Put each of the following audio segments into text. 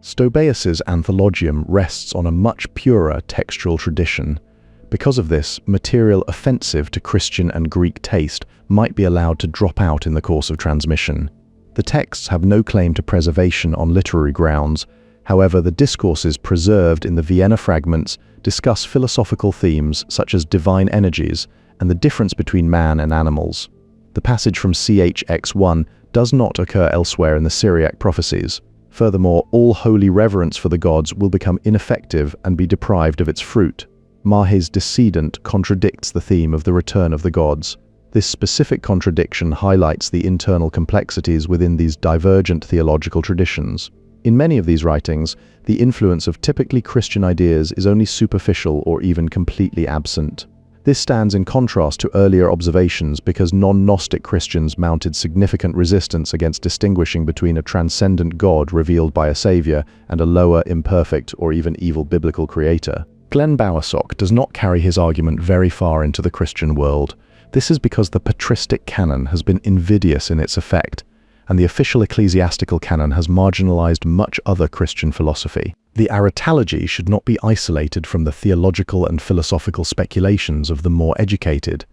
Stobaeus's Anthologium rests on a much purer textual tradition. Because of this, material offensive to Christian and Greek taste might be allowed to drop out in the course of transmission. The texts have no claim to preservation on literary grounds. However, the discourses preserved in the Vienna fragments discuss philosophical themes such as divine energies and the difference between man and animals. The passage from CHX1 does not occur elsewhere in the Syriac prophecies. Furthermore, all holy reverence for the gods will become ineffective and be deprived of its fruit. Mahe's Decedent contradicts the theme of the return of the gods. This specific contradiction highlights the internal complexities within these divergent theological traditions. In many of these writings, the influence of typically Christian ideas is only superficial or even completely absent. This stands in contrast to earlier observations because non-Gnostic Christians mounted significant resistance against distinguishing between a transcendent God revealed by a savior and a lower, imperfect, or even evil biblical creator. Glenn Bowersock does not carry his argument very far into the Christian world. This is because the patristic canon has been invidious in its effect, and the official ecclesiastical canon has marginalized much other Christian philosophy. The aretalogy should not be isolated from the theological and philosophical speculations of the more educated.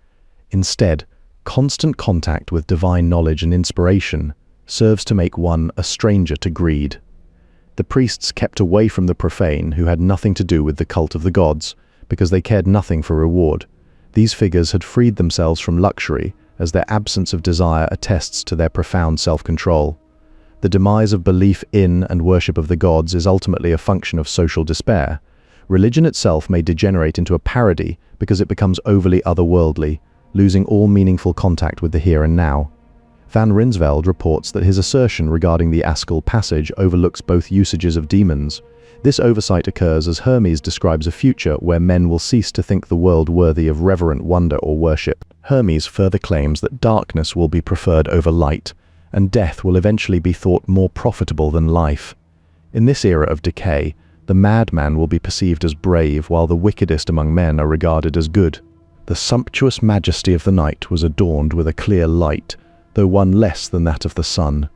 Instead, constant contact with divine knowledge and inspiration serves to make one a stranger to greed. The priests kept away from the profane who had nothing to do with the cult of the gods, because they cared nothing for reward. These figures had freed themselves from luxury, as their absence of desire attests to their profound self-control. The demise of belief in and worship of the gods is ultimately a function of social despair. Religion itself may degenerate into a parody because it becomes overly otherworldly, losing all meaningful contact with the here and now. Van Rensveld reports that his assertion regarding the Askell passage overlooks both usages of demons. This oversight occurs as Hermes describes a future where men will cease to think the world worthy of reverent wonder or worship. Hermes further claims that darkness will be preferred over light, and death will eventually be thought more profitable than life. In this era of decay, the madman will be perceived as brave while the wickedest among men are regarded as good. The sumptuous majesty of the night was adorned with a clear light, though one less than that of the sun.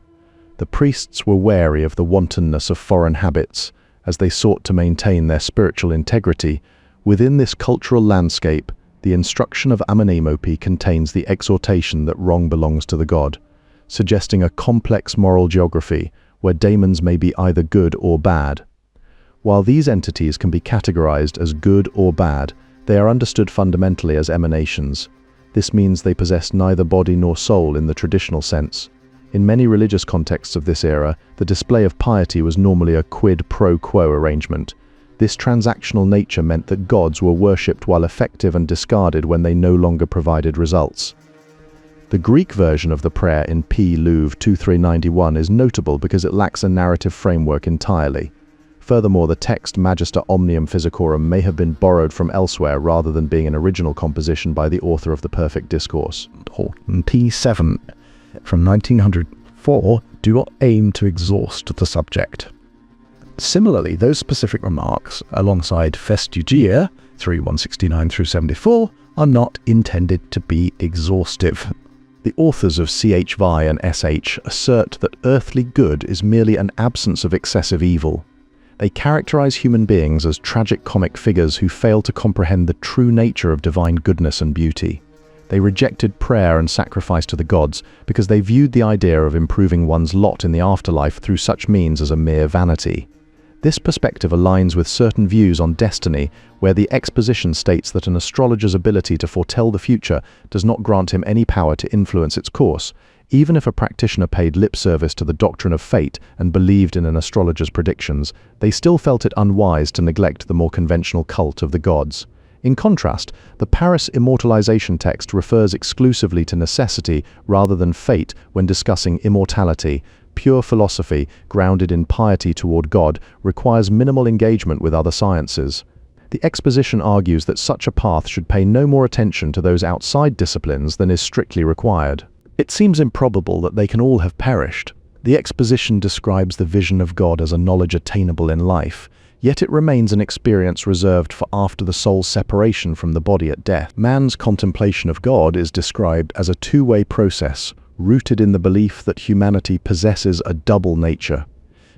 The priests were wary of the wantonness of foreign habits, as they sought to maintain their spiritual integrity. Within this cultural landscape, the instruction of Ammonemope contains the exhortation that wrong belongs to the god, suggesting a complex moral geography where daemons may be either good or bad. While these entities can be categorized as good or bad, they are understood fundamentally as emanations. This means they possess neither body nor soul in the traditional sense. In many religious contexts of this era, the display of piety was normally a quid pro quo arrangement. This transactional nature meant that gods were worshipped while effective and discarded when they no longer provided results. The Greek version of the prayer in P. Louvre 2391 is notable because it lacks a narrative framework entirely. Furthermore, the text Magister Omnium Physicorum may have been borrowed from elsewhere rather than being an original composition by the author of the Perfect Discourse. Or P7 from 1904 do not aim to exhaust the subject. Similarly, those specific remarks, alongside Festugia 3169-74, are not intended to be exhaustive. The authors of CHVI and SH assert that earthly good is merely an absence of excessive evil. They characterize human beings as tragic comic figures who fail to comprehend the true nature of divine goodness and beauty. They rejected prayer and sacrifice to the gods because they viewed the idea of improving one's lot in the afterlife through such means as a mere vanity. This perspective aligns with certain views on destiny, where the exposition states that an astrologer's ability to foretell the future does not grant him any power to influence its course. Even if a practitioner paid lip service to the doctrine of fate and believed in an astrologer's predictions, they still felt it unwise to neglect the more conventional cult of the gods. In contrast, the Paris immortalization text refers exclusively to necessity rather than fate when discussing immortality. Pure philosophy, grounded in piety toward God, requires minimal engagement with other sciences. The exposition argues that such a path should pay no more attention to those outside disciplines than is strictly required. It seems improbable that they can all have perished. The exposition describes the vision of God as a knowledge attainable in life, yet it remains an experience reserved for after the soul's separation from the body at death. Man's contemplation of God is described as a two-way process, rooted in the belief that humanity possesses a double nature.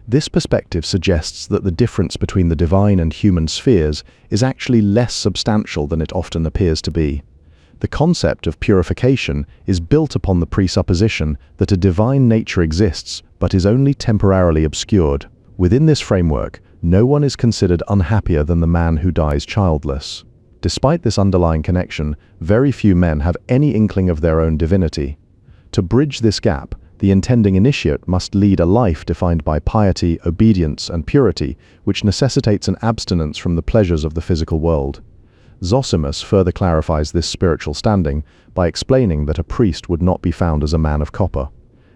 This perspective suggests that the difference between the divine and human spheres is actually less substantial than it often appears to be. The concept of purification is built upon the presupposition that a divine nature exists but is only temporarily obscured. Within this framework, no one is considered unhappier than the man who dies childless. Despite this underlying connection, very few men have any inkling of their own divinity. To bridge this gap, the intending initiate must lead a life defined by piety, obedience, and purity, which necessitates an abstinence from the pleasures of the physical world. Zosimus further clarifies this spiritual standing by explaining that a priest would not be found as a man of copper.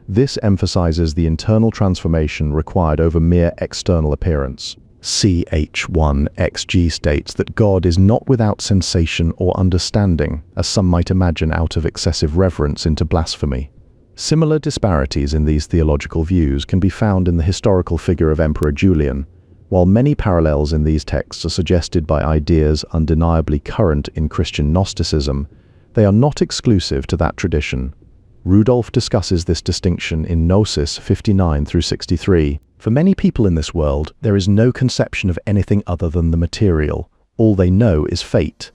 This emphasizes the internal transformation required over mere external appearance. Ch1xg states that God is not without sensation or understanding, as some might imagine out of excessive reverence into blasphemy. Similar disparities in these theological views can be found in the historical figure of Emperor Julian. While many parallels in these texts are suggested by ideas undeniably current in Christian Gnosticism, they are not exclusive to that tradition. Rudolf discusses this distinction in Gnosis 59-63. For many people in this world, there is no conception of anything other than the material. All they know is fate.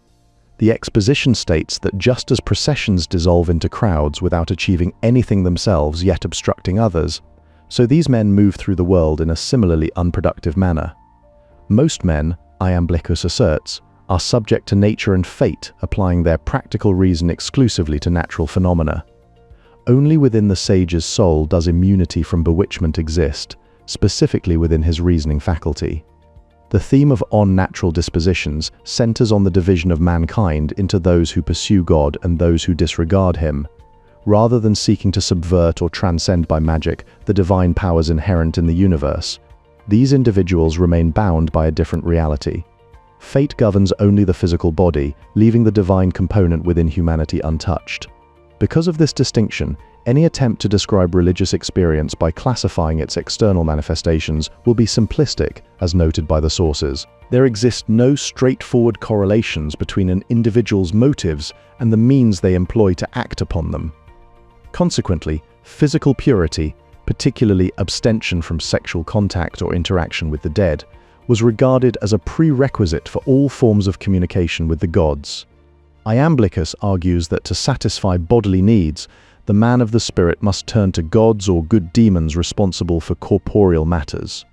The exposition states that just as processions dissolve into crowds without achieving anything themselves yet obstructing others, so these men move through the world in a similarly unproductive manner. Most men, Iamblichus asserts, are subject to nature and fate, applying their practical reason exclusively to natural phenomena. Only within the sage's soul does immunity from bewitchment exist, specifically within his reasoning faculty. The theme of unnatural dispositions centers on the division of mankind into those who pursue God and those who disregard him, rather than seeking to subvert or transcend by magic the divine powers inherent in the universe. These individuals remain bound by a different reality. Fate governs only the physical body, leaving the divine component within humanity untouched. Because of this distinction, any attempt to describe religious experience by classifying its external manifestations will be simplistic, as noted by the sources. There exist no straightforward correlations between an individual's motives and the means they employ to act upon them. Consequently, physical purity, particularly abstention from sexual contact or interaction with the dead, was regarded as a prerequisite for all forms of communication with the gods. Iamblichus argues that to satisfy bodily needs, the man of the spirit must turn to gods or good demons responsible for corporeal matters.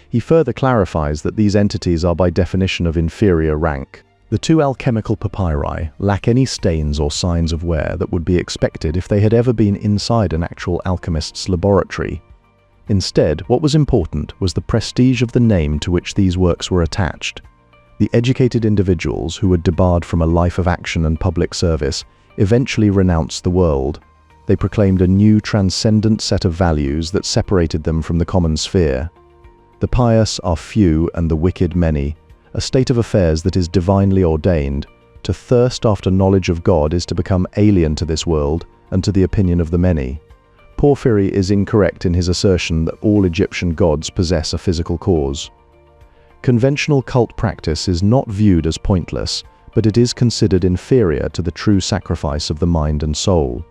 He further clarifies that these entities are by definition of inferior rank. The two alchemical papyri lack any stains or signs of wear that would be expected if they had ever been inside an actual alchemist's laboratory. Instead, what was important was the prestige of the name to which these works were attached. The educated individuals who were debarred from a life of action and public service eventually renounced the world. They proclaimed a new transcendent set of values that separated them from the common sphere. The pious are few and the wicked many, a state of affairs that is divinely ordained. To thirst after knowledge of God is to become alien to this world and to the opinion of the many. Porphyry is incorrect in his assertion that all Egyptian gods possess a physical cause. Conventional cult practice is not viewed as pointless, but it is considered inferior to the true sacrifice of the mind and soul.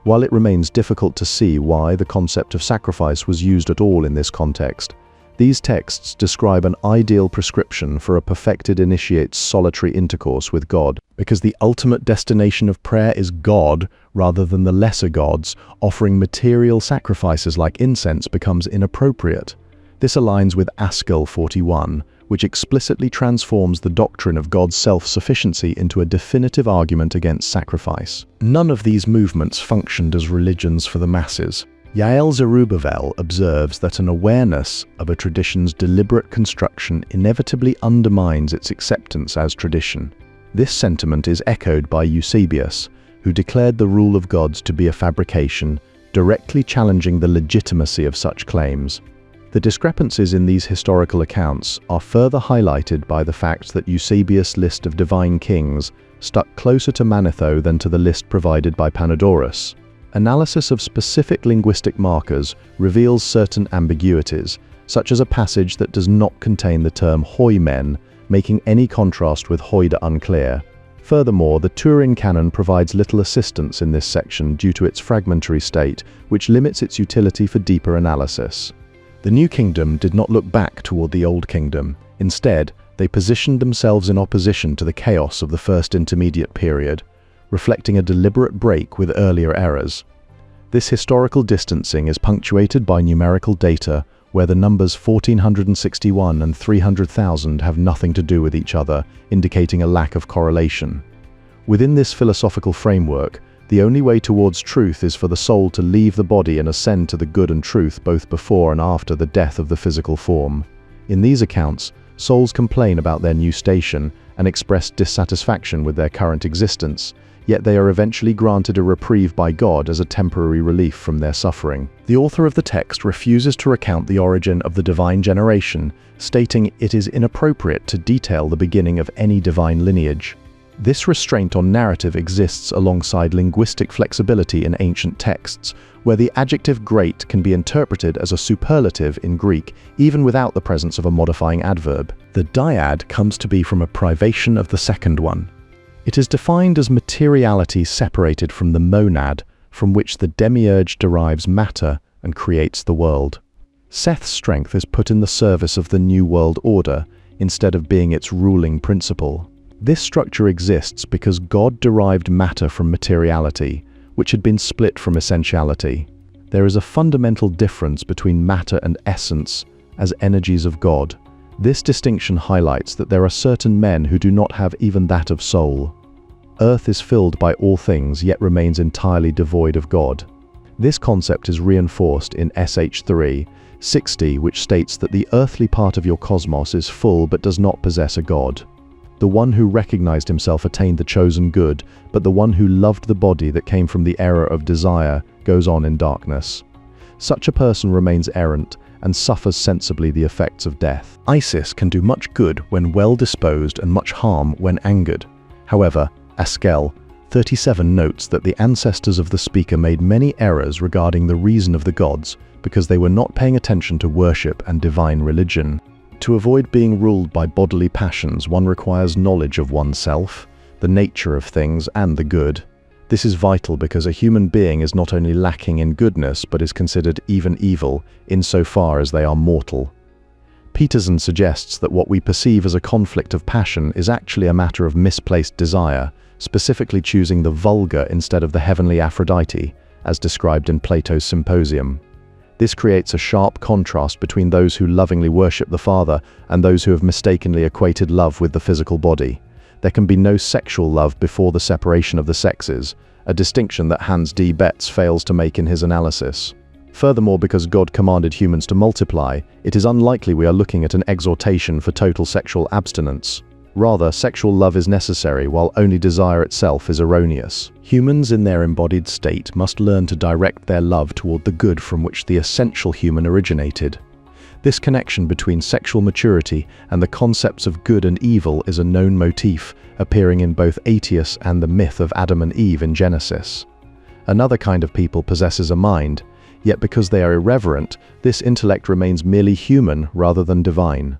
While it remains difficult to see why the concept of sacrifice was used at all in this context, these texts describe an ideal prescription for a perfected initiate's solitary intercourse with God. Because the ultimate destination of prayer is God, rather than the lesser gods, offering material sacrifices like incense becomes inappropriate. This aligns with Askel 41, which explicitly transforms the doctrine of God's self-sufficiency into a definitive argument against sacrifice. None of these movements functioned as religions for the masses. Yael Zerubbabel observes that an awareness of a tradition's deliberate construction inevitably undermines its acceptance as tradition. This sentiment is echoed by Eusebius, who declared the rule of gods to be a fabrication, directly challenging the legitimacy of such claims. The discrepancies in these historical accounts are further highlighted by the fact that Eusebius' list of divine kings stuck closer to Manetho than to the list provided by Panodorus. Analysis of specific linguistic markers reveals certain ambiguities, such as a passage that does not contain the term hoi men, making any contrast with hoida unclear. Furthermore, the Turin canon provides little assistance in this section due to its fragmentary state, which limits its utility for deeper analysis. The new kingdom did not look back toward the old kingdom. Instead, they positioned themselves in opposition to the chaos of the first intermediate period, reflecting a deliberate break with earlier errors. This historical distancing is punctuated by numerical data where the numbers 1461 and 300,000 have nothing to do with each other, indicating a lack of correlation. Within this philosophical framework, the only way towards truth is for the soul to leave the body and ascend to the good and truth both before and after the death of the physical form. In these accounts, souls complain about their new station and express dissatisfaction with their current existence, yet they are eventually granted a reprieve by God as a temporary relief from their suffering. The author of the text refuses to recount the origin of the divine generation, stating it is inappropriate to detail the beginning of any divine lineage. This restraint on narrative exists alongside linguistic flexibility in ancient texts, where the adjective great can be interpreted as a superlative in Greek, even without the presence of a modifying adverb. The dyad comes to be from a privation of the second one. It is defined as materiality separated from the monad, from which the demiurge derives matter and creates the world. Seth's strength is put in the service of the New World Order, instead of being its ruling principle. This structure exists because God derived matter from materiality, which had been split from essentiality. There is a fundamental difference between matter and essence as energies of God. This distinction highlights that there are certain men who do not have even that of soul. Earth is filled by all things, yet remains entirely devoid of God. This concept is reinforced in SH3, 60, which states that the earthly part of your cosmos is full but does not possess a God. The one who recognized himself attained the chosen good, but the one who loved the body that came from the error of desire goes on in darkness. Such a person remains errant and suffers sensibly the effects of death. Isis can do much good when well disposed and much harm when angered. However, Askel 37 notes that the ancestors of the speaker made many errors regarding the reason of the gods because they were not paying attention to worship and divine religion. To avoid being ruled by bodily passions, one requires knowledge of oneself, the nature of things, and the good. This is vital because a human being is not only lacking in goodness but is considered even evil insofar as they are mortal. Peterson suggests that what we perceive as a conflict of passion is actually a matter of misplaced desire, specifically choosing the vulgar instead of the heavenly Aphrodite, as described in Plato's Symposium. This creates a sharp contrast between those who lovingly worship the Father and those who have mistakenly equated love with the physical body. There can be no sexual love before the separation of the sexes, a distinction that Hans D. Betz fails to make in his analysis. Furthermore, because God commanded humans to multiply, it is unlikely we are looking at an exhortation for total sexual abstinence. Rather, sexual love is necessary, while only desire itself is erroneous. Humans in their embodied state must learn to direct their love toward the good from which the essential human originated. This connection between sexual maturity and the concepts of good and evil is a known motif, appearing in both Aetius and the myth of Adam and Eve in Genesis. Another kind of people possesses a mind, yet because they are irreverent, this intellect remains merely human rather than divine.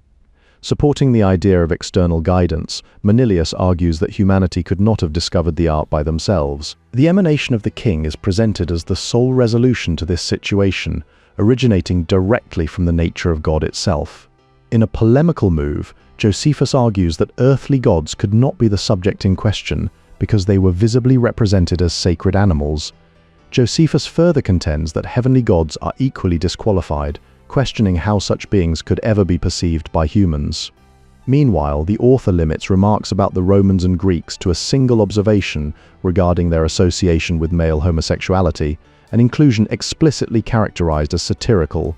Supporting the idea of external guidance, Manilius argues that humanity could not have discovered the art by themselves. The emanation of the king is presented as the sole resolution to this situation, originating directly from the nature of God itself. In a polemical move, Josephus argues that earthly gods could not be the subject in question because they were visibly represented as sacred animals. Josephus further contends that heavenly gods are equally disqualified, questioning how such beings could ever be perceived by humans. Meanwhile, the author limits remarks about the Romans and Greeks to a single observation regarding their association with male homosexuality, an inclusion explicitly characterized as satirical.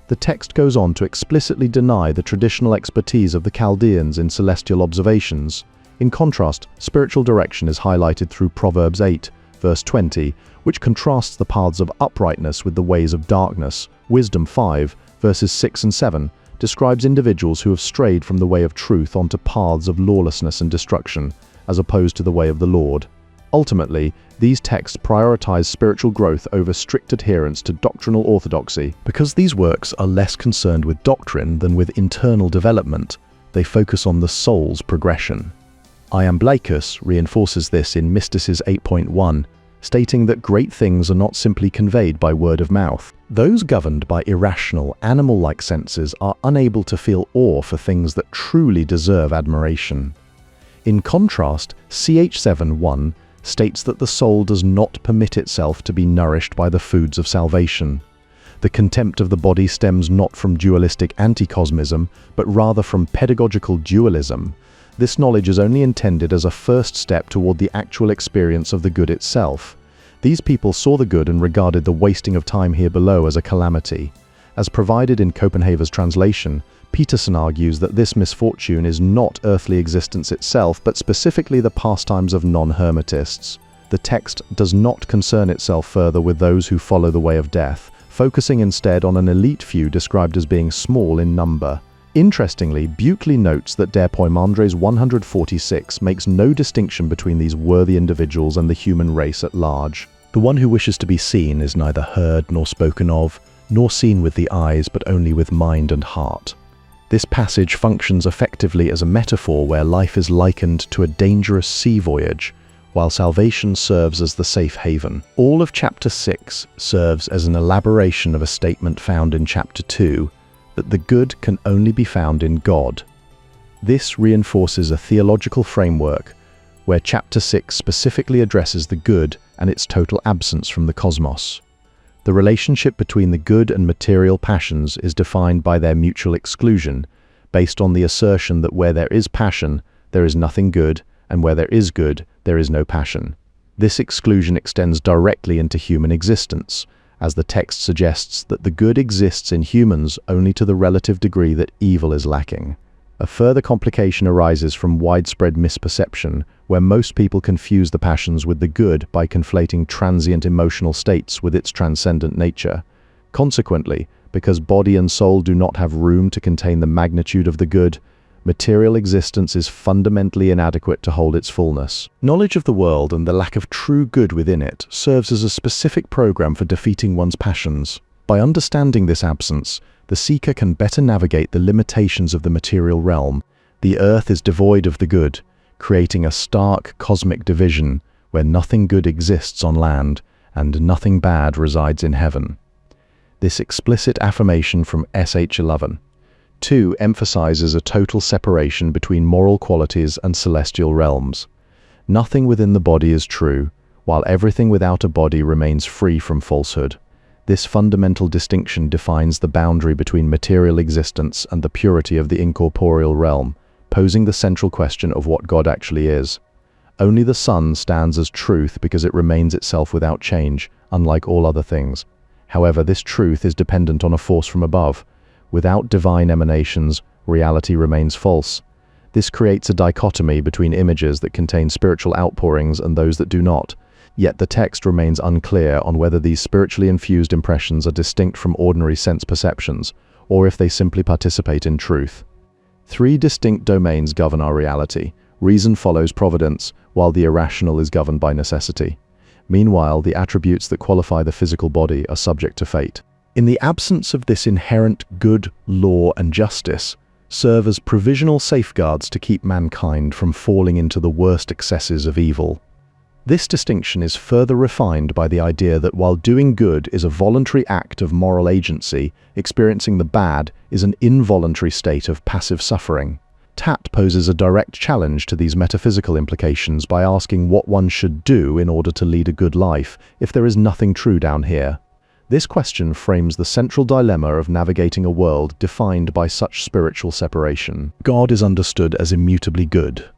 The text goes on to explicitly deny the traditional expertise of the Chaldeans in celestial observations. In contrast, spiritual direction is highlighted through Proverbs 8, verse 20, which contrasts the paths of uprightness with the ways of darkness. Wisdom 5, verses 6 and 7, describes individuals who have strayed from the way of truth onto paths of lawlessness and destruction, as opposed to the way of the Lord. Ultimately, these texts prioritize spiritual growth over strict adherence to doctrinal orthodoxy. Because these works are less concerned with doctrine than with internal development, they focus on the soul's progression. Iamblichus reinforces this in Mystices 8.1, stating that great things are not simply conveyed by word of mouth. Those governed by irrational, animal-like senses are unable to feel awe for things that truly deserve admiration. In contrast, CH7:1 states that the soul does not permit itself to be nourished by the foods of salvation. The contempt of the body stems not from dualistic anti-cosmism, but rather from pedagogical dualism. This knowledge is only intended as a first step toward the actual experience of the good itself. These people saw the good and regarded the wasting of time here below as a calamity. As provided in Copenhagen's translation, Peterson argues that this misfortune is not earthly existence itself, but specifically the pastimes of non-Hermetists. The text does not concern itself further with those who follow the way of death, focusing instead on an elite few described as being small in number. Interestingly, Buckley notes that Der Poimandres 146 makes no distinction between these worthy individuals and the human race at large. The one who wishes to be seen is neither heard nor spoken of, nor seen with the eyes but only with mind and heart. This passage functions effectively as a metaphor where life is likened to a dangerous sea voyage, while salvation serves as the safe haven. All of chapter 6 serves as an elaboration of a statement found in chapter 2, that the good can only be found in God. This reinforces a theological framework where chapter 6 specifically addresses the good and its total absence from the cosmos. The relationship between the good and material passions is defined by their mutual exclusion, based on the assertion that where there is passion, there is nothing good, and where there is good, there is no passion. This exclusion extends directly into human existence, as the text suggests that the good exists in humans only to the relative degree that evil is lacking. A further complication arises from widespread misperception, where most people confuse the passions with the good by conflating transient emotional states with its transcendent nature. Consequently, because body and soul do not have room to contain the magnitude of the good, material existence is fundamentally inadequate to hold its fullness. Knowledge of the world and the lack of true good within it serves as a specific program for defeating one's passions. By understanding this absence, the seeker can better navigate the limitations of the material realm. The earth is devoid of the good, creating a stark cosmic division where nothing good exists on land and nothing bad resides in heaven. This explicit affirmation from SH11 2 emphasizes a total separation between moral qualities and celestial realms. Nothing within the body is true, while everything without a body remains free from falsehood. This fundamental distinction defines the boundary between material existence and the purity of the incorporeal realm, posing the central question of what God actually is. Only the sun stands as truth because it remains itself without change, unlike all other things. However, this truth is dependent on a force from above. Without divine emanations, reality remains false. This creates a dichotomy between images that contain spiritual outpourings and those that do not. Yet the text remains unclear on whether these spiritually infused impressions are distinct from ordinary sense perceptions, or if they simply participate in truth. 3 distinct domains govern our reality. Reason follows providence, while the irrational is governed by necessity. Meanwhile, the attributes that qualify the physical body are subject to fate. In the absence of this inherent good, law, and justice, serve as provisional safeguards to keep mankind from falling into the worst excesses of evil. This distinction is further refined by the idea that while doing good is a voluntary act of moral agency, experiencing the bad is an involuntary state of passive suffering. Tat poses a direct challenge to these metaphysical implications by asking what one should do in order to lead a good life if there is nothing true down here. This question frames the central dilemma of navigating a world defined by such spiritual separation. God is understood as immutably good.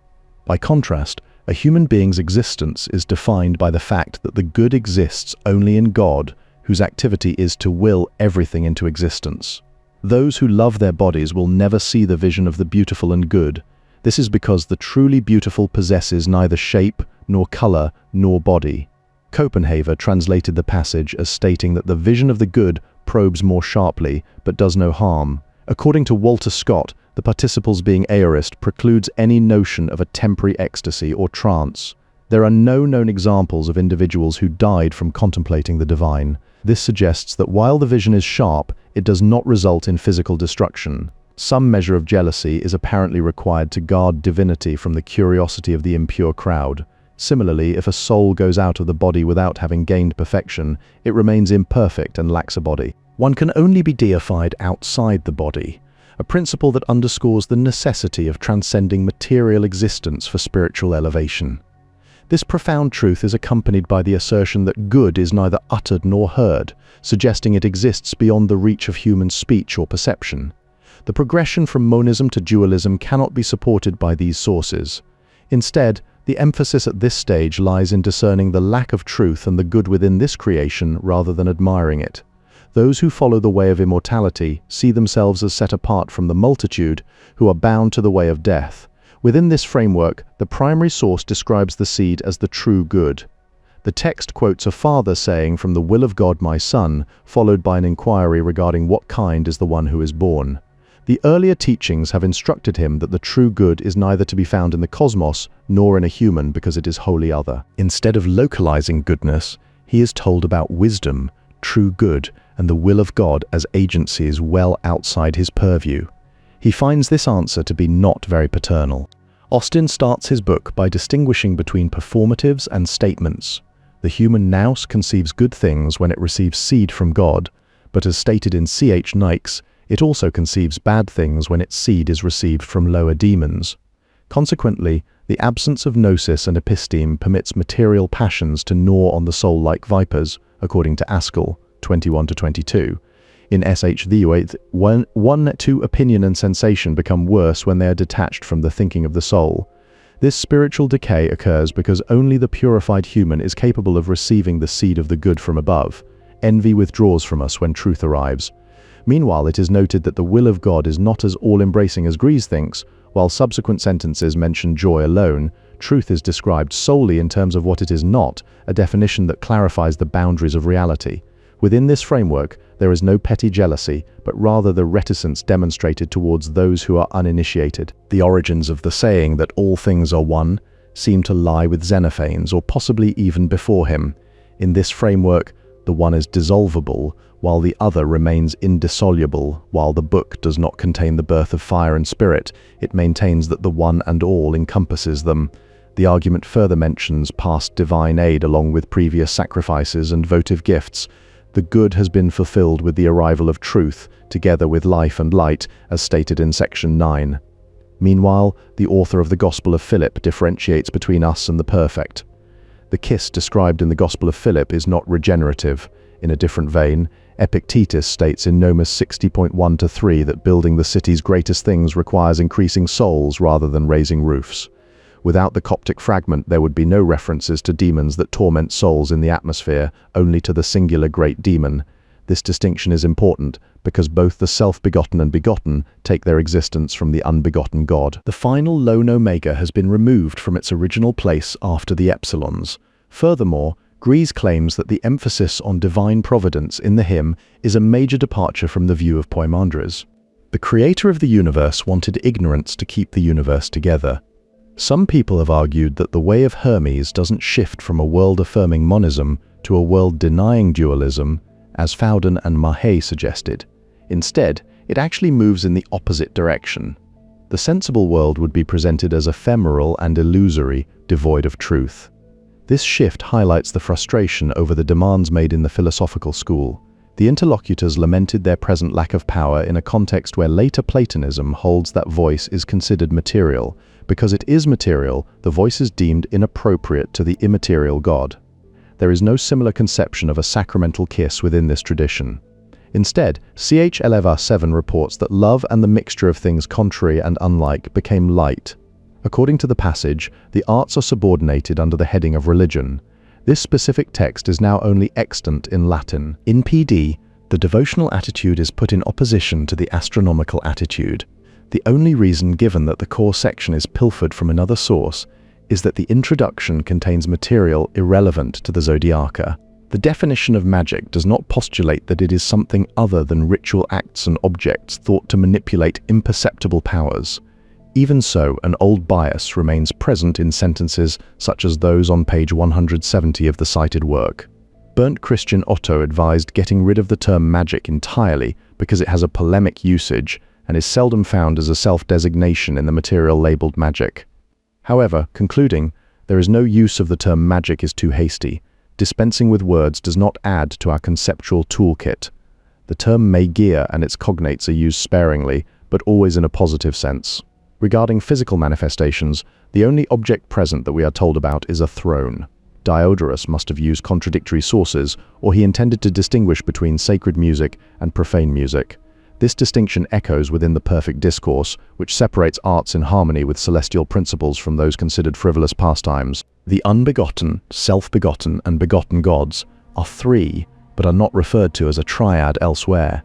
By contrast, a human being's existence is defined by the fact that the good exists only in God, whose activity is to will everything into existence. Those who love their bodies will never see the vision of the beautiful and good. This is because the truly beautiful possesses neither shape, nor color, nor body. Copenhagen translated the passage as stating that the vision of the good probes more sharply, but does no harm. According to Walter Scott, the participles being aorist precludes any notion of a temporary ecstasy or trance. There are no known examples of individuals who died from contemplating the divine. This suggests that while the vision is sharp, it does not result in physical destruction. Some measure of jealousy is apparently required to guard divinity from the curiosity of the impure crowd. Similarly, if a soul goes out of the body without having gained perfection, it remains imperfect and lacks a body. One can only be deified outside the body, a principle that underscores the necessity of transcending material existence for spiritual elevation. This profound truth is accompanied by the assertion that good is neither uttered nor heard, suggesting it exists beyond the reach of human speech or perception. The progression from monism to dualism cannot be supported by these sources. Instead, the emphasis at this stage lies in discerning the lack of truth and the good within this creation rather than admiring it. Those who follow the way of immortality see themselves as set apart from the multitude who are bound to the way of death. Within this framework, the primary source describes the seed as the true good. The text quotes a father saying, "From the will of God, my son," followed by an inquiry regarding what kind is the one who is born. The earlier teachings have instructed him that the true good is neither to be found in the cosmos nor in a human because it is wholly other. Instead of localizing goodness, he is told about wisdom, true good, and the will of God as agencies well outside his purview. He finds this answer to be not very paternal. Austin starts his book by distinguishing between performatives and statements. The human nous conceives good things when it receives seed from God, but as stated in C.H. Nikes, it also conceives bad things when its seed is received from lower demons. Consequently, the absence of gnosis and episteme permits material passions to gnaw on the soul like vipers, according to Askell, 21-22. In S.H. Thewaites, 1-2 opinion and sensation become worse when they are detached from the thinking of the soul. This spiritual decay occurs because only the purified human is capable of receiving the seed of the good from above. Envy withdraws from us when truth arrives. Meanwhile, it is noted that the will of God is not as all-embracing as Grise thinks. While subsequent sentences mention joy alone, truth is described solely in terms of what it is not, a definition that clarifies the boundaries of reality. Within this framework, there is no petty jealousy, but rather the reticence demonstrated towards those who are uninitiated. The origins of the saying that all things are one seem to lie with Xenophanes, or possibly even before him. In this framework, the one is dissolvable, while the other remains indissoluble. While the book does not contain the birth of fire and spirit, it maintains that the one and all encompasses them. The argument further mentions past divine aid along with previous sacrifices and votive gifts. The good has been fulfilled with the arrival of truth, together with life and light, as stated in section 9. Meanwhile, the author of the Gospel of Philip differentiates between us and the perfect. The kiss described in the Gospel of Philip is not regenerative. In a different vein, Epictetus states in Nomus 60.1-3 that building the city's greatest things requires increasing souls rather than raising roofs. Without the Coptic fragment, there would be no references to demons that torment souls in the atmosphere, only to the singular great demon. This distinction is important because both the self-begotten and begotten take their existence from the unbegotten God. The final lone omega has been removed from its original place after the epsilons. Furthermore, Grise claims that the emphasis on divine providence in the hymn is a major departure from the view of Poimandres. The creator of the universe wanted ignorance to keep the universe together. Some people have argued that the way of Hermes doesn't shift from a world-affirming monism to a world-denying dualism, as Fowden and Mahé suggested. Instead, it actually moves in the opposite direction. The sensible world would be presented as ephemeral and illusory, devoid of truth. This shift highlights the frustration over the demands made in the philosophical school. The interlocutors lamented their present lack of power in a context where later Platonism holds that voice is considered material. Because it is material, the voice is deemed inappropriate to the immaterial God. There is no similar conception of a sacramental kiss within this tradition. Instead, Ch. Elevar 7 reports that love and the mixture of things contrary and unlike became light. According to the passage, the arts are subordinated under the heading of religion. This specific text is now only extant in Latin. In PD, the devotional attitude is put in opposition to the astronomical attitude. The only reason given that the core section is pilfered from another source is that the introduction contains material irrelevant to the Zodiaca. The definition of magic does not postulate that it is something other than ritual acts and objects thought to manipulate imperceptible powers. Even so, an old bias remains present in sentences such as those on page 170 of the cited work. Burnt Christian Otto advised getting rid of the term magic entirely because it has a polemic usage and is seldom found as a self-designation in the material labeled magic. However, concluding, There is no use of the term magic is too hasty. Dispensing with words does not add to our conceptual toolkit. The term magia and its cognates are used sparingly, but always in a positive sense. Regarding physical manifestations, the only object present that we are told about is a throne. Diodorus must have used contradictory sources, or he intended to distinguish between sacred music and profane music. This distinction echoes within the perfect discourse, which separates arts in harmony with celestial principles from those considered frivolous pastimes. The unbegotten, self-begotten, and begotten gods are three, but are not referred to as a triad elsewhere.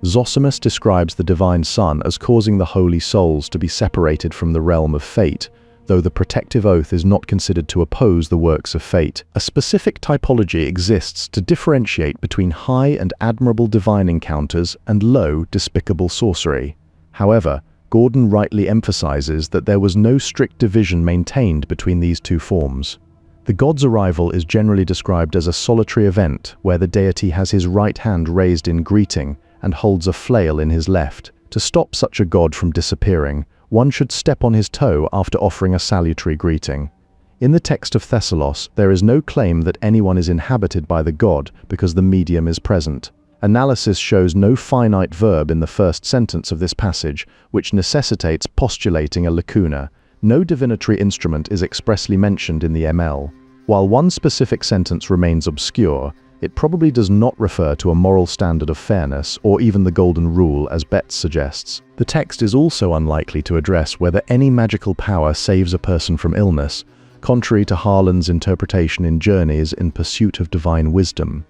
Zosimus describes the divine Son as causing the holy souls to be separated from the realm of fate, though the protective oath is not considered to oppose the works of fate. A specific typology exists to differentiate between high and admirable divine encounters and low, despicable sorcery. However, Gordon rightly emphasizes that there was no strict division maintained between these two forms. The god's arrival is generally described as a solitary event where the deity has his right hand raised in greeting and holds a flail in his left. To stop such a god from disappearing, one should step on his toe after offering a salutary greeting. In the text of Thessalos, there is no claim that anyone is inhabited by the god because the medium is present. Analysis shows no finite verb in the first sentence of this passage, which necessitates postulating a lacuna. No divinatory instrument is expressly mentioned in the ML. While one specific sentence remains obscure, it probably does not refer to a moral standard of fairness or even the golden rule as Betts suggests. The text is also unlikely to address whether any magical power saves a person from illness, contrary to Harlan's interpretation in Journeys in Pursuit of Divine Wisdom.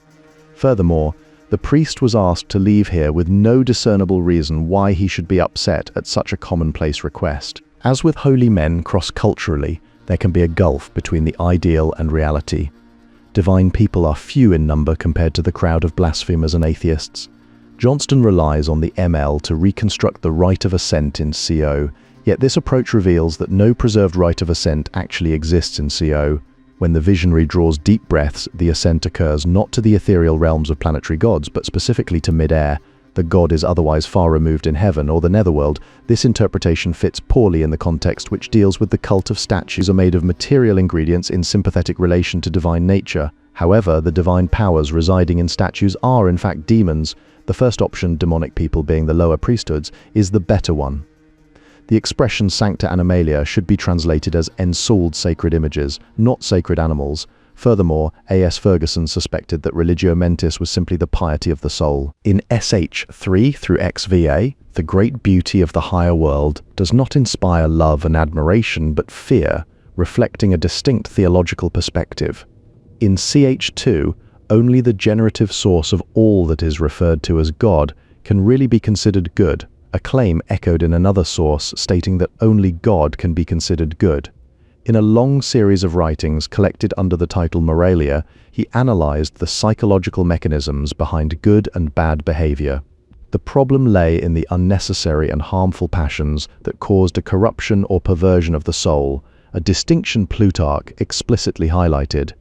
Furthermore, the priest was asked to leave here with no discernible reason why he should be upset at such a commonplace request. As with holy men cross-culturally, there can be a gulf between the ideal and reality. Divine people are few in number compared to the crowd of blasphemers and atheists. Johnston relies on the ML to reconstruct the rite of ascent in CO, yet this approach reveals that no preserved rite of ascent actually exists in CO. When the visionary draws deep breaths, the ascent occurs not to the ethereal realms of planetary gods, but specifically to mid-air. The god is otherwise far removed in heaven or the netherworld. This interpretation fits poorly in the context which deals with the cult of statues are made of material ingredients in sympathetic relation to divine nature. However, the divine powers residing in statues are in fact demons. The first option, demonic people being the lower priesthoods, is the better one. The expression Sancta Animalia should be translated as ensouled sacred images, not sacred animals. Furthermore, A.S. Ferguson suspected that religio mentis was simply the piety of the soul. In SH 3 through XVA, the great beauty of the higher world does not inspire love and admiration but fear, reflecting a distinct theological perspective. In CH2, only the generative source of all that is referred to as God can really be considered good, a claim echoed in another source stating that only God can be considered good. In a long series of writings collected under the title Moralia, he analyzed the psychological mechanisms behind good and bad behavior. The problem lay in the unnecessary and harmful passions that caused a corruption or perversion of the soul, a distinction Plutarch explicitly highlighted.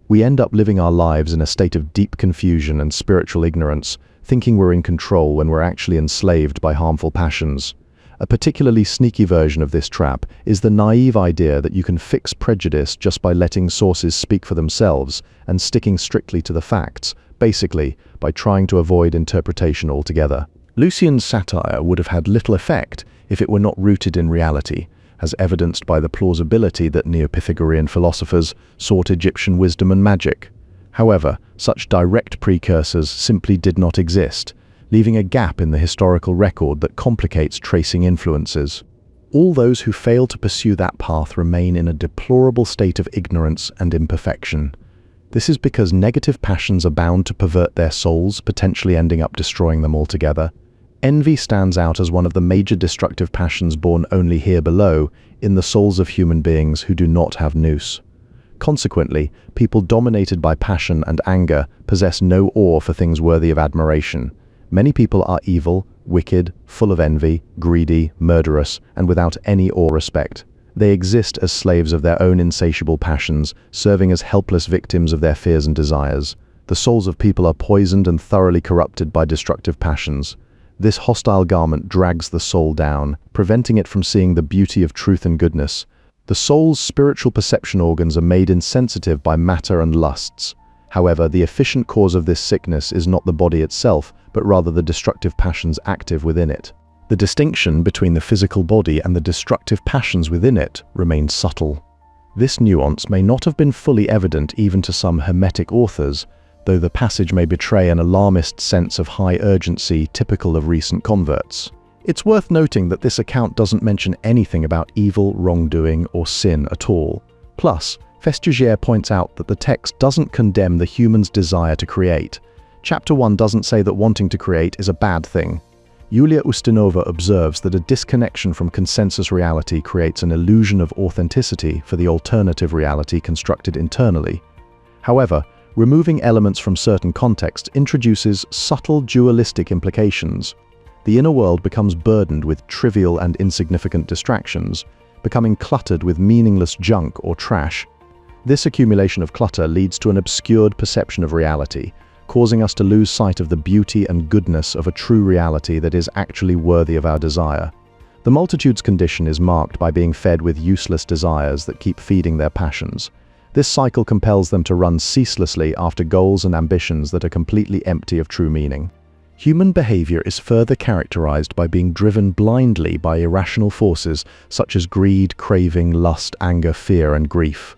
We end up living our lives in a state of deep confusion and spiritual ignorance, thinking we're in control when we're actually enslaved by harmful passions. A particularly sneaky version of this trap is the naive idea that you can fix prejudice just by letting sources speak for themselves and sticking strictly to the facts, basically by trying to avoid interpretation altogether. Lucian's satire would have had little effect if it were not rooted in reality, as evidenced by the plausibility that Neo-Pythagorean philosophers sought Egyptian wisdom and magic. However, such direct precursors simply did not exist, leaving a gap in the historical record that complicates tracing influences. All those who fail to pursue that path remain in a deplorable state of ignorance and imperfection. This is because negative passions are bound to pervert their souls, potentially ending up destroying them altogether. Envy stands out as one of the major destructive passions born only here below, in the souls of human beings who do not have nous. Consequently, people dominated by passion and anger possess no awe for things worthy of admiration. Many people are evil, wicked, full of envy, greedy, murderous, and without any awe or respect. They exist as slaves of their own insatiable passions, serving as helpless victims of their fears and desires. The souls of people are poisoned and thoroughly corrupted by destructive passions. This hostile garment drags the soul down, preventing it from seeing the beauty of truth and goodness. The soul's spiritual perception organs are made insensitive by matter and lusts. However, the efficient cause of this sickness is not the body itself, but rather the destructive passions active within it. The distinction between the physical body and the destructive passions within it remains subtle. This nuance may not have been fully evident even to some Hermetic authors, though the passage may betray an alarmist sense of high urgency typical of recent converts. It's worth noting that this account doesn't mention anything about evil, wrongdoing, or sin at all. Plus, Festugière points out that the text doesn't condemn the human's desire to create. Chapter 1 doesn't say that wanting to create is a bad thing. Julia Ustinova observes that a disconnection from consensus reality creates an illusion of authenticity for the alternative reality constructed internally. However, removing elements from certain contexts introduces subtle dualistic implications. The inner world becomes burdened with trivial and insignificant distractions, becoming cluttered with meaningless junk or trash. This accumulation of clutter leads to an obscured perception of reality, causing us to lose sight of the beauty and goodness of a true reality that is actually worthy of our desire. The multitude's condition is marked by being fed with useless desires that keep feeding their passions. This cycle compels them to run ceaselessly after goals and ambitions that are completely empty of true meaning. Human behavior is further characterized by being driven blindly by irrational forces such as greed, craving, lust, anger, fear, and grief.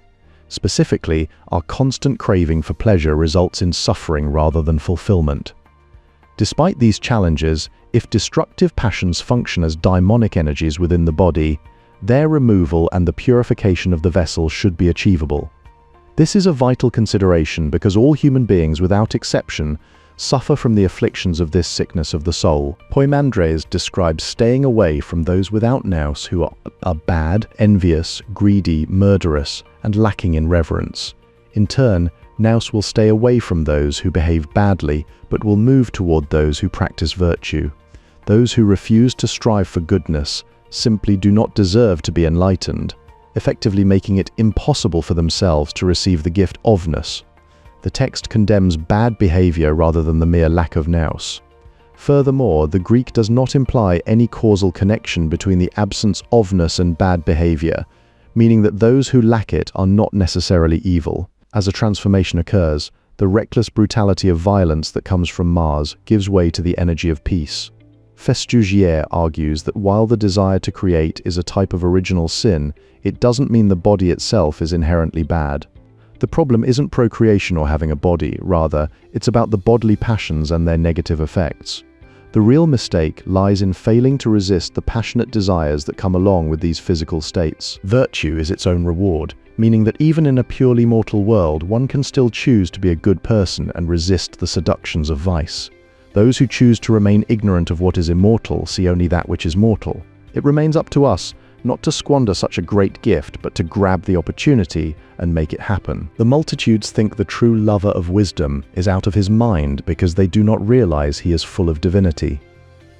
Specifically, our constant craving for pleasure results in suffering rather than fulfillment. Despite these challenges, if destructive passions function as daimonic energies within the body, their removal and the purification of the vessel should be achievable. This is a vital consideration because all human beings, without exception, suffer from the afflictions of this sickness of the soul. Poimandres describes staying away from those without nous who are bad, envious, greedy, murderous, and lacking in reverence. In turn, nous will stay away from those who behave badly, but will move toward those who practice virtue. Those who refuse to strive for goodness simply do not deserve to be enlightened, effectively making it impossible for themselves to receive the gift of nous. The text condemns bad behavior rather than the mere lack of nous. Furthermore, the Greek does not imply any causal connection between the absence of nous and bad behavior, meaning that those who lack it are not necessarily evil. As a transformation occurs, the reckless brutality of violence that comes from Mars gives way to the energy of peace. Festugière argues that while the desire to create is a type of original sin, it doesn't mean the body itself is inherently bad. The problem isn't procreation or having a body, rather, it's about the bodily passions and their negative effects. The real mistake lies in failing to resist the passionate desires that come along with these physical states. Virtue is its own reward, meaning that even in a purely mortal world, one can still choose to be a good person and resist the seductions of vice. Those who choose to remain ignorant of what is immortal see only that which is mortal. It remains up to us not to squander such a great gift, but to grab the opportunity and make it happen. The multitudes think the true lover of wisdom is out of his mind because they do not realize he is full of divinity.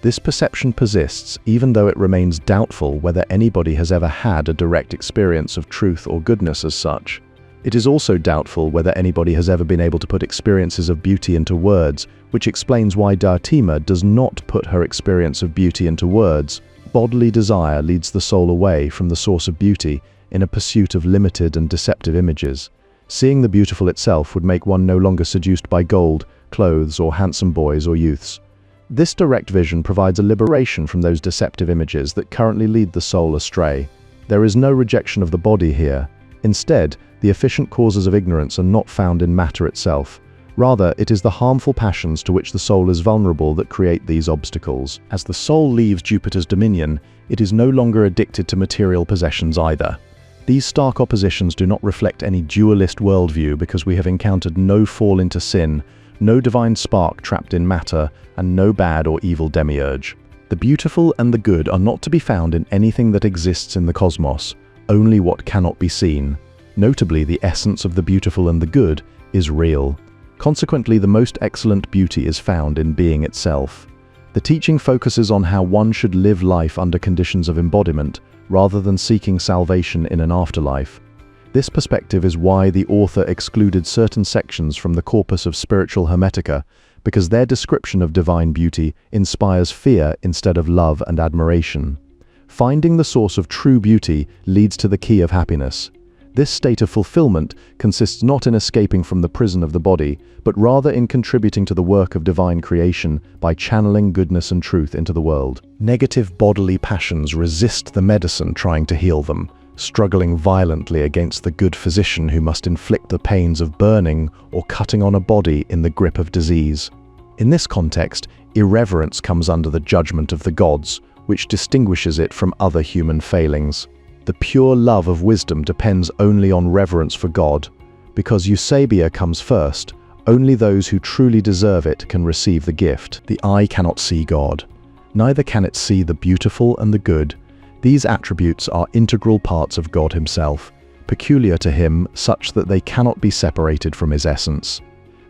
This perception persists even though it remains doubtful whether anybody has ever had a direct experience of truth or goodness as such. It is also doubtful whether anybody has ever been able to put experiences of beauty into words, which explains why Diotima does not put her experience of beauty into words. Bodily desire leads the soul away from the source of beauty in a pursuit of limited and deceptive images. Seeing the beautiful itself would make one no longer seduced by gold, clothes, or handsome boys or youths. This direct vision provides a liberation from those deceptive images that currently lead the soul astray. There is no rejection of the body here. Instead, the efficient causes of ignorance are not found in matter itself. Rather, it is the harmful passions to which the soul is vulnerable that create these obstacles. As the soul leaves Jupiter's dominion, it is no longer addicted to material possessions either. These stark oppositions do not reflect any dualist worldview because we have encountered no fall into sin, no divine spark trapped in matter, and no bad or evil demiurge. The beautiful and the good are not to be found in anything that exists in the cosmos, only what cannot be seen. Notably, the essence of the beautiful and the good is real. Consequently, the most excellent beauty is found in being itself. The teaching focuses on how one should live life under conditions of embodiment, rather than seeking salvation in an afterlife. This perspective is why the author excluded certain sections from the corpus of spiritual Hermetica, because their description of divine beauty inspires fear instead of love and admiration. Finding the source of true beauty leads to the key of happiness. This state of fulfillment consists not in escaping from the prison of the body, but rather in contributing to the work of divine creation by channeling goodness and truth into the world. Negative bodily passions resist the medicine trying to heal them, struggling violently against the good physician who must inflict the pains of burning or cutting on a body in the grip of disease. In this context, irreverence comes under the judgment of the gods, which distinguishes it from other human failings. The pure love of wisdom depends only on reverence for God. Because eusebia comes first, only those who truly deserve it can receive the gift. The eye cannot see God. Neither can it see the beautiful and the good. These attributes are integral parts of God himself, peculiar to him such that they cannot be separated from his essence.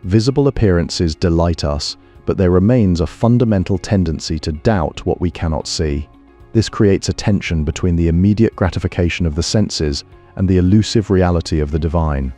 Visible appearances delight us, but there remains a fundamental tendency to doubt what we cannot see. This creates a tension between the immediate gratification of the senses and the elusive reality of the divine.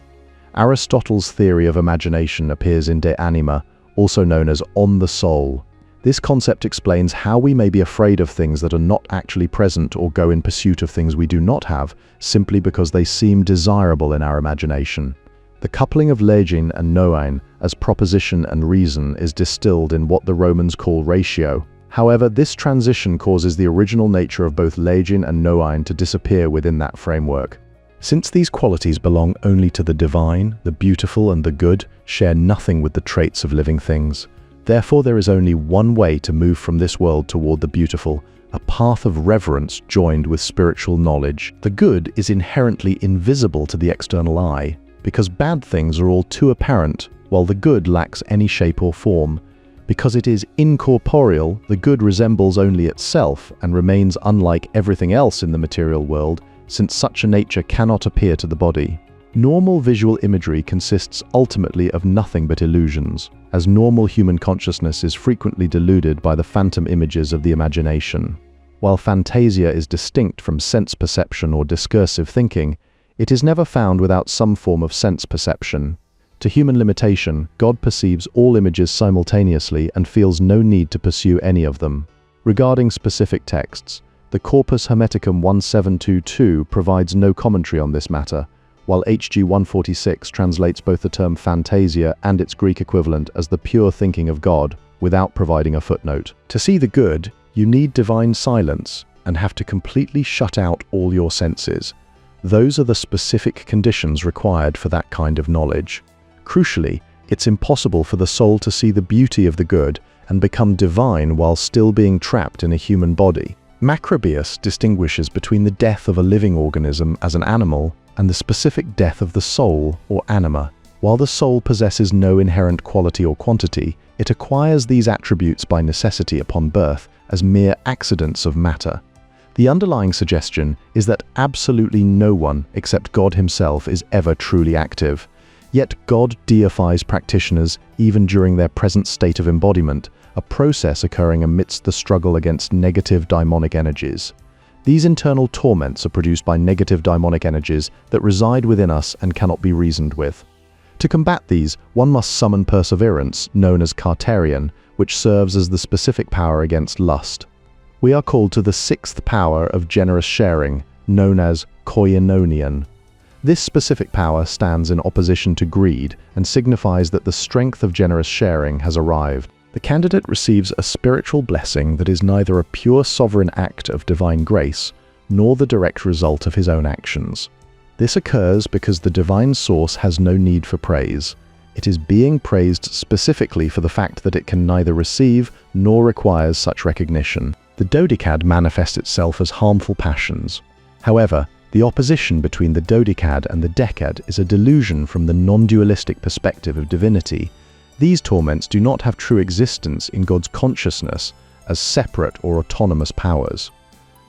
Aristotle's theory of imagination appears in De Anima, also known as On the Soul. This concept explains how we may be afraid of things that are not actually present or go in pursuit of things we do not have, simply because they seem desirable in our imagination. The coupling of login and noein as proposition and reason is distilled in what the Romans call ratio. However, this transition causes the original nature of both login and noein to disappear within that framework. Since these qualities belong only to the divine, the beautiful and the good share nothing with the traits of living things. Therefore, there is only one way to move from this world toward the beautiful, a path of reverence joined with spiritual knowledge. The good is inherently invisible to the external eye, because bad things are all too apparent, while the good lacks any shape or form. Because it is incorporeal, the good resembles only itself and remains unlike everything else in the material world, since such a nature cannot appear to the body. Normal visual imagery consists ultimately of nothing but illusions, as normal human consciousness is frequently deluded by the phantom images of the imagination. While fantasia is distinct from sense perception or discursive thinking, it is never found without some form of sense perception. To human limitation, God perceives all images simultaneously and feels no need to pursue any of them. Regarding specific texts, the Corpus Hermeticum 1722 provides no commentary on this matter, while HG 146 translates both the term fantasia and its Greek equivalent as the pure thinking of God, without providing a footnote. To see the good, you need divine silence and have to completely shut out all your senses. Those are the specific conditions required for that kind of knowledge. Crucially, it's impossible for the soul to see the beauty of the good and become divine while still being trapped in a human body. Macrobius distinguishes between the death of a living organism as an animal and the specific death of the soul or anima. While the soul possesses no inherent quality or quantity, it acquires these attributes by necessity upon birth as mere accidents of matter. The underlying suggestion is that absolutely no one except God himself is ever truly active. Yet God deifies practitioners even during their present state of embodiment, a process occurring amidst the struggle against negative daimonic energies. These internal torments are produced by negative daimonic energies that reside within us and cannot be reasoned with. To combat these, one must summon perseverance, known as Carterion, which serves as the specific power against lust. We are called to the sixth power of generous sharing, known as koinonion. This specific power stands in opposition to greed and signifies that the strength of generous sharing has arrived. The candidate receives a spiritual blessing that is neither a pure sovereign act of divine grace, nor the direct result of his own actions. This occurs because the divine source has no need for praise. It is being praised specifically for the fact that it can neither receive nor requires such recognition. The dodecad manifests itself as harmful passions. However, the opposition between the dodecad and the decad is a delusion from the non-dualistic perspective of divinity. These torments do not have true existence in God's consciousness as separate or autonomous powers.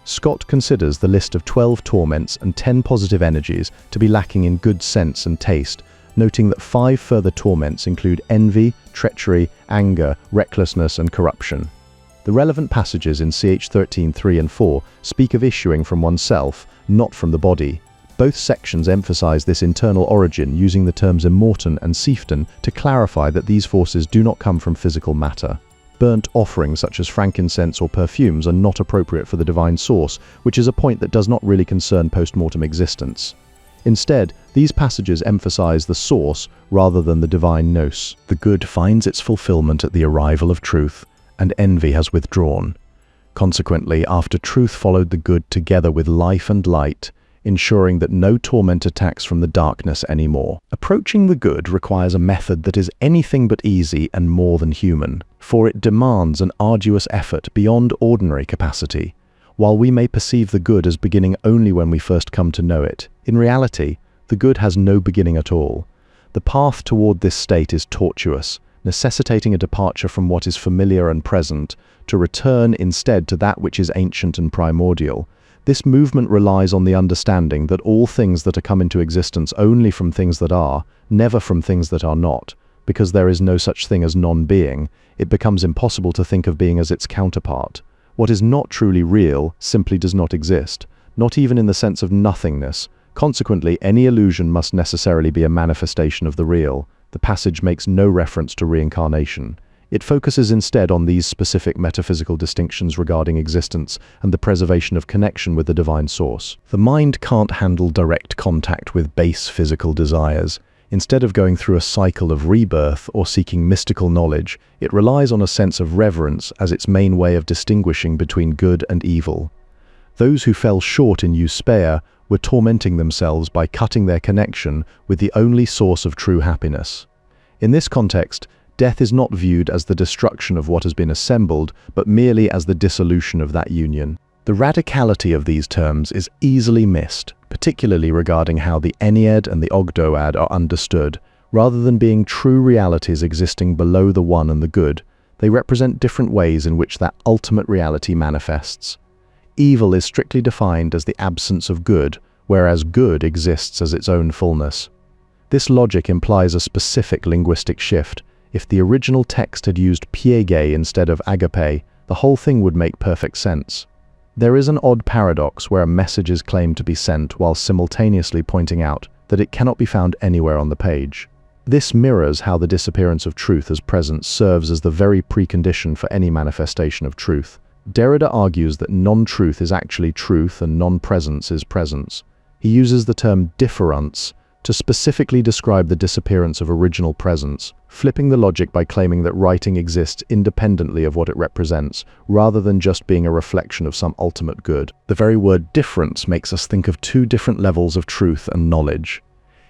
Scott considers the list of 12 torments and 10 positive energies to be lacking in good sense and taste, noting that 5 further torments include envy, treachery, anger, recklessness, and corruption. The relevant passages in CH 13:3 and 4 speak of issuing from oneself, not from the body. Both sections emphasize this internal origin using the terms immortan and sieftan to clarify that these forces do not come from physical matter. Burnt offerings such as frankincense or perfumes are not appropriate for the divine source, which is a point that does not really concern post-mortem existence. Instead, these passages emphasize the source rather than the divine nous. The good finds its fulfillment at the arrival of truth, and envy has withdrawn. Consequently, after truth followed the good together with life and light, ensuring that no torment attacks from the darkness anymore. Approaching the good requires a method that is anything but easy and more than human, for it demands an arduous effort beyond ordinary capacity. While we may perceive the good as beginning only when we first come to know it, in reality, the good has no beginning at all. The path toward this state is tortuous, necessitating a departure from what is familiar and present, to return instead to that which is ancient and primordial. This movement relies on the understanding that all things that are come into existence only from things that are, never from things that are not. Because there is no such thing as non-being, it becomes impossible to think of being as its counterpart. What is not truly real simply does not exist, not even in the sense of nothingness. Consequently, any illusion must necessarily be a manifestation of the real. The passage makes no reference to reincarnation. It focuses instead on these specific metaphysical distinctions regarding existence and the preservation of connection with the divine source. The mind can't handle direct contact with base physical desires. Instead of going through a cycle of rebirth or seeking mystical knowledge, it relies on a sense of reverence as its main way of distinguishing between good and evil. Those who fell short in Euspaea were tormenting themselves by cutting their connection with the only source of true happiness. In this context, death is not viewed as the destruction of what has been assembled, but merely as the dissolution of that union. The radicality of these terms is easily missed, particularly regarding how the Ennead and the Ogdoad are understood. Rather than being true realities existing below the one and the good, they represent different ways in which that ultimate reality manifests. Evil is strictly defined as the absence of good, whereas good exists as its own fullness. This logic implies a specific linguistic shift. If the original text had used piege instead of agape, the whole thing would make perfect sense. There is an odd paradox where a message is claimed to be sent while simultaneously pointing out that it cannot be found anywhere on the page. This mirrors how the disappearance of truth as presence serves as the very precondition for any manifestation of truth. Derrida argues that non-truth is actually truth and non-presence is presence. He uses the term difference to specifically describe the disappearance of original presence, flipping the logic by claiming that writing exists independently of what it represents, rather than just being a reflection of some ultimate good. The very word difference makes us think of two different levels of truth and knowledge.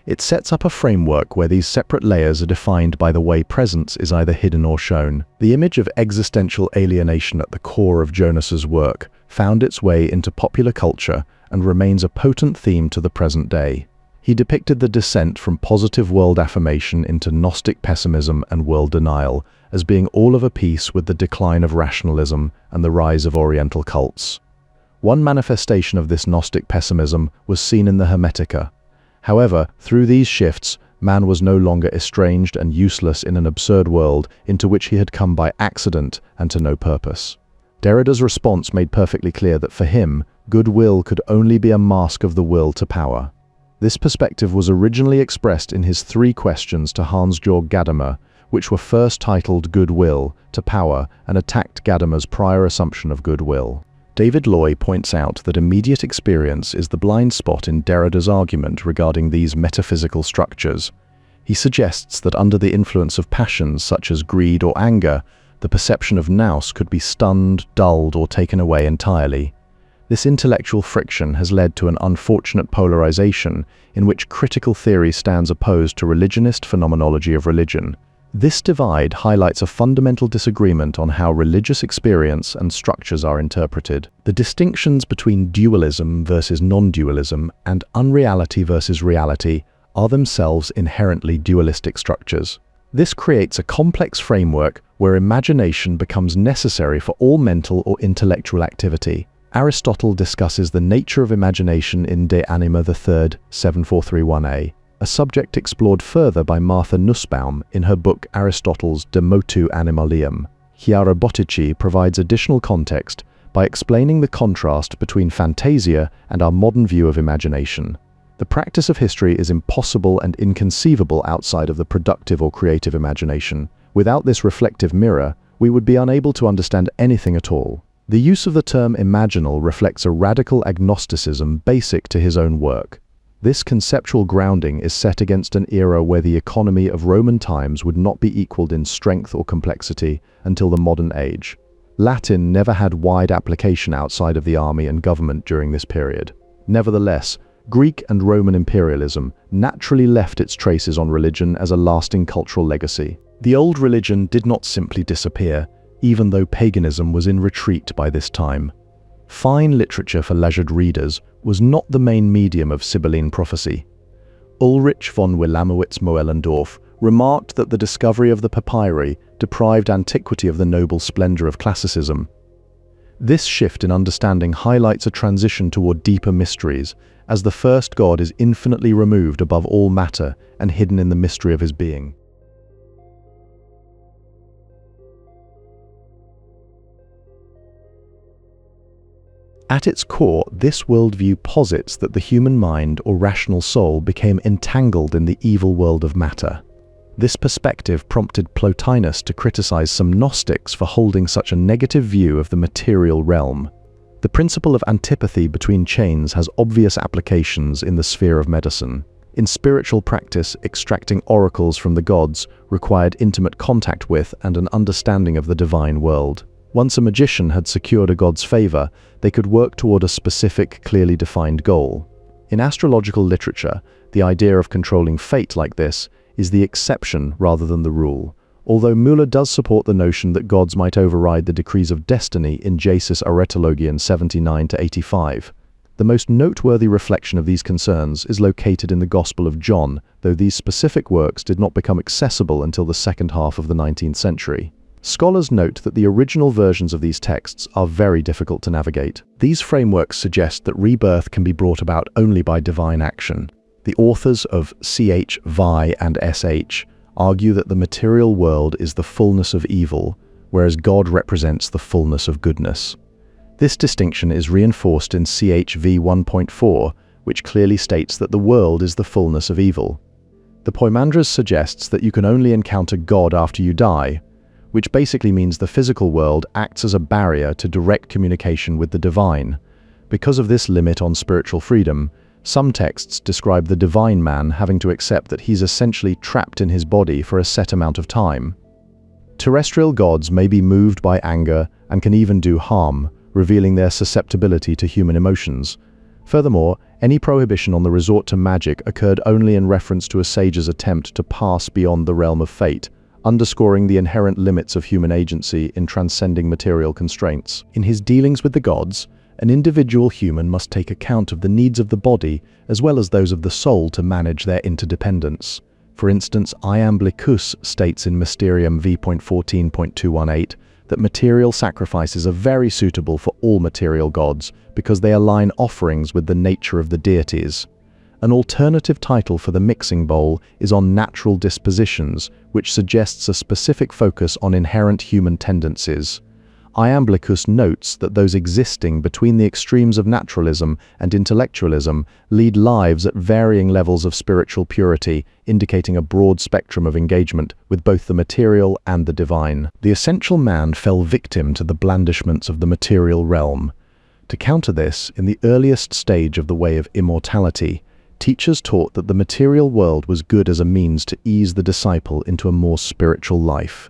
It sets up a framework where these separate layers are defined by the way presence is either hidden or shown. The image of existential alienation at the core of Jonas's work found its way into popular culture and remains a potent theme to the present day. He depicted the descent from positive world affirmation into Gnostic pessimism and world denial as being all of a piece with the decline of rationalism and the rise of Oriental cults. One manifestation of this Gnostic pessimism was seen in the Hermetica. However, through these shifts, man was no longer estranged and useless in an absurd world into which he had come by accident and to no purpose. Derrida's response made perfectly clear that for him, goodwill could only be a mask of the will to power. This perspective was originally expressed in his 3 questions to Hans-Georg Gadamer, which were first titled Goodwill to Power and attacked Gadamer's prior assumption of goodwill. David Loy points out that immediate experience is the blind spot in Derrida's argument regarding these metaphysical structures. He suggests that under the influence of passions such as greed or anger, the perception of nous could be stunned, dulled, or taken away entirely. This intellectual friction has led to an unfortunate polarization in which critical theory stands opposed to religionist phenomenology of religion. This divide highlights a fundamental disagreement on how religious experience and structures are interpreted. The distinctions between dualism versus non-dualism and unreality versus reality are themselves inherently dualistic structures. This creates a complex framework where imagination becomes necessary for all mental or intellectual activity. Aristotle discusses the nature of imagination in De Anima III, 7431a, a subject explored further by Martha Nussbaum in her book Aristotle's De Motu Animalium. Chiara Bottici provides additional context by explaining the contrast between fantasia and our modern view of imagination. The practice of history is impossible and inconceivable outside of the productive or creative imagination. Without this reflective mirror, we would be unable to understand anything at all. The use of the term imaginal reflects a radical agnosticism basic to his own work. This conceptual grounding is set against an era where the economy of Roman times would not be equaled in strength or complexity until the modern age. Latin never had wide application outside of the army and government during this period. Nevertheless, Greek and Roman imperialism naturally left its traces on religion as a lasting cultural legacy. The old religion did not simply disappear, even though paganism was in retreat by this time. Fine literature for leisured readers was not the main medium of Sibylline prophecy. Ulrich von Wilamowitz-Moellendorff remarked that the discovery of the papyri deprived antiquity of the noble splendor of classicism. This shift in understanding highlights a transition toward deeper mysteries, as the first God is infinitely removed above all matter and hidden in the mystery of his being. At its core, this worldview posits that the human mind or rational soul became entangled in the evil world of matter. This perspective prompted Plotinus to criticize some Gnostics for holding such a negative view of the material realm. The principle of antipathy between chains has obvious applications in the sphere of medicine. In spiritual practice, extracting oracles from the gods required intimate contact with and an understanding of the divine world. Once a magician had secured a god's favor, they could work toward a specific, clearly defined goal. In astrological literature, the idea of controlling fate like this is the exception rather than the rule, although Müller does support the notion that gods might override the decrees of destiny in Jasis Aretologian 79-85. The most noteworthy reflection of these concerns is located in the Gospel of John, though these specific works did not become accessible until the second half of the 19th century. Scholars note that the original versions of these texts are very difficult to navigate. These frameworks suggest that rebirth can be brought about only by divine action. The authors of CH, Vi, and SH argue that the material world is the fullness of evil, whereas God represents the fullness of goodness. This distinction is reinforced in CHV 1.4, which clearly states that the world is the fullness of evil. The Poimandres suggests that you can only encounter God after you die, which basically means the physical world acts as a barrier to direct communication with the divine. Because of this limit on spiritual freedom, some texts describe the divine man having to accept that he's essentially trapped in his body for a set amount of time. Terrestrial gods may be moved by anger and can even do harm, revealing their susceptibility to human emotions. Furthermore, any prohibition on the resort to magic occurred only in reference to a sage's attempt to pass beyond the realm of fate, underscoring the inherent limits of human agency in transcending material constraints. In his dealings with the gods, an individual human must take account of the needs of the body as well as those of the soul to manage their interdependence. For instance, Iamblichus states in Mysterium v.14.218 that material sacrifices are very suitable for all material gods because they align offerings with the nature of the deities. An alternative title for the mixing bowl is on natural dispositions, which suggests a specific focus on inherent human tendencies. Iamblichus notes that those existing between the extremes of naturalism and intellectualism lead lives at varying levels of spiritual purity, indicating a broad spectrum of engagement with both the material and the divine. The essential man fell victim to the blandishments of the material realm. To counter this, in the earliest stage of the way of immortality, teachers taught that the material world was good as a means to ease the disciple into a more spiritual life.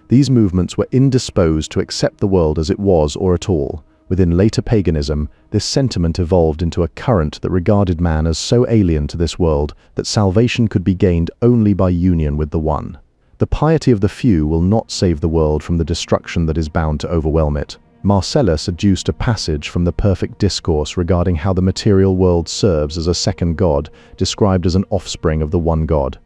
These movements were indisposed to accept the world as it was or at all. Within later paganism, this sentiment evolved into a current that regarded man as so alien to this world that salvation could be gained only by union with the One. The piety of the few will not save the world from the destruction that is bound to overwhelm it. Marcellus adduced a passage from the Perfect Discourse regarding how the material world serves as a second god, described as an offspring of the one god.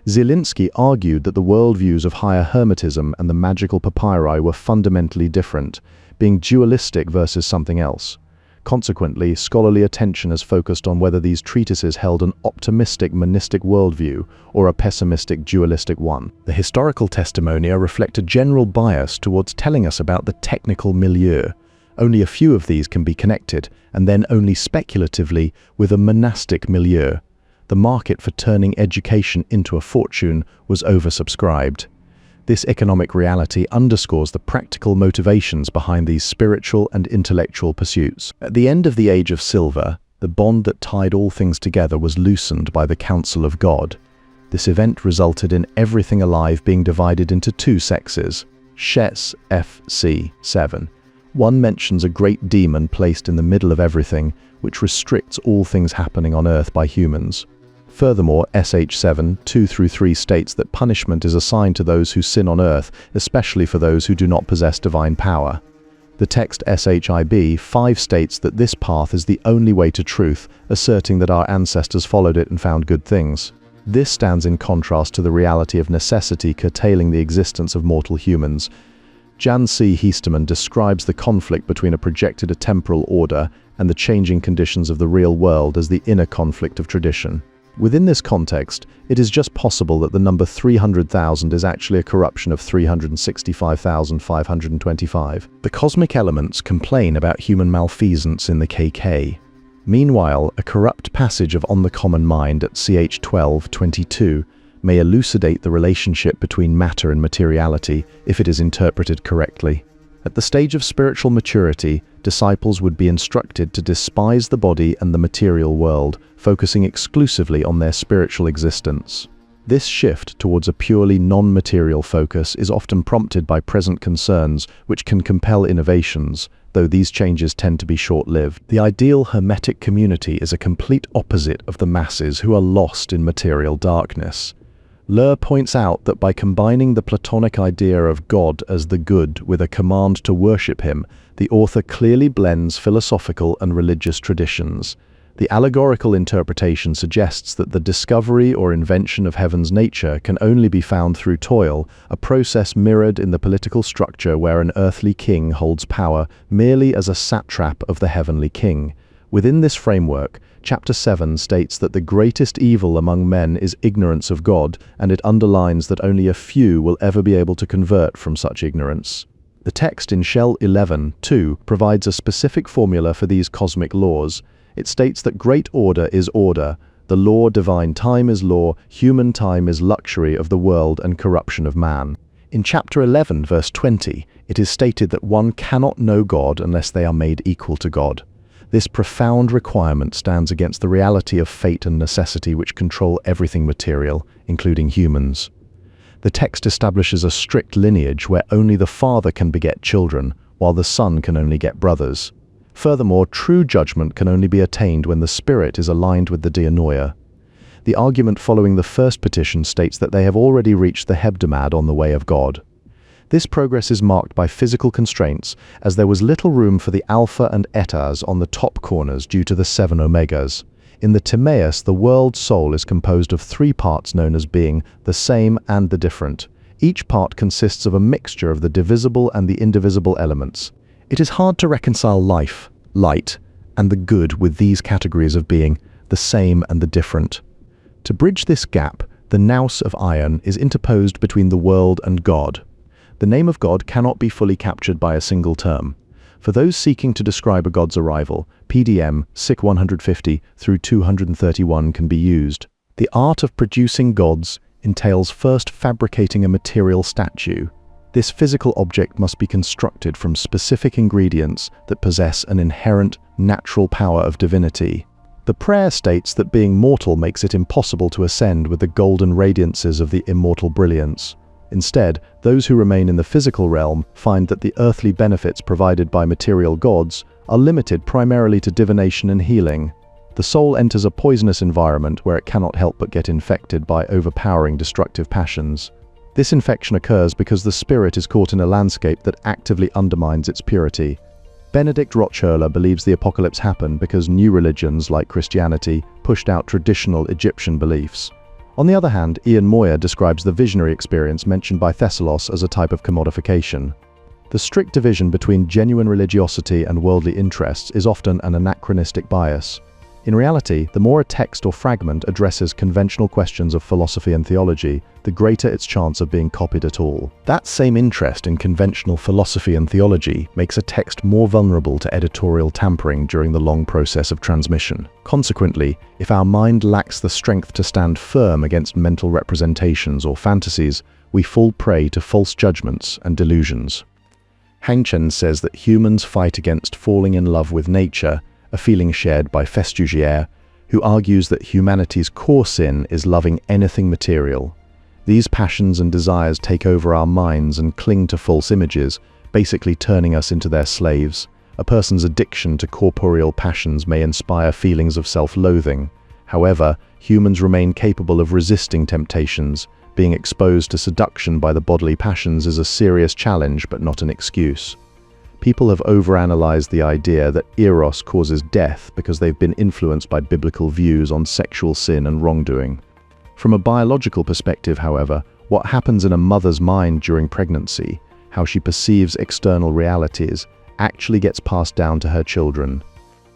Zielinski argued that the worldviews of higher Hermetism and the magical papyri were fundamentally different, being dualistic versus something else. Consequently, scholarly attention is focused on whether these treatises held an optimistic monistic worldview or a pessimistic dualistic one. The historical testimonia reflect a general bias towards telling us about the technical milieu. Only a few of these can be connected, and then only speculatively, with a monastic milieu. The market for turning education into a fortune was oversubscribed. This economic reality underscores the practical motivations behind these spiritual and intellectual pursuits. At the end of the Age of Silver, the bond that tied all things together was loosened by the counsel of God. This event resulted in everything alive being divided into two sexes, Shes, FC 7. One mentions a great demon placed in the middle of everything, which restricts all things happening on earth by humans. Furthermore, SH7, 2-3 states that punishment is assigned to those who sin on earth, especially for those who do not possess divine power. The text SHIB 5 states that this path is the only way to truth, asserting that our ancestors followed it and found good things. This stands in contrast to the reality of necessity curtailing the existence of mortal humans. Jan C. Heasterman describes the conflict between a projected temporal order and the changing conditions of the real world as the inner conflict of tradition. Within this context, it is just possible that the number 300,000 is actually a corruption of 365,525. The cosmic elements complain about human malfeasance in the KK. Meanwhile, a corrupt passage of On the Common Mind at ch 12:22 may elucidate the relationship between matter and materiality if it is interpreted correctly. At the stage of spiritual maturity, disciples would be instructed to despise the body and the material world, focusing exclusively on their spiritual existence. This shift towards a purely non-material focus is often prompted by present concerns, which can compel innovations, though these changes tend to be short-lived. The ideal Hermetic community is a complete opposite of the masses who are lost in material darkness. Lur points out that by combining the Platonic idea of God as the good with a command to worship him, the author clearly blends philosophical and religious traditions. The allegorical interpretation suggests that the discovery or invention of heaven's nature can only be found through toil, a process mirrored in the political structure where an earthly king holds power merely as a satrap of the heavenly king. Within this framework, Chapter 7 states that the greatest evil among men is ignorance of God, and it underlines that only a few will ever be able to convert from such ignorance. The text in Shell 11:2 provides a specific formula for these cosmic laws. It states that great order is order, the law divine time is law, human time is luxury of the world and corruption of man. In Chapter 11, verse 20, it is stated that one cannot know God unless they are made equal to God. This profound requirement stands against the reality of fate and necessity which control everything material, including humans. The text establishes a strict lineage where only the father can beget children, while the son can only get brothers. Furthermore, true judgment can only be attained when the spirit is aligned with the dianoia. The argument following the first petition states that they have already reached the hebdomad on the way of God. This progress is marked by physical constraints, as there was little room for the alpha and etas on the top corners due to the 7 omegas. In the Timaeus, the world soul is composed of 3 parts known as being the same and the different. Each part consists of a mixture of the divisible and the indivisible elements. It is hard to reconcile life, light, and the good with these categories of being the same and the different. To bridge this gap, the nous of iron is interposed between the world and God. The name of God cannot be fully captured by a single term. For those seeking to describe a god's arrival, PDM SIC 150 through 231 can be used. The art of producing gods entails first fabricating a material statue. This physical object must be constructed from specific ingredients that possess an inherent natural power of divinity. The prayer states that being mortal makes it impossible to ascend with the golden radiances of the immortal brilliance. Instead, those who remain in the physical realm find that the earthly benefits provided by material gods are limited primarily to divination and healing. The soul enters a poisonous environment where it cannot help but get infected by overpowering destructive passions. This infection occurs because the spirit is caught in a landscape that actively undermines its purity. Benedict Rockhurler believes the apocalypse happened because new religions, like Christianity, pushed out traditional Egyptian beliefs. On the other hand, Ian Moyer describes the visionary experience mentioned by Thessalos as a type of commodification. The strict division between genuine religiosity and worldly interests is often an anachronistic bias. In reality, the more a text or fragment addresses conventional questions of philosophy and theology, the greater its chance of being copied at all. That same interest in conventional philosophy and theology makes a text more vulnerable to editorial tampering during the long process of transmission. Consequently, if our mind lacks the strength to stand firm against mental representations or fantasies, we fall prey to false judgments and delusions. Hangchen says that humans fight against falling in love with nature, a feeling shared by Festugière, who argues that humanity's core sin is loving anything material. These passions and desires take over our minds and cling to false images, basically turning us into their slaves. A person's addiction to corporeal passions may inspire feelings of self-loathing. However, humans remain capable of resisting temptations. Being exposed to seduction by the bodily passions is a serious challenge but not an excuse. People have overanalyzed the idea that eros causes death because they've been influenced by biblical views on sexual sin and wrongdoing. From a biological perspective, however, what happens in a mother's mind during pregnancy, how she perceives external realities, actually gets passed down to her children.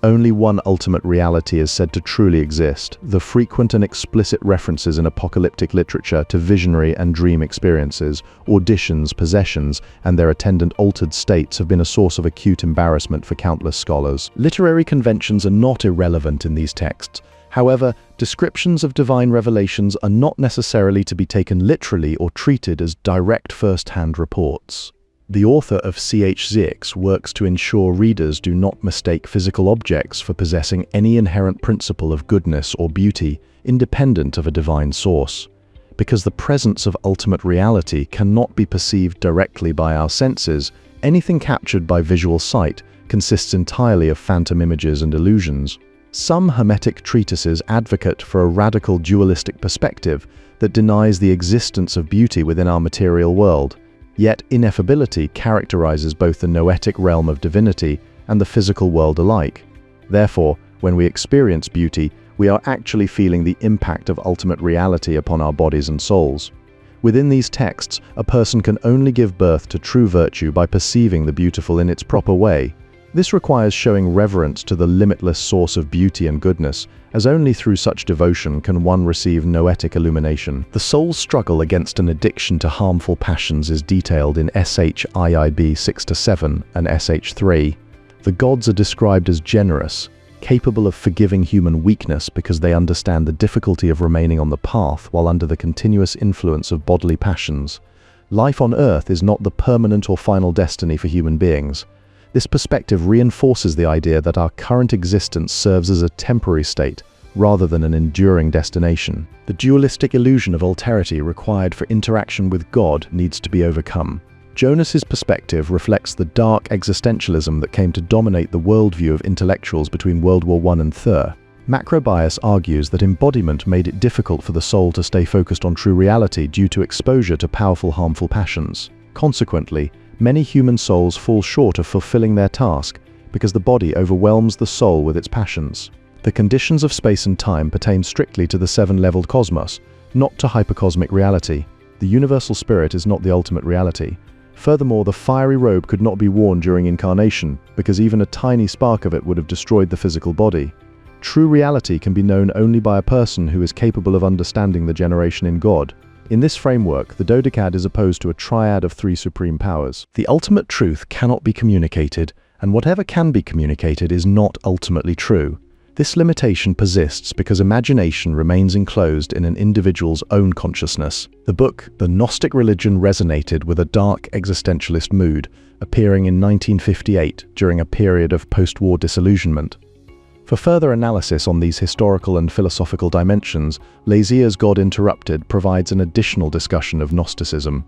Only one ultimate reality is said to truly exist. The frequent and explicit references in apocalyptic literature to visionary and dream experiences, auditions, possessions, and their attendant altered states have been a source of acute embarrassment for countless scholars. Literary conventions are not irrelevant in these texts. However, descriptions of divine revelations are not necessarily to be taken literally or treated as direct first-hand reports. The author of C.H. Zix works to ensure readers do not mistake physical objects for possessing any inherent principle of goodness or beauty, independent of a divine source. Because the presence of ultimate reality cannot be perceived directly by our senses, anything captured by visual sight consists entirely of phantom images and illusions. Some Hermetic treatises advocate for a radical dualistic perspective that denies the existence of beauty within our material world. Yet ineffability characterizes both the noetic realm of divinity and the physical world alike. Therefore, when we experience beauty, we are actually feeling the impact of ultimate reality upon our bodies and souls. Within these texts, a person can only give birth to true virtue by perceiving the beautiful in its proper way. This requires showing reverence to the limitless source of beauty and goodness, as only through such devotion can one receive noetic illumination. The soul's struggle against an addiction to harmful passions is detailed in SHIIB 6-7 and SH3. The gods are described as generous, capable of forgiving human weakness because they understand the difficulty of remaining on the path while under the continuous influence of bodily passions. Life on earth is not the permanent or final destiny for human beings. This perspective reinforces the idea that our current existence serves as a temporary state, rather than an enduring destination. The dualistic illusion of alterity required for interaction with God needs to be overcome. Jonas's perspective reflects the dark existentialism that came to dominate the worldview of intellectuals between World War I and II. Macrobius argues that embodiment made it difficult for the soul to stay focused on true reality due to exposure to powerful, harmful passions. Consequently, many human souls fall short of fulfilling their task because the body overwhelms the soul with its passions. The conditions of space and time pertain strictly to the seven-leveled cosmos, not to hypercosmic reality. The universal spirit is not the ultimate reality. Furthermore, the fiery robe could not be worn during incarnation, because even a tiny spark of it would have destroyed the physical body. True reality can be known only by a person who is capable of understanding the generation in God. In this framework, the dodecad is opposed to a triad of three supreme powers. The ultimate truth cannot be communicated, and whatever can be communicated is not ultimately true. This limitation persists because imagination remains enclosed in an individual's own consciousness. The book, The Gnostic Religion, resonated with a dark existentialist mood, appearing in 1958 during a period of post-war disillusionment. For further analysis on these historical and philosophical dimensions, Lazier's God Interrupted provides an additional discussion of Gnosticism.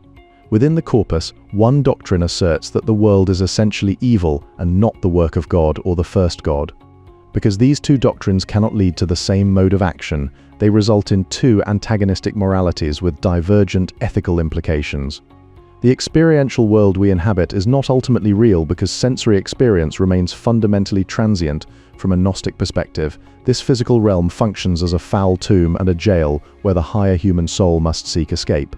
Within the corpus, one doctrine asserts that the world is essentially evil and not the work of God or the first God. Because these two doctrines cannot lead to the same mode of action, they result in two antagonistic moralities with divergent ethical implications. The experiential world we inhabit is not ultimately real because sensory experience remains fundamentally transient. From a Gnostic perspective, this physical realm functions as a foul tomb and a jail where the higher human soul must seek escape.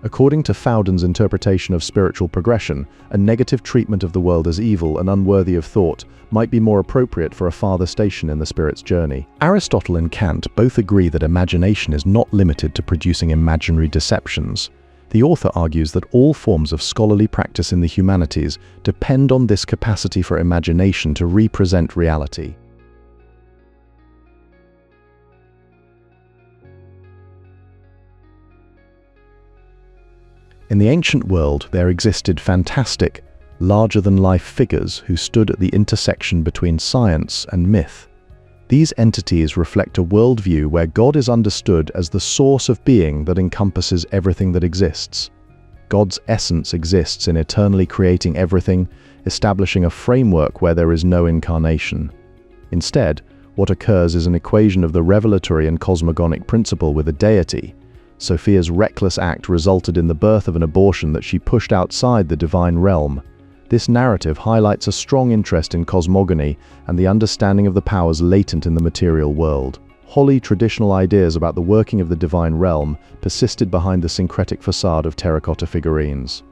According to Fowden's interpretation of spiritual progression, a negative treatment of the world as evil and unworthy of thought might be more appropriate for a farther station in the spirit's journey. Aristotle and Kant both agree that imagination is not limited to producing imaginary deceptions. The author argues that all forms of scholarly practice in the humanities depend on this capacity for imagination to represent reality. In the ancient world, there existed fantastic, larger-than-life figures who stood at the intersection between science and myth. These entities reflect a worldview where God is understood as the source of being that encompasses everything that exists. God's essence exists in eternally creating everything, establishing a framework where there is no incarnation. Instead, what occurs is an equation of the revelatory and cosmogonic principle with a deity. Sophia's reckless act resulted in the birth of an abortion that she pushed outside the divine realm. This narrative highlights a strong interest in cosmogony and the understanding of the powers latent in the material world. Wholly traditional ideas about the working of the divine realm persisted behind the syncretic facade of terracotta figurines.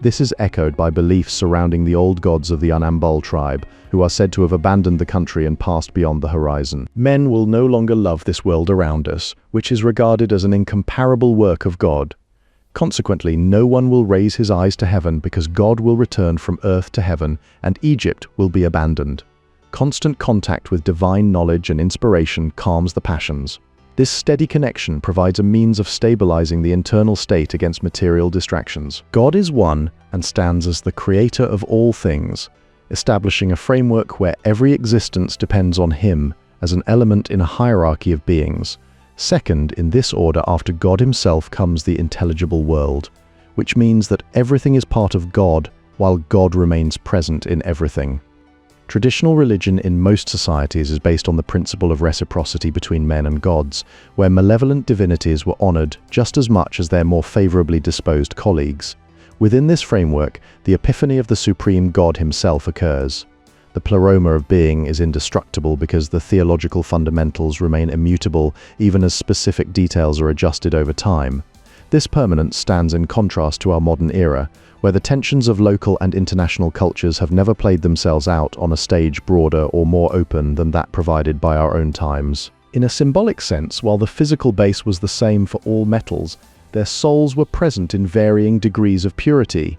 This is echoed by beliefs surrounding the old gods of the Unambul tribe, who are said to have abandoned the country and passed beyond the horizon. Men will no longer love this world around us, which is regarded as an incomparable work of God. Consequently, no one will raise his eyes to heaven because God will return from earth to heaven and Egypt will be abandoned. Constant contact with divine knowledge and inspiration calms the passions. This steady connection provides a means of stabilizing the internal state against material distractions. God is one and stands as the creator of all things, establishing a framework where every existence depends on him as an element in a hierarchy of beings. Second, in this order after God himself comes the intelligible world, which means that everything is part of God while God remains present in everything. Traditional religion in most societies is based on the principle of reciprocity between men and gods, where malevolent divinities were honored just as much as their more favorably disposed colleagues. Within this framework, the epiphany of the supreme God himself occurs. The pleroma of being is indestructible because the theological fundamentals remain immutable even as specific details are adjusted over time. This permanence stands in contrast to our modern era, where the tensions of local and international cultures have never played themselves out on a stage broader or more open than that provided by our own times. In a symbolic sense, while the physical base was the same for all metals, their souls were present in varying degrees of purity.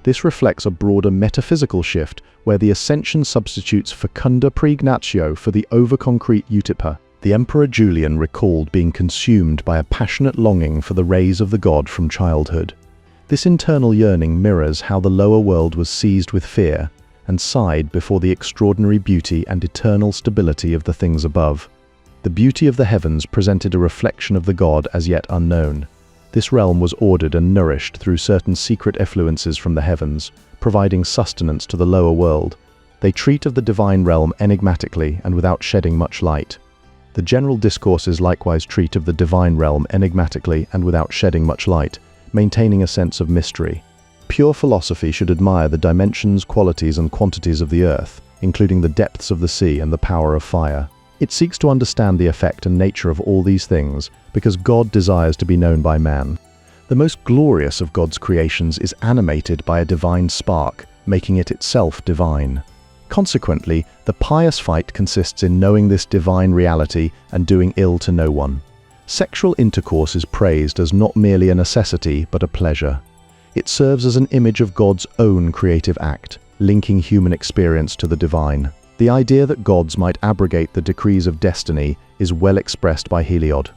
This reflects a broader metaphysical shift, where the ascension substitutes fecunda praegnatio for the over-concrete eutipa. The Emperor Julian recalled being consumed by a passionate longing for the rays of the god from childhood. This internal yearning mirrors how the lower world was seized with fear and sighed before the extraordinary beauty and eternal stability of the things above. The beauty of the heavens presented a reflection of the god as yet unknown. This realm was ordered and nourished through certain secret effluences from the heavens, providing sustenance to the lower world. They treat of the divine realm enigmatically and without shedding much light. The general discourses likewise treat of the divine realm enigmatically and without shedding much light, maintaining a sense of mystery. Pure philosophy should admire the dimensions, qualities, and quantities of the earth, including the depths of the sea and the power of fire. It seeks to understand the effect and nature of all these things, because God desires to be known by man. The most glorious of God's creations is animated by a divine spark, making it itself divine. Consequently, the pious fight consists in knowing this divine reality and doing ill to no one. Sexual intercourse is praised as not merely a necessity, but a pleasure. It serves as an image of God's own creative act, linking human experience to the divine. The idea that gods might abrogate the decrees of destiny is well expressed by Hesiod.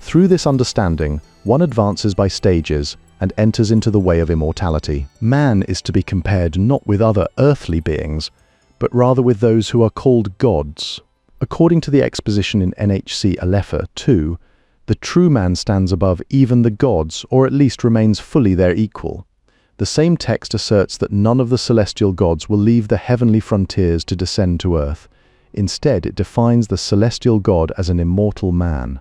Through this understanding, one advances by stages and enters into the way of immortality. Man is to be compared not with other earthly beings, but rather with those who are called gods. According to the exposition in NHC Alepha 2, the true man stands above even the gods, or at least remains fully their equal. The same text asserts that none of the celestial gods will leave the heavenly frontiers to descend to earth. Instead, it defines the celestial god as an immortal man.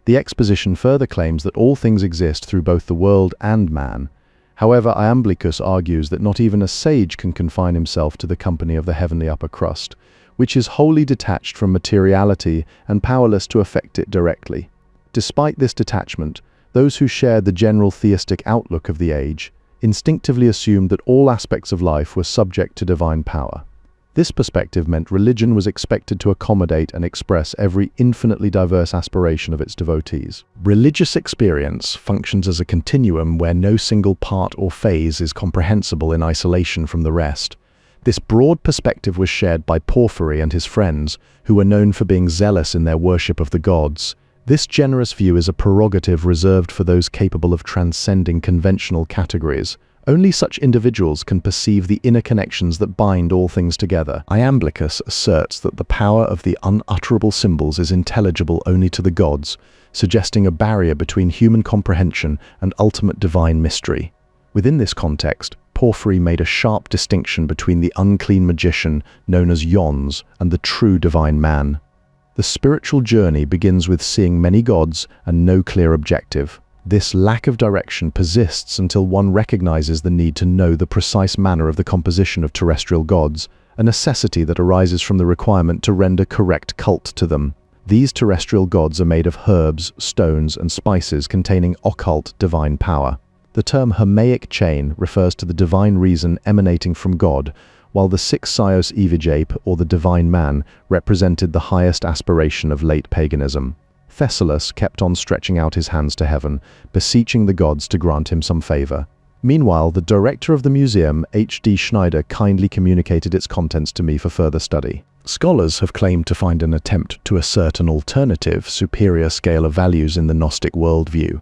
The exposition further claims that all things exist through both the world and man. However, Iamblichus argues that not even a sage can confine himself to the company of the heavenly upper crust, which is wholly detached from materiality and powerless to affect it directly. Despite this detachment, those who shared the general theistic outlook of the age instinctively assumed that all aspects of life were subject to divine power. This perspective meant religion was expected to accommodate and express every infinitely diverse aspiration of its devotees. Religious experience functions as a continuum where no single part or phase is comprehensible in isolation from the rest. This broad perspective was shared by Porphyry and his friends, who were known for being zealous in their worship of the gods, This generous view is a prerogative reserved for those capable of transcending conventional categories. Only such individuals can perceive the inner connections that bind all things together. Iamblichus asserts that the power of the unutterable symbols is intelligible only to the gods, suggesting a barrier between human comprehension and ultimate divine mystery. Within this context, Porphyry made a sharp distinction between the unclean magician known as Ions and the true divine man. The spiritual journey begins with seeing many gods and no clear objective. This lack of direction persists until one recognizes the need to know the precise manner of the composition of terrestrial gods, a necessity that arises from the requirement to render correct cult to them. These terrestrial gods are made of herbs, stones, and spices containing occult divine power. The term Hermaic chain refers to the divine reason emanating from God, while the Six-Sios Evigape, or the divine man, represented the highest aspiration of late paganism. Thessalus kept on stretching out his hands to heaven, beseeching the gods to grant him some favor. Meanwhile, the director of the museum, H.D. Schneider, kindly communicated its contents to me for further study. Scholars have claimed to find an attempt to assert an alternative, superior scale of values in the Gnostic worldview.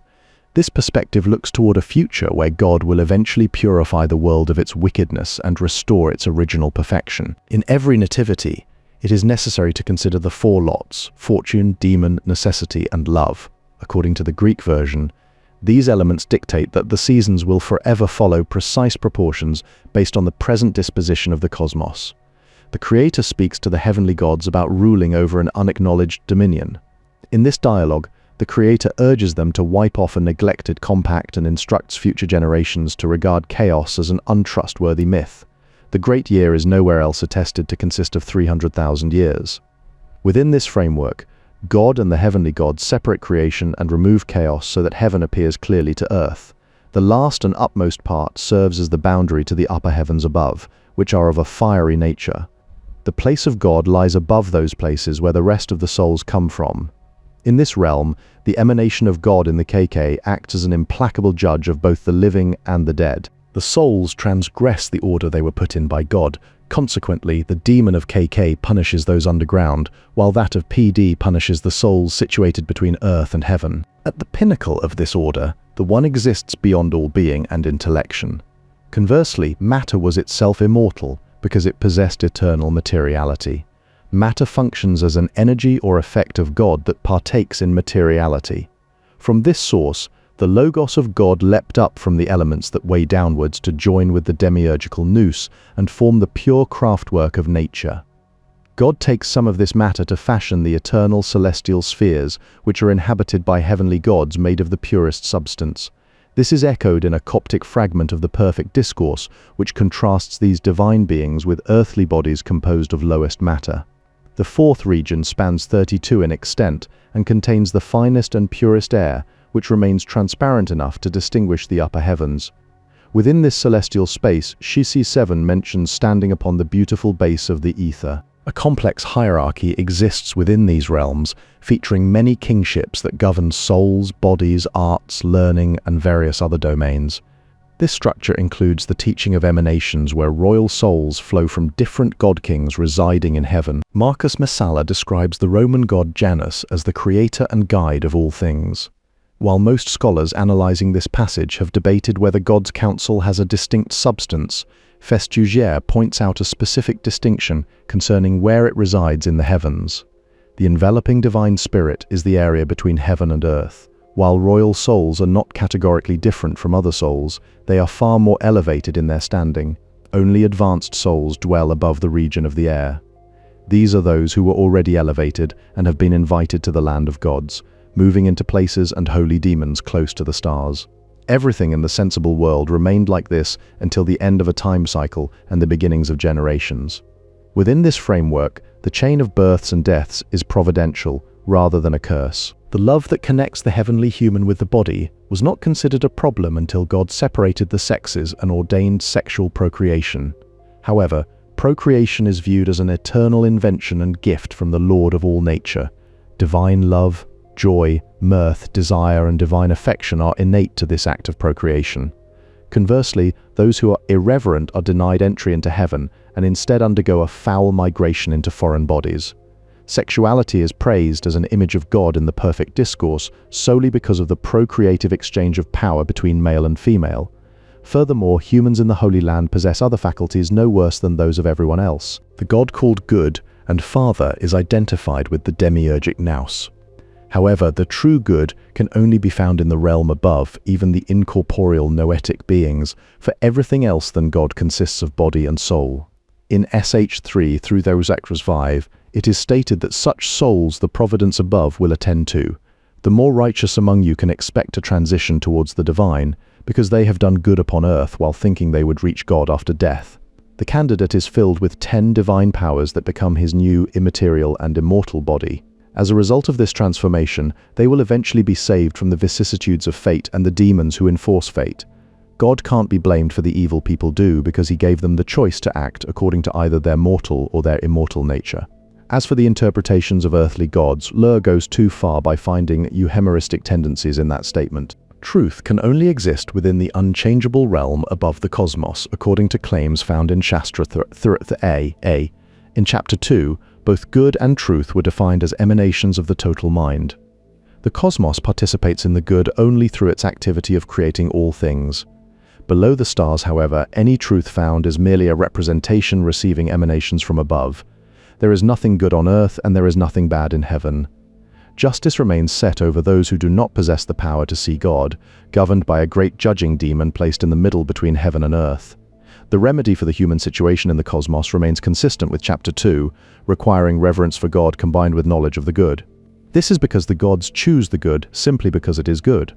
This perspective looks toward a future where God will eventually purify the world of its wickedness and restore its original perfection. In every nativity, it is necessary to consider the four lots: fortune, demon, necessity, and love. According to the Greek version, these elements dictate that the seasons will forever follow precise proportions based on the present disposition of the cosmos. The Creator speaks to the heavenly gods about ruling over an unacknowledged dominion. In this dialogue, the Creator urges them to wipe off a neglected compact and instructs future generations to regard chaos as an untrustworthy myth. The great year is nowhere else attested to consist of 300,000 years. Within this framework, God and the heavenly gods separate creation and remove chaos so that heaven appears clearly to earth. The last and utmost part serves as the boundary to the upper heavens above, which are of a fiery nature. The place of God lies above those places where the rest of the souls come from. In this realm, the emanation of God in the KK acts as an implacable judge of both the living and the dead. The souls transgress the order they were put in by God. Consequently, the demon of KK punishes those underground, while that of PD punishes the souls situated between earth and heaven. At the pinnacle of this order, the one exists beyond all being and intellection. Conversely, matter was itself immortal because it possessed eternal materiality. Matter functions as an energy or effect of God that partakes in materiality. From this source, the Logos of God leapt up from the elements that weigh downwards to join with the demiurgical nous and form the pure craftwork of nature. God takes some of this matter to fashion the eternal celestial spheres, which are inhabited by heavenly gods made of the purest substance. This is echoed in a Coptic fragment of the perfect Discourse, which contrasts these divine beings with earthly bodies composed of lowest matter. The fourth region spans 32 in extent and contains the finest and purest air, which remains transparent enough to distinguish the upper heavens. Within this celestial space, Shisi 7 mentions standing upon the beautiful base of the ether. A complex hierarchy exists within these realms, featuring many kingships that govern souls, bodies, arts, learning, and various other domains. This structure includes the teaching of emanations where royal souls flow from different god-kings residing in heaven. Marcus Messala describes the Roman god Janus as the creator and guide of all things. While most scholars analyzing this passage have debated whether God's counsel has a distinct substance, Festugière points out a specific distinction concerning where it resides in the heavens. The enveloping divine spirit is the area between heaven and earth. While royal souls are not categorically different from other souls, they are far more elevated in their standing. Only advanced souls dwell above the region of the air. These are those who were already elevated and have been invited to the land of gods, moving into places and holy demons close to the stars. Everything in the sensible world remained like this until the end of a time cycle and the beginnings of generations. Within this framework, the chain of births and deaths is providential rather than a curse. The love that connects the heavenly human with the body was not considered a problem until God separated the sexes and ordained sexual procreation. However, procreation is viewed as an eternal invention and gift from the Lord of all nature. Divine love, joy, mirth, desire, and divine affection are innate to this act of procreation. Conversely, those who are irreverent are denied entry into heaven and instead undergo a foul migration into foreign bodies. Sexuality is praised as an image of God in the perfect discourse solely because of the procreative exchange of power between male and female. Furthermore, humans in the Holy Land possess other faculties no worse than those of everyone else. The god called Good and Father is identified with the demiurgic nous. However, the true good can only be found in the realm above, even the incorporeal noetic beings, for everything else than God consists of body and soul. In sh3 through those actors 5, it is stated that such souls the providence above will attend to. The more righteous among you can expect to transition towards the divine, because they have done good upon earth while thinking they would reach God after death. The candidate is filled with 10 divine powers that become his new immaterial and immortal body. As a result of this transformation, they will eventually be saved from the vicissitudes of fate and the demons who enforce fate. God can't be blamed for the evil people do because he gave them the choice to act according to either their mortal or their immortal nature. As for the interpretations of earthly gods, Milieu goes too far by finding euhemeristic tendencies in that statement. Truth can only exist within the unchangeable realm above the cosmos, according to claims found in Shastra A. In Chapter 2, both good and truth were defined as emanations of the total mind. The cosmos participates in the good only through its activity of creating all things. Below the stars, however, any truth found is merely a representation receiving emanations from above. There is nothing good on earth and there is nothing bad in heaven. Justice remains set over those who do not possess the power to see God, governed by a great judging demon placed in the middle between heaven and earth. The remedy for the human situation in the cosmos remains consistent with Chapter 2, requiring reverence for God combined with knowledge of the good. This is because the gods choose the good simply because it is good.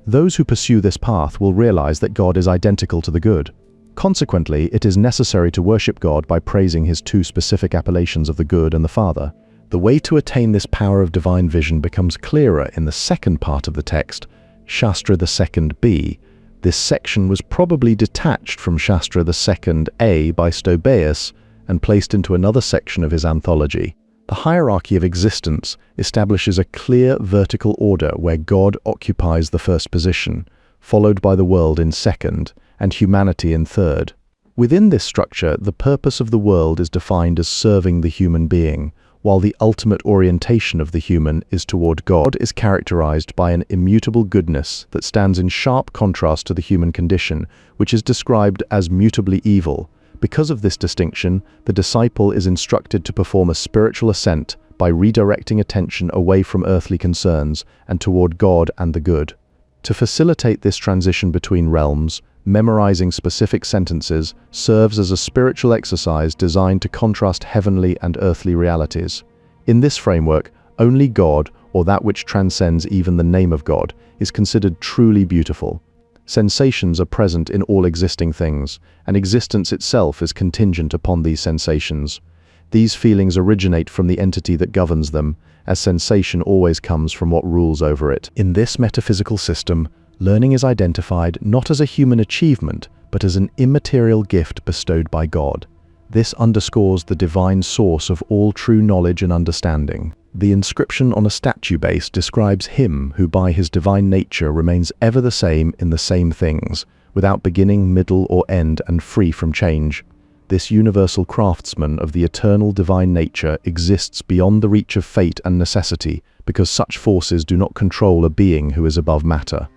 Those who pursue this path will realize that God is identical to the good. Consequently, it is necessary to worship God by praising his two specific appellations of the good and the Father. The way to attain this power of divine vision becomes clearer in the second part of the text, Shastra 2b. This section was probably detached from Shastra 2a by Stobaeus and placed into another section of his anthology. The hierarchy of existence establishes a clear vertical order where God occupies the first position, followed by the world in second, and humanity in third. Within this structure, the purpose of the world is defined as serving the human being, while the ultimate orientation of the human is toward God is characterized by an immutable goodness that stands in sharp contrast to the human condition, which is described as mutably evil. Because of this distinction, the disciple is instructed to perform a spiritual ascent by redirecting attention away from earthly concerns and toward God and the good. To facilitate this transition between realms, memorizing specific sentences serves as a spiritual exercise designed to contrast heavenly and earthly realities. In this framework, only God, or that which transcends even the name of God, is considered truly beautiful. Sensations are present in all existing things, and existence itself is contingent upon these sensations. These feelings originate from the entity that governs them, as sensation always comes from what rules over it. In this metaphysical system, learning is identified not as a human achievement, but as an immaterial gift bestowed by God. This underscores the divine source of all true knowledge and understanding. The inscription on a statue base describes him who by his divine nature remains ever the same in the same things, without beginning, middle, or end, and free from change. This universal craftsman of the eternal divine nature exists beyond the reach of fate and necessity, because such forces do not control a being who is above matter.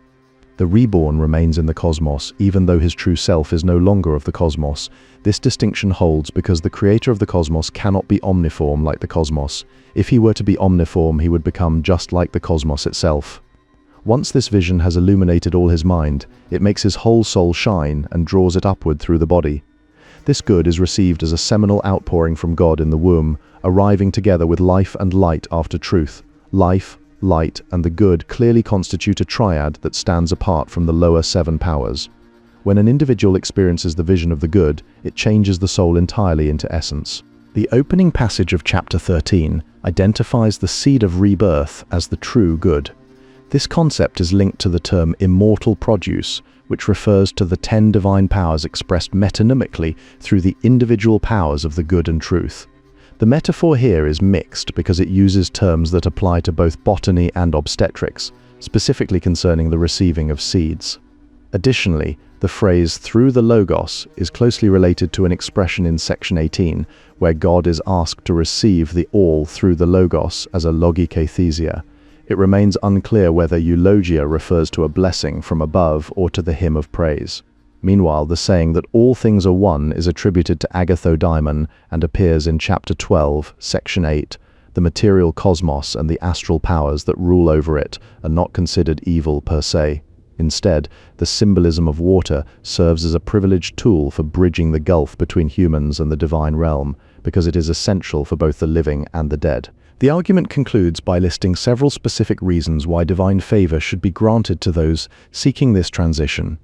The reborn remains in the cosmos, even though his true self is no longer of the cosmos. This distinction holds because the creator of the cosmos cannot be omniform like the cosmos. If he were to be omniform, he would become just like the cosmos itself. Once this vision has illuminated all his mind, it makes his whole soul shine and draws it upward through the body. This good is received as a seminal outpouring from God in the womb, arriving together with life and light after truth. Life, light, and the good clearly constitute a triad that stands apart from the lower 7 powers. When an individual experiences the vision of the good, it changes the soul entirely into essence. The opening passage of Chapter 13 identifies the seed of rebirth as the true good. This concept is linked to the term immortal produce, which refers to the 10 divine powers expressed metonymically through the individual powers of the good and truth. The metaphor here is mixed because it uses terms that apply to both botany and obstetrics, specifically concerning the receiving of seeds. Additionally, the phrase "through the Logos" is closely related to an expression in section 18, where God is asked to receive the all through the Logos as a logikethesia. It remains unclear whether eulogia refers to a blessing from above or to the hymn of praise. Meanwhile, the saying that all things are one is attributed to Agathodaimon and appears in chapter 12, section 8. The material cosmos and the astral powers that rule over it are not considered evil per se. Instead, the symbolism of water serves as a privileged tool for bridging the gulf between humans and the divine realm, because it is essential for both the living and the dead. The argument concludes by listing several specific reasons why divine favor should be granted to those seeking this transition.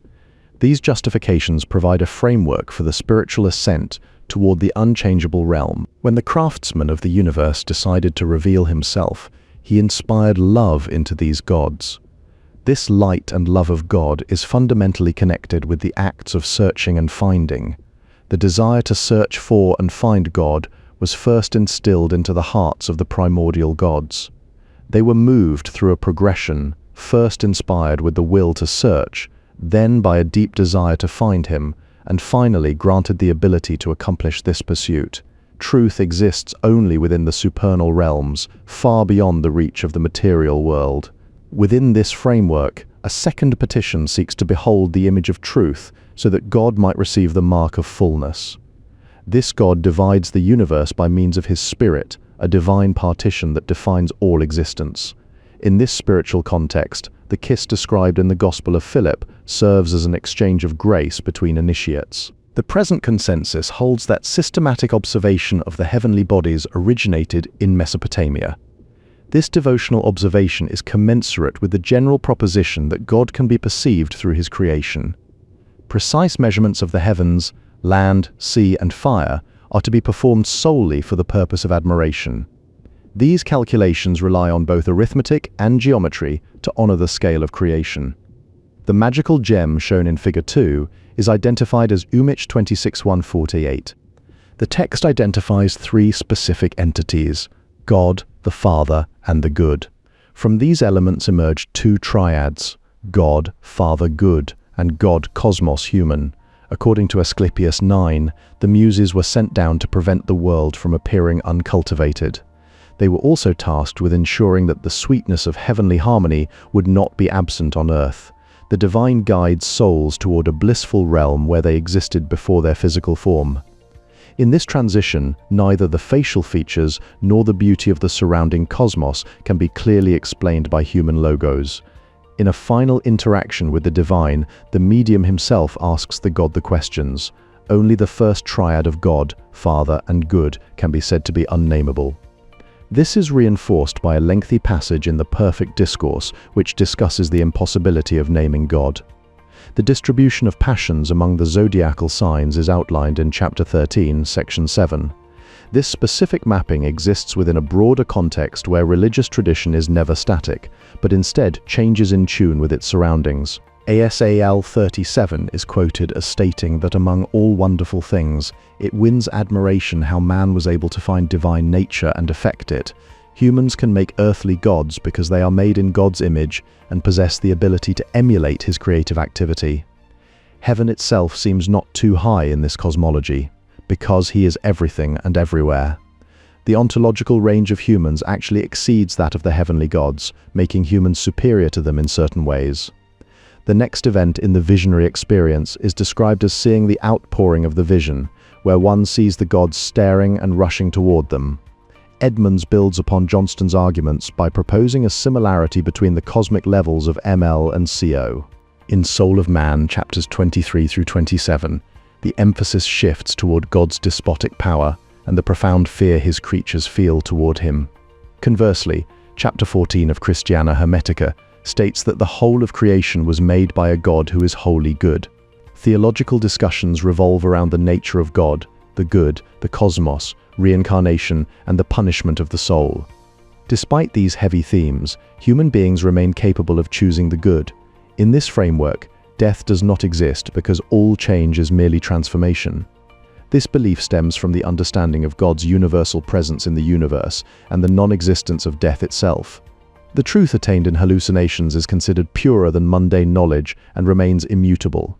These justifications provide a framework for the spiritual ascent toward the unchangeable realm. When the craftsman of the universe decided to reveal himself, he inspired love into these gods. This light and love of God is fundamentally connected with the acts of searching and finding. The desire to search for and find God was first instilled into the hearts of the primordial gods. They were moved through a progression, first inspired with the will to search, then by a deep desire to find him, and finally granted the ability to accomplish this pursuit. Truth exists only within the supernal realms, far beyond the reach of the material world. Within this framework, a second petition seeks to behold the image of truth so that God might receive the mark of fullness. This God divides the universe by means of his spirit, a divine partition that defines all existence. In this spiritual context, the kiss described in the Gospel of Philip serves as an exchange of grace between initiates. The present consensus holds that systematic observation of the heavenly bodies originated in Mesopotamia. This devotional observation is commensurate with the general proposition that God can be perceived through his creation. Precise measurements of the heavens, land, sea, and fire are to be performed solely for the purpose of admiration. These calculations rely on both arithmetic and geometry to honor the scale of creation. The magical gem shown in Figure 2 is identified as Umich 26148. The text identifies three specific entities: God, the Father, and the Good. From these elements emerged two triads: God, Father Good, and God Cosmos Human. According to Asclepius 9, the Muses were sent down to prevent the world from appearing uncultivated. They were also tasked with ensuring that the sweetness of heavenly harmony would not be absent on earth. The divine guides souls toward a blissful realm where they existed before their physical form. In this transition, neither the facial features nor the beauty of the surrounding cosmos can be clearly explained by human logos. In a final interaction with the divine, the medium himself asks the god the questions. Only the first triad of God, Father, and Good can be said to be unnameable. This is reinforced by a lengthy passage in the Perfect Discourse, which discusses the impossibility of naming God. The distribution of passions among the zodiacal signs is outlined in chapter 13, section 7. This specific mapping exists within a broader context where religious tradition is never static, but instead changes in tune with its surroundings. ASAL 37 is quoted as stating that among all wonderful things, it wins admiration how man was able to find divine nature and affect it. Humans can make earthly gods because they are made in God's image and possess the ability to emulate his creative activity. Heaven itself seems not too high in this cosmology, because he is everything and everywhere. The ontological range of humans actually exceeds that of the heavenly gods, making humans superior to them in certain ways. The next event in the visionary experience is described as seeing the outpouring of the vision, where one sees the gods staring and rushing toward them. Edmonds builds upon Johnston's arguments by proposing a similarity between the cosmic levels of ML and CO. In Soul of Man, chapters 23 through 27, the emphasis shifts toward God's despotic power and the profound fear his creatures feel toward him. Conversely, chapter 14 of Christiana Hermetica states that the whole of creation was made by a God who is wholly good. Theological discussions revolve around the nature of God, the good, the cosmos, reincarnation, and the punishment of the soul. Despite these heavy themes, human beings remain capable of choosing the good. In this framework, death does not exist because all change is merely transformation. This belief stems from the understanding of God's universal presence in the universe and the non-existence of death itself. The truth attained in hallucinations is considered purer than mundane knowledge and remains immutable.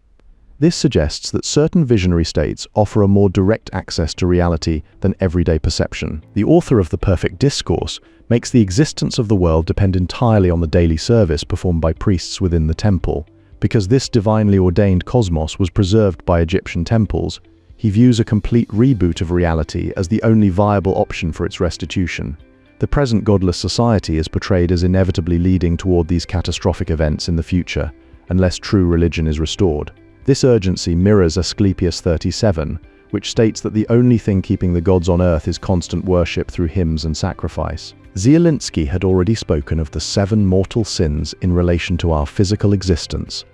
This suggests that certain visionary states offer a more direct access to reality than everyday perception. The author of the Perfect Discourse makes the existence of the world depend entirely on the daily service performed by priests within the temple. Because this divinely ordained cosmos was preserved by Egyptian temples, he views a complete reboot of reality as the only viable option for its restitution. The present godless society is portrayed as inevitably leading toward these catastrophic events in the future, unless true religion is restored. This urgency mirrors Asclepius 37, which states that the only thing keeping the gods on earth is constant worship through hymns and sacrifice. Zielinski had already spoken of the 7 mortal sins in relation to our physical existence.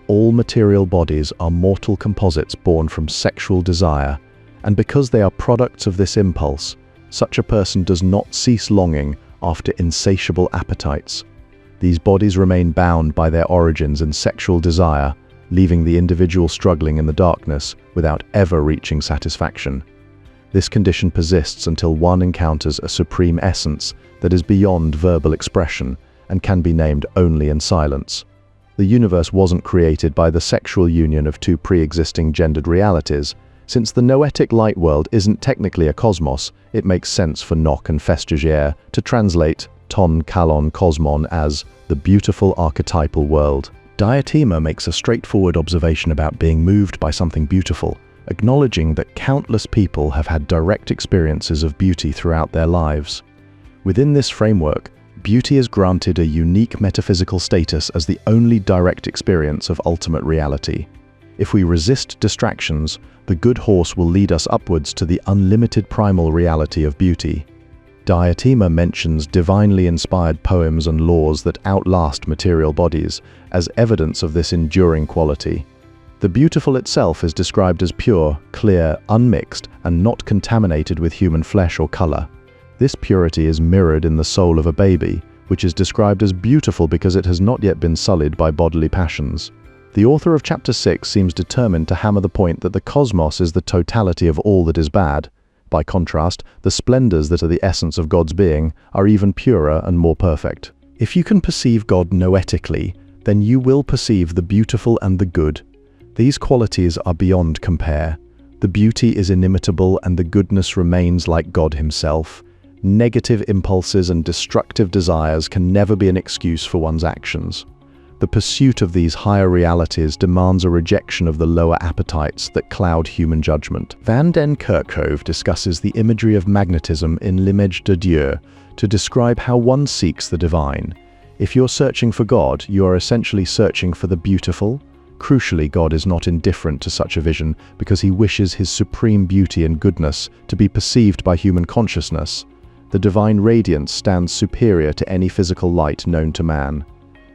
All material bodies are mortal composites born from sexual desire, and because they are products of this impulse, such a person does not cease longing after insatiable appetites. These bodies remain bound by their origins in sexual desire, leaving the individual struggling in the darkness without ever reaching satisfaction. This condition persists until one encounters a supreme essence that is beyond verbal expression and can be named only in silence. The universe wasn't created by the sexual union of 2 pre-existing gendered realities. Since the noetic light world isn't technically a cosmos, it makes sense for Nock and Festetigier to translate ton kalon kosmon as the beautiful archetypal world. Diotima makes a straightforward observation about being moved by something beautiful, acknowledging that countless people have had direct experiences of beauty throughout their lives. Within this framework, beauty is granted a unique metaphysical status as the only direct experience of ultimate reality. If we resist distractions, the good horse will lead us upwards to the unlimited primal reality of beauty. Diotima mentions divinely inspired poems and laws that outlast material bodies as evidence of this enduring quality. The beautiful itself is described as pure, clear, unmixed, and not contaminated with human flesh or color. This purity is mirrored in the soul of a baby, which is described as beautiful because it has not yet been sullied by bodily passions. The author of chapter 6 seems determined to hammer the point that the cosmos is the totality of all that is bad. By contrast, the splendors that are the essence of God's being are even purer and more perfect. If you can perceive God noetically, then you will perceive the beautiful and the good. These qualities are beyond compare. The beauty is inimitable and the goodness remains like God himself. Negative impulses and destructive desires can never be an excuse for one's actions. The pursuit of these higher realities demands a rejection of the lower appetites that cloud human judgment. Van den Kerkhove discusses the imagery of magnetism in L'Image de Dieu to describe how one seeks the divine. If you're searching for God, you are essentially searching for the beautiful. Crucially, God is not indifferent to such a vision because he wishes his supreme beauty and goodness to be perceived by human consciousness. The divine radiance stands superior to any physical light known to man.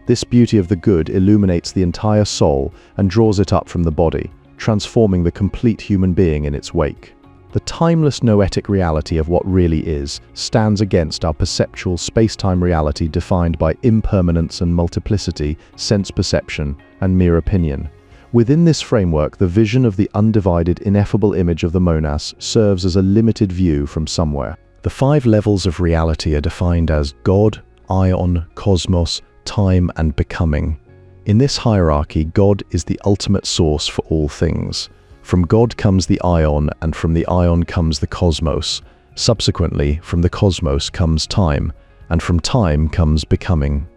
This beauty of the good illuminates the entire soul and draws it up from the body, transforming the complete human being in its wake. The timeless noetic reality of what really is stands against our perceptual space-time reality defined by impermanence and multiplicity, sense perception, and mere opinion. Within this framework, the vision of the undivided, ineffable image of the monas serves as a limited view from somewhere. The 5 levels of reality are defined as God, Ion, Cosmos, Time, and Becoming. In this hierarchy, God is the ultimate source for all things. From God comes the Ion, and from the Ion comes the Cosmos. Subsequently, from the Cosmos comes Time, and from Time comes Becoming.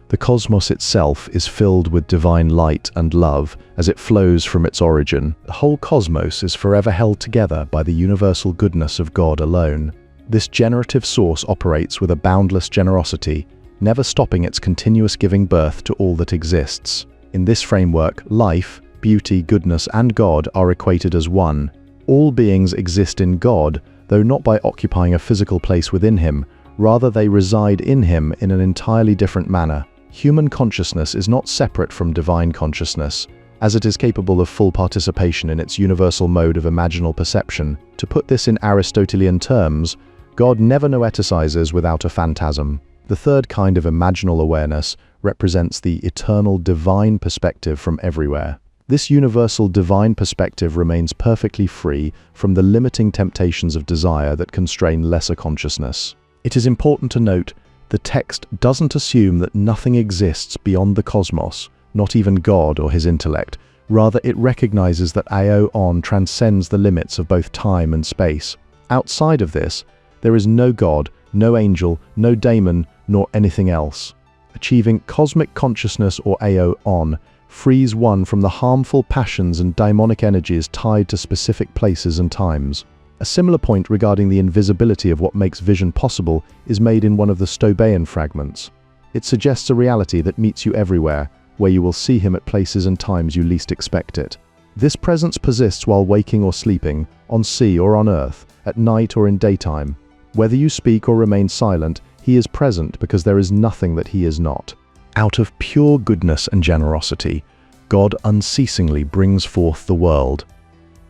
The cosmos itself is filled with divine light and love as it flows from its origin. The whole cosmos is forever held together by the universal goodness of God alone. This generative source operates with a boundless generosity, never stopping its continuous giving birth to all that exists. In this framework, life, beauty, goodness, and God are equated as one. All beings exist in God, though not by occupying a physical place within him, rather they reside in him in an entirely different manner. Human consciousness is not separate from divine consciousness, as it is capable of full participation in its universal mode of imaginal perception. To put this in Aristotelian terms, God never noeticizes without a phantasm. The third kind of imaginal awareness represents the eternal divine perspective from everywhere. This universal divine perspective remains perfectly free from the limiting temptations of desire that constrain lesser consciousness. It is important to note The text doesn't assume that nothing exists beyond the cosmos, not even God or his intellect. Rather, it recognizes that Aeon transcends the limits of both time and space. Outside of this, there is no God, no angel, no daemon, nor anything else. Achieving cosmic consciousness or Aeon frees one from the harmful passions and daimonic energies tied to specific places and times. A similar point regarding the invisibility of what makes vision possible is made in one of the Stobaean fragments. It suggests a reality that meets you everywhere, where you will see him at places and times you least expect it. This presence persists while waking or sleeping, on sea or on earth, at night or in daytime. Whether you speak or remain silent, he is present because there is nothing that he is not. Out of pure goodness and generosity, God unceasingly brings forth the world.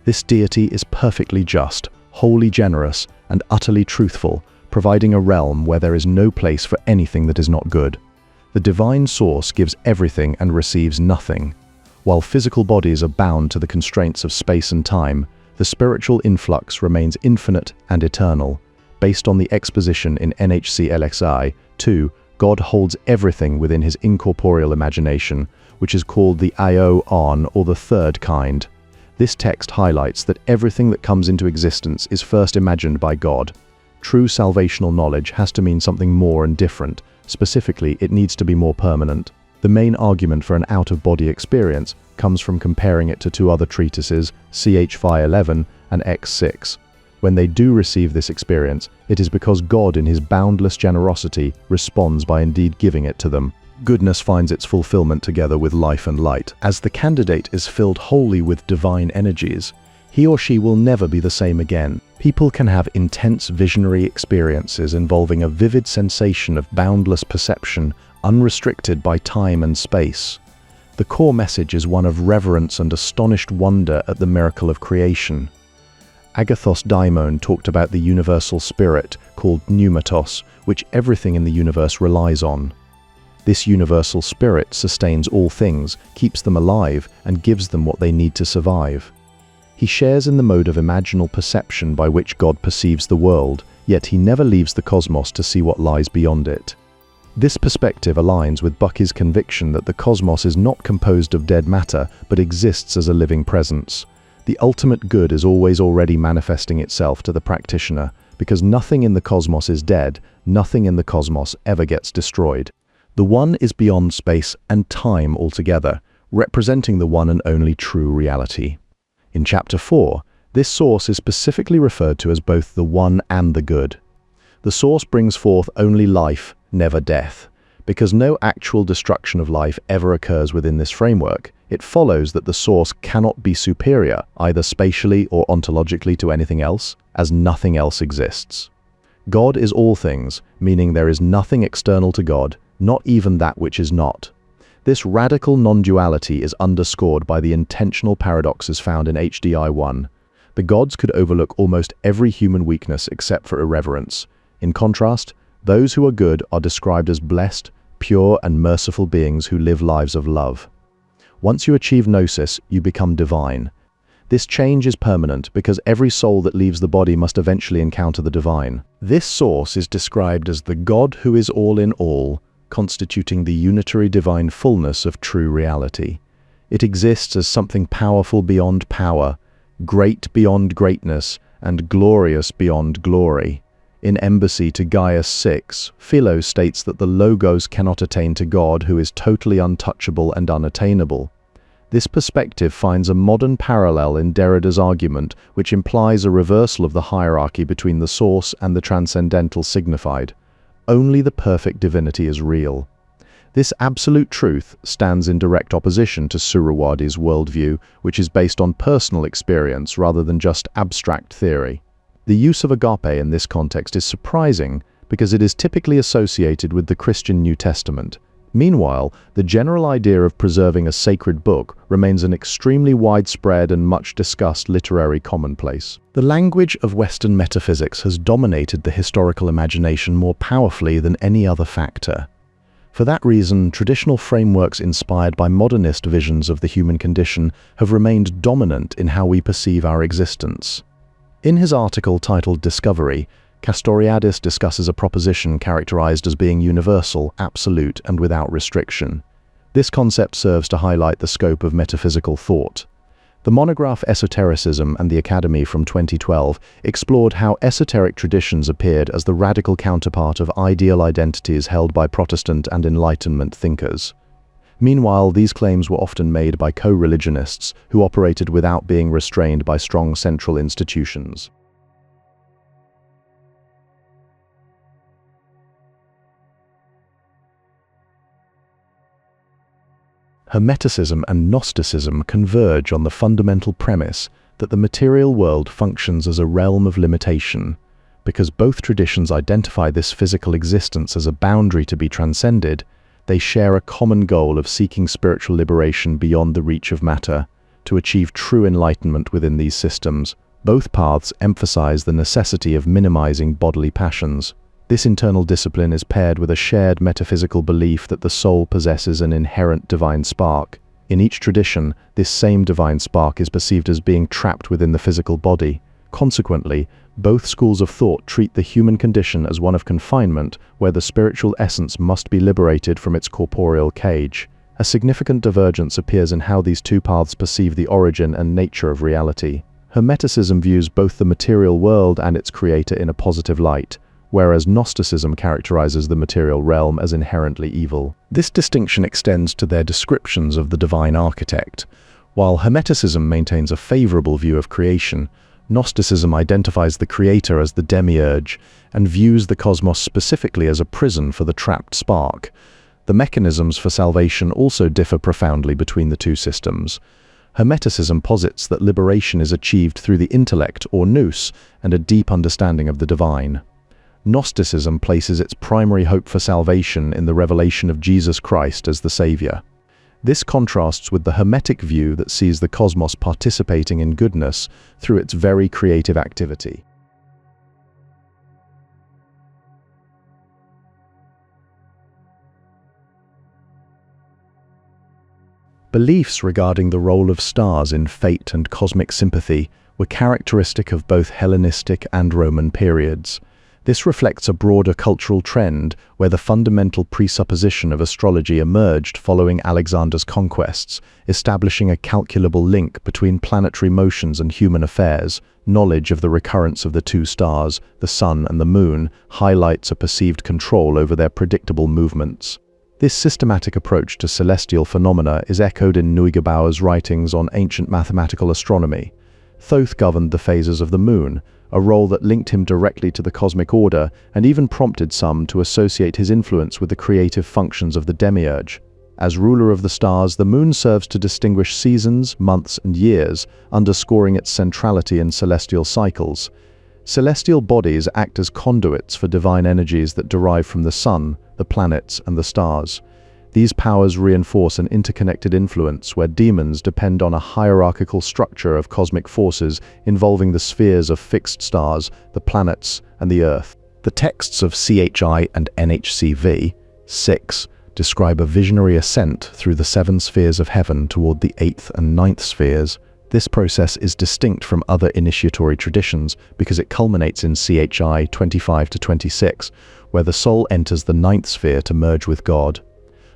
This deity is perfectly just, wholly generous, and utterly truthful, providing a realm where there is no place for anything that is not good. The divine source gives everything and receives nothing. While physical bodies are bound to the constraints of space and time, the spiritual influx remains infinite and eternal. Based on the exposition in NHC LXI 2, God holds everything within his incorporeal imagination, which is called the Aeon, or the third kind. This text highlights that everything that comes into existence is first imagined by God. True salvational knowledge has to mean something more and different. Specifically, it needs to be more permanent. The main argument for an out-of-body experience comes from comparing it to two other treatises, CH-Phi 11 and X6. When they do receive this experience, it is because God in his boundless generosity responds by indeed giving it to them. Goodness finds its fulfillment together with life and light. As the candidate is filled wholly with divine energies, he or she will never be the same again. People can have intense visionary experiences involving a vivid sensation of boundless perception, unrestricted by time and space. The core message is one of reverence and astonished wonder at the miracle of creation. Agathos Daimon talked about the universal spirit called pneumatos, which everything in the universe relies on. This universal spirit sustains all things, keeps them alive, and gives them what they need to survive. He shares in the mode of imaginal perception by which God perceives the world, yet he never leaves the cosmos to see what lies beyond it. This perspective aligns with Bucky's conviction that the cosmos is not composed of dead matter, but exists as a living presence. The ultimate good is always already manifesting itself to the practitioner, because nothing in the cosmos is dead, nothing in the cosmos ever gets destroyed. The one is beyond space and time altogether, representing the one and only true reality. In Chapter 4, this source is specifically referred to as both the one and the good. The source brings forth only life, never death. Because no actual destruction of life ever occurs within this framework, it follows that the source cannot be superior, either spatially or ontologically, to anything else, as nothing else exists. God is all things, meaning there is nothing external to God, not even that which is not. This radical non-duality is underscored by the intentional paradoxes found in HDI 1. The gods could overlook almost every human weakness except for irreverence. In contrast, those who are good are described as blessed, pure and merciful beings who live lives of love. Once you achieve Gnosis, you become divine. This change is permanent because every soul that leaves the body must eventually encounter the divine. This source is described as the God who is all in all, constituting the unitary divine fullness of true reality. It exists as something powerful beyond power, great beyond greatness, and glorious beyond glory. In Embassy to Gaius 6, Philo states that the Logos cannot attain to God, who is totally untouchable and unattainable. This perspective finds a modern parallel in Derrida's argument, which implies a reversal of the hierarchy between the source and the transcendental signified. Only the perfect divinity is real. This absolute truth stands in direct opposition to Suhrawadi's worldview, which is based on personal experience rather than just abstract theory. The use of agape in this context is surprising because it is typically associated with the Christian New Testament. Meanwhile, the general idea of preserving a sacred book remains an extremely widespread and much discussed literary commonplace. The language of Western metaphysics has dominated the historical imagination more powerfully than any other factor. For that reason, traditional frameworks inspired by modernist visions of the human condition have remained dominant in how we perceive our existence. In his article titled Discovery, Castoriadis discusses a proposition characterized as being universal, absolute, and without restriction. This concept serves to highlight the scope of metaphysical thought. The monograph Esotericism and the Academy from 2012 explored how esoteric traditions appeared as the radical counterpart of ideal identities held by Protestant and Enlightenment thinkers. Meanwhile, these claims were often made by co-religionists who operated without being restrained by strong central institutions. Hermeticism and Gnosticism converge on the fundamental premise that the material world functions as a realm of limitation. Because both traditions identify this physical existence as a boundary to be transcended, they share a common goal of seeking spiritual liberation beyond the reach of matter, to achieve true enlightenment within these systems. Both paths emphasize the necessity of minimizing bodily passions. This internal discipline is paired with a shared metaphysical belief that the soul possesses an inherent divine spark. In each tradition, this same divine spark is perceived as being trapped within the physical body. Consequently, both schools of thought treat the human condition as one of confinement, where the spiritual essence must be liberated from its corporeal cage. A significant divergence appears in how these two paths perceive the origin and nature of reality. Hermeticism views both the material world and its creator in a positive light, whereas Gnosticism characterizes the material realm as inherently evil. This distinction extends to their descriptions of the divine architect. While Hermeticism maintains a favorable view of creation, Gnosticism identifies the creator as the demiurge and views the cosmos specifically as a prison for the trapped spark. The mechanisms for salvation also differ profoundly between the two systems. Hermeticism posits that liberation is achieved through the intellect, or nous, and a deep understanding of the divine. Gnosticism places its primary hope for salvation in the revelation of Jesus Christ as the Savior. This contrasts with the Hermetic view that sees the cosmos participating in goodness through its very creative activity. Beliefs regarding the role of stars in fate and cosmic sympathy were characteristic of both Hellenistic and Roman periods. This reflects a broader cultural trend where the fundamental presupposition of astrology emerged following Alexander's conquests, establishing a calculable link between planetary motions and human affairs. Knowledge of the recurrence of the two stars, the sun and the moon, highlights a perceived control over their predictable movements. This systematic approach to celestial phenomena is echoed in Neugebauer's writings on ancient mathematical astronomy. Thoth governed the phases of the moon, a role that linked him directly to the cosmic order and even prompted some to associate his influence with the creative functions of the demiurge. As ruler of the stars, the moon serves to distinguish seasons, months, and years, underscoring its centrality in celestial cycles. Celestial bodies act as conduits for divine energies that derive from the sun, the planets, and the stars. These powers reinforce an interconnected influence where demons depend on a hierarchical structure of cosmic forces involving the spheres of fixed stars, the planets, and the Earth. The texts of CHI and NHCV 6 describe a visionary ascent through the 7 spheres of heaven toward the 8th and 9th spheres. This process is distinct from other initiatory traditions because it culminates in CHI 25 to 26, where the soul enters the 9th sphere to merge with God.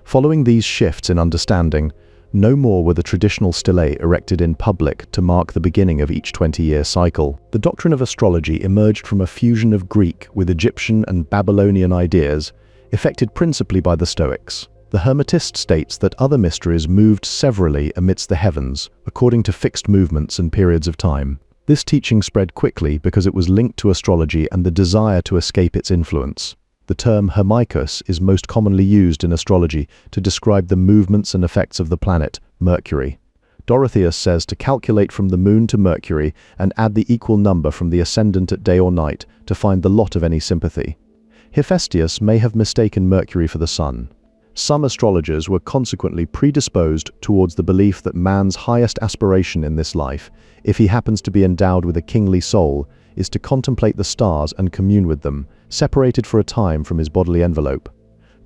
Following these shifts in understanding, no more were the traditional stelae erected in public to mark the beginning of each 20-year cycle. The doctrine of astrology emerged from a fusion of Greek with Egyptian and Babylonian ideas, effected principally by the Stoics. The Hermetist states that other mysteries moved severally amidst the heavens, according to fixed movements and periods of time. This teaching spread quickly because it was linked to astrology and the desire to escape its influence. The term Hermicus is most commonly used in astrology to describe the movements and effects of the planet, Mercury. Dorotheus says to calculate from the moon to Mercury and add the equal number from the ascendant at day or night to find the lot of any sympathy. Hephaestus may have mistaken Mercury for the sun. Some astrologers were consequently predisposed towards the belief that man's highest aspiration in this life, if he happens to be endowed with a kingly soul, is to contemplate the stars and commune with them, separated for a time from his bodily envelope.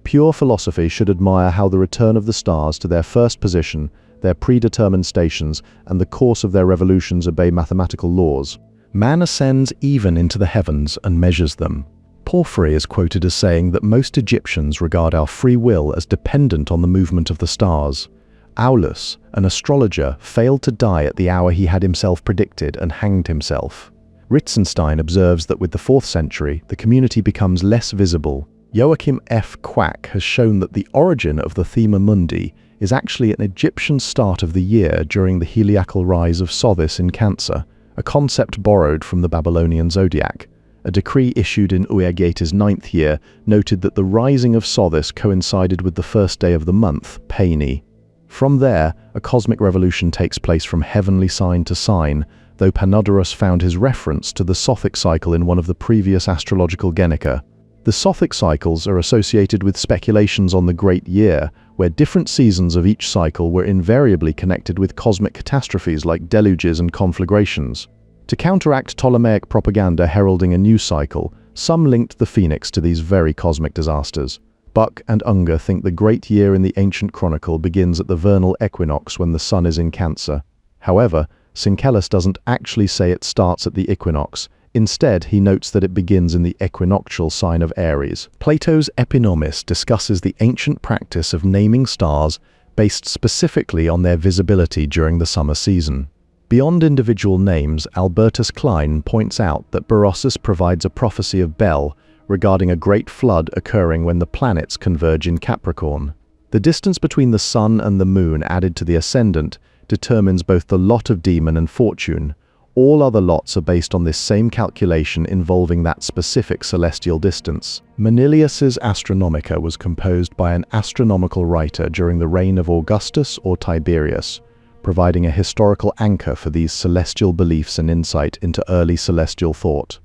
Pure philosophy should admire how the return of the stars to their first position, their predetermined stations, and the course of their revolutions obey mathematical laws. Man ascends even into the heavens and measures them. Porphyry is quoted as saying that most Egyptians regard our free will as dependent on the movement of the stars. Aulus, an astrologer, failed to die at the hour he had himself predicted and hanged himself. Ritzenstein observes that with the 4th century, the community becomes less visible. Joachim F. Quack has shown that the origin of the Thema Mundi is actually an Egyptian start of the year during the heliacal rise of Sothis in Cancer, a concept borrowed from the Babylonian zodiac. A decree issued in Uergetes' 9th year noted that the rising of Sothis coincided with the first day of the month, Paini. From there, a cosmic revolution takes place from heavenly sign to sign, though Panodorus found his reference to the Sothic cycle in one of the previous astrological Genica. The Sothic cycles are associated with speculations on the Great Year, where different seasons of each cycle were invariably connected with cosmic catastrophes like deluges and conflagrations. To counteract Ptolemaic propaganda heralding a new cycle, some linked the phoenix to these very cosmic disasters. Buck and Unger think the great year in the ancient chronicle begins at the vernal equinox when the sun is in Cancer. However, Syncellus doesn't actually say it starts at the equinox. Instead, he notes that it begins in the equinoctial sign of Aries. Plato's Epinomis discusses the ancient practice of naming stars based specifically on their visibility during the summer season. Beyond individual names, Albertus Klein points out that Berossus provides a prophecy of Bel regarding a great flood occurring when the planets converge in Capricorn. The distance between the sun and the moon added to the ascendant determines both the lot of demon and fortune. All other lots are based on this same calculation involving that specific celestial distance. Manilius's Astronomica was composed by an astronomical writer during the reign of Augustus or Tiberius, providing a historical anchor for these celestial beliefs and insight into early celestial thought.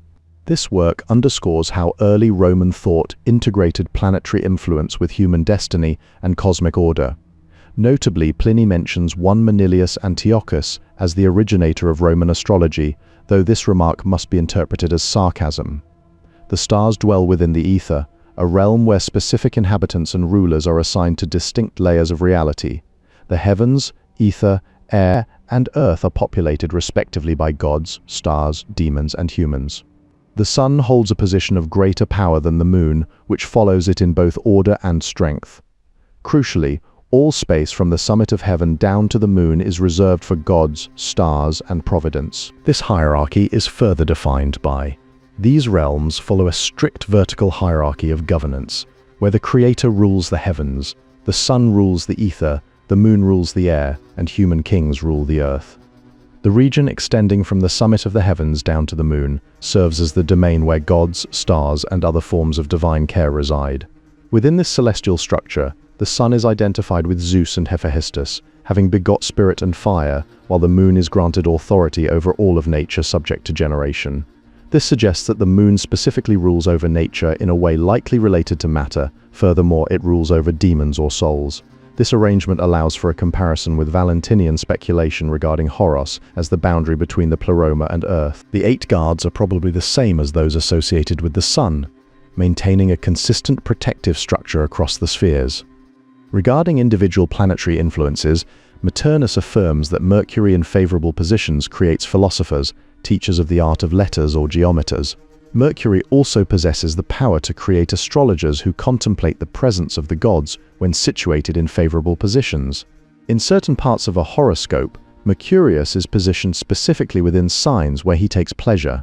This work underscores how early Roman thought integrated planetary influence with human destiny and cosmic order. Notably, Pliny mentions one Manilius Antiochus as the originator of Roman astrology, though this remark must be interpreted as sarcasm. The stars dwell within the ether, a realm where specific inhabitants and rulers are assigned to distinct layers of reality. The heavens, ether, air, and earth are populated respectively by gods, stars, demons, and humans. The sun holds a position of greater power than the moon, which follows it in both order and strength. Crucially, all space from the summit of heaven down to the moon is reserved for gods, stars, and providence. This hierarchy is further defined by: these realms follow a strict vertical hierarchy of governance, where the creator rules the heavens, the sun rules the ether, the moon rules the air, and human kings rule the earth. The region extending from the summit of the heavens down to the moon serves as the domain where gods, stars, and other forms of divine care reside. Within this celestial structure, the sun is identified with Zeus and Hephaestus, having begot spirit and fire, while the moon is granted authority over all of nature subject to generation. This suggests that the moon specifically rules over nature in a way likely related to matter. Furthermore, it rules over demons or souls. This arrangement allows for a comparison with Valentinian speculation regarding Horos as the boundary between the pleroma and Earth. The 8 guards are probably the same as those associated with the Sun, maintaining a consistent protective structure across the spheres. Regarding individual planetary influences, Maternus affirms that Mercury in favorable positions creates philosophers, teachers of the art of letters or geometers. Mercury also possesses the power to create astrologers who contemplate the presence of the gods when situated in favorable positions. In certain parts of a horoscope, Mercurius is positioned specifically within signs where he takes pleasure.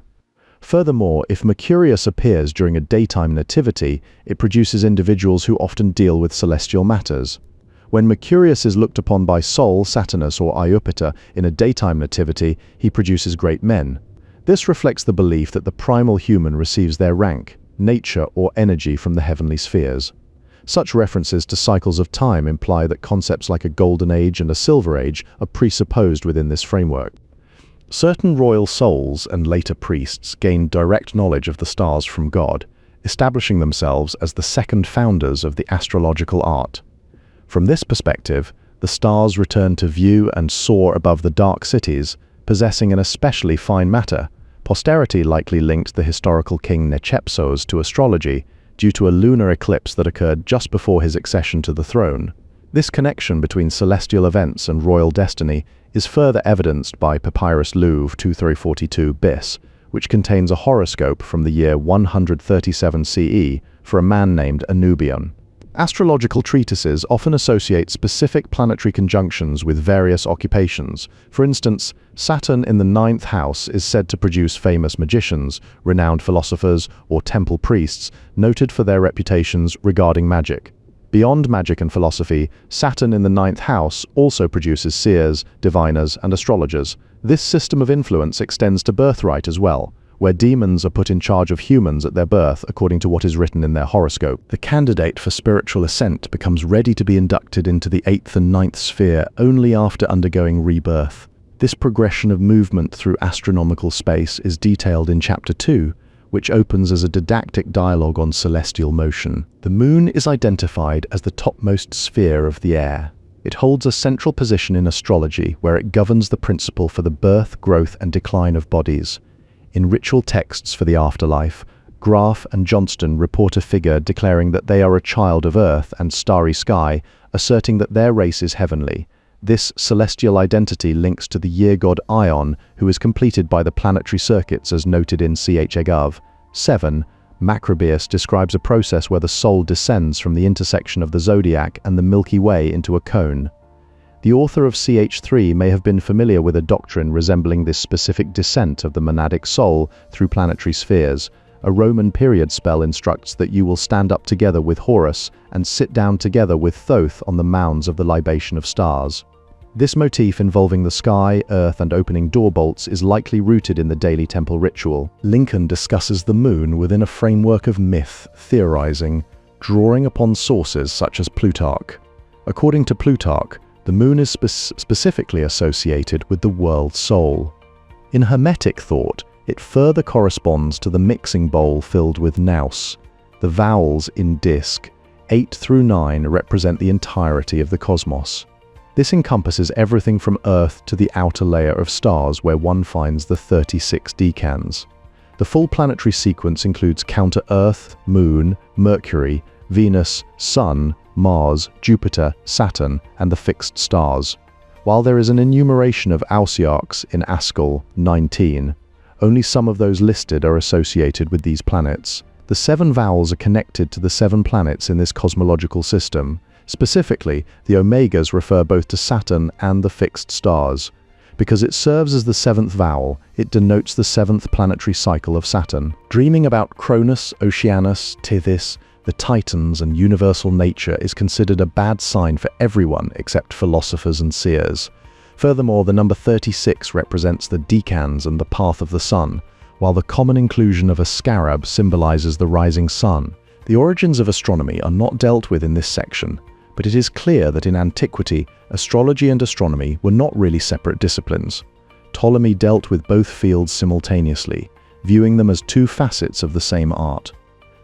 Furthermore, if Mercurius appears during a daytime nativity, it produces individuals who often deal with celestial matters. When Mercurius is looked upon by Sol, Saturnus, or Iupiter in a daytime nativity, he produces great men. This reflects the belief that the primal human receives their rank, nature, or energy from the heavenly spheres. Such references to cycles of time imply that concepts like a golden age and a silver age are presupposed within this framework. Certain royal souls and later priests gained direct knowledge of the stars from God, establishing themselves as the second founders of the astrological art. From this perspective, the stars return to view and soar above the dark cities, possessing an especially fine matter. Posterity likely linked the historical king Nechepsos to astrology due to a lunar eclipse that occurred just before his accession to the throne. This connection between celestial events and royal destiny is further evidenced by Papyrus Louvre 2342 bis, which contains a horoscope from the year 137 CE for a man named Anubion. Astrological treatises often associate specific planetary conjunctions with various occupations. For instance, Saturn in the 9th house is said to produce famous magicians, renowned philosophers, or temple priests, noted for their reputations regarding magic. Beyond magic and philosophy, Saturn in the 9th house also produces seers, diviners, and astrologers. This system of influence extends to birthright as well, where demons are put in charge of humans at their birth according to what is written in their horoscope. The candidate for spiritual ascent becomes ready to be inducted into the 8th and 9th sphere only after undergoing rebirth. This progression of movement through astronomical space is detailed in Chapter 2, which opens as a didactic dialogue on celestial motion. The moon is identified as the topmost sphere of the air. It holds a central position in astrology where it governs the principle for the birth, growth, and decline of bodies. In ritual texts for the afterlife, Graf and Johnston report a figure declaring that they are a child of earth and starry sky, asserting that their race is heavenly. This celestial identity links to the year god Ion, who is completed by the planetary circuits as noted in Ch. Egov. 7. Macrobius describes a process where the soul descends from the intersection of the zodiac and the Milky Way into a cone. The author of Ch3 may have been familiar with a doctrine resembling this specific descent of the monadic soul through planetary spheres. A Roman period spell instructs that you will stand up together with Horus and sit down together with Thoth on the mounds of the libation of stars. This motif involving the sky, earth, and opening door bolts is likely rooted in the daily temple ritual. Lincoln discusses the moon within a framework of myth, theorizing, drawing upon sources such as Plutarch. According to Plutarch, the moon is specifically associated with the world soul. In Hermetic thought, it further corresponds to the mixing bowl filled with nous. The vowels in disc, 8 through 9, represent the entirety of the cosmos. This encompasses everything from Earth to the outer layer of stars where one finds the 36 decans. The full planetary sequence includes counter-Earth, Moon, Mercury, Venus, Sun, Mars, Jupiter, Saturn, and the fixed stars. While there is an enumeration of Ausiarchs in Askell 19, only some of those listed are associated with these planets. The 7 vowels are connected to the 7 planets in this cosmological system. Specifically, the omegas refer both to Saturn and the fixed stars. Because it serves as the 7th vowel, it denotes the 7th planetary cycle of Saturn. Dreaming about Cronus, Oceanus, Tethys, the Titans, and universal nature is considered a bad sign for everyone except philosophers and seers. Furthermore, the number 36 represents the decans and the path of the sun, while the common inclusion of a scarab symbolizes the rising sun. The origins of astronomy are not dealt with in this section, but it is clear that in antiquity, astrology and astronomy were not really separate disciplines. Ptolemy dealt with both fields simultaneously, viewing them as 2 facets of the same art.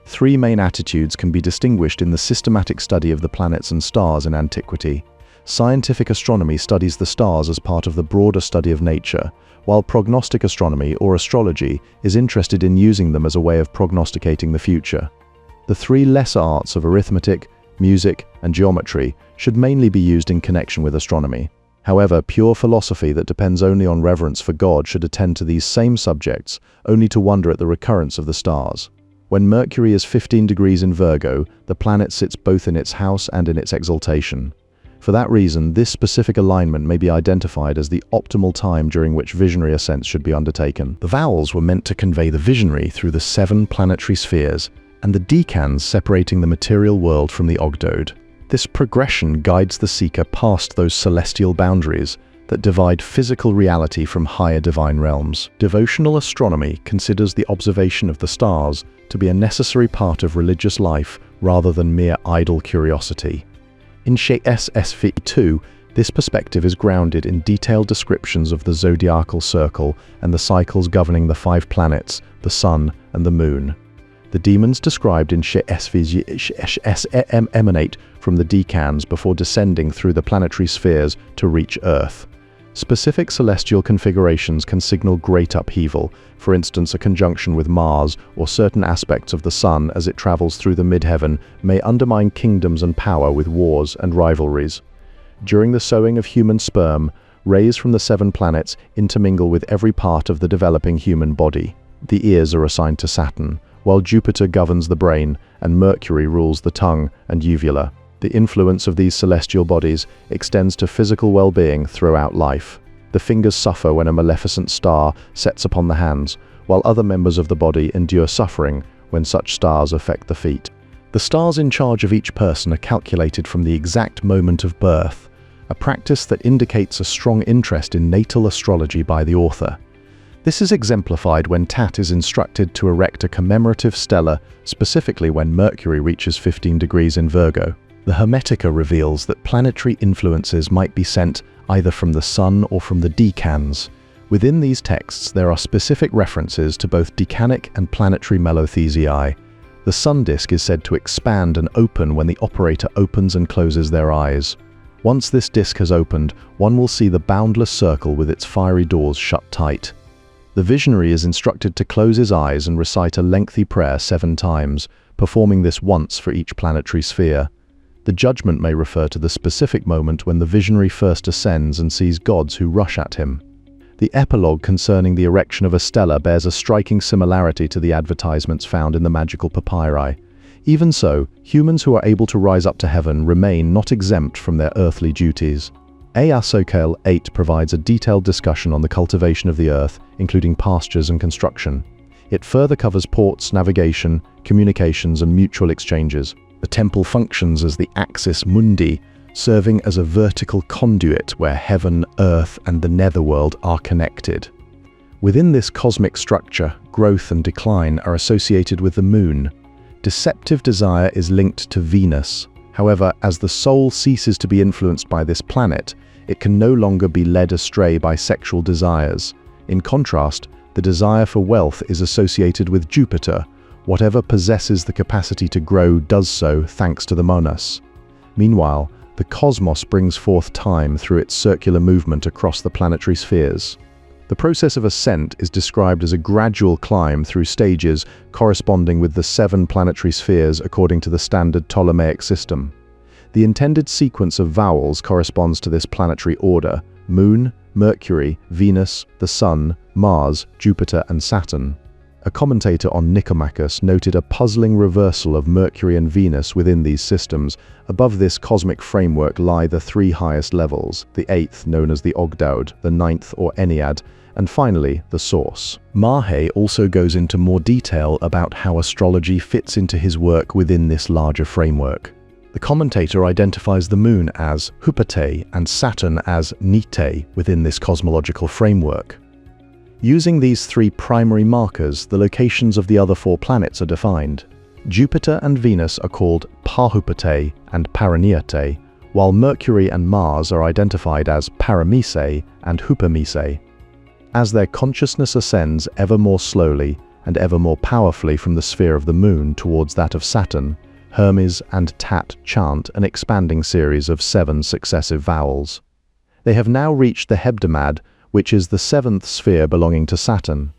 3 main attitudes can be distinguished in the systematic study of the planets and stars in antiquity. Scientific astronomy studies the stars as part of the broader study of nature, while prognostic astronomy, or astrology, is interested in using them as a way of prognosticating the future. The 3 lesser arts of arithmetic, music, and geometry should mainly be used in connection with astronomy. However, pure philosophy that depends only on reverence for God should attend to these same subjects, only to wonder at the recurrence of the stars. When Mercury is 15 degrees in Virgo, the planet sits both in its house and in its exaltation. For that reason, this specific alignment may be identified as the optimal time during which visionary ascents should be undertaken. The vowels were meant to convey the visionary through the 7 planetary spheres, and the decans separating the material world from the ogdoad. This progression guides the seeker past those celestial boundaries that divide physical reality from higher divine realms. Devotional astronomy considers the observation of the stars to be a necessary part of religious life rather than mere idle curiosity. In SSV2, this perspective is grounded in detailed descriptions of the zodiacal circle and the cycles governing the 5 planets, the sun, and the moon. The demons described in SSV emanate from the decans before descending through the planetary spheres to reach Earth. Specific celestial configurations can signal great upheaval, for instance a conjunction with Mars or certain aspects of the Sun as it travels through the midheaven may undermine kingdoms and power with wars and rivalries. During the sowing of human sperm, rays from the 7 planets intermingle with every part of the developing human body. the ears are assigned to Saturn, while Jupiter governs the brain and Mercury rules the tongue and uvula. The influence of these celestial bodies extends to physical well-being throughout life. The fingers suffer when a maleficent star sets upon the hands, while other members of the body endure suffering when such stars affect the feet. The stars in charge of each person are calculated from the exact moment of birth, a practice that indicates a strong interest in natal astrology by the author. This is exemplified when Tat is instructed to erect a commemorative stela, specifically when Mercury reaches 15 degrees in Virgo. The Hermetica reveals that planetary influences might be sent either from the Sun or from the decans. Within these texts, there are specific references to both decanic and planetary melothesii. The sun disk is said to expand and open when the operator opens and closes their eyes. Once this disk has opened, one will see the boundless circle with its fiery doors shut tight. The visionary is instructed to close his eyes and recite a lengthy prayer 7 times, performing this once for each planetary sphere. The judgment may refer to the specific moment when the visionary first ascends and sees gods who rush at him. The epilogue concerning the erection of a stela bears a striking similarity to the advertisements found in the magical papyri. Even so, humans who are able to rise up to heaven remain not exempt from their earthly duties. Socio-intellectual 8 provides a detailed discussion on the cultivation of the earth, including pastures and construction. It further covers ports, navigation, communications, and mutual exchanges. The temple functions as the axis mundi, serving as a vertical conduit where heaven, earth, and the netherworld are connected. Within this cosmic structure, growth and decline are associated with the moon. Deceptive desire is linked to Venus. However, as the soul ceases to be influenced by this planet, it can no longer be led astray by sexual desires. In contrast, the desire for wealth is associated with Jupiter. Whatever possesses the capacity to grow does so thanks to the Monas. Meanwhile, the cosmos brings forth time through its circular movement across the planetary spheres. The process of ascent is described as a gradual climb through stages corresponding with the 7 planetary spheres according to the standard Ptolemaic system. The intended sequence of vowels corresponds to this planetary order: Moon, Mercury, Venus, the Sun, Mars, Jupiter, and Saturn. A commentator on Nicomachus noted a puzzling reversal of Mercury and Venus within these systems. Above this cosmic framework lie the 3 highest levels, the 8th known as the Ogdoad, the 9th or Ennead, and finally the Source. Mahe also goes into more detail about how astrology fits into his work within this larger framework. The commentator identifies the moon as Hupate and Saturn as Nite within this cosmological framework. Using these 3 primary markers, the locations of the other 4 planets are defined. Jupiter and Venus are called Parhupate and Paraniate, while Mercury and Mars are identified as Paramise and Hupamise. As their consciousness ascends ever more slowly and ever more powerfully from the sphere of the moon towards that of Saturn, Hermes and Tat chant an expanding series of 7 successive vowels. They have now reached the Hebdomad, which is the 7th sphere belonging to Saturn.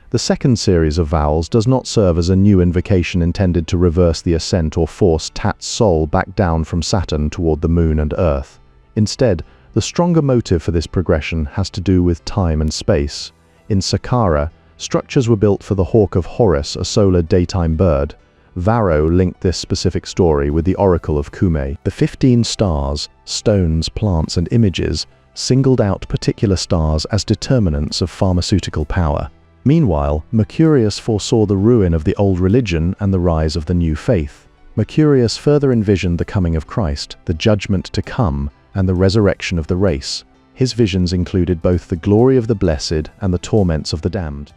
The second series of vowels does not serve as a new invocation intended to reverse the ascent or force Tat's soul back down from Saturn toward the moon and earth. Instead, the stronger motive for this progression has to do with time and space. In Saqqara, structures were built for the hawk of Horus, a solar daytime bird. Varro linked this specific story with the oracle of Cumae. The 15 stars, stones, plants, and images singled out particular stars as determinants of pharmaceutical power. Meanwhile, Mercurius foresaw the ruin of the old religion and the rise of the new faith. Mercurius further envisioned the coming of Christ, the judgment to come, and the resurrection of the race. His visions included both the glory of the blessed and the torments of the damned.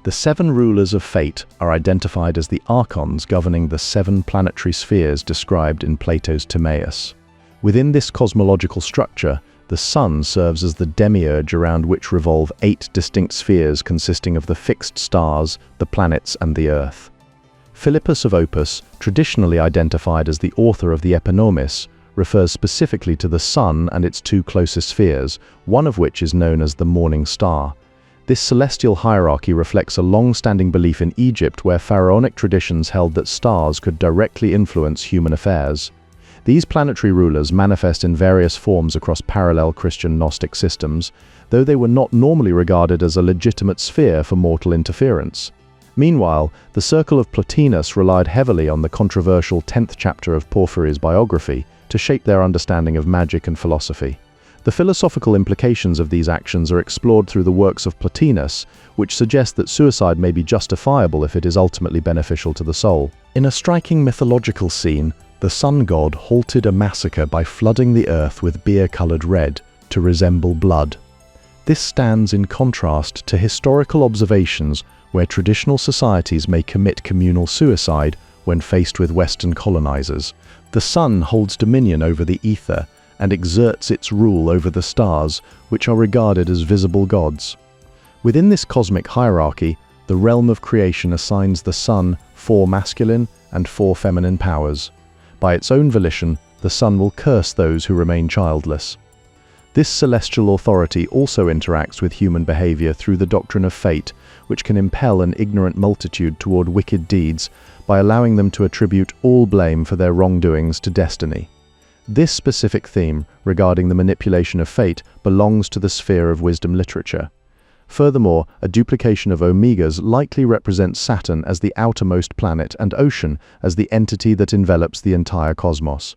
The 7 rulers of fate are identified as the archons governing the 7 planetary spheres described in Plato's Timaeus. Within this cosmological structure, the Sun serves as the demiurge around which revolve 8 distinct spheres consisting of the fixed stars, the planets, and the Earth. Philippus of Opus, traditionally identified as the author of the Epinomis, refers specifically to the Sun and its 2 closest spheres, one of which is known as the morning star. This celestial hierarchy reflects a long-standing belief in Egypt where pharaonic traditions held that stars could directly influence human affairs. These planetary rulers manifest in various forms across parallel Christian Gnostic systems, though they were not normally regarded as a legitimate sphere for mortal interference. Meanwhile, the circle of Plotinus relied heavily on the controversial 10th chapter of Porphyry's biography to shape their understanding of magic and philosophy. The philosophical implications of these actions are explored through the works of Plotinus, which suggest that suicide may be justifiable if it is ultimately beneficial to the soul. In a striking mythological scene, the sun god halted a massacre by flooding the earth with beer-colored red to resemble blood. This stands in contrast to historical observations where traditional societies may commit communal suicide when faced with Western colonizers. The sun holds dominion over the ether and exerts its rule over the stars, which are regarded as visible gods. Within this cosmic hierarchy, the realm of creation assigns the sun 4 masculine and 4 feminine powers. By its own volition, the sun will curse those who remain childless. This celestial authority also interacts with human behavior through the doctrine of fate, which can impel an ignorant multitude toward wicked deeds by allowing them to attribute all blame for their wrongdoings to destiny. This specific theme, regarding the manipulation of fate, belongs to the sphere of wisdom literature. Furthermore, a duplication of omegas likely represents Saturn as the outermost planet and Ocean as the entity that envelops the entire cosmos.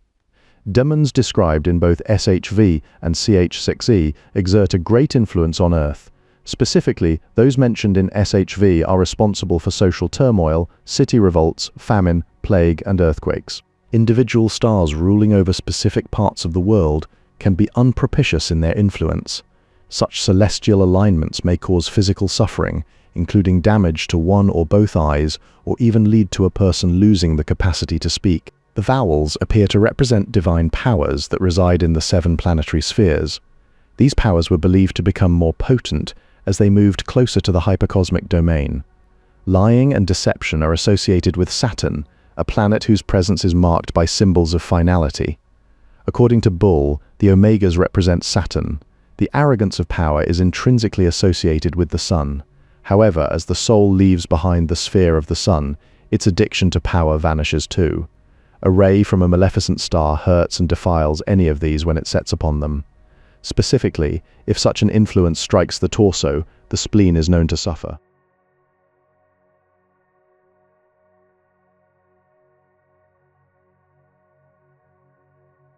Demons described in both SHV and CH6E exert a great influence on Earth. Specifically, those mentioned in SHV are responsible for social turmoil, city revolts, famine, plague, and earthquakes. Individual stars ruling over specific parts of the world can be unpropitious in their influence. Such celestial alignments may cause physical suffering, including damage to one or both eyes, or even lead to a person losing the capacity to speak. The vowels appear to represent divine powers that reside in the 7 planetary spheres. These powers were believed to become more potent as they moved closer to the hypercosmic domain. Lying and deception are associated with Saturn, a planet whose presence is marked by symbols of finality. According to Bull, the omegas represent Saturn. The arrogance of power is intrinsically associated with the sun. However, as the soul leaves behind the sphere of the sun, its addiction to power vanishes too. A ray from a maleficent star hurts and defiles any of these when it sets upon them. Specifically, if such an influence strikes the torso, the spleen is known to suffer.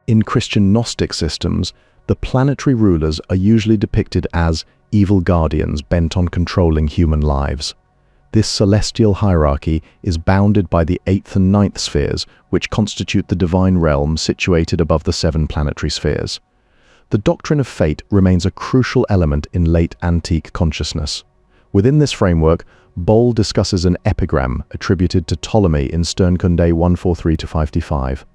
In Christian Gnostic systems, the planetary rulers are usually depicted as evil guardians bent on controlling human lives. This celestial hierarchy is bounded by the 8th and 9th spheres, which constitute the divine realm situated above the 7 planetary spheres. The doctrine of fate remains a crucial element in late antique consciousness. Within this framework, Boll discusses an epigram attributed to Ptolemy in Sternkunde 143-55.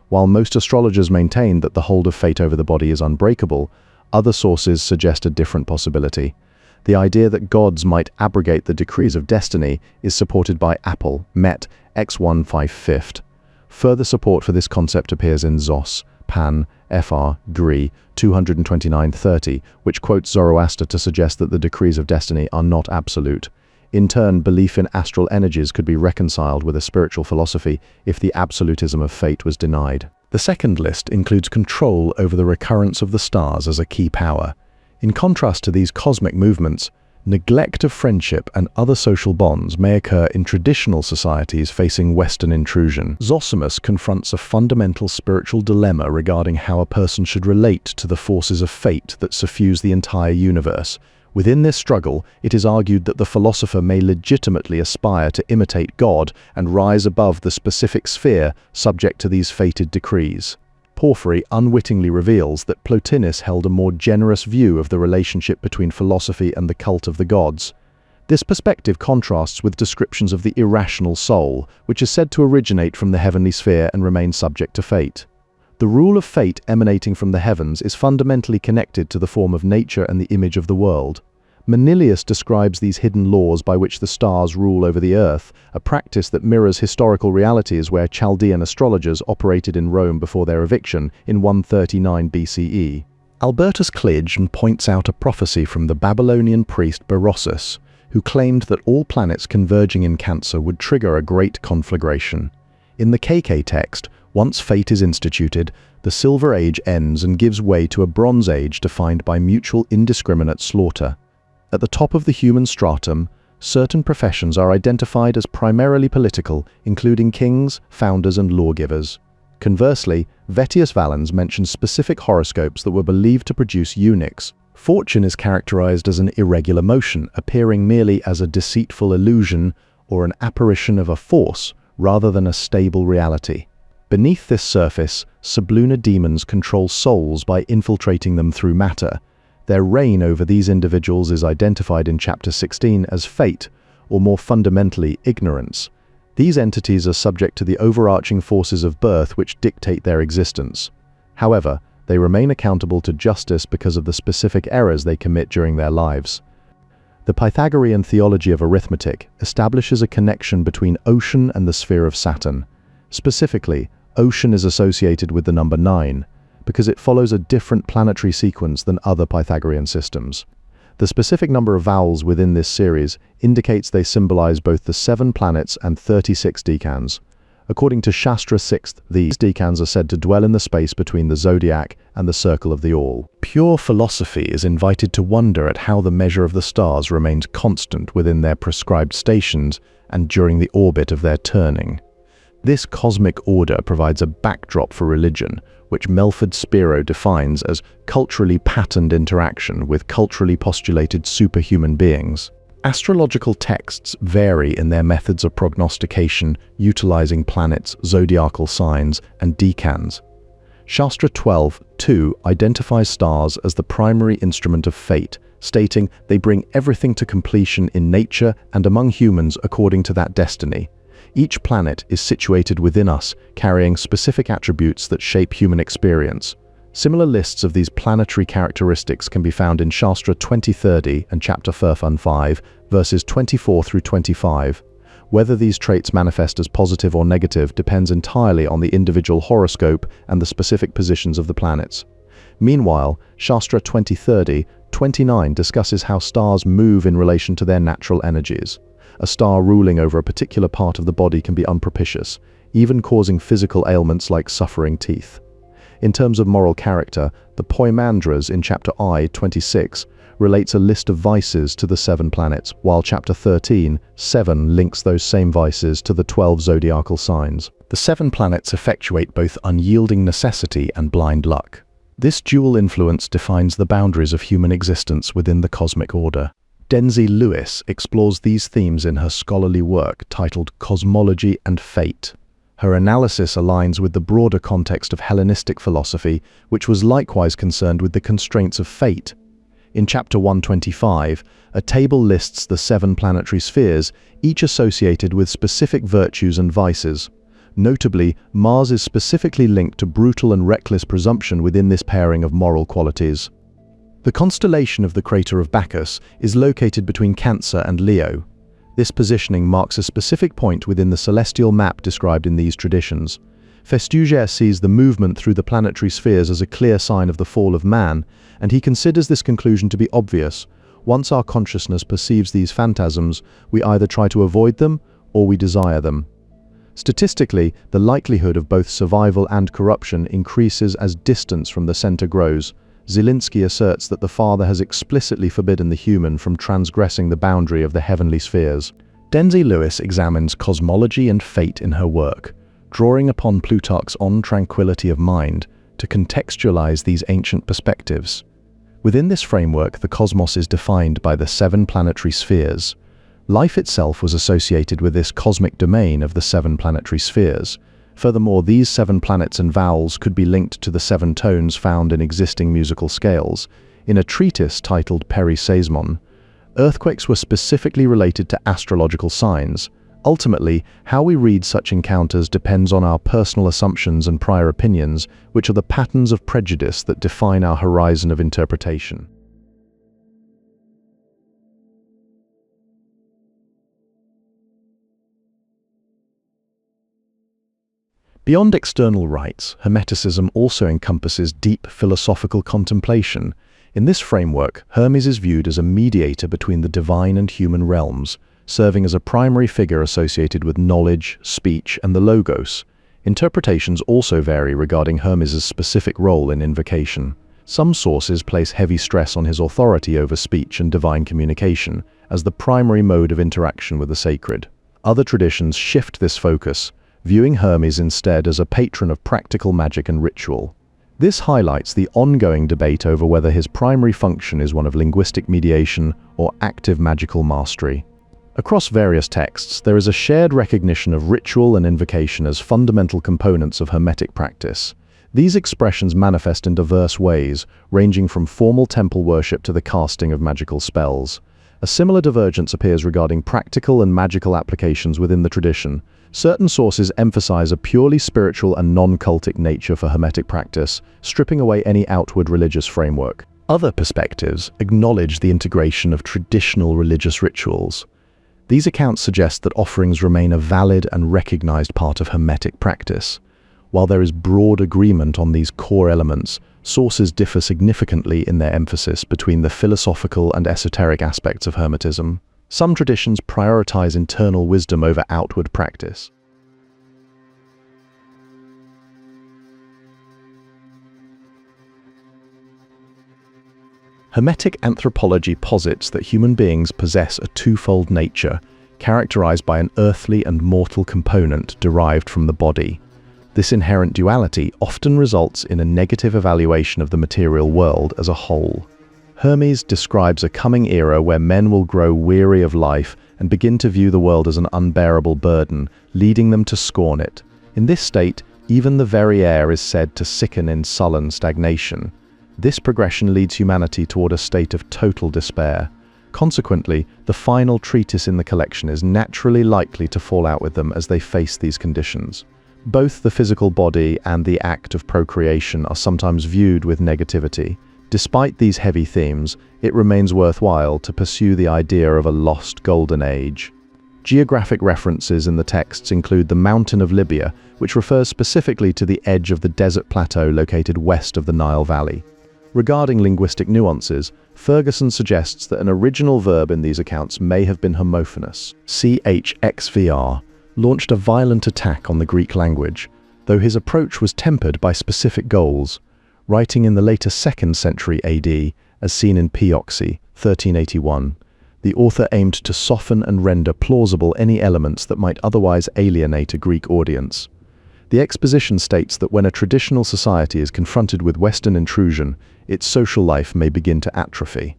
While most astrologers maintain that the hold of fate over the body is unbreakable, other sources suggest a different possibility. The idea that gods might abrogate the decrees of destiny is supported by Apple, Met, X155. Further support for this concept appears in Zos, Pan, Fr, Gri, 229-30, which quotes Zoroaster to suggest that the decrees of destiny are not absolute. In turn, belief in astral energies could be reconciled with a spiritual philosophy if the absolutism of fate was denied. The second list includes control over the recurrence of the stars as a key power. In contrast to these cosmic movements, neglect of friendship and other social bonds may occur in traditional societies facing Western intrusion. Zosimus confronts a fundamental spiritual dilemma regarding how a person should relate to the forces of fate that suffuse the entire universe. Within this struggle, it is argued that the philosopher may legitimately aspire to imitate God and rise above the specific sphere subject to these fated decrees. Porphyry unwittingly reveals that Plotinus held a more generous view of the relationship between philosophy and the cult of the gods. This perspective contrasts with descriptions of the irrational soul, which is said to originate from the heavenly sphere and remain subject to fate. The rule of fate emanating from the heavens is fundamentally connected to the form of nature and the image of the world. Manilius describes these hidden laws by which the stars rule over the earth, a practice that mirrors historical realities where Chaldean astrologers operated in Rome before their eviction in 139 BCE. Albertus Clige points out a prophecy from the Babylonian priest Berossus, who claimed that all planets converging in Cancer would trigger a great conflagration. In the KK text, Once fate is instituted, the Silver Age ends and gives way to a Bronze Age defined by mutual indiscriminate slaughter. At the top of the human stratum, certain professions are identified as primarily political, including kings, founders, and lawgivers. Conversely, Vettius Valens mentions specific horoscopes that were believed to produce eunuchs. Fortune is characterized as an irregular motion, appearing merely as a deceitful illusion or an apparition of a force rather than a stable reality. Beneath this surface, sublunar demons control souls by infiltrating them through matter. Their reign over these individuals is identified in Chapter 16 as fate, or more fundamentally, ignorance. These entities are subject to the overarching forces of birth which dictate their existence. However, they remain accountable to justice because of the specific errors they commit during their lives. The Pythagorean theology of arithmetic establishes a connection between ocean and the sphere of Saturn. Specifically, ocean is associated with the number 9, because it follows a different planetary sequence than other Pythagorean systems. The specific number of vowels within this series indicates they symbolize both the 7 planets and 36 decans. According to Shastra 6th, these decans are said to dwell in the space between the zodiac and the circle of the all. Pure philosophy is invited to wonder at how the measure of the stars remains constant within their prescribed stations and during the orbit of their turning. This cosmic order provides a backdrop for religion, which Melford Spiro defines as culturally patterned interaction with culturally postulated superhuman beings. Astrological texts vary in their methods of prognostication, utilizing planets, zodiacal signs, and decans. Shastra 12:2 identifies stars as the primary instrument of fate, stating they bring everything to completion in nature and among humans according to that destiny. Each planet is situated within us, carrying specific attributes that shape human experience. Similar lists of these planetary characteristics can be found in Shastra 2030 and Chapter 5, verses 24 through 25. Whether these traits manifest as positive or negative depends entirely on the individual horoscope and the specific positions of the planets. Meanwhile, Shastra 2030-29 discusses how stars move in relation to their natural energies. A star ruling over a particular part of the body can be unpropitious, even causing physical ailments like suffering teeth. In terms of moral character, the Poimandras in Chapter I, 26, relates a list of vices to the 7 planets, while Chapter 13, 7 links those same vices to the 12 zodiacal signs. The 7 planets effectuate both unyielding necessity and blind luck. This dual influence defines the boundaries of human existence within the cosmic order. Denzi Lewis explores these themes in her scholarly work titled Cosmology and Fate. Her analysis aligns with the broader context of Hellenistic philosophy, which was likewise concerned with the constraints of fate. In Chapter 125, a table lists the 7 planetary spheres, each associated with specific virtues and vices. Notably, Mars is specifically linked to brutal and reckless presumption within this pairing of moral qualities. The constellation of the crater of Bacchus is located between Cancer and Leo. This positioning marks a specific point within the celestial map described in these traditions. Festugière sees the movement through the planetary spheres as a clear sign of the fall of man, and he considers this conclusion to be obvious. Once our consciousness perceives these phantasms, we either try to avoid them or we desire them. Statistically, the likelihood of both survival and corruption increases as distance from the center grows. Zielinski asserts that the Father has explicitly forbidden the human from transgressing the boundary of the heavenly spheres. Denzi Lewis examines cosmology and fate in her work, drawing upon Plutarch's On Tranquility of Mind to contextualize these ancient perspectives. Within this framework, the cosmos is defined by the 7 planetary spheres. Life itself was associated with this cosmic domain of the 7 planetary spheres. Furthermore, these 7 planets and vowels could be linked to the 7 tones found in existing musical scales. In a treatise titled Periseismon, earthquakes were specifically related to astrological signs. Ultimately, how we read such encounters depends on our personal assumptions and prior opinions, which are the patterns of prejudice that define our horizon of interpretation. Beyond external rites, Hermeticism also encompasses deep philosophical contemplation. In this framework, Hermes is viewed as a mediator between the divine and human realms, serving as a primary figure associated with knowledge, speech, and the logos. Interpretations also vary regarding Hermes' specific role in invocation. Some sources place heavy stress on his authority over speech and divine communication as the primary mode of interaction with the sacred. Other traditions shift this focus, viewing Hermes instead as a patron of practical magic and ritual. This highlights the ongoing debate over whether his primary function is one of linguistic mediation or active magical mastery. Across various texts, there is a shared recognition of ritual and invocation as fundamental components of Hermetic practice. These expressions manifest in diverse ways, ranging from formal temple worship to the casting of magical spells. A similar divergence appears regarding practical and magical applications within the tradition. Certain sources emphasize a purely spiritual and non-cultic nature for Hermetic practice, stripping away any outward religious framework. Other perspectives acknowledge the integration of traditional religious rituals. These accounts suggest that offerings remain a valid and recognized part of Hermetic practice. While there is broad agreement on these core elements, sources differ significantly in their emphasis between the philosophical and esoteric aspects of Hermetism. Some traditions prioritize internal wisdom over outward practice. Hermetic anthropology posits that human beings possess a twofold nature, characterized by an earthly and mortal component derived from the body. This inherent duality often results in a negative evaluation of the material world as a whole. Hermes describes a coming era where men will grow weary of life and begin to view the world as an unbearable burden, leading them to scorn it. In this state, even the very air is said to sicken in sullen stagnation. This progression leads humanity toward a state of total despair. Consequently, the final treatise in the collection is naturally likely to fall out with them as they face these conditions. Both the physical body and the act of procreation are sometimes viewed with negativity. Despite these heavy themes, it remains worthwhile to pursue the idea of a lost golden age. Geographic references in the texts include the mountain of Libya, which refers specifically to the edge of the desert plateau located west of the Nile Valley. Regarding linguistic nuances, Ferguson suggests that an original verb in these accounts may have been homophonous. CHXVR launched a violent attack on the Greek language, though his approach was tempered by specific goals. Writing in the later 2nd century AD, as seen in Pioxy, 1381, the author aimed to soften and render plausible any elements that might otherwise alienate a Greek audience. The exposition states that when a traditional society is confronted with Western intrusion, its social life may begin to atrophy.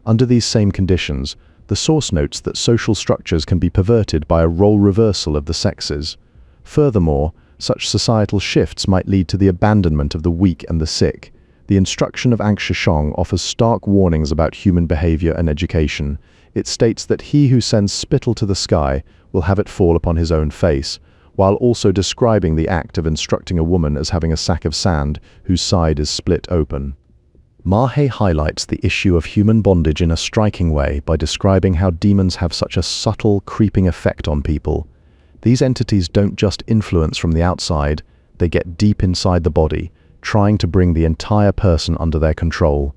Under these same conditions, the source notes that social structures can be perverted by a role reversal of the sexes. Furthermore, such societal shifts might lead to the abandonment of the weak and the sick. The instruction of Ankh-Shishong offers stark warnings about human behavior and education. It states that he who sends spittle to the sky will have it fall upon his own face, while also describing the act of instructing a woman as having a sack of sand whose side is split open. Mahe highlights the issue of human bondage in a striking way by describing how demons have such a subtle, creeping effect on people. These entities don't just influence from the outside, they get deep inside the body, trying to bring the entire person under their control.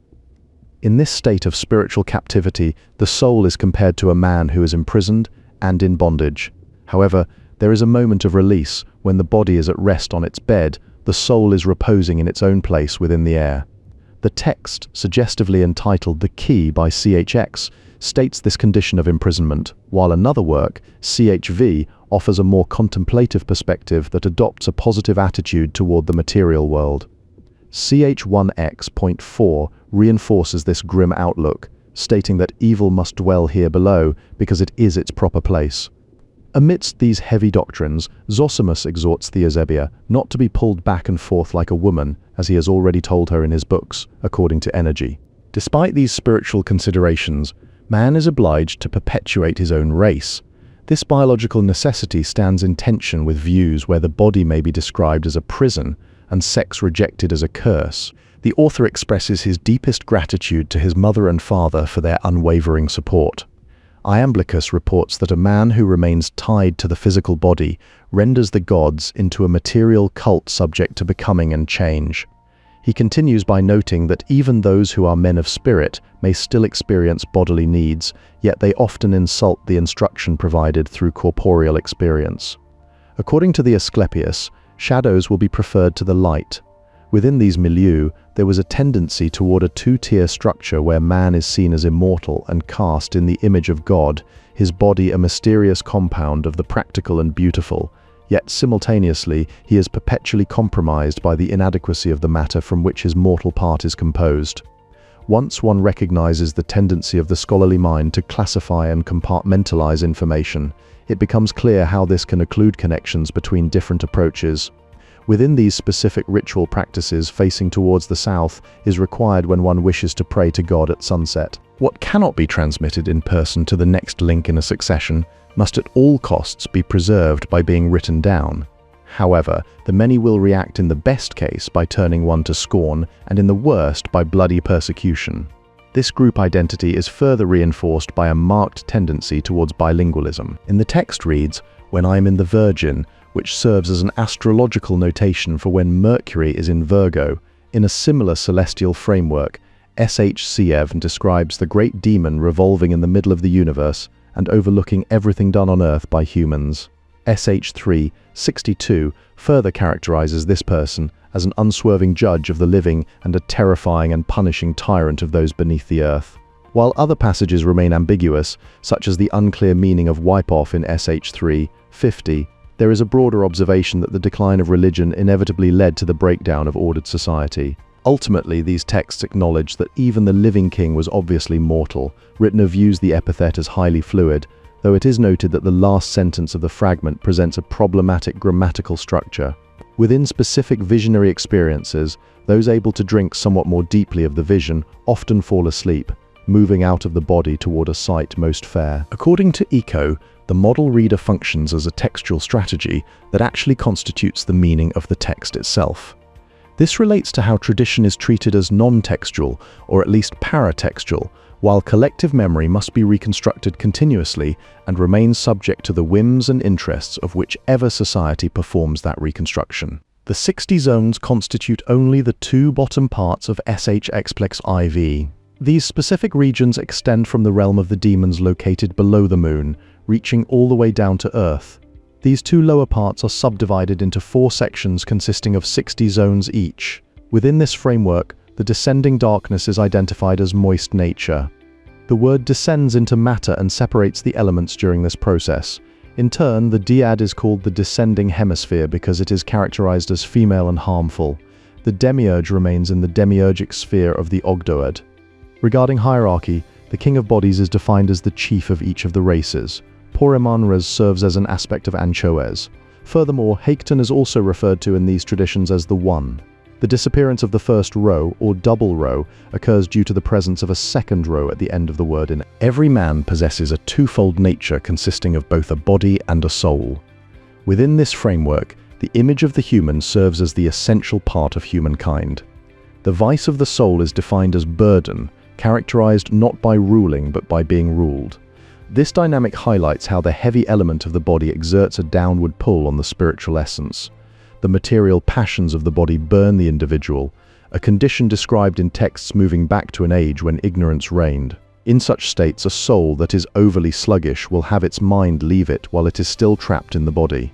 In this state of spiritual captivity, the soul is compared to a man who is imprisoned and in bondage. However, there is a moment of release when the body is at rest on its bed, the soul is reposing in its own place within the air. The text, suggestively entitled The Key by CHX, states this condition of imprisonment, while another work, CHV, offers a more contemplative perspective that adopts a positive attitude toward the material world. CH1X.4 reinforces this grim outlook, stating that evil must dwell here below because it is its proper place. Amidst these heavy doctrines, Zosimus exhorts Theosebia not to be pulled back and forth like a woman, as he has already told her in his books, according to Energy. Despite these spiritual considerations, man is obliged to perpetuate his own race. This biological necessity stands in tension with views where the body may be described as a prison and sex rejected as a curse. The author expresses his deepest gratitude to his mother and father for their unwavering support. Iamblichus reports that a man who remains tied to the physical body renders the gods into a material cult subject to becoming and change. He continues by noting that even those who are men of spirit may still experience bodily needs, yet they often insult the instruction provided through corporeal experience. According to the Asclepius, Shadows will be preferred to the light. Within these milieu, there was a tendency toward a two-tier structure where man is seen as immortal and cast in the image of God, his body a mysterious compound of the practical and beautiful, yet simultaneously he is perpetually compromised by the inadequacy of the matter from which his mortal part is composed. Once one recognizes the tendency of the scholarly mind to classify and compartmentalize information, it becomes clear how this can occlude connections between different approaches. Within these specific ritual practices, facing towards the south is required when one wishes to pray to God at sunset. What cannot be transmitted in person to the next link in a succession must at all costs be preserved by being written down. However, the many will react in the best case by turning one to scorn, and in the worst by bloody persecution. This group identity is further reinforced by a marked tendency towards bilingualism. In the text reads, "When I am in the Virgin," which serves as an astrological notation for when Mercury is in Virgo. In a similar celestial framework, SHCF describes the great demon revolving in the middle of the universe and overlooking everything done on Earth by humans. SH362 further characterizes this person as an unswerving judge of the living and a terrifying and punishing tyrant of those beneath the earth. While other passages remain ambiguous, such as the unclear meaning of wipe-off in SH350, there is a broader observation that the decline of religion inevitably led to the breakdown of ordered society. Ultimately, these texts acknowledge that even the living king was obviously mortal. Ritner views the epithet as highly fluid, though it is noted that the last sentence of the fragment presents a problematic grammatical structure. Within specific visionary experiences, those able to drink somewhat more deeply of the vision often fall asleep, moving out of the body toward a sight most fair. According to Eco, the model reader functions as a textual strategy that actually constitutes the meaning of the text itself. This relates to how tradition is treated as non-textual, or at least paratextual, while collective memory must be reconstructed continuously and remains subject to the whims and interests of whichever society performs that reconstruction. The 60 zones constitute only the two bottom parts of SHX+IV. These specific regions extend from the realm of the demons located below the moon, reaching all the way down to Earth. These two lower parts are subdivided into 4 sections consisting of 60 zones each. Within this framework, the descending darkness is identified as moist nature. The word descends into matter and separates the elements during this process. In turn, the dyad is called the descending hemisphere because it is characterized as female and harmful. The demiurge remains in the demiurgic sphere of the ogdoad. Regarding hierarchy, the king of bodies is defined as the chief of each of the races. Poremanres serves as an aspect of Anchoes. Furthermore, Haketon is also referred to in these traditions as the One. The disappearance of the first row, or double row, occurs due to the presence of a second row at the end of the word in. Every man possesses a twofold nature consisting of both a body and a soul. Within this framework, the image of the human serves as the essential part of humankind. The vice of the soul is defined as burden, characterized not by ruling but by being ruled. This dynamic highlights how the heavy element of the body exerts a downward pull on the spiritual essence. The material passions of the body burn the individual, a condition described in texts moving back to an age when ignorance reigned. In such states, a soul that is overly sluggish will have its mind leave it while it is still trapped in the body.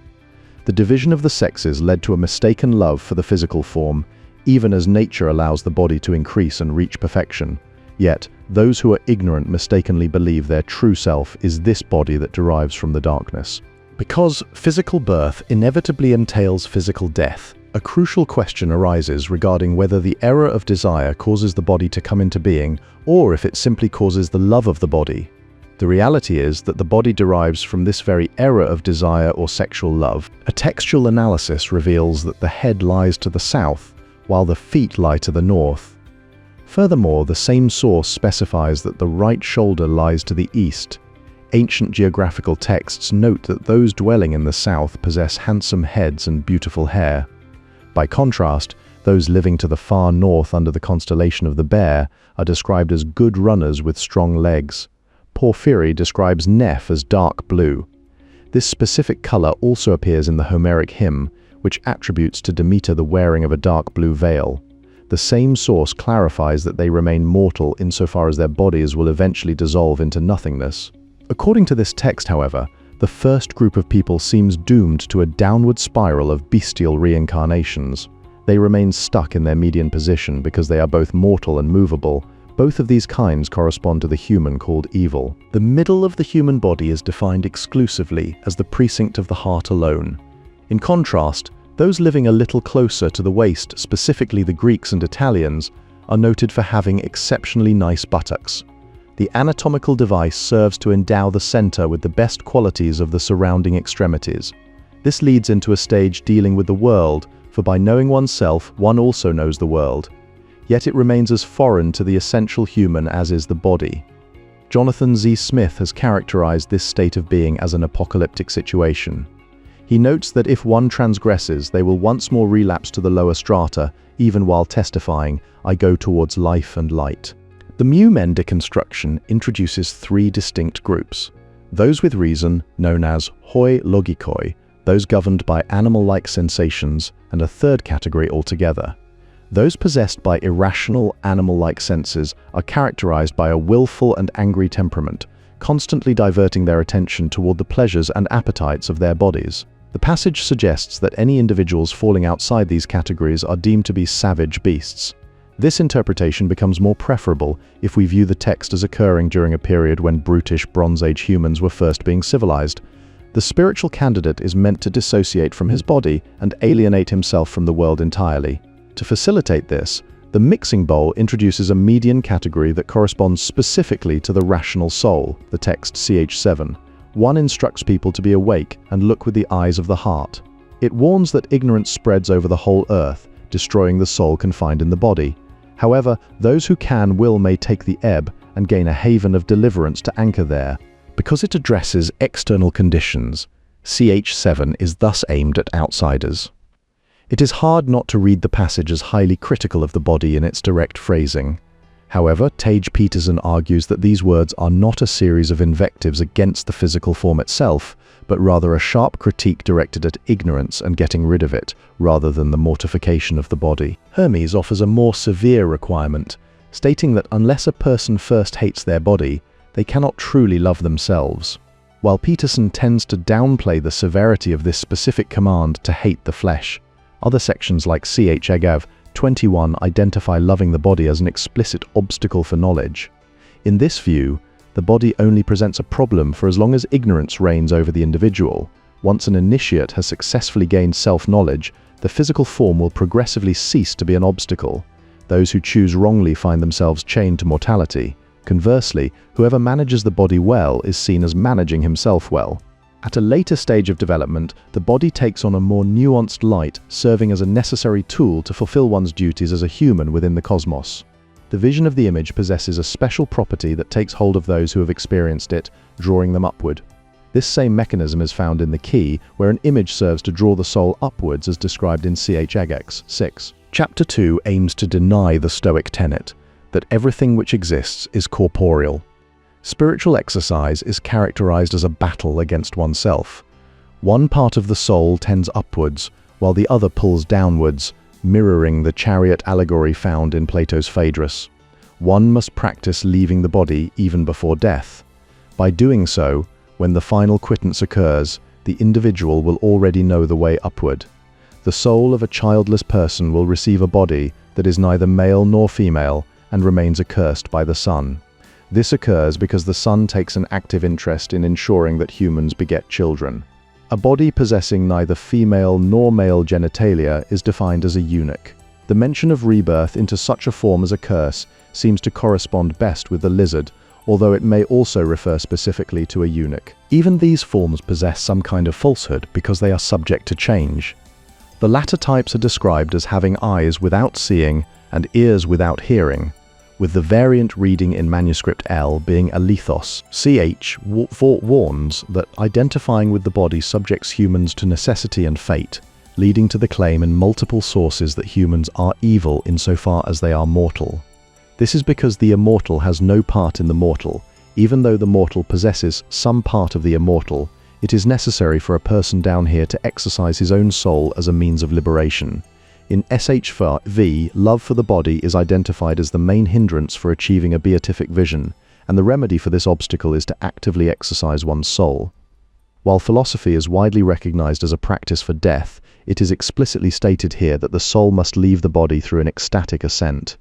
The division of the sexes led to a mistaken love for the physical form, even as nature allows the body to increase and reach perfection. Yet, those who are ignorant mistakenly believe their true self is this body that derives from the darkness. Because physical birth inevitably entails physical death, a crucial question arises regarding whether the error of desire causes the body to come into being, or if it simply causes the love of the body. The reality is that the body derives from this very error of desire or sexual love. A textual analysis reveals that the head lies to the south, while the feet lie to the north. Furthermore, the same source specifies that the right shoulder lies to the east. Ancient geographical texts note that those dwelling in the south possess handsome heads and beautiful hair. By contrast, those living to the far north under the constellation of the Bear are described as good runners with strong legs. Porphyry describes Neph as dark blue. This specific color also appears in the Homeric hymn, which attributes to Demeter the wearing of a dark blue veil. The same source clarifies that they remain mortal insofar as their bodies will eventually dissolve into nothingness. According to this text, however, the the first group of people seems doomed to a downward spiral of bestial reincarnations. They remain stuck in their median position because they are both mortal and movable. Both of these kinds correspond to the human called evil. The middle of the human body is defined exclusively as the precinct of the heart alone. In contrast, those living a little closer to the waist, specifically the Greeks and Italians, are noted for having exceptionally nice buttocks. The anatomical device serves to endow the center with the best qualities of the surrounding extremities. This leads into a stage dealing with the world, for by knowing oneself, one also knows the world. Yet it remains as foreign to the essential human as is the body. Jonathan Z. Smith has characterized this state of being as an apocalyptic situation. He notes that if one transgresses, they will once more relapse to the lower strata, even while testifying, "I go towards life and light." The Milieu deconstruction introduces three distinct groups. Those with reason, known as hoi logikoi, those governed by animal-like sensations, and a third category altogether. Those possessed by irrational, animal-like senses are characterized by a willful and angry temperament, constantly diverting their attention toward the pleasures and appetites of their bodies. The passage suggests that any individuals falling outside these categories are deemed to be savage beasts. This interpretation becomes more preferable if we view the text as occurring during a period when brutish Bronze Age humans were first being civilized. The spiritual candidate is meant to dissociate from his body and alienate himself from the world entirely. To facilitate this, the mixing bowl introduces a median category that corresponds specifically to the rational soul, the text ch7. One instructs people to be awake and look with the eyes of the heart. It warns that ignorance spreads over the whole earth, destroying the soul confined in the body. However, those who will may take the ebb and gain a haven of deliverance to anchor there. Because it addresses external conditions, ch7 is thus aimed at outsiders. It is hard not to read the passage as highly critical of the body in its direct phrasing. However, Tage Peterson argues that these words are not a series of invectives against the physical form itself, but rather a sharp critique directed at ignorance and getting rid of it, rather than the mortification of the body. Hermes offers a more severe requirement, stating that unless a person first hates their body, they cannot truly love themselves. While Peterson tends to downplay the severity of this specific command to hate the flesh, other sections like ch 21 identify loving the body as an explicit obstacle for knowledge. In this view, the body only presents a problem for as long as ignorance reigns over the individual. Once an initiate has successfully gained self-knowledge, the physical form will progressively cease to be an obstacle. Those who choose wrongly find themselves chained to mortality. Conversely, whoever manages the body well is seen as managing himself well. At a later stage of development, the body takes on a more nuanced light, serving as a necessary tool to fulfill one's duties as a human within the cosmos. The vision of the image possesses a special property that takes hold of those who have experienced it, drawing them upward. This same mechanism is found in the key, where an image serves to draw the soul upwards as described in ch 6. Chapter 2 aims to deny the Stoic tenet that everything which exists is corporeal. Spiritual exercise is characterized as a battle against oneself. One part of the soul tends upwards, while the other pulls downwards, mirroring the chariot allegory found in Plato's Phaedrus. One must practice leaving the body even before death. By doing so, when the final quittance occurs, the individual will already know the way upward. The soul of a childless person will receive a body that is neither male nor female and remains accursed by the sun. This occurs because the sun takes an active interest in ensuring that humans beget children. A body possessing neither female nor male genitalia is defined as a eunuch. The mention of rebirth into such a form as a curse seems to correspond best with the lizard, although it may also refer specifically to a eunuch. Even these forms possess some kind of falsehood because they are subject to change. The latter types are described as having eyes without seeing and ears without hearing, with the variant reading in manuscript L being alethos. Ch warns that identifying with the body subjects humans to necessity and fate, leading to the claim in multiple sources that humans are evil insofar as they are mortal. This is because the immortal has no part in the mortal. Even though the mortal possesses some part of the immortal, it is necessary for a person down here to exercise his own soul as a means of liberation. In SHV, love for the body is identified as the main hindrance for achieving a beatific vision, and the remedy for this obstacle is to actively exercise one's soul. While philosophy is widely recognized as a practice for death, it is explicitly stated here that the soul must leave the body through an ecstatic ascent.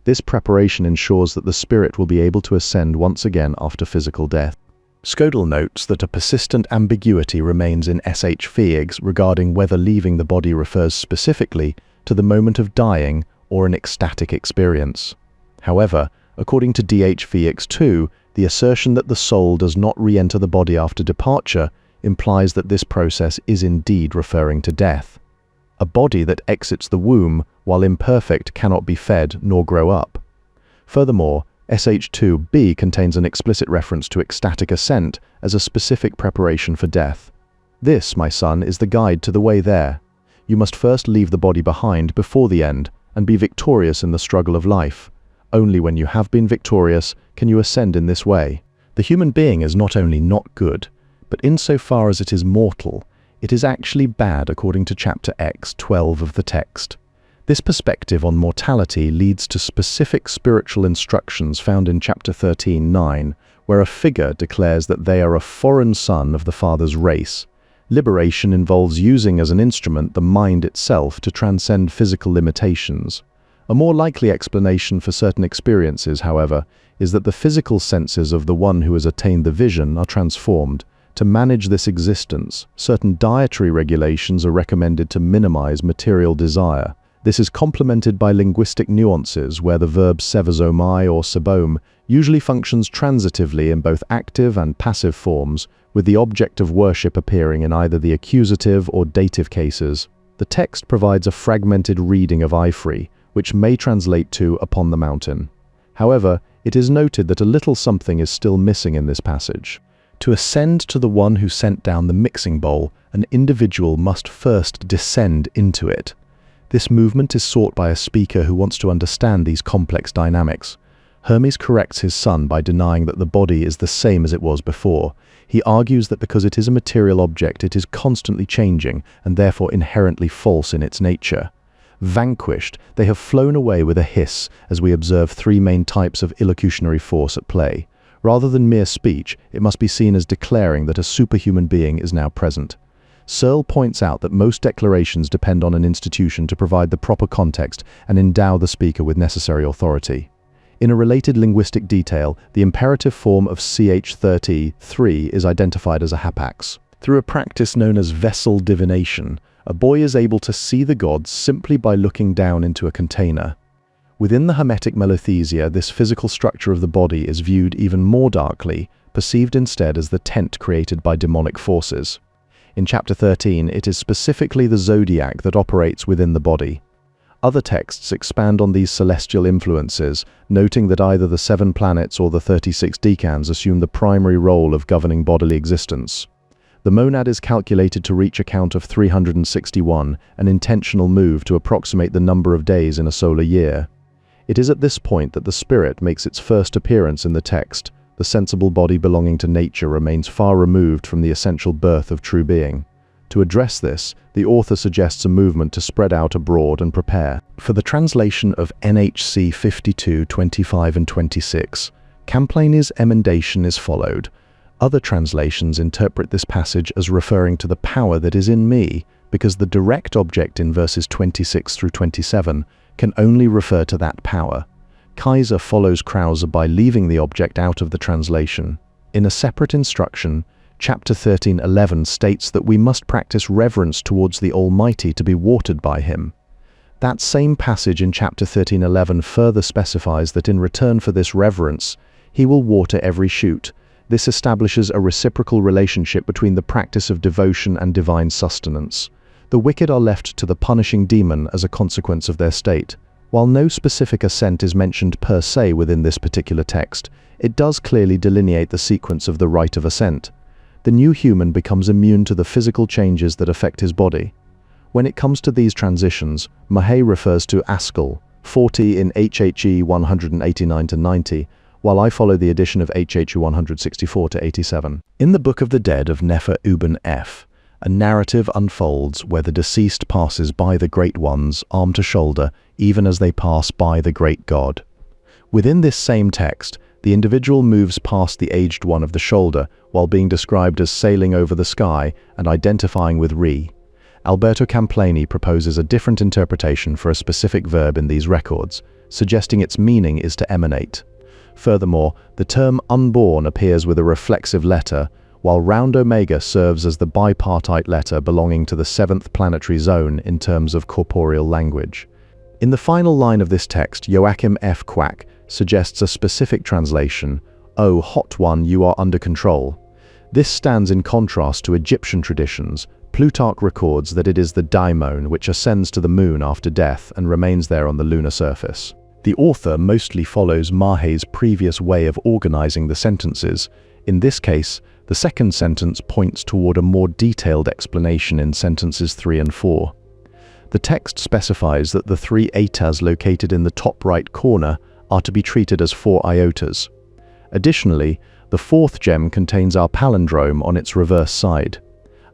This preparation ensures that the spirit will be able to ascend once again after physical death. Skodel notes that a persistent ambiguity remains in S.H. Fieg's regarding whether leaving the body refers specifically to the moment of dying or an ecstatic experience. However, according to D.H. Fieg's too, the assertion that the soul does not re-enter the body after departure implies that this process is indeed referring to death. A body that exits the womb, while imperfect, cannot be fed nor grow up. Furthermore, SH2b contains an explicit reference to ecstatic ascent as a specific preparation for death. This, my son, is the guide to the way there. You must first leave the body behind before the end and be victorious in the struggle of life. Only when you have been victorious can you ascend in this way. The human being is not only not good, but insofar as it is mortal, it is actually bad according to chapter X 12 of the text. This perspective on mortality leads to specific spiritual instructions found in chapter 13:9, where a figure declares that they are a foreign son of the father's race. Liberation involves using as an instrument the mind itself to transcend physical limitations. A more likely explanation for certain experiences, however, is that the physical senses of the one who has attained the vision are transformed. To manage this existence, certain dietary regulations are recommended to minimize material desire. This is complemented by linguistic nuances where the verb sevazomai or sebom usually functions transitively in both active and passive forms, with the object of worship appearing in either the accusative or dative cases. The text provides a fragmented reading of Eifri, which may translate to upon the mountain. However, it is noted that a little something is still missing in this passage. To ascend to the one who sent down the mixing bowl, an individual must first descend into it. This movement is sought by a speaker who wants to understand these complex dynamics. Hermes corrects his son by denying that the body is the same as it was before. He argues that because it is a material object, it is constantly changing and therefore inherently false in its nature. Vanquished, they have flown away with a hiss as we observe three main types of illocutionary force at play. Rather than mere speech, it must be seen as declaring that a superhuman being is now present. Searle points out that most declarations depend on an institution to provide the proper context and endow the speaker with necessary authority. In a related linguistic detail, the imperative form of ch-30 is identified as a hapax. Through a practice known as vessel divination, a boy is able to see the gods simply by looking down into a container. Within the Hermetic melothesia, this physical structure of the body is viewed even more darkly, perceived instead as the tent created by demonic forces. In chapter 13, it is specifically the zodiac that operates within the body. Other texts expand on these celestial influences, noting that either the 7 planets or the 36 decans assume the primary role of governing bodily existence. The monad is calculated to reach a count of 361, an intentional move to approximate the number of days in a solar year. It is at this point that the spirit makes its first appearance in the text. The sensible body belonging to nature remains far removed from the essential birth of true being. To address this, the author suggests a movement to spread out abroad and prepare. For the translation of NHC 52, 25 and 26, Camplaine's emendation is followed. Other translations interpret this passage as referring to the power that is in me, because the direct object in verses 26 through 27 can only refer to that power. Kaiser follows Krause by leaving the object out of the translation. In a separate instruction, chapter 13:11 states that we must practice reverence towards the Almighty to be watered by Him. That same passage in chapter 13:11 further specifies that in return for this reverence, He will water every shoot. This establishes a reciprocal relationship between the practice of devotion and divine sustenance. The wicked are left to the punishing demon as a consequence of their state. While no specific ascent is mentioned per se within this particular text, it does clearly delineate the sequence of the rite of ascent. The new human becomes immune to the physical changes that affect his body. When it comes to these transitions, Mahay refers to Askell, 40 in HHE 189-90, while I follow the edition of HHE 164-87. In the Book of the Dead of Nefer Uben F, a narrative unfolds where the deceased passes by the Great Ones, arm to shoulder, even as they pass by the Great God. Within this same text, The individual moves past the aged one of the shoulder while being described as sailing over the sky and identifying with re. Alberto Camplani proposes a different interpretation for a specific verb in these records, suggesting its meaning is to emanate. Furthermore, the term unborn appears with a reflexive letter, while round omega serves as the bipartite letter belonging to the seventh planetary zone in terms of corporeal language. In the final line of this text, Joachim F. Quack suggests a specific translation, "O hot one, you are under control." This stands in contrast to Egyptian traditions. Plutarch records that it is the daimon which ascends to the moon after death and remains there on the lunar surface. The author mostly follows Mahe's previous way of organizing the sentences. In this case, the second sentence points toward a more detailed explanation in sentences 3 and 4. The text specifies that the 3 etas located in the top right corner are to be treated as 4 iotas. Additionally, the fourth gem contains our palindrome on its reverse side.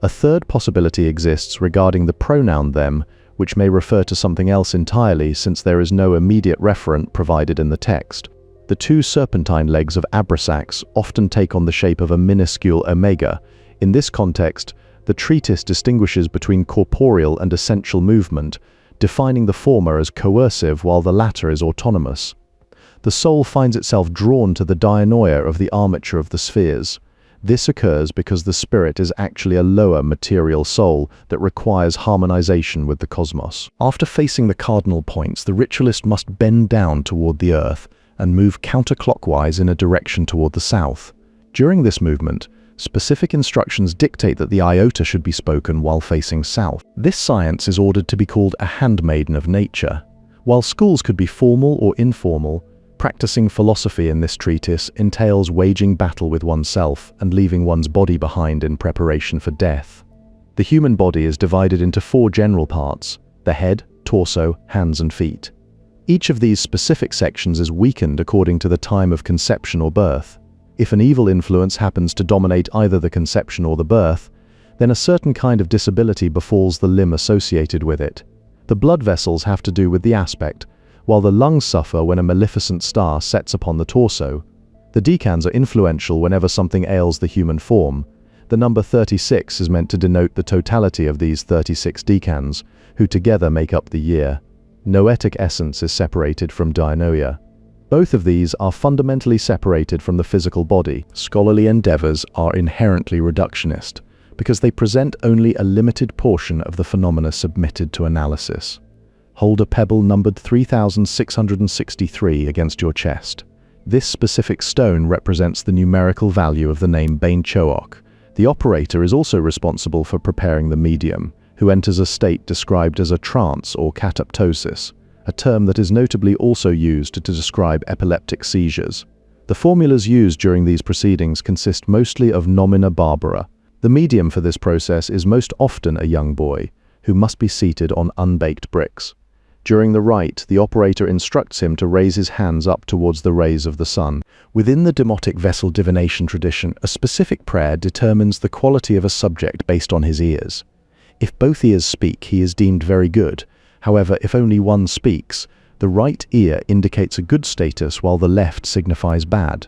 A third possibility exists regarding the pronoun them, which may refer to something else entirely since there is no immediate referent provided in the text. The 2 serpentine legs of Abrasax often take on the shape of a minuscule omega. In this context, the treatise distinguishes between corporeal and essential movement, defining the former as coercive while the latter is autonomous. The soul finds itself drawn to the dianoia of the armature of the spheres. This occurs because the spirit is actually a lower material soul that requires harmonization with the cosmos. After facing the cardinal points, the ritualist must bend down toward the earth and move counterclockwise in a direction toward the south. During this movement, specific instructions dictate that the iota should be spoken while facing south. This science is ordered to be called a handmaiden of nature. While schools could be formal or informal, practicing philosophy in this treatise entails waging battle with oneself and leaving one's body behind in preparation for death. The human body is divided into 4 general parts: the head, torso, hands and feet. Each of these specific sections is weakened according to the time of conception or birth. If an evil influence happens to dominate either the conception or the birth, then a certain kind of disability befalls the limb associated with it. The blood vessels have to do with the aspect, while the lungs suffer when a maleficent star sets upon the torso. The decans are influential whenever something ails the human form. The number 36 is meant to denote the totality of these 36 decans, who together make up the year. Noetic essence is separated from dianoia. Both of these are fundamentally separated from the physical body. Scholarly endeavors are inherently reductionist, because they present only a limited portion of the phenomena submitted to analysis. Hold a pebble numbered 3663 against your chest. This specific stone represents the numerical value of the name Bain Chook. The operator is also responsible for preparing the medium, who enters a state described as a trance or cataptosis, a term that is notably also used to describe epileptic seizures. The formulas used during these proceedings consist mostly of nomina barbara. The medium for this process is most often a young boy, who must be seated on unbaked bricks. During the rite, the operator instructs him to raise his hands up towards the rays of the sun. Within the demotic vessel divination tradition, a specific prayer determines the quality of a subject based on his ears. If both ears speak, he is deemed very good. However, if only one speaks, the right ear indicates a good status while the left signifies bad.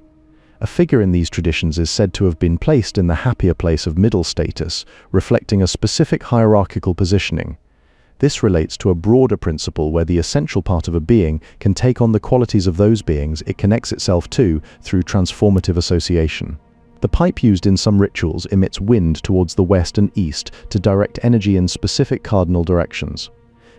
A figure in these traditions is said to have been placed in the happier place of middle status, reflecting a specific hierarchical positioning. This relates to a broader principle where the essential part of a being can take on the qualities of those beings it connects itself to through transformative association. The pipe used in some rituals emits wind towards the west and east to direct energy in specific cardinal directions.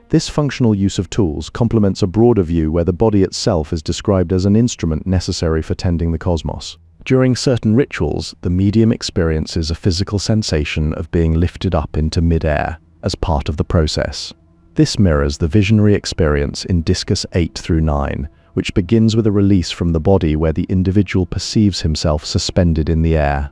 This functional use of tools complements a broader view where the body itself is described as an instrument necessary for tending the cosmos. During certain rituals, the medium experiences a physical sensation of being lifted up into mid-air as part of the process. This mirrors the visionary experience in Discourse 8-9, which begins with a release from the body where the individual perceives himself suspended in the air.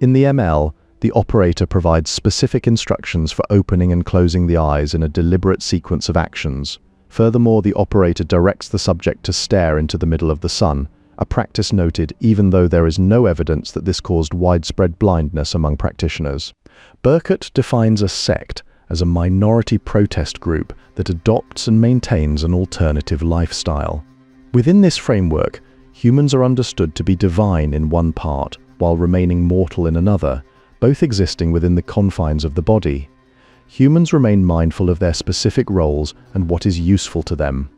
In the ML, the operator provides specific instructions for opening and closing the eyes in a deliberate sequence of actions. Furthermore, the operator directs the subject to stare into the middle of the sun, a practice noted even though there is no evidence that this caused widespread blindness among practitioners. Burkett defines a sect as a minority protest group that adopts and maintains an alternative lifestyle. Within this framework, Humans are understood to be divine in one part, while remaining mortal in another, both existing within the confines of the body. Humans remain mindful of their specific roles and what is useful to them.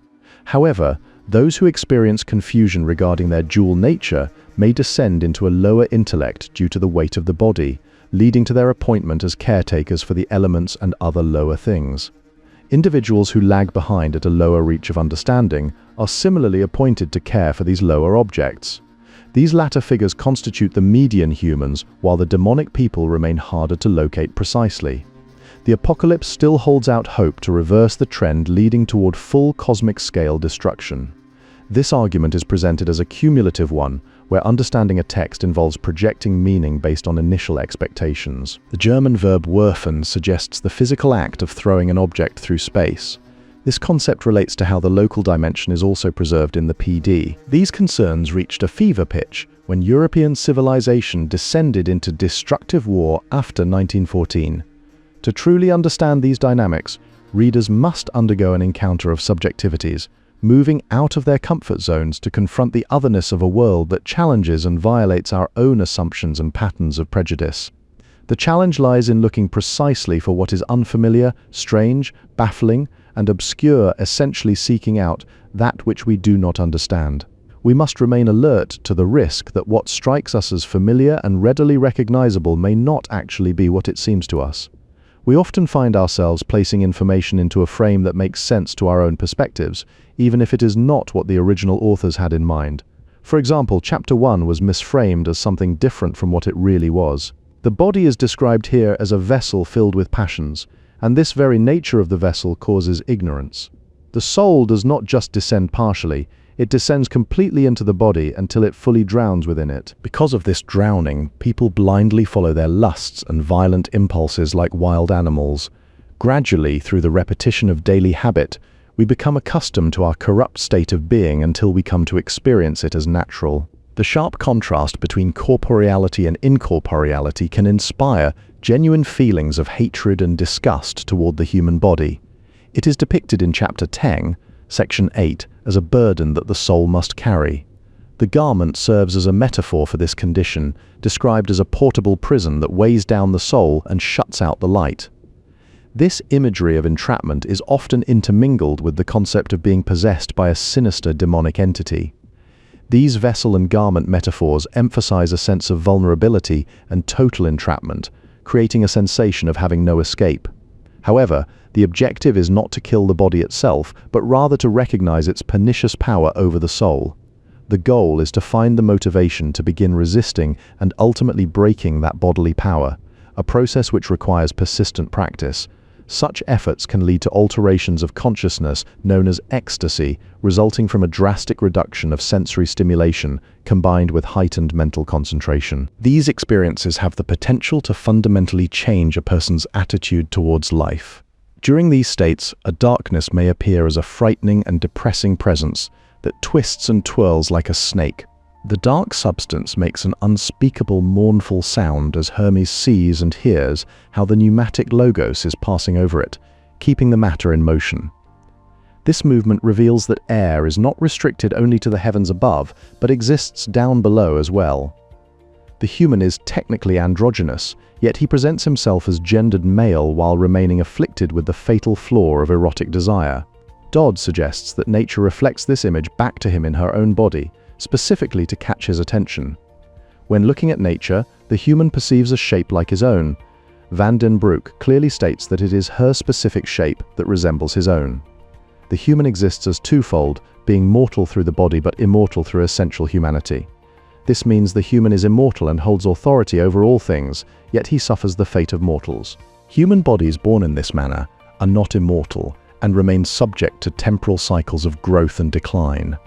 However, those who experience confusion regarding their dual nature may descend into a lower intellect due to the weight of the body, leading to their appointment as caretakers for the elements and other lower things. Individuals who lag behind at a lower reach of understanding are similarly appointed to care for these lower objects. These latter figures constitute the median humans, while the demonic people remain harder to locate precisely. The apocalypse still holds out hope to reverse the trend leading toward full cosmic-scale destruction. This argument is presented as a cumulative one, where understanding a text involves projecting meaning based on initial expectations. The German verb werfen suggests the physical act of throwing an object through space. This concept relates to how the local dimension is also preserved in the PD. These concerns reached a fever pitch when European civilization descended into destructive war after 1914. To truly understand these dynamics, readers must undergo an encounter of subjectivities, moving out of their comfort zones to confront the otherness of a world that challenges and violates our own assumptions and patterns of prejudice. The challenge lies in looking precisely for what is unfamiliar, strange, baffling, and obscure, essentially seeking out that which we do not understand. We must remain alert to the risk that what strikes us as familiar and readily recognizable may not actually be what it seems to us. We often find ourselves placing information into a frame that makes sense to our own perspectives, even if it is not what the original authors had in mind. For example, Chapter 1 was misframed as something different from what it really was. The body is described here as a vessel filled with passions, and this very nature of the vessel causes ignorance. The soul does not just descend partially, it descends completely into the body until it fully drowns within it. Because of this drowning, people blindly follow their lusts and violent impulses like wild animals. Gradually, through the repetition of daily habit, we become accustomed to our corrupt state of being until we come to experience it as natural. The sharp contrast between corporeality and incorporeality can inspire genuine feelings of hatred and disgust toward the human body. It is depicted in Chapter 10, Section 8, as a burden that the soul must carry. The garment serves as a metaphor for this condition, described as a portable prison that weighs down the soul and shuts out the light. This imagery of entrapment is often intermingled with the concept of being possessed by a sinister demonic entity. These vessel and garment metaphors emphasize a sense of vulnerability and total entrapment, creating a sensation of having no escape. However, the objective is not to kill the body itself, but rather to recognize its pernicious power over the soul. The goal is to find the motivation to begin resisting and ultimately breaking that bodily power, a process which requires persistent practice. Such efforts can lead to alterations of consciousness known as ecstasy, resulting from a drastic reduction of sensory stimulation combined with heightened mental concentration. These experiences have the potential to fundamentally change a person's attitude towards life. During these states, a darkness may appear as a frightening and depressing presence that twists and twirls like a snake. The dark substance makes an unspeakable mournful sound as Hermes sees and hears how the pneumatic logos is passing over it, keeping the matter in motion. This movement reveals that air is not restricted only to the heavens above, but exists down below as well. The human is technically androgynous, yet he presents himself as gendered male while remaining afflicted with the fatal flaw of erotic desire. Dodd suggests that nature reflects this image back to him in her own body, specifically to catch his attention. When looking at nature, the human perceives a shape like his own. Van den Broek clearly states that it is her specific shape that resembles his own. The human exists as twofold, being mortal through the body but immortal through essential humanity. This means the human is immortal and holds authority over all things, yet he suffers the fate of mortals. Human bodies born in this manner are not immortal and remain subject to temporal cycles of growth and decline.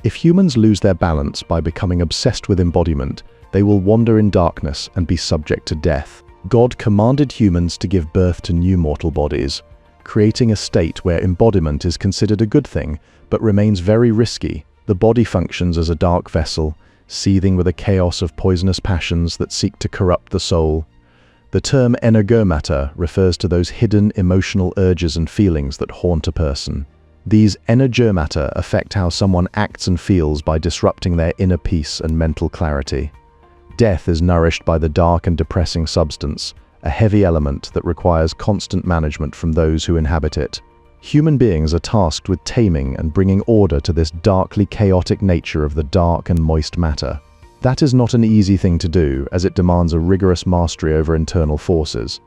If humans lose their balance by becoming obsessed with embodiment, they will wander in darkness and be subject to death. God commanded humans to give birth to new mortal bodies, creating a state where embodiment is considered a good thing, but remains very risky. The body functions as a dark vessel, seething with a chaos of poisonous passions that seek to corrupt the soul. The term energomata refers to those hidden emotional urges and feelings that haunt a person. These energermata affect how someone acts and feels by disrupting their inner peace and mental clarity. Death is nourished by the dark and depressing substance, a heavy element that requires constant management from those who inhabit it. Human beings are tasked with taming and bringing order to this darkly chaotic nature of the dark and moist matter. That is not an easy thing to do, as it demands a rigorous mastery over internal forces.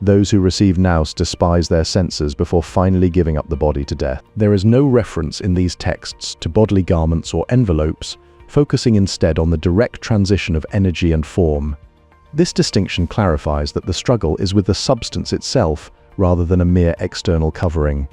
Those who receive nous despise their senses before finally giving up the body to death. There is no reference in these texts to bodily garments or envelopes, focusing instead on the direct transition of energy and form. This distinction clarifies that the struggle is with the substance itself rather than a mere external covering.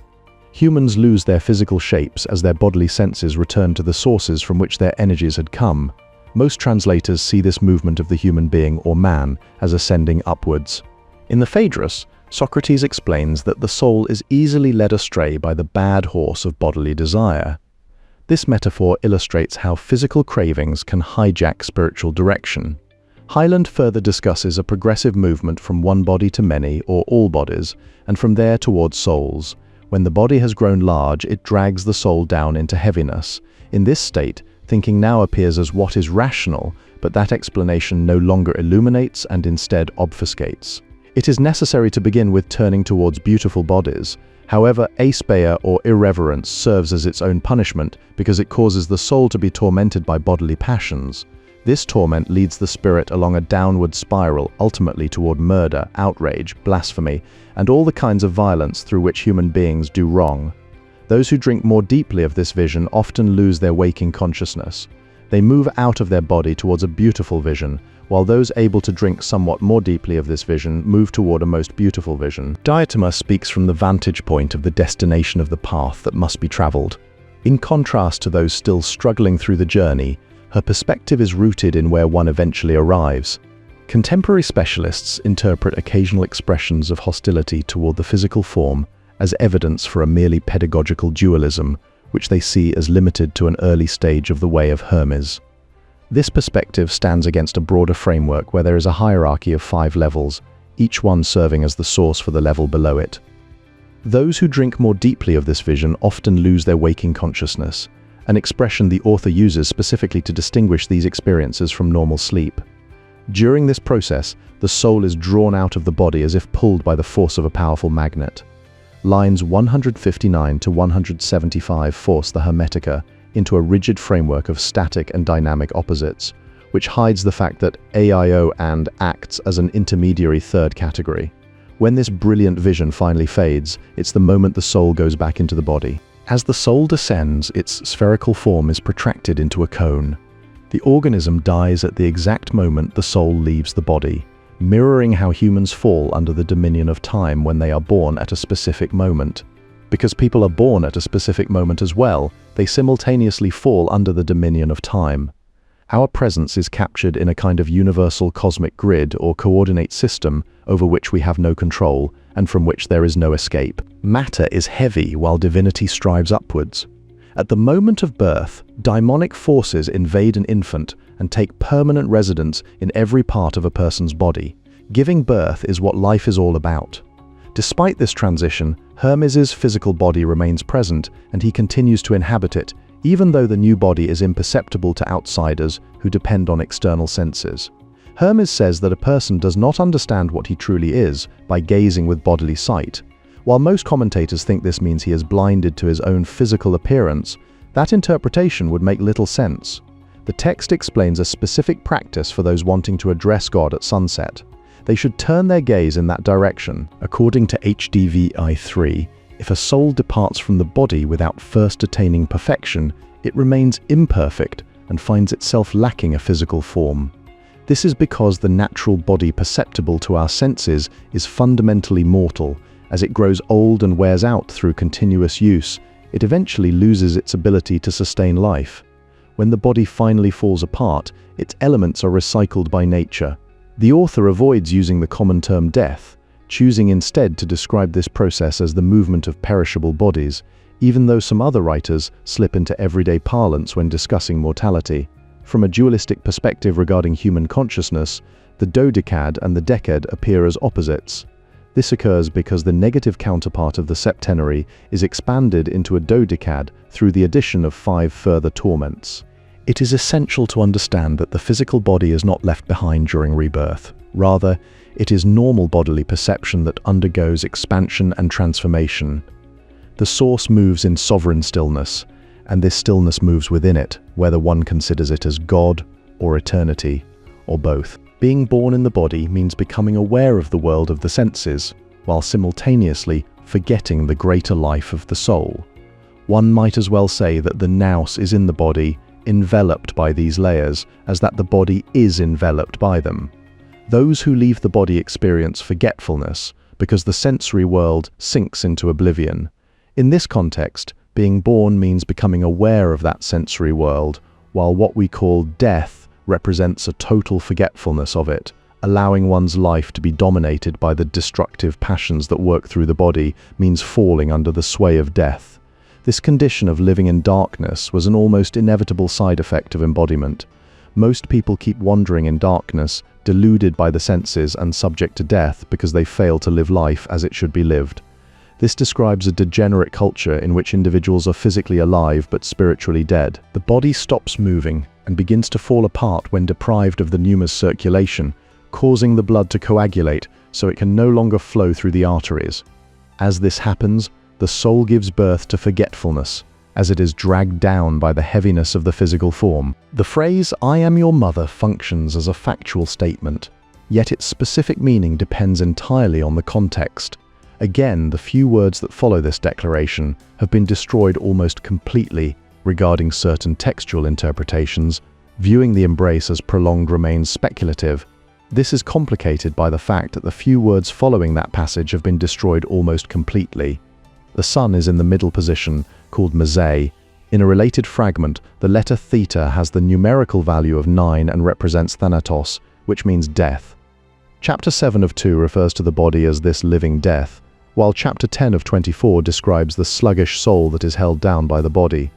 Humans lose their physical shapes as their bodily senses return to the sources from which their energies had come. Most translators see this movement of the human being or man as ascending upwards. In the Phaedrus, Socrates explains that the soul is easily led astray by the bad horse of bodily desire. This metaphor illustrates how physical cravings can hijack spiritual direction. Hyland further discusses a progressive movement from one body to many or all bodies, and from there towards souls. When the body has grown large, it drags the soul down into heaviness. In this state, thinking now appears as what is rational, but that explanation no longer illuminates and instead obfuscates. It is necessary to begin with turning towards beautiful bodies. However, aspeia or irreverence serves as its own punishment because it causes the soul to be tormented by bodily passions. This torment leads the spirit along a downward spiral, ultimately toward murder, outrage, blasphemy, and all the kinds of violence through which human beings do wrong. Those who drink more deeply of this vision often lose their waking consciousness. They move out of their body towards a beautiful vision, while those able to drink somewhat more deeply of this vision move toward a most beautiful vision. Diotima speaks from the vantage point of the destination of the path that must be traveled. In contrast to those still struggling through the journey, her perspective is rooted in where one eventually arrives. Contemporary specialists interpret occasional expressions of hostility toward the physical form as evidence for a merely pedagogical dualism, which they see as limited to an early stage of the way of Hermes. This perspective stands against a broader framework where there is a hierarchy of 5 levels, each one serving as the source for the level below it. Those who drink more deeply of this vision often lose their waking consciousness, an expression the author uses specifically to distinguish these experiences from normal sleep. During this process, the soul is drawn out of the body as if pulled by the force of a powerful magnet. Lines 159 to 175 force the Hermetica into a rigid framework of static and dynamic opposites, which hides the fact that AIO and acts as an intermediary third category. When this brilliant vision finally fades, it's the moment the soul goes back into the body. As the soul descends, its spherical form is protracted into a cone. The organism dies at the exact moment the soul leaves the body, mirroring how humans fall under the dominion of time when they are born at a specific moment. Because people are born at a specific moment as well, they simultaneously fall under the dominion of time. Our presence is captured in a kind of universal cosmic grid or coordinate system over which we have no control and from which there is no escape. Matter is heavy while divinity strives upwards. At the moment of birth, daimonic forces invade an infant and take permanent residence in every part of a person's body. Giving birth is what life is all about. Despite this transition, Hermes's physical body remains present and he continues to inhabit it, even though the new body is imperceptible to outsiders who depend on external senses. Hermes says that a person does not understand what he truly is by gazing with bodily sight. While most commentators think this means he is blinded to his own physical appearance, that interpretation would make little sense. The text explains a specific practice for those wanting to address God at sunset. They should turn their gaze in that direction. According to HDVI 3, if a soul departs from the body without first attaining perfection, it remains imperfect and finds itself lacking a physical form. This is because the natural body perceptible to our senses is fundamentally mortal. As it grows old and wears out through continuous use, it eventually loses its ability to sustain life. When the body finally falls apart, its elements are recycled by nature. The author avoids using the common term death, choosing instead to describe this process as the movement of perishable bodies, even though some other writers slip into everyday parlance when discussing mortality. From a dualistic perspective regarding human consciousness, the dodecad and the decad appear as opposites. This occurs because the negative counterpart of the septenary is expanded into a dodecad through the addition of 5 further torments. It is essential to understand that the physical body is not left behind during rebirth. Rather, it is normal bodily perception that undergoes expansion and transformation. The source moves in sovereign stillness, and this stillness moves within it, whether one considers it as God or eternity, or both. Being born in the body means becoming aware of the world of the senses, while simultaneously forgetting the greater life of the soul. One might as well say that the nous is in the body, enveloped by these layers, as that the body is enveloped by them. Those who leave the body experience forgetfulness, because the sensory world sinks into oblivion. In this context, being born means becoming aware of that sensory world, while what we call death represents a total forgetfulness of it, allowing one's life to be dominated by the destructive passions that work through the body means falling under the sway of death. This condition of living in darkness was an almost inevitable side effect of embodiment. Most people keep wandering in darkness, deluded by the senses and subject to death because they fail to live life as it should be lived. This describes a degenerate culture in which individuals are physically alive but spiritually dead. The body stops moving and begins to fall apart when deprived of the pneuma's circulation, causing the blood to coagulate so it can no longer flow through the arteries. As this happens, the soul gives birth to forgetfulness, as it is dragged down by the heaviness of the physical form. The phrase, "I am your mother," functions as a factual statement, yet its specific meaning depends entirely on the context. Again, the few words that follow this declaration have been destroyed almost completely regarding certain textual interpretations, viewing the embrace as prolonged remains speculative. This is complicated by the fact that the few words following that passage have been destroyed almost completely. The sun is in the middle position, called Mese. In a related fragment, the letter theta has the numerical value of 9 and represents Thanatos, which means death. Chapter 7 of 2 refers to the body as this living death, while chapter 10 of 24 describes the sluggish soul that is held down by the body.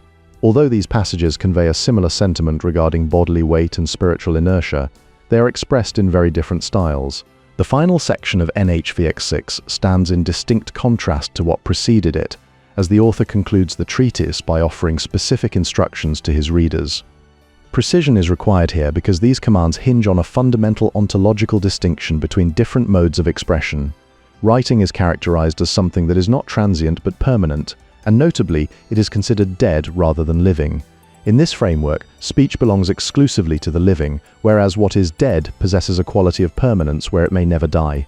Although these passages convey a similar sentiment regarding bodily weight and spiritual inertia, they are expressed in very different styles. The final section of NHVX6 stands in distinct contrast to what preceded it, as the author concludes the treatise by offering specific instructions to his readers. Precision is required here because these commands hinge on a fundamental ontological distinction between different modes of expression. Writing is characterized as something that is not transient but permanent, and notably, it is considered dead rather than living. In this framework, speech belongs exclusively to the living, whereas what is dead possesses a quality of permanence where it may never die.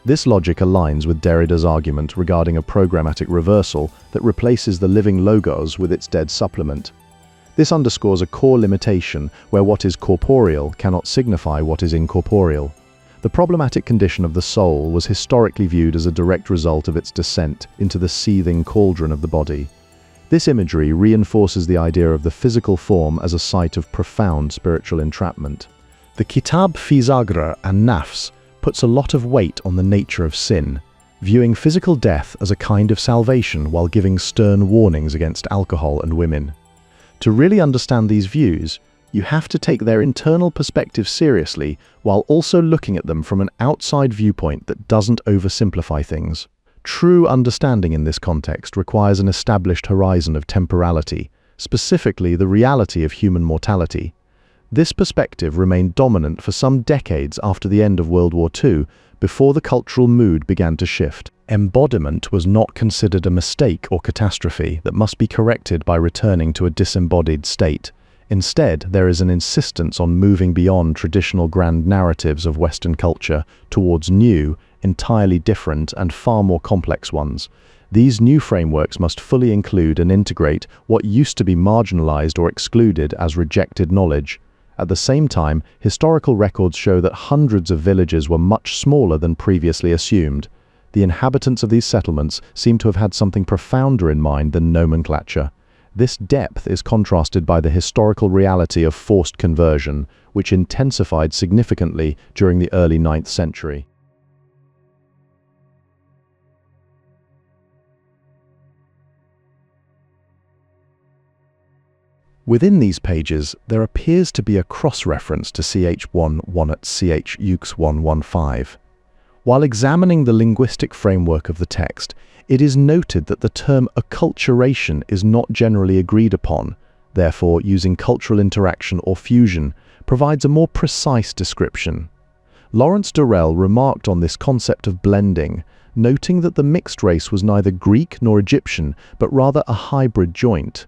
This logic aligns with Derrida's argument regarding a programmatic reversal that replaces the living logos with its dead supplement. This underscores a core limitation where what is corporeal cannot signify what is incorporeal. The problematic condition of the soul was historically viewed as a direct result of its descent into the seething cauldron of the body. This imagery reinforces the idea of the physical form as a site of profound spiritual entrapment. The Kitab fi Zagra and Nafs puts a lot of weight on the nature of sin, viewing physical death as a kind of salvation while giving stern warnings against alcohol and women. To really understand these views, you have to take their internal perspective seriously while also looking at them from an outside viewpoint that doesn't oversimplify things. True understanding in this context requires an established horizon of temporality, specifically the reality of human mortality. This perspective remained dominant for some decades after the end of World War II, before the cultural mood began to shift. Embodiment was not considered a mistake or catastrophe that must be corrected by returning to a disembodied state. Instead, there is an insistence on moving beyond traditional grand narratives of Western culture towards new, entirely different and far more complex ones. These new frameworks must fully include and integrate what used to be marginalized or excluded as rejected knowledge. At the same time, historical records show that hundreds of villages were much smaller than previously assumed. The inhabitants of these settlements seem to have had something profounder in mind than nomenclature. This depth is contrasted by the historical reality of forced conversion, which intensified significantly during the early 9th century. Within these pages, there appears to be a cross-reference to ch1 at ch 115. While examining the linguistic framework of the text, it is noted that the term acculturation is not generally agreed upon. Therefore, using cultural interaction or fusion provides a more precise description. Lawrence Durrell remarked on this concept of blending, noting that the mixed race was neither Greek nor Egyptian, but rather a hybrid joint.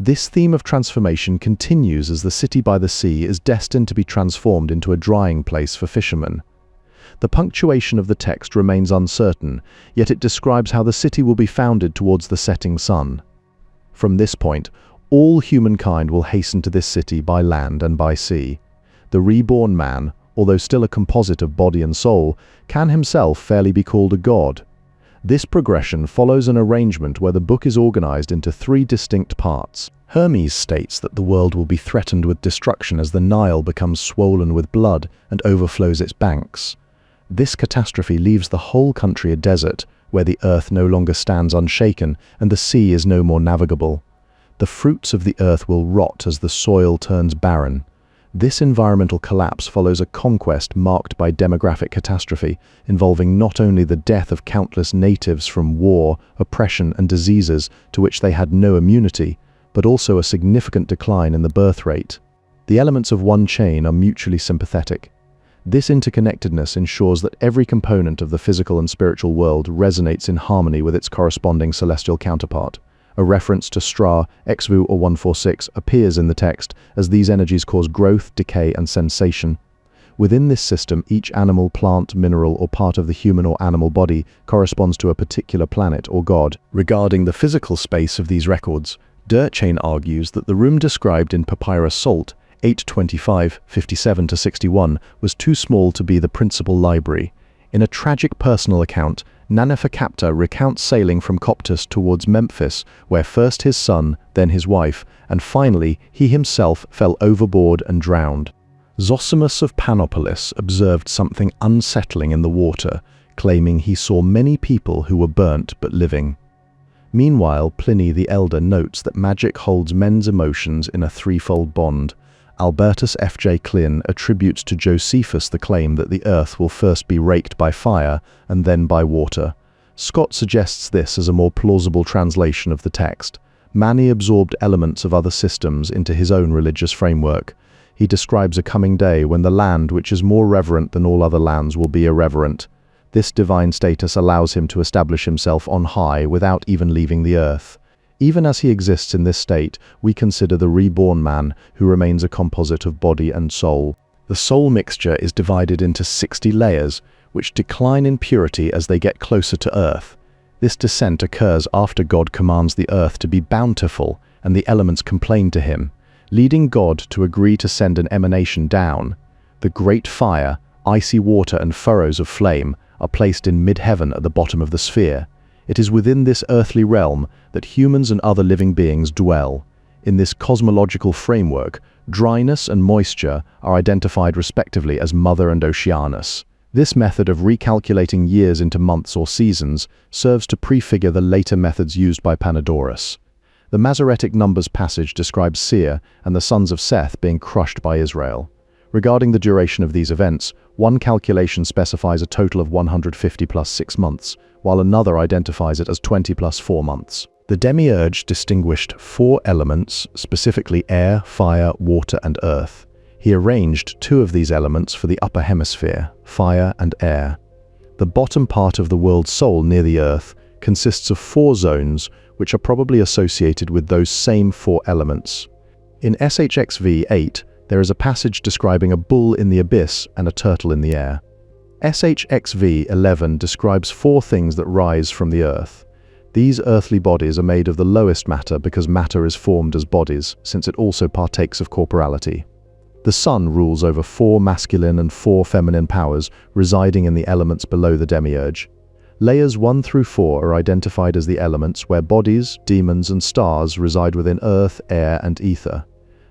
This theme of transformation continues as the city by the sea is destined to be transformed into a drying place for fishermen. The punctuation of the text remains uncertain, yet it describes how the city will be founded towards the setting sun. From this point, all humankind will hasten to this city by land and by sea. The reborn man, although still a composite of body and soul, can himself fairly be called a god. This progression follows an arrangement where the book is organized into 3 distinct parts. Hermes states that the world will be threatened with destruction as the Nile becomes swollen with blood and overflows its banks. This catastrophe leaves the whole country a desert, where the earth no longer stands unshaken and the sea is no more navigable. The fruits of the earth will rot as the soil turns barren. This environmental collapse follows a conquest marked by demographic catastrophe, involving not only the death of countless natives from war, oppression, and diseases to which they had no immunity, but also a significant decline in the birth rate. The elements of one chain are mutually sympathetic. This interconnectedness ensures that every component of the physical and spiritual world resonates in harmony with its corresponding celestial counterpart. A reference to Stra, Exvu, or 146 appears in the text, as these energies cause growth, decay, and sensation. Within this system, each animal, plant, mineral, or part of the human or animal body corresponds to a particular planet or god. Regarding the physical space of these records, Dirtchain argues that the room described in Papyrus Salt 825, 57-61 was too small to be the principal library. In a tragic personal account, Naneferkaptah recounts sailing from Coptus towards Memphis, where first his son, then his wife, and finally he himself fell overboard and drowned. Zosimus of Panopolis observed something unsettling in the water, claiming he saw many people who were burnt but living. Meanwhile, Pliny the Elder notes that magic holds men's emotions in a threefold bond. Albertus F.J. Klin attributes to Josephus the claim that the earth will first be raked by fire and then by water. Scott suggests this as a more plausible translation of the text. Mani absorbed elements of other systems into his own religious framework. He describes a coming day when the land, which is more reverent than all other lands, will be irreverent. This divine status allows him to establish himself on high without even leaving the earth. Even as he exists in this state, we consider the reborn man, who remains a composite of body and soul. The soul mixture is divided into 60 layers, which decline in purity as they get closer to earth. This descent occurs after God commands the earth to be bountiful, and the elements complain to him, leading God to agree to send an emanation down. The great fire, icy water, and furrows of flame are placed in mid-heaven at the bottom of the sphere. It is within this earthly realm that humans and other living beings dwell. In this cosmological framework, dryness and moisture are identified respectively as Mother and Oceanus. This method of recalculating years into months or seasons serves to prefigure the later methods used by Panodorus. The Masoretic Numbers passage describes Seir and the sons of Seth being crushed by Israel. Regarding the duration of these events, one calculation specifies a total of 150 plus 6 months, while another identifies it as 20 plus 4 months. The Demiurge distinguished 4 elements, specifically air, fire, water, and earth. He arranged 2 of these elements for the upper hemisphere, fire and air. The bottom part of the world's soul near the earth consists of 4 zones, which are probably associated with those same 4 elements. In SHXV 8, there is a passage describing a bull in the abyss and a turtle in the air. SHXV 11 describes 4 things that rise from the earth. These earthly bodies are made of the lowest matter because matter is formed as bodies, since it also partakes of corporality. The sun rules over 4 masculine and 4 feminine powers residing in the elements below the demiurge. Layers 1 through 4 are identified as the elements where bodies, demons, and stars reside within earth, air, and ether.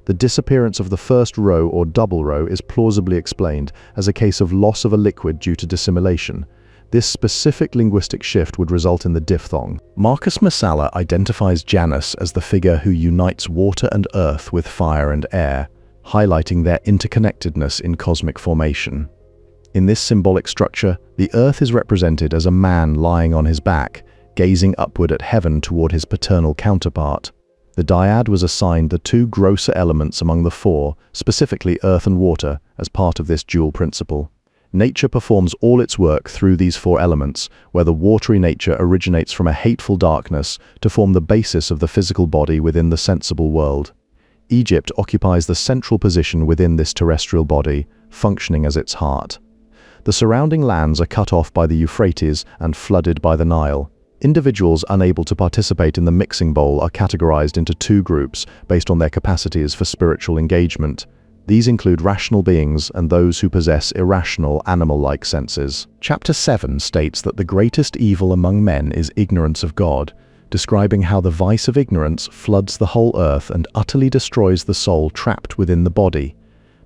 The disappearance of the first row or double row is plausibly explained as a case of loss of a liquid due to dissimilation. This specific linguistic shift would result in the diphthong. Marcus Messala identifies Janus as the figure who unites water and earth with fire and air, highlighting their interconnectedness in cosmic formation. In this symbolic structure, the earth is represented as a man lying on his back, gazing upward at heaven toward his paternal counterpart. The dyad was assigned the two grosser elements among the four, specifically earth and water, as part of this dual principle. Nature performs all its work through these four elements, where the watery nature originates from a hateful darkness to form the basis of the physical body within the sensible world. Egypt occupies the central position within this terrestrial body, functioning as its heart. The surrounding lands are cut off by the Euphrates and flooded by the Nile. Individuals unable to participate in the mixing bowl are categorized into two groups based on their capacities for spiritual engagement. These include rational beings and those who possess irrational, animal-like senses. Chapter 7 states that the greatest evil among men is ignorance of God, describing how the vice of ignorance floods the whole earth and utterly destroys the soul trapped within the body.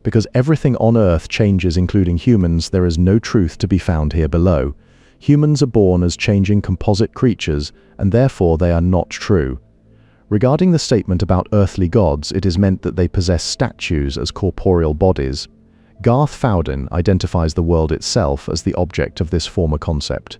Because everything on earth changes, including humans, there is no truth to be found here below. Humans are born as changing composite creatures, and therefore they are not true. Regarding the statement about earthly gods, it is meant that they possess statues as corporeal bodies. Garth Fowden identifies the world itself as the object of this former concept.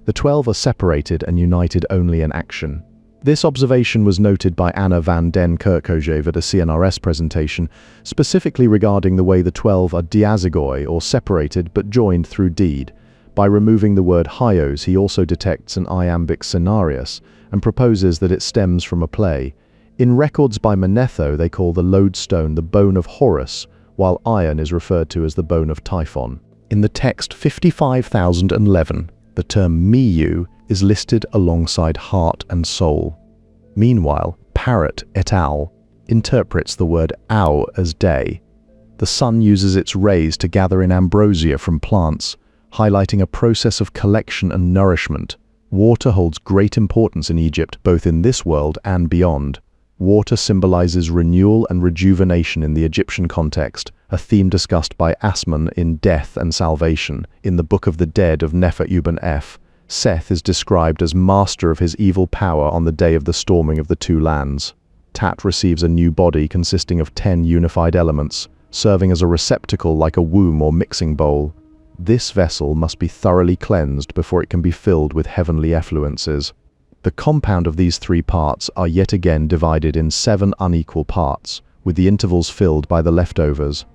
The 12 are separated and united only in action. This observation was noted by Anna van den Kerkhove at a CNRS presentation, specifically regarding the way the 12 are diazygoi, or separated but joined through deed. By removing the word hyos, he also detects an iambic scenarius and proposes that it stems from a play. In records by Manetho, they call the lodestone the bone of Horus, while iron is referred to as the bone of Typhon. In the text 55,011, the term Milieu is listed alongside heart and soul. Meanwhile, Parrot et al. Interprets the word au as day. The sun uses its rays to gather in ambrosia from plants, highlighting a process of collection and nourishment. Water holds great importance in Egypt, both in this world and beyond. Water symbolizes renewal and rejuvenation in the Egyptian context, a theme discussed by Ammon in Death and Salvation. In the Book of the Dead of Nefer-Uben-F, Seth is described as master of his evil power on the day of the storming of the two lands. Tat receives a new body consisting of 10 unified elements, serving as a receptacle like a womb or mixing bowl. This vessel must be thoroughly cleansed before it can be filled with heavenly effluences. The compound of these three parts are yet again divided in 7 unequal parts, with the intervals filled by the leftovers.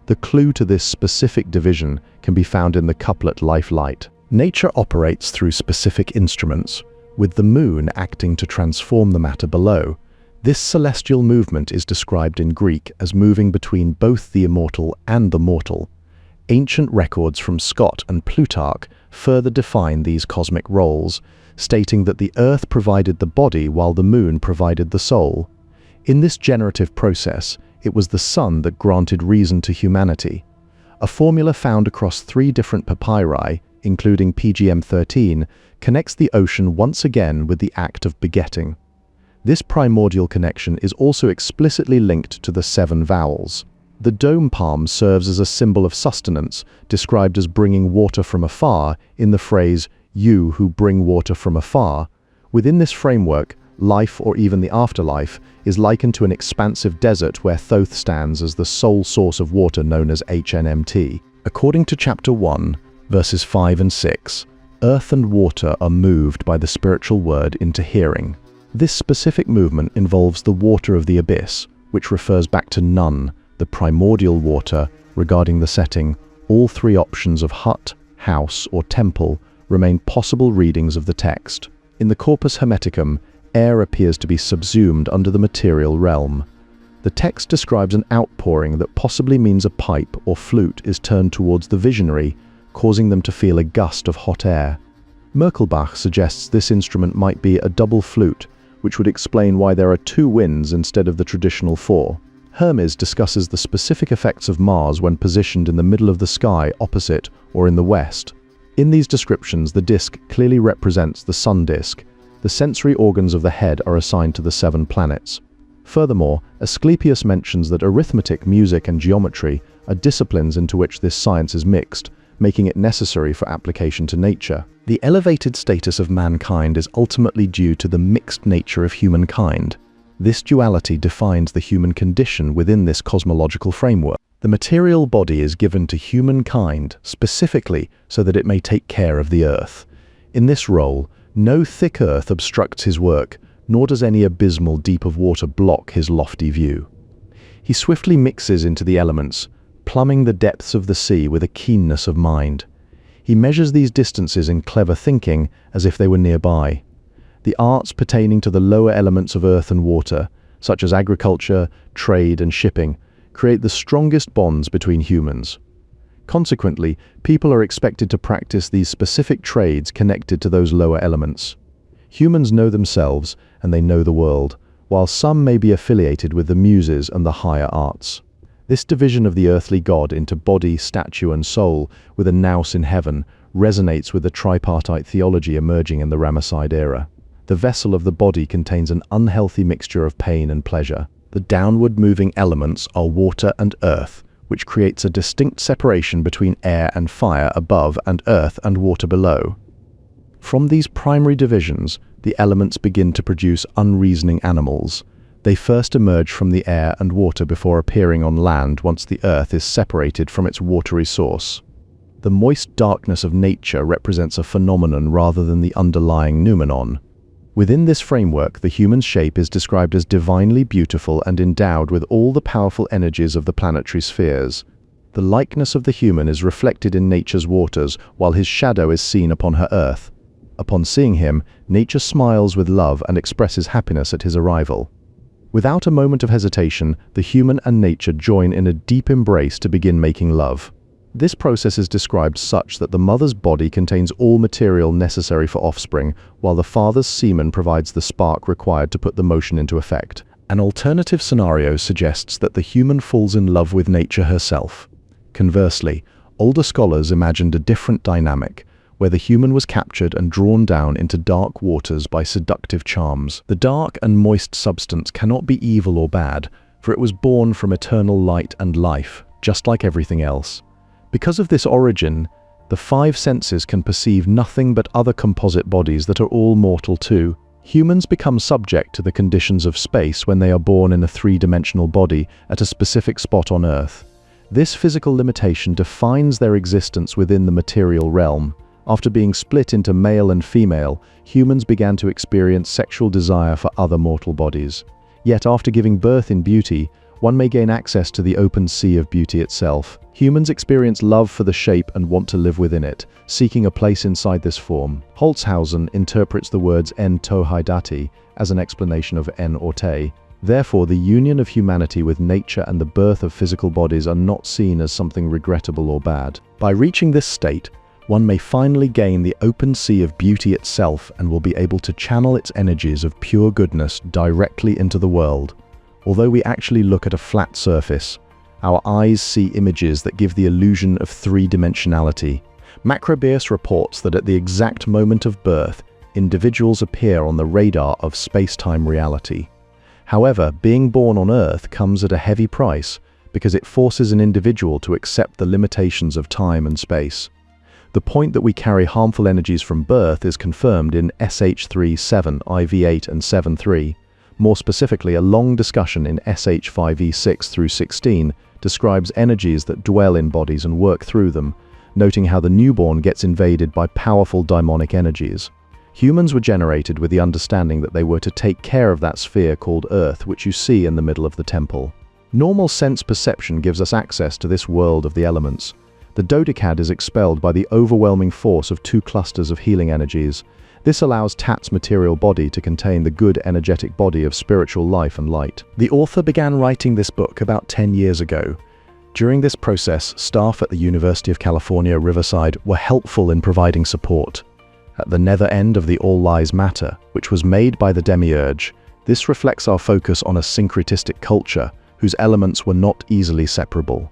The clue to this specific division can be found in the couplet Life Light. Nature operates through specific instruments, with the moon acting to transform the matter below. This celestial movement is described in Greek as moving between both the immortal and the mortal. Ancient records from Scott and Plutarch further define these cosmic roles, stating that the earth provided the body while the moon provided the soul. In this generative process, it was the sun that granted reason to humanity. A formula found across 3 different papyri, including PGM13, connects the ocean once again with the act of begetting. This primordial connection is also explicitly linked to the 7 vowels. The dome palm serves as a symbol of sustenance, described as bringing water from afar in the phrase, "You who bring water from afar." Within this framework, life, or even the afterlife, is likened to an expansive desert where Thoth stands as the sole source of water known as HNMT. According to Chapter 1, verses 5 and 6, earth and water are moved by the spiritual word into hearing. This specific movement involves the water of the abyss, which refers back to Nun, the primordial water. Regarding the setting, all 3 options of hut, house, or temple remain possible readings of the text. In the Corpus Hermeticum, air appears to be subsumed under the material realm. The text describes an outpouring that possibly means a pipe or flute is turned towards the visionary, causing them to feel a gust of hot air. Merkelbach suggests this instrument might be a double flute, which would explain why there are 2 winds instead of the traditional 4. Hermes discusses the specific effects of Mars when positioned in the middle of the sky opposite or in the west. In these descriptions, the disk clearly represents the sun disk. The sensory organs of the head are assigned to the 7 planets. Furthermore, Asclepius mentions that arithmetic, music, and geometry are disciplines into which this science is mixed, making it necessary for application to nature. The elevated status of mankind is ultimately due to the mixed nature of humankind. This duality defines the human condition within this cosmological framework. The material body is given to humankind specifically so that it may take care of the earth. In this role, no thick earth obstructs his work, nor does any abysmal deep of water block his lofty view. He swiftly mixes into the elements, plumbing the depths of the sea with a keenness of mind. He measures these distances in clever thinking as if they were nearby. The arts pertaining to the lower elements of earth and water, such as agriculture, trade, and shipping, create the strongest bonds between humans. Consequently, people are expected to practice these specific trades connected to those lower elements. Humans know themselves and they know the world, while some may be affiliated with the muses and the higher arts. This division of the earthly god into body, statue, and soul, with a nous in heaven, resonates with the tripartite theology emerging in the Ramesside era. The vessel of the body contains an unhealthy mixture of pain and pleasure. The downward moving elements are water and earth, which creates a distinct separation between air and fire above and earth and water below. From these primary divisions, the elements begin to produce unreasoning animals. They first emerge from the air and water before appearing on land once the earth is separated from its watery source. The moist darkness of nature represents a phenomenon rather than the underlying noumenon. Within this framework, the human shape is described as divinely beautiful and endowed with all the powerful energies of the planetary spheres. The likeness of the human is reflected in nature's waters, while his shadow is seen upon her earth. Upon seeing him, nature smiles with love and expresses happiness at his arrival. Without a moment of hesitation, the human and nature join in a deep embrace to begin making love. This process is described such that the mother's body contains all material necessary for offspring, while the father's semen provides the spark required to put the motion into effect. An alternative scenario suggests that the human falls in love with nature herself. Conversely, older scholars imagined a different dynamic, where the human was captured and drawn down into dark waters by seductive charms. The dark and moist substance cannot be evil or bad, for it was born from eternal light and life, just like everything else. Because of this origin, the five senses can perceive nothing but other composite bodies that are all mortal too. Humans become subject to the conditions of space when they are born in a three-dimensional body at a specific spot on Earth. This physical limitation defines their existence within the material realm. After being split into male and female, humans began to experience sexual desire for other mortal bodies. Yet after giving birth in beauty, one may gain access to the open sea of beauty itself. Humans experience love for the shape and want to live within it, seeking a place inside this form. Holzhausen interprets the words en to haidati as an explanation of en or te. Therefore, the union of humanity with nature and the birth of physical bodies are not seen as something regrettable or bad. By reaching this state, one may finally gain the open sea of beauty itself and will be able to channel its energies of pure goodness directly into the world. Although we actually look at a flat surface, our eyes see images that give the illusion of three-dimensionality. Macrobius reports that at the exact moment of birth, individuals appear on the radar of space-time reality. However, being born on Earth comes at a heavy price because it forces an individual to accept the limitations of time and space. The point that we carry harmful energies from birth is confirmed in SH3-7, IV8 and 7-3. More specifically, a long discussion in SH5E6 through 16 describes energies that dwell in bodies and work through them, noting how the newborn gets invaded by powerful daimonic energies. Humans were generated with the understanding that they were to take care of that sphere called Earth, which you see in the middle of the temple. Normal sense perception gives us access to this world of the elements. The dodecad is expelled by the overwhelming force of two clusters of healing energies. This allows Tat's material body to contain the good energetic body of spiritual life and light. The author began writing this book about 10 years ago. During this process, staff at the University of California, Riverside were helpful in providing support. At the nether end of the all lies matter, which was made by the demiurge, this reflects our focus on a syncretistic culture whose elements were not easily separable.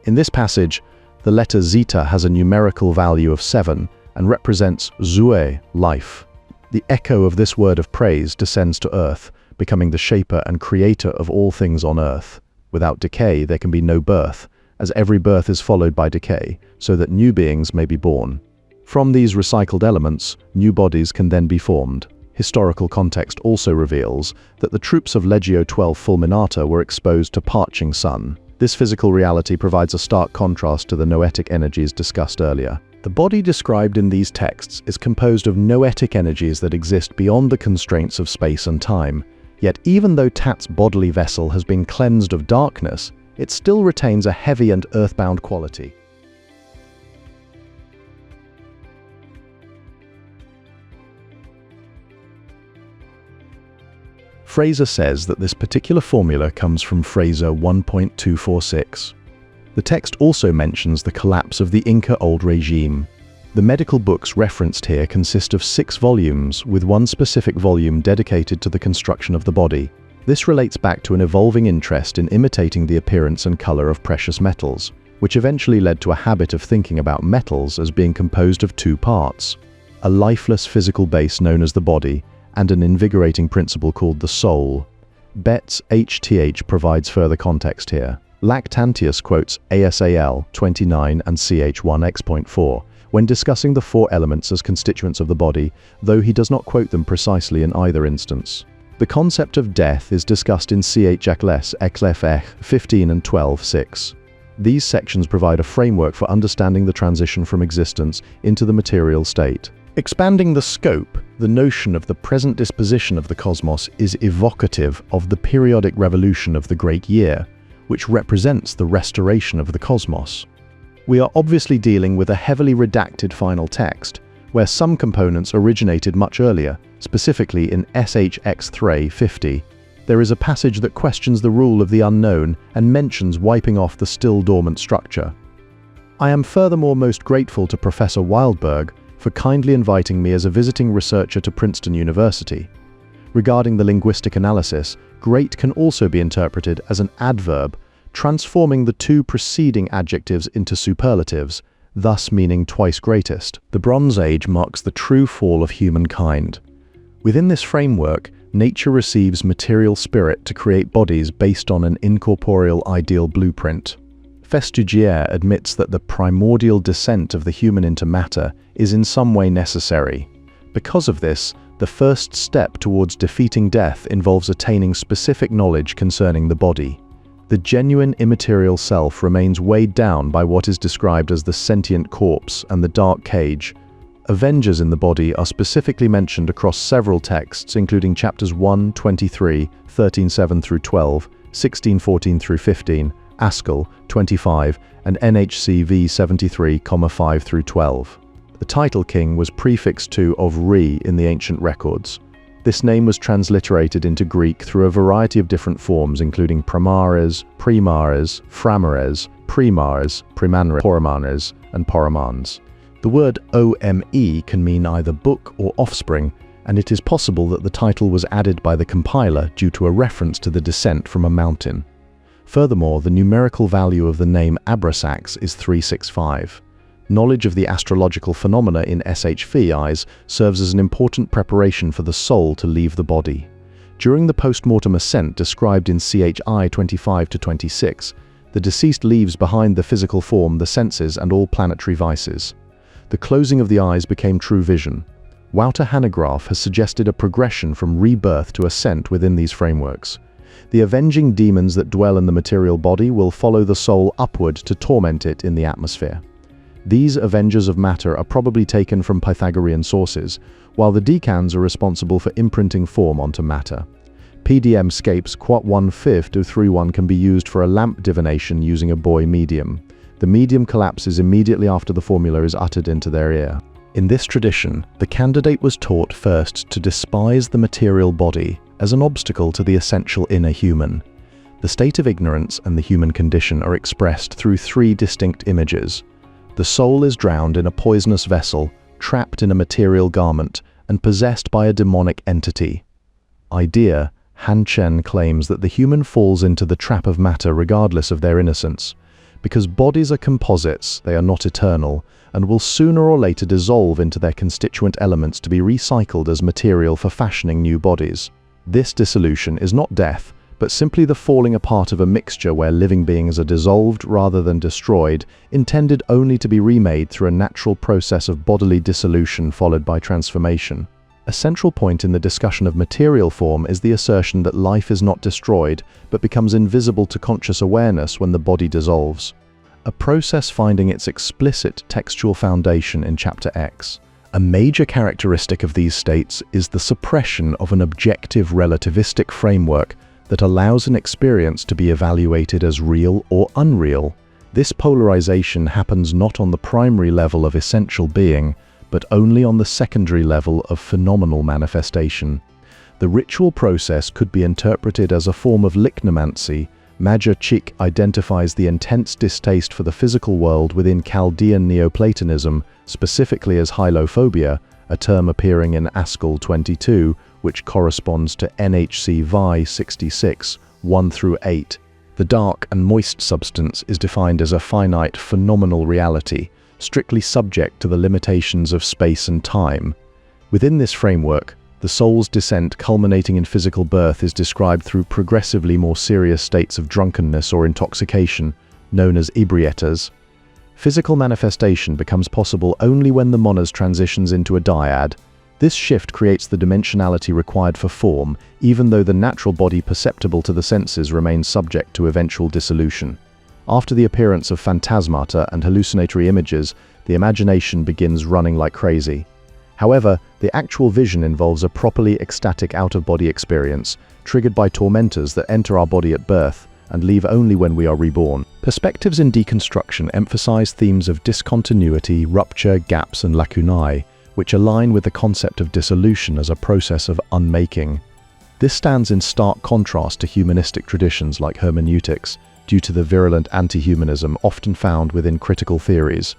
In this passage, the letter zeta has a numerical value of 7 and represents zoe, life. The echo of this word of praise descends to Earth, becoming the shaper and creator of all things on Earth. Without decay, there can be no birth, as every birth is followed by decay, so that new beings may be born. From these recycled elements, new bodies can then be formed. Historical context also reveals that the troops of Legio XII Fulminata were exposed to parching sun. This physical reality provides a stark contrast to the noetic energies discussed earlier. The body described in these texts is composed of noetic energies that exist beyond the constraints of space and time. Yet even though Tat's bodily vessel has been cleansed of darkness, it still retains a heavy and earthbound quality. Fraser says that this particular formula comes from Fraser 1.246. The text also mentions the collapse of the Inca old regime. The medical books referenced here consist of 6 volumes, with one specific volume dedicated to the construction of the body. This relates back to an evolving interest in imitating the appearance and color of precious metals, which eventually led to a habit of thinking about metals as being composed of 2 parts: a lifeless physical base known as the body, and an invigorating principle called the soul. Betts HTH provides further context here. Lactantius quotes ASAL 29 and CH1 X.4 when discussing the 4 elements as constituents of the body, though he does not quote them precisely in either instance. The concept of death is discussed in CH Ekles 15 and 12.6. These sections provide a framework for understanding the transition from existence into the material state. Expanding the scope, the notion of the present disposition of the cosmos is evocative of the periodic revolution of the great year, which represents the restoration of the cosmos. We are obviously dealing with a heavily redacted final text, where some components originated much earlier, specifically in SHX 50. There is a passage that questions the rule of the unknown and mentions wiping off the still dormant structure. I am furthermore most grateful to Professor Wildberg for kindly inviting me as a visiting researcher to Princeton University. Regarding the linguistic analysis, great can also be interpreted as an adverb, transforming the 2 preceding adjectives into superlatives, thus meaning twice greatest. The Bronze Age marks the true fall of humankind. Within this framework, nature receives material spirit to create bodies based on an incorporeal ideal blueprint. Festugière admits that the primordial descent of the human into matter is in some way necessary. Because of this, the first step towards defeating death involves attaining specific knowledge concerning the body. The genuine immaterial self remains weighed down by what is described as the sentient corpse and the dark cage. Avengers in the body are specifically mentioned across several texts, including chapters 1, 23, 13:7 through 12, 16:14 through 15, Askell 25, and NHCV 73,5 through 12. The title king was prefixed to of Re in the ancient records. This name was transliterated into Greek through a variety of different forms, including Pramares, Primares, Framares, Primares, Primanres, Poromanes, and Poromans. The word OME can mean either book or offspring, and it is possible that the title was added by the compiler due to a reference to the descent from a mountain. Furthermore, the numerical value of the name Abrasax is 365. Knowledge of the astrological phenomena in SH eyes serves as an important preparation for the soul to leave the body. During the post-mortem ascent described in CHI 25-26, the deceased leaves behind the physical form the senses and all planetary vices. The closing of the eyes became true vision. Wouter Hanegraaff has suggested a progression from rebirth to ascent within these frameworks. The avenging demons that dwell in the material body will follow the soul upward to torment it in the atmosphere. These avengers of matter are probably taken from Pythagorean sources, while the decans are responsible for imprinting form onto matter. PDM scapes quat 1/5 to 3-1 can be used for a lamp divination using a boy medium. The medium collapses immediately after the formula is uttered into their ear. In this tradition, the candidate was taught first to despise the material body as an obstacle to the essential inner human. The state of ignorance and the human condition are expressed through 3 distinct images. The soul is drowned in a poisonous vessel, trapped in a material garment, and possessed by a demonic entity. Idea, Han Chen claims that the human falls into the trap of matter regardless of their innocence. Because bodies are composites, they are not eternal, and will sooner or later dissolve into their constituent elements to be recycled as material for fashioning new bodies. This dissolution is not death, but simply the falling apart of a mixture where living beings are dissolved rather than destroyed, intended only to be remade through a natural process of bodily dissolution followed by transformation. A central point in the discussion of material form is the assertion that life is not destroyed, but becomes invisible to conscious awareness when the body dissolves. A process finding its explicit textual foundation in Chapter X. A major characteristic of these states is the suppression of an objective relativistic framework that allows an experience to be evaluated as real or unreal. This polarization happens not on the primary level of essential being, but only on the secondary level of phenomenal manifestation. The ritual process could be interpreted as a form of lichnomancy. Major Chik identifies the intense distaste for the physical world within Chaldean Neoplatonism, specifically as hylophobia, a term appearing in Askell 22, which corresponds to NHC Vi 66, 1-8. The dark and moist substance is defined as a finite phenomenal reality, strictly subject to the limitations of space and time. Within this framework, the soul's descent culminating in physical birth is described through progressively more serious states of drunkenness or intoxication, known as ebrietas. Physical manifestation becomes possible only when the monas transitions into a dyad. This shift creates the dimensionality required for form, even though the natural body perceptible to the senses remains subject to eventual dissolution. After the appearance of phantasmata and hallucinatory images, the imagination begins running like crazy. However, the actual vision involves a properly ecstatic out-of-body experience, triggered by tormentors that enter our body at birth and leave only when we are reborn. Perspectives in deconstruction emphasize themes of discontinuity, rupture, gaps, and lacunae, which align with the concept of dissolution as a process of unmaking. This stands in stark contrast to humanistic traditions like hermeneutics, due to the virulent anti-humanism often found within critical theories.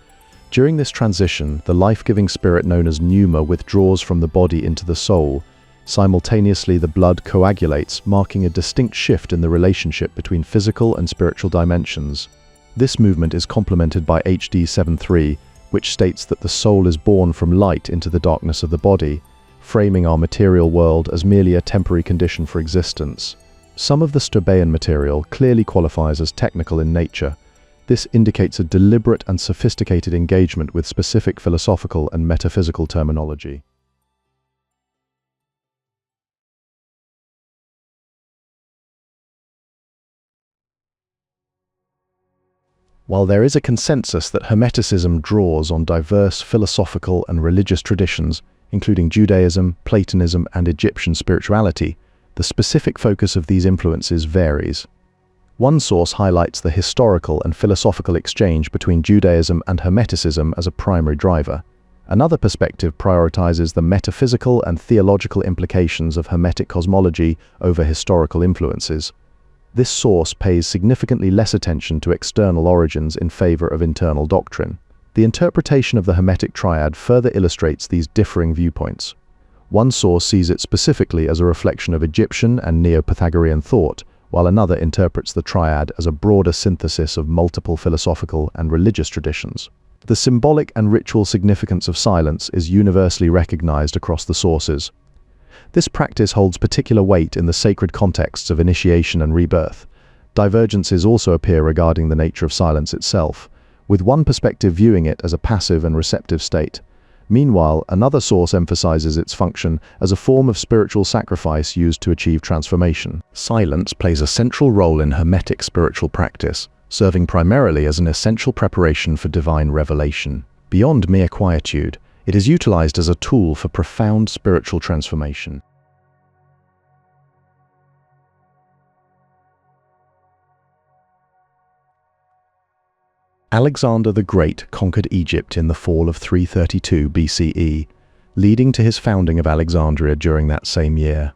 During this transition, the life-giving spirit known as pneuma withdraws from the body into the soul. Simultaneously, the blood coagulates, marking a distinct shift in the relationship between physical and spiritual dimensions. This movement is complemented by HD 7.3, which states that the soul is born from light into the darkness of the body, framing our material world as merely a temporary condition for existence. Some of the Stobaean material clearly qualifies as technical in nature. This indicates a deliberate and sophisticated engagement with specific philosophical and metaphysical terminology. While there is a consensus that Hermeticism draws on diverse philosophical and religious traditions, including Judaism, Platonism, and Egyptian spirituality, the specific focus of these influences varies. One source highlights the historical and philosophical exchange between Judaism and Hermeticism as a primary driver. Another perspective prioritizes the metaphysical and theological implications of Hermetic cosmology over historical influences. This source pays significantly less attention to external origins in favor of internal doctrine. The interpretation of the Hermetic triad further illustrates these differing viewpoints. One source sees it specifically as a reflection of Egyptian and Neo-Pythagorean thought, while another interprets the triad as a broader synthesis of multiple philosophical and religious traditions. The symbolic and ritual significance of silence is universally recognized across the sources. This practice holds particular weight in the sacred contexts of initiation and rebirth. Divergences also appear regarding the nature of silence itself, with one perspective viewing it as a passive and receptive state. Meanwhile, another source emphasizes its function as a form of spiritual sacrifice used to achieve transformation. Silence plays a central role in Hermetic spiritual practice, serving primarily as an essential preparation for divine revelation. Beyond mere quietude, it is utilized as a tool for profound spiritual transformation. Alexander the Great conquered Egypt in the fall of 332 BCE, leading to his founding of Alexandria during that same year.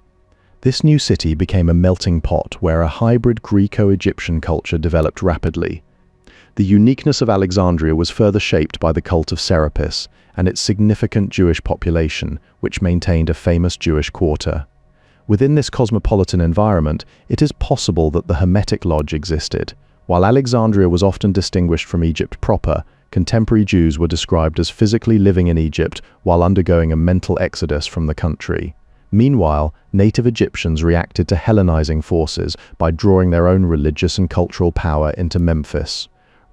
This new city became a melting pot where a hybrid Greco-Egyptian culture developed rapidly. The uniqueness of Alexandria was further shaped by the cult of Serapis and its significant Jewish population, which maintained a famous Jewish quarter. Within this cosmopolitan environment, it is possible that the Hermetic Lodge existed. While Alexandria was often distinguished from Egypt proper, contemporary Jews were described as physically living in Egypt while undergoing a mental exodus from the country. Meanwhile, native Egyptians reacted to Hellenizing forces by drawing their own religious and cultural power into Memphis.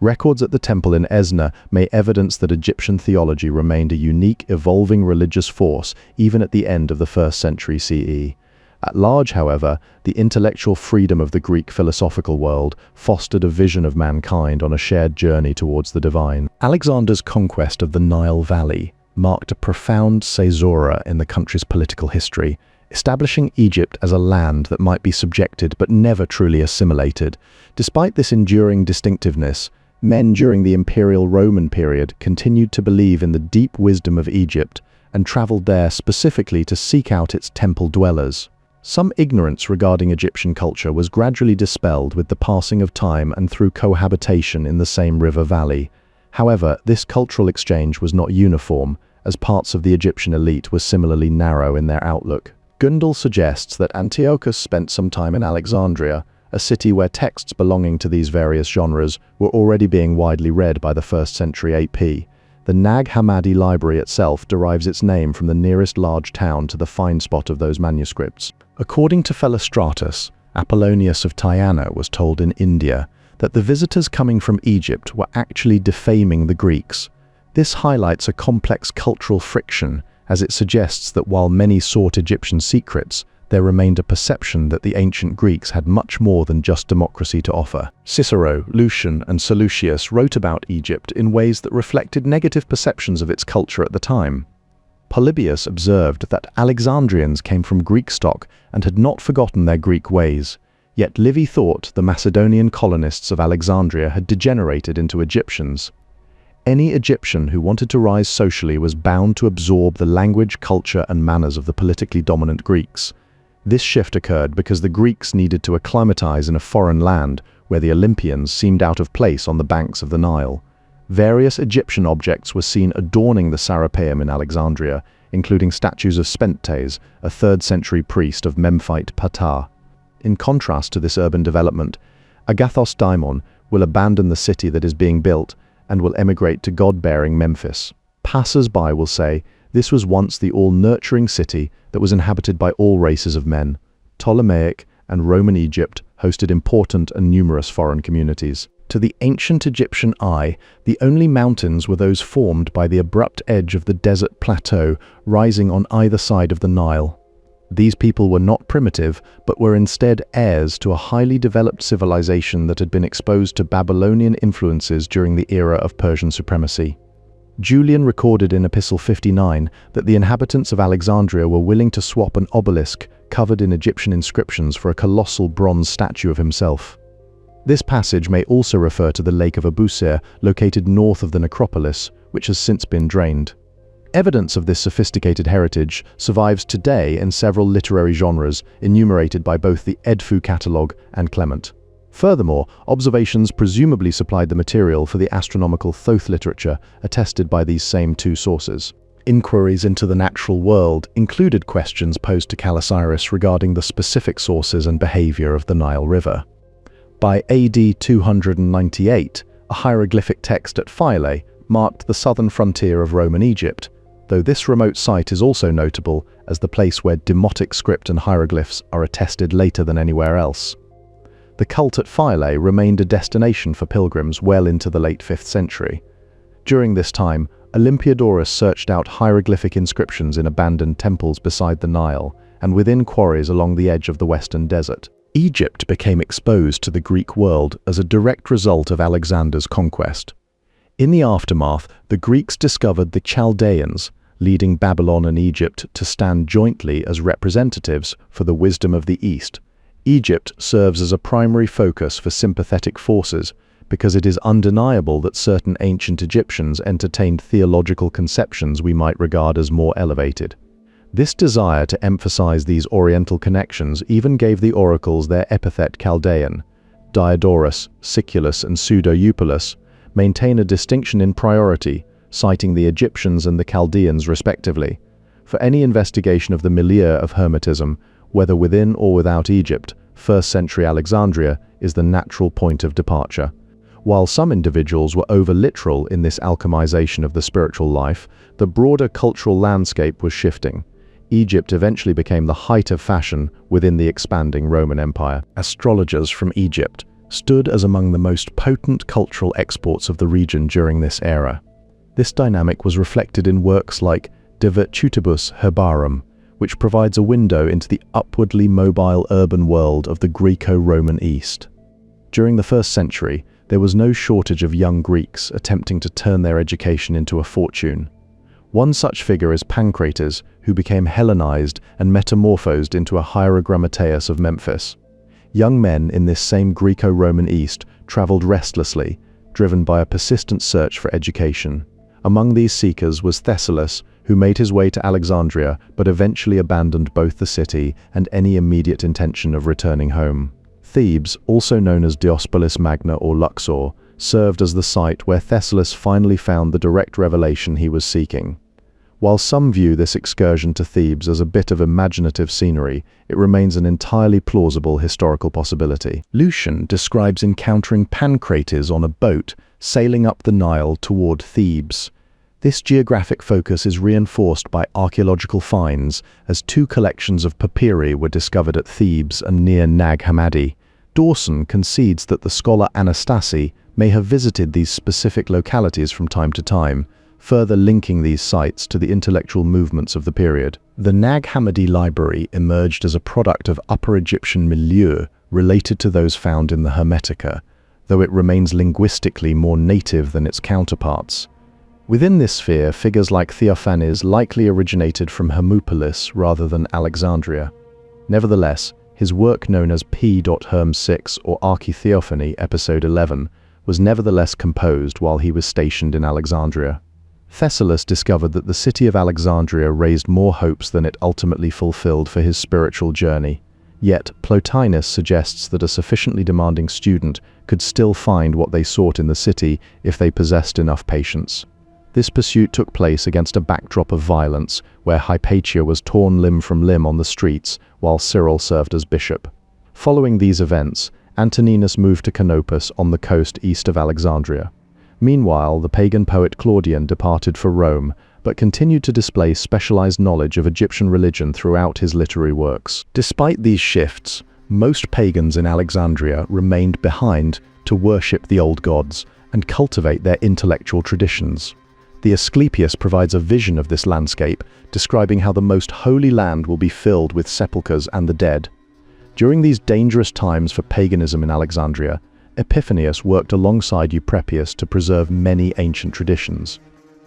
Records at the temple in Esna may evidence that Egyptian theology remained a unique, evolving religious force even at the end of the 1st century CE. At large, however, the intellectual freedom of the Greek philosophical world fostered a vision of mankind on a shared journey towards the divine. Alexander's conquest of the Nile Valley marked a profound caesura in the country's political history, establishing Egypt as a land that might be subjected but never truly assimilated. Despite this enduring distinctiveness, men during the imperial Roman period continued to believe in the deep wisdom of Egypt and traveled there specifically to seek out its temple dwellers. Some ignorance regarding Egyptian culture was gradually dispelled with the passing of time and through cohabitation in the same river valley. However, this cultural exchange was not uniform, as parts of the Egyptian elite were similarly narrow in their outlook. Gundel suggests that Antiochus spent some time in Alexandria, a city where texts belonging to these various genres were already being widely read by the 1st century AP. The Nag Hammadi library itself derives its name from the nearest large town to the find spot of those manuscripts. According to Philostratus, Apollonius of Tyana was told in India that the visitors coming from Egypt were actually defaming the Greeks. This highlights a complex cultural friction, as it suggests that while many sought Egyptian secrets, there remained a perception that the ancient Greeks had much more than just democracy to offer. Cicero, Lucian, and Seleucus wrote about Egypt in ways that reflected negative perceptions of its culture at the time. Polybius observed that Alexandrians came from Greek stock and had not forgotten their Greek ways, yet Livy thought the Macedonian colonists of Alexandria had degenerated into Egyptians. Any Egyptian who wanted to rise socially was bound to absorb the language, culture, and manners of the politically dominant Greeks. This shift occurred because the Greeks needed to acclimatize in a foreign land where the Olympians seemed out of place on the banks of the Nile. Various Egyptian objects were seen adorning the Serapeum in Alexandria, including statues of Spentes, a 3rd century priest of Memphite Ptah. In contrast to this urban development, Agathos Daimon will abandon the city that is being built and will emigrate to god-bearing Memphis. Passers-by will say this was once the all-nurturing city that was inhabited by all races of men. Ptolemaic and Roman Egypt hosted important and numerous foreign communities. To the ancient Egyptian eye, the only mountains were those formed by the abrupt edge of the desert plateau rising on either side of the Nile. These people were not primitive, but were instead heirs to a highly developed civilization that had been exposed to Babylonian influences during the era of Persian supremacy. Julian recorded in Epistle 59 that the inhabitants of Alexandria were willing to swap an obelisk covered in Egyptian inscriptions for a colossal bronze statue of himself. This passage may also refer to the Lake of Abusir, located north of the necropolis, which has since been drained. Evidence of this sophisticated heritage survives today in several literary genres enumerated by both the Edfu catalogue and Clement. Furthermore, observations presumably supplied the material for the astronomical Thoth literature attested by these same two sources. Inquiries into the natural world included questions posed to Calisiris regarding the specific sources and behavior of the Nile River. By AD 298, a hieroglyphic text at Philae marked the southern frontier of Roman Egypt, though this remote site is also notable as the place where demotic script and hieroglyphs are attested later than anywhere else. The cult at Philae remained a destination for pilgrims well into the late 5th century. During this time, Olympiodorus searched out hieroglyphic inscriptions in abandoned temples beside the Nile and within quarries along the edge of the western desert. Egypt became exposed to the Greek world as a direct result of Alexander's conquest. In the aftermath, the Greeks discovered the Chaldeans, leading Babylon and Egypt to stand jointly as representatives for the wisdom of the East. Egypt serves as a primary focus for sympathetic forces because it is undeniable that certain ancient Egyptians entertained theological conceptions we might regard as more elevated. This desire to emphasize these Oriental connections even gave the oracles their epithet Chaldean. Diodorus, Siculus, and Pseudo-Eupolus maintain a distinction in priority, citing the Egyptians and the Chaldeans respectively. For any investigation of the milieu of Hermetism, whether within or without Egypt, 1st century Alexandria is the natural point of departure. While some individuals were over-literal in this alchemization of the spiritual life, the broader cultural landscape was shifting. Egypt eventually became the height of fashion within the expanding Roman Empire. Astrologers from Egypt, stood as among the most potent cultural exports of the region during this era. This dynamic was reflected in works like De Virtutibus Herbarum, which provides a window into the upwardly mobile urban world of the Greco-Roman East. During the 1st century, there was no shortage of young Greeks attempting to turn their education into a fortune. One such figure is Pancrates, who became Hellenized and metamorphosed into a hierogrammateus of Memphis. Young men in this same Greco-Roman East traveled restlessly, driven by a persistent search for education. Among these seekers was Thessalus, who made his way to Alexandria but eventually abandoned both the city and any immediate intention of returning home. Thebes, also known as Diospolis Magna or Luxor, served as the site where Thessalus finally found the direct revelation he was seeking. While some view this excursion to Thebes as a bit of imaginative scenery, it remains an entirely plausible historical possibility. Lucian describes encountering Pancrates on a boat sailing up the Nile toward Thebes. This geographic focus is reinforced by archaeological finds, as 2 collections of papyri were discovered at Thebes and near Nag Hammadi. Dawson concedes that the scholar Anastasi may have visited these specific localities from time to time, further linking these sites to the intellectual movements of the period. The Nag Hammadi library emerged as a product of Upper Egyptian milieu related to those found in the Hermetica, though it remains linguistically more native than its counterparts. Within this sphere, figures like Theophanes likely originated from Hermopolis rather than Alexandria. Nevertheless, his work known as P.Herm 6 or Architheophany, Episode 11, was nevertheless composed while he was stationed in Alexandria. Thessalus discovered that the city of Alexandria raised more hopes than it ultimately fulfilled for his spiritual journey. Yet, Plotinus suggests that a sufficiently demanding student could still find what they sought in the city if they possessed enough patience. This pursuit took place against a backdrop of violence, where Hypatia was torn limb from limb on the streets, while Cyril served as bishop. Following these events, Antoninus moved to Canopus on the coast east of Alexandria. Meanwhile, the pagan poet Claudian departed for Rome, but continued to display specialized knowledge of Egyptian religion throughout his literary works. Despite these shifts, most pagans in Alexandria remained behind to worship the old gods and cultivate their intellectual traditions. The Asclepius provides a vision of this landscape, describing how the most holy land will be filled with sepulchres and the dead. During these dangerous times for paganism in Alexandria, Epiphanius worked alongside Euprepius to preserve many ancient traditions.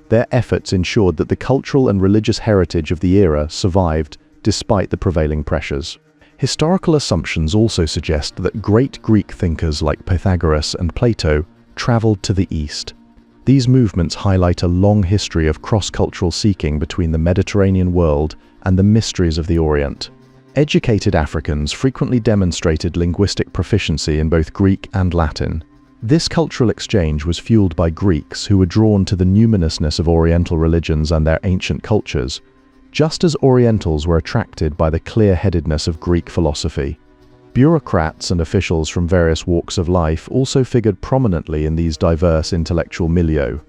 Their efforts ensured that the cultural and religious heritage of the era survived despite the prevailing pressures. Historical assumptions also suggest that great Greek thinkers like Pythagoras and Plato traveled to the east. These movements highlight a long history of cross-cultural seeking between the Mediterranean world and the mysteries of the Orient. Educated Africans frequently demonstrated linguistic proficiency in both Greek and Latin. This cultural exchange was fueled by Greeks who were drawn to the numinousness of Oriental religions and their ancient cultures, just as Orientals were attracted by the clear-headedness of Greek philosophy. Bureaucrats and officials from various walks of life also figured prominently in these diverse intellectual milieu.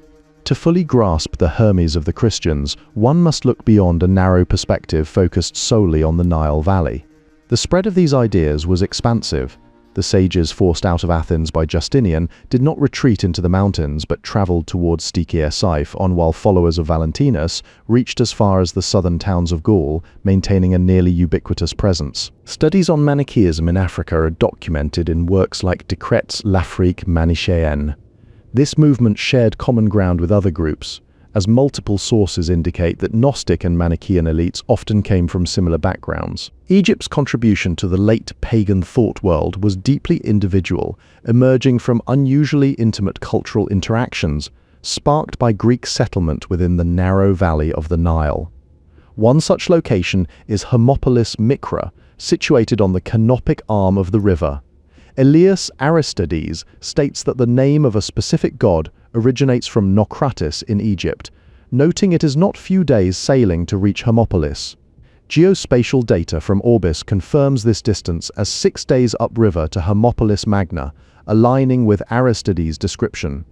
To fully grasp the Hermes of the Christians, one must look beyond a narrow perspective focused solely on the Nile Valley. The spread of these ideas was expansive. The sages forced out of Athens by Justinian did not retreat into the mountains but traveled towards Stygia Siphon, while followers of Valentinus reached as far as the southern towns of Gaul, maintaining a nearly ubiquitous presence. Studies on Manichaeism in Africa are documented in works like Decrets l'Afrique Manichéenne. This movement shared common ground with other groups, as multiple sources indicate that Gnostic and Manichaean elites often came from similar backgrounds. Egypt's contribution to the late pagan thought world was deeply individual, emerging from unusually intimate cultural interactions, sparked by Greek settlement within the narrow valley of the Nile. One such location is Hermopolis Micra, situated on the canopic arm of the river. Elias Aristides states that the name of a specific god originates from Naucratis in Egypt, noting it is not few days sailing to reach Hermopolis. Geospatial data from Orbis confirms this distance as 6 days upriver to Hermopolis Magna, aligning with Aristides' description.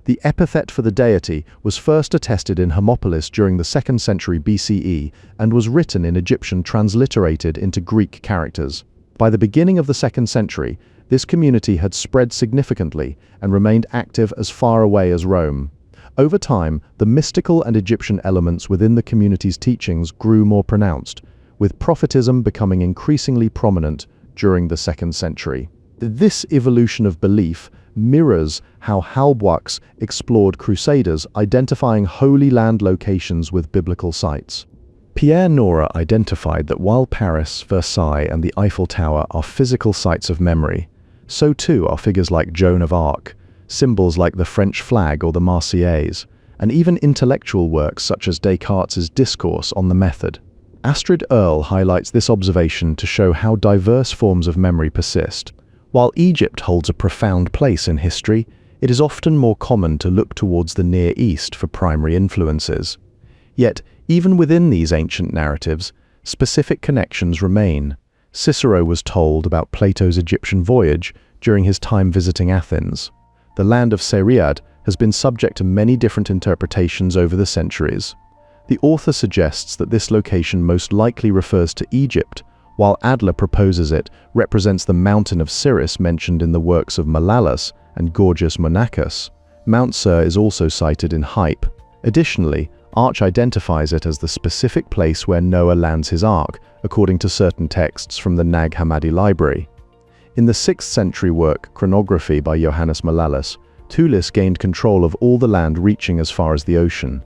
The epithet for the deity was first attested in Hermopolis during the 2nd century BCE and was written in Egyptian transliterated into Greek characters. By the beginning of the 2nd century, This community had spread significantly and remained active as far away as Rome. Over time, the mystical and Egyptian elements within the community's teachings grew more pronounced, with prophetism becoming increasingly prominent during the 2nd century. This evolution of belief mirrors how Halbwachs explored crusaders identifying Holy Land locations with biblical sites. Pierre Nora identified that while Paris, Versailles, and the Eiffel Tower are physical sites of memory, so too are figures like Joan of Arc, symbols like the French flag or the Marseillaise, and even intellectual works such as Descartes' Discourse on the method. Astrid Earle highlights this observation to show how diverse forms of memory persist. While Egypt holds a profound place in history, it is often more common to look towards the Near East for primary influences. Yet, even within these ancient narratives, specific connections remain. Cicero was told about Plato's Egyptian voyage during his time visiting Athens. The land of Seriad has been subject to many different interpretations over the centuries. The author suggests that this location most likely refers to Egypt, while Adler proposes it represents the mountain of Cyrus mentioned in the works of Malalas and Gorgias Monachus. Mount Sur is also cited in Hype. Additionally, Arch identifies it as the specific place where Noah lands his ark, according to certain texts from the Nag Hammadi library. In the 6th century work Chronography by Johannes Malalas, Tulis gained control of all the land reaching as far as the ocean.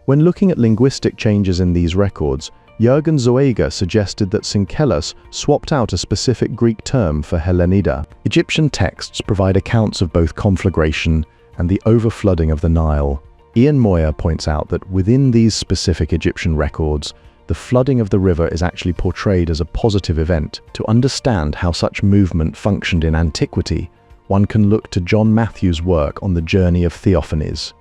When looking at linguistic changes in these records, Jürgen Zoeger suggested that Synkelus swapped out a specific Greek term for Hellenida. Egyptian texts provide accounts of both conflagration and the overflooding of the Nile. Ian Moyer points out that within these specific Egyptian records, the flooding of the river is actually portrayed as a positive event. To understand how such movement functioned in antiquity, one can look to John Matthew's work on the journey of Theophanes.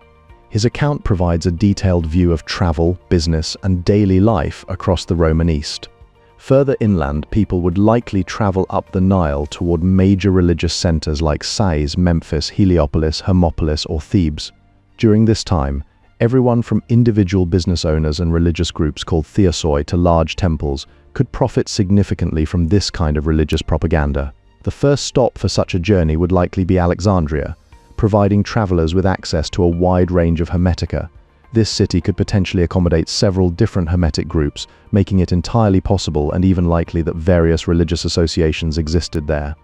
His account provides a detailed view of travel, business, and daily life across the Roman East. Further inland, people would likely travel up the Nile toward major religious centers like Sais, Memphis, Heliopolis, Hermopolis, or Thebes. During this time, everyone from individual business owners and religious groups called theosoi to large temples could profit significantly from this kind of religious propaganda. The first stop for such a journey would likely be Alexandria, providing travelers with access to a wide range of Hermetica. This city could potentially accommodate several different Hermetic groups, making it entirely possible and even likely that various religious associations existed there.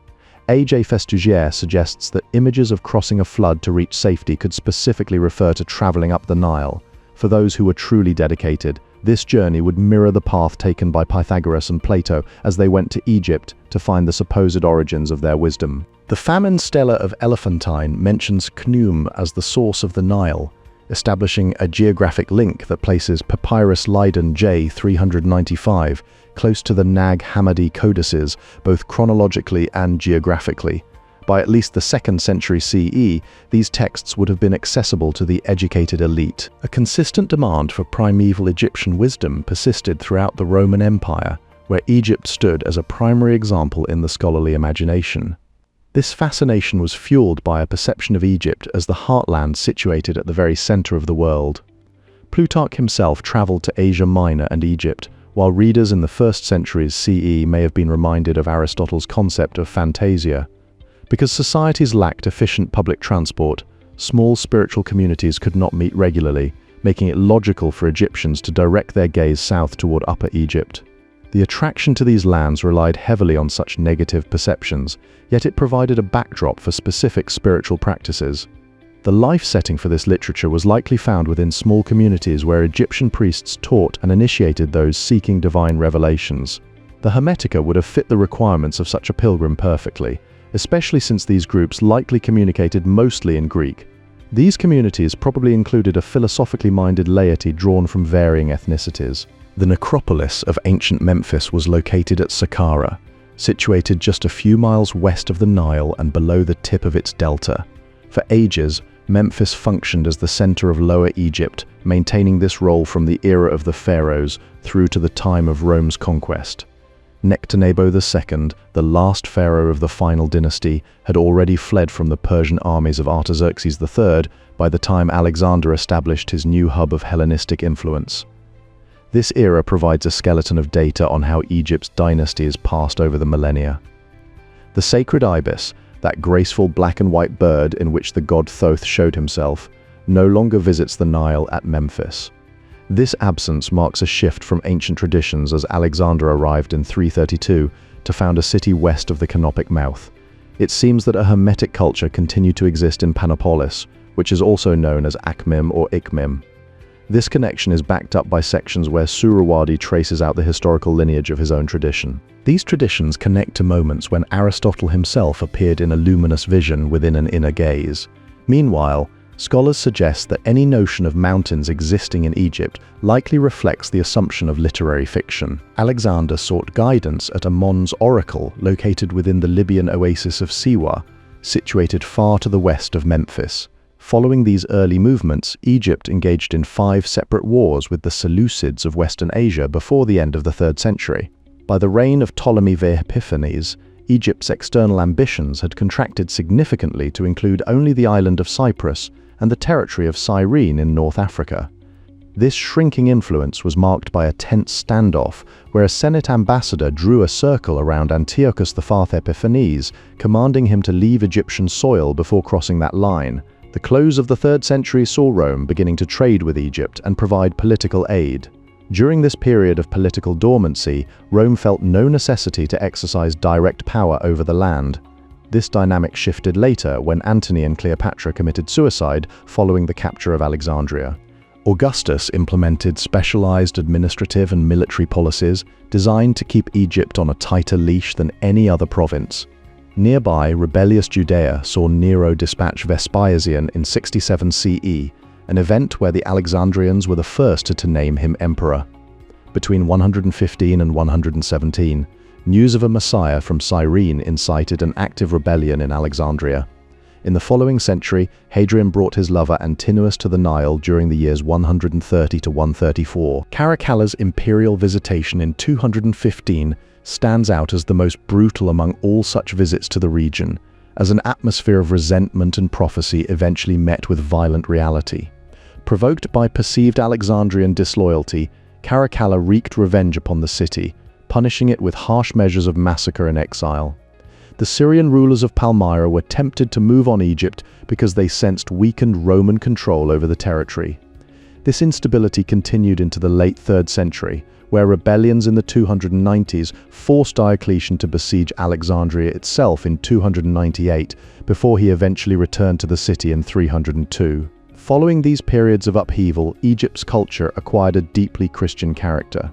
A.J. Festugière suggests that images of crossing a flood to reach safety could specifically refer to traveling up the Nile. For those who were truly dedicated, this journey would mirror the path taken by Pythagoras and Plato as they went to Egypt to find the supposed origins of their wisdom. The famine stela of Elephantine mentions Khnum as the source of the Nile, establishing a geographic link that places Papyrus Leiden J 395 close to the Nag Hammadi codices, both chronologically and geographically. By at least the 2nd century CE, these texts would have been accessible to the educated elite. A consistent demand for primeval Egyptian wisdom persisted throughout the Roman Empire, where Egypt stood as a primary example in the scholarly imagination. This fascination was fueled by a perception of Egypt as the heartland situated at the very center of the world. Plutarch himself traveled to Asia Minor and Egypt, while readers in the 1st centuries CE may have been reminded of Aristotle's concept of phantasia. Because societies lacked efficient public transport, small spiritual communities could not meet regularly, making it logical for Egyptians to direct their gaze south toward Upper Egypt. The attraction to these lands relied heavily on such negative perceptions, yet it provided a backdrop for specific spiritual practices. The life setting for this literature was likely found within small communities where Egyptian priests taught and initiated those seeking divine revelations. The Hermetica would have fit the requirements of such a pilgrim perfectly, especially since these groups likely communicated mostly in Greek. These communities probably included a philosophically minded laity drawn from varying ethnicities. The necropolis of ancient Memphis was located at Saqqara, situated just a few miles west of the Nile and below the tip of its delta. For ages, Memphis functioned as the center of Lower Egypt, maintaining this role from the era of the pharaohs through to the time of Rome's conquest. Nectanebo II, the last pharaoh of the final dynasty, had already fled from the Persian armies of Artaxerxes III by the time Alexander established his new hub of Hellenistic influence. This era provides a skeleton of data on how Egypt's dynasties passed over the millennia. The sacred ibis, that graceful black and white bird in which the god Thoth showed himself, no longer visits the Nile at Memphis. This absence marks a shift from ancient traditions as Alexander arrived in 332 to found a city west of the Canopic mouth. It seems that a Hermetic culture continued to exist in Panopolis, which is also known as Akhmim or Ikhmim. This connection is backed up by sections where Suhrawardi traces out the historical lineage of his own tradition. These traditions connect to moments when Aristotle himself appeared in a luminous vision within an inner gaze. Meanwhile, scholars suggest that any notion of mountains existing in Egypt likely reflects the assumption of literary fiction. Alexander sought guidance at Ammon's oracle located within the Libyan oasis of Siwa, situated far to the west of Memphis. Following these early movements, Egypt engaged in 5 separate wars with the Seleucids of Western Asia before the end of the 3rd century. By the reign of Ptolemy V Epiphanes, Egypt's external ambitions had contracted significantly to include only the island of Cyprus and the territory of Cyrene in North Africa. This shrinking influence was marked by a tense standoff where a Senate ambassador drew a circle around Antiochus IV Epiphanes, commanding him to leave Egyptian soil before crossing that line. The close of the 3rd century saw Rome beginning to trade with Egypt and provide political aid. During this period of political dormancy, Rome felt no necessity to exercise direct power over the land. This dynamic shifted later when Antony and Cleopatra committed suicide following the capture of Alexandria. Augustus implemented specialized administrative and military policies designed to keep Egypt on a tighter leash than any other province. Nearby, rebellious Judea saw Nero dispatch Vespasian in 67 CE, an event where the Alexandrians were the first to name him emperor. Between 115 and 117, news of a Messiah from Cyrene incited an active rebellion in Alexandria. In the following century, Hadrian brought his lover Antinous to the Nile during the years 130 to 134. Caracalla's imperial visitation in 215 stands out as the most brutal among all such visits to the region, as an atmosphere of resentment and prophecy eventually met with violent reality. Provoked by perceived Alexandrian disloyalty, Caracalla wreaked revenge upon the city, punishing it with harsh measures of massacre and exile. The Syrian rulers of Palmyra were tempted to move on Egypt because they sensed weakened Roman control over the territory. This instability continued into the late 3rd century, where rebellions in the 290s forced Diocletian to besiege Alexandria itself in 298, before he eventually returned to the city in 302. Following these periods of upheaval, Egypt's culture acquired a deeply Christian character.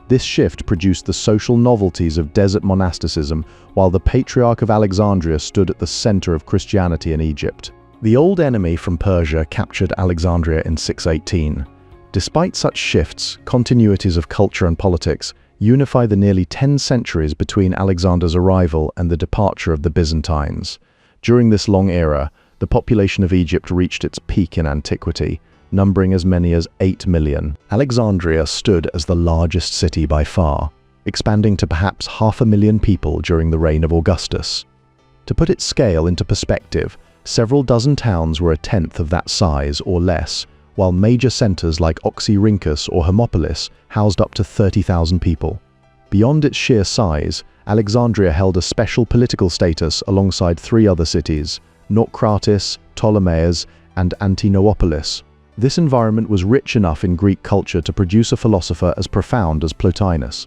This shift produced the social novelties of desert monasticism, while the Patriarch of Alexandria stood at the center of Christianity in Egypt. The old enemy from Persia captured Alexandria in 618. Despite such shifts, continuities of culture and politics unify the nearly 10 centuries between Alexander's arrival and the departure of the Byzantines. During this long era, the population of Egypt reached its peak in antiquity, numbering as many as 8 million. Alexandria stood as the largest city by far, expanding to perhaps 500,000 people during the reign of Augustus. To put its scale into perspective, several dozen towns were a tenth of that size or less, while major centers like Oxyrhynchus or Hermopolis housed up to 30,000 people. Beyond its sheer size, Alexandria held a special political status alongside 3 other cities, Naucratis, Ptolemais, and Antinopolis. This environment was rich enough in Greek culture to produce a philosopher as profound as Plotinus.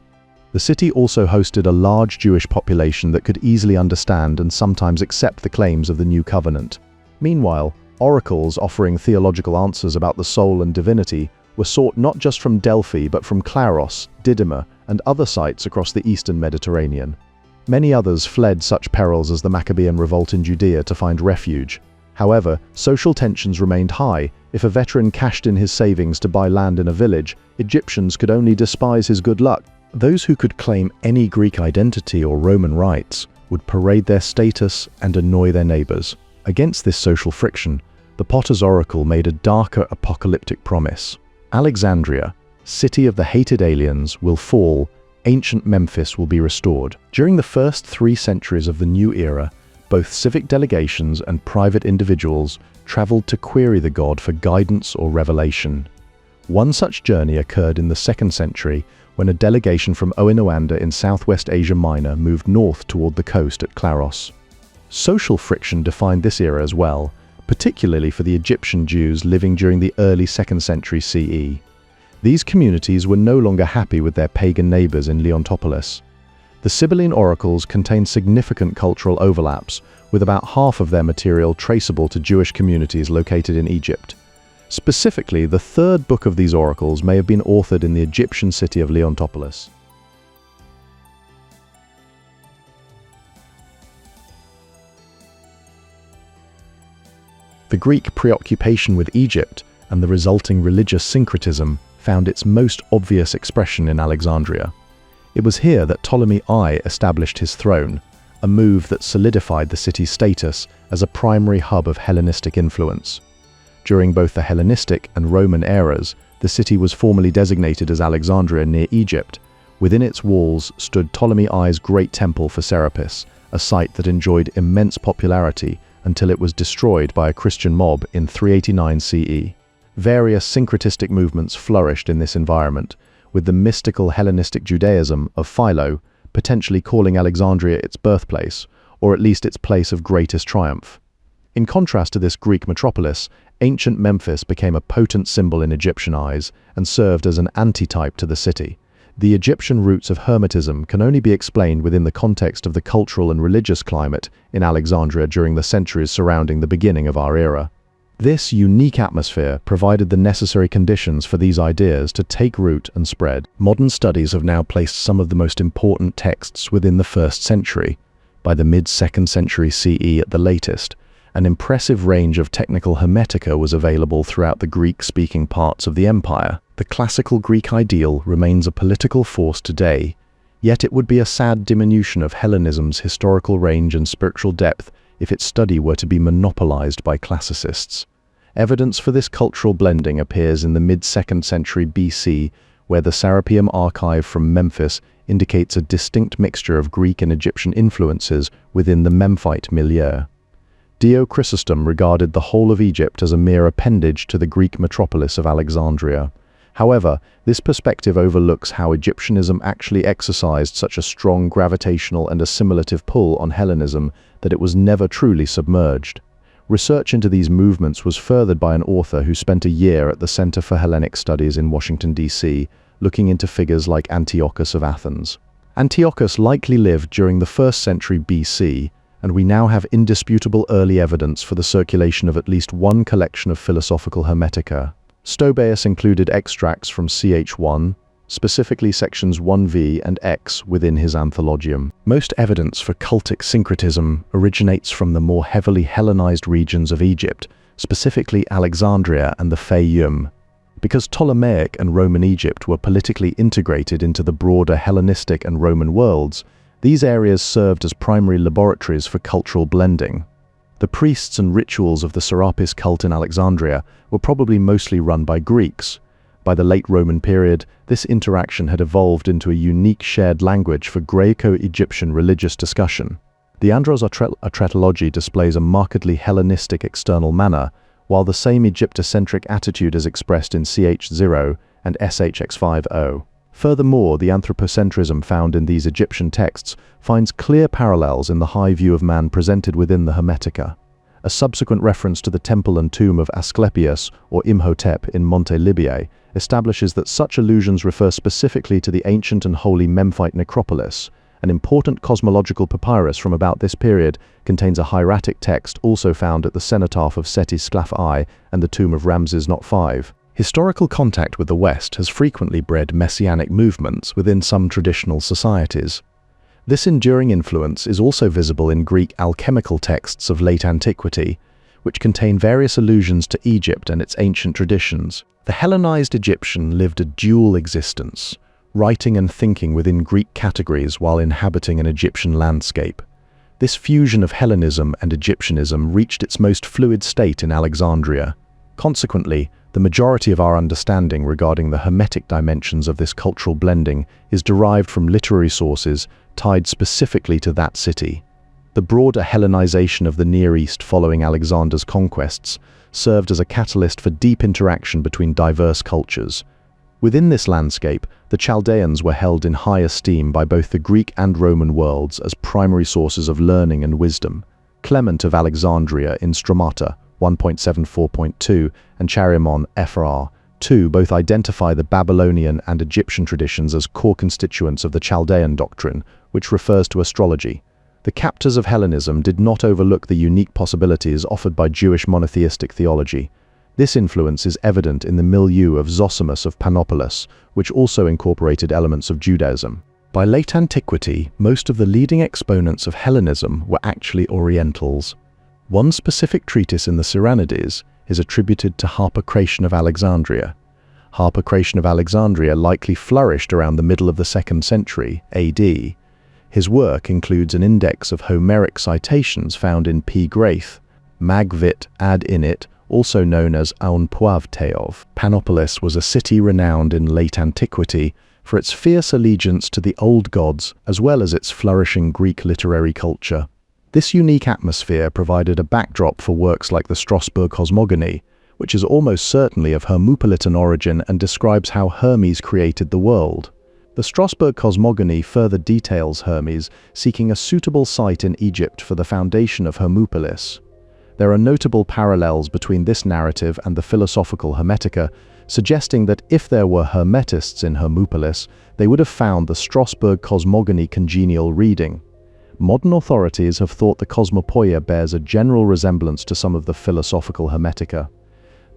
The city also hosted a large Jewish population that could easily understand and sometimes accept the claims of the New Covenant. Meanwhile, oracles offering theological answers about the soul and divinity were sought not just from Delphi but from Claros, Didyma, and other sites across the eastern Mediterranean. Many others fled such perils as the Maccabean revolt in Judea to find refuge. However, social tensions remained high. If a veteran cashed in his savings to buy land in a village, Egyptians could only despise his good luck. Those who could claim any Greek identity or Roman rights would parade their status and annoy their neighbors. Against this social friction, the Potter's Oracle made a darker apocalyptic promise. Alexandria, city of the hated aliens, will fall, ancient Memphis will be restored. During the first 3 centuries of the new era, both civic delegations and private individuals traveled to query the god for guidance or revelation. One such journey occurred in the 2nd century when a delegation from Oinoanda in southwest Asia Minor moved north toward the coast at Claros. Social friction defined this era as well, particularly for the Egyptian Jews living during the early 2nd century CE. These communities were no longer happy with their pagan neighbors in Leontopolis. The Sibylline oracles contain significant cultural overlaps, with about half of their material traceable to Jewish communities located in Egypt. Specifically, the third book of these oracles may have been authored in the Egyptian city of Leontopolis. The Greek preoccupation with Egypt and the resulting religious syncretism found its most obvious expression in Alexandria. It was here that Ptolemy I established his throne, a move that solidified the city's status as a primary hub of Hellenistic influence. During both the Hellenistic and Roman eras, the city was formally designated as Alexandria near Egypt. Within its walls stood Ptolemy I's great temple for Serapis, a site that enjoyed immense popularity until it was destroyed by a Christian mob in 389 CE. Various syncretistic movements flourished in this environment, with the mystical Hellenistic Judaism of Philo potentially calling Alexandria its birthplace, or at least its place of greatest triumph. In contrast to this Greek metropolis, ancient Memphis became a potent symbol in Egyptian eyes and served as an antitype to the city. The Egyptian roots of Hermetism can only be explained within the context of the cultural and religious climate in Alexandria during the centuries surrounding the beginning of our era. This unique atmosphere provided the necessary conditions for these ideas to take root and spread. Modern studies have now placed some of the most important texts within the 1st century. By the mid-2nd century CE at the latest, an impressive range of technical Hermetica was available throughout the Greek-speaking parts of the empire. The classical Greek ideal remains a political force today, yet it would be a sad diminution of Hellenism's historical range and spiritual depth if its study were to be monopolized by classicists. Evidence for this cultural blending appears in the mid-2nd century BC, where the Serapeum archive from Memphis indicates a distinct mixture of Greek and Egyptian influences within the Memphite milieu. Dio Chrysostom regarded the whole of Egypt as a mere appendage to the Greek metropolis of Alexandria. However, this perspective overlooks how Egyptianism actually exercised such a strong gravitational and assimilative pull on Hellenism that it was never truly submerged. Research into these movements was furthered by an author who spent a year at the Center for Hellenic Studies in Washington, D.C., looking into figures like Antiochus of Athens. Antiochus likely lived during the 1st century BC, and we now have indisputable early evidence for the circulation of at least one collection of philosophical Hermetica. Stobaeus included extracts from Ch1, specifically sections 1v and x within his Anthologium. Most evidence for cultic syncretism originates from the more heavily Hellenized regions of Egypt, specifically Alexandria and the Fayum. Because Ptolemaic and Roman Egypt were politically integrated into the broader Hellenistic and Roman worlds, these areas served as primary laboratories for cultural blending. The priests and rituals of the Serapis cult in Alexandria were probably mostly run by Greeks. By the late Roman period, this interaction had evolved into a unique shared language for Greco-Egyptian religious discussion. The Andros Atretology displays a markedly Hellenistic external manner, while the same Egyptocentric attitude is expressed in Ch0 and SHX50. Furthermore, the anthropocentrism found in these Egyptian texts finds clear parallels in the high view of man presented within the Hermetica. A subsequent reference to the temple and tomb of Asclepius or Imhotep in Monte Libiae establishes that such allusions refer specifically to the ancient and holy Memphite necropolis. An important cosmological papyrus from about this period contains a hieratic text also found at the cenotaph of Seti Sclaf I and the tomb of Ramses Not V. Historical contact with the West has frequently bred messianic movements within some traditional societies. This enduring influence is also visible in Greek alchemical texts of late antiquity, which contain various allusions to Egypt and its ancient traditions. The Hellenized Egyptian lived a dual existence, writing and thinking within Greek categories while inhabiting an Egyptian landscape. This fusion of Hellenism and Egyptianism reached its most fluid state in Alexandria. Consequently, the majority of our understanding regarding the Hermetic dimensions of this cultural blending is derived from literary sources tied specifically to that city. The broader Hellenization of the Near East following Alexander's conquests served as a catalyst for deep interaction between diverse cultures. Within this landscape, the Chaldeans were held in high esteem by both the Greek and Roman worlds as primary sources of learning and wisdom. Clement of Alexandria in Stromata 1.74.2 and Charimon FR 2 both identify the Babylonian and Egyptian traditions as core constituents of the Chaldean doctrine, which refers to astrology. The captors of Hellenism did not overlook the unique possibilities offered by Jewish monotheistic theology. This influence is evident in the Milieu of Zosimus of Panopolis, which also incorporated elements of Judaism. By late antiquity, most of the leading exponents of Hellenism were actually Orientals. One specific treatise in the Cyranides is attributed to Harpocration of Alexandria. Harpocration of Alexandria likely flourished around the middle of the 2nd century AD. His work includes an index of Homeric citations found in P. Graith, Magvit ad init, also known as Aun Poav Teov. Panopolis was a city renowned in late antiquity for its fierce allegiance to the old gods as well as its flourishing Greek literary culture. This unique atmosphere provided a backdrop for works like the Strasbourg Cosmogony, which is almost certainly of Hermopolitan origin and describes how Hermes created the world. The Strasbourg Cosmogony further details Hermes seeking a suitable site in Egypt for the foundation of Hermopolis. There are notable parallels between this narrative and the philosophical Hermetica, suggesting that if there were Hermetists in Hermopolis, they would have found the Strasbourg Cosmogony congenial reading. Modern authorities have thought the Cosmopoeia bears a general resemblance to some of the philosophical Hermetica.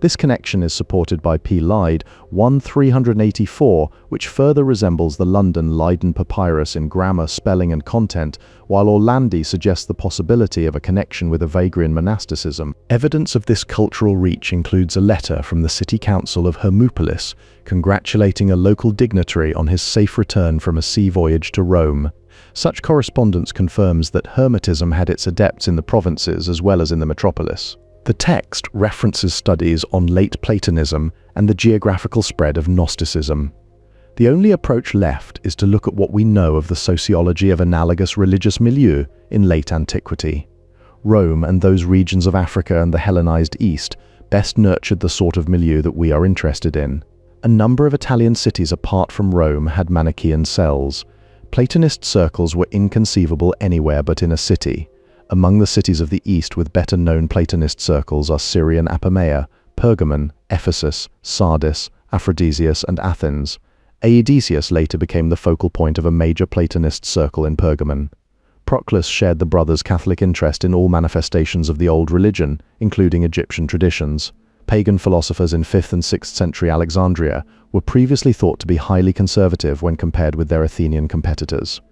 This connection is supported by P. Lyde 1384, which further resembles the London Leiden Papyrus in grammar, spelling and content, while Orlandi suggests the possibility of a connection with Evagrian monasticism. Evidence of this cultural reach includes a letter from the City Council of Hermopolis congratulating a local dignitary on his safe return from a sea voyage to Rome. Such correspondence confirms that Hermetism had its adepts in the provinces as well as in the metropolis. The text references studies on late Platonism and the geographical spread of Gnosticism. The only approach left is to look at what we know of the sociology of analogous religious milieu in late antiquity. Rome and those regions of Africa and the Hellenized East best nurtured the sort of milieu that we are interested in. A number of Italian cities apart from Rome had Manichaean cells. Platonist circles were inconceivable anywhere but in a city. Among the cities of the East with better-known Platonist circles are Syrian Apamea, Pergamon, Ephesus, Sardis, Aphrodisias, and Athens. Aeodosius later became the focal point of a major Platonist circle in Pergamon. Proclus shared the brothers' Catholic interest in all manifestations of the old religion, including Egyptian traditions. Pagan philosophers in 5th and 6th century Alexandria were previously thought to be highly conservative when compared with their Athenian competitors.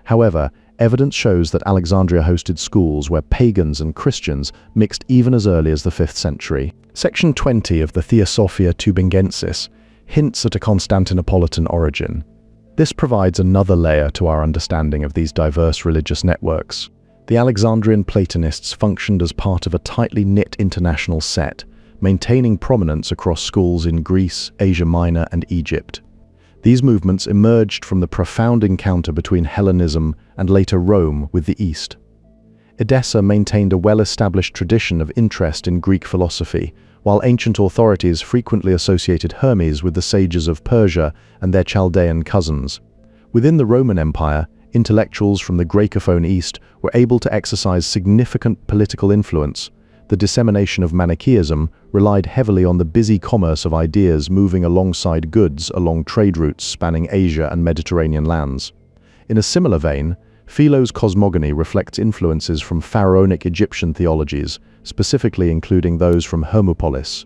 However, evidence shows that Alexandria hosted schools where pagans and Christians mixed even as early as the 5th century. Section 20 of the Theosophia Tubingensis hints at a Constantinopolitan origin. This provides another layer to our understanding of these diverse religious networks. The Alexandrian Platonists functioned as part of a tightly knit international set, maintaining prominence across schools in Greece, Asia Minor, and Egypt. These movements emerged from the profound encounter between Hellenism and later Rome with the East. Edessa maintained a well-established tradition of interest in Greek philosophy, while ancient authorities frequently associated Hermes with the sages of Persia and their Chaldean cousins. Within the Roman Empire, intellectuals from the Graecophone East were able to exercise significant political influence. The dissemination of Manichaeism relied heavily on the busy commerce of ideas moving alongside goods along trade routes spanning Asia and Mediterranean lands. In a similar vein, Philo's cosmogony reflects influences from pharaonic Egyptian theologies, specifically including those from Hermopolis.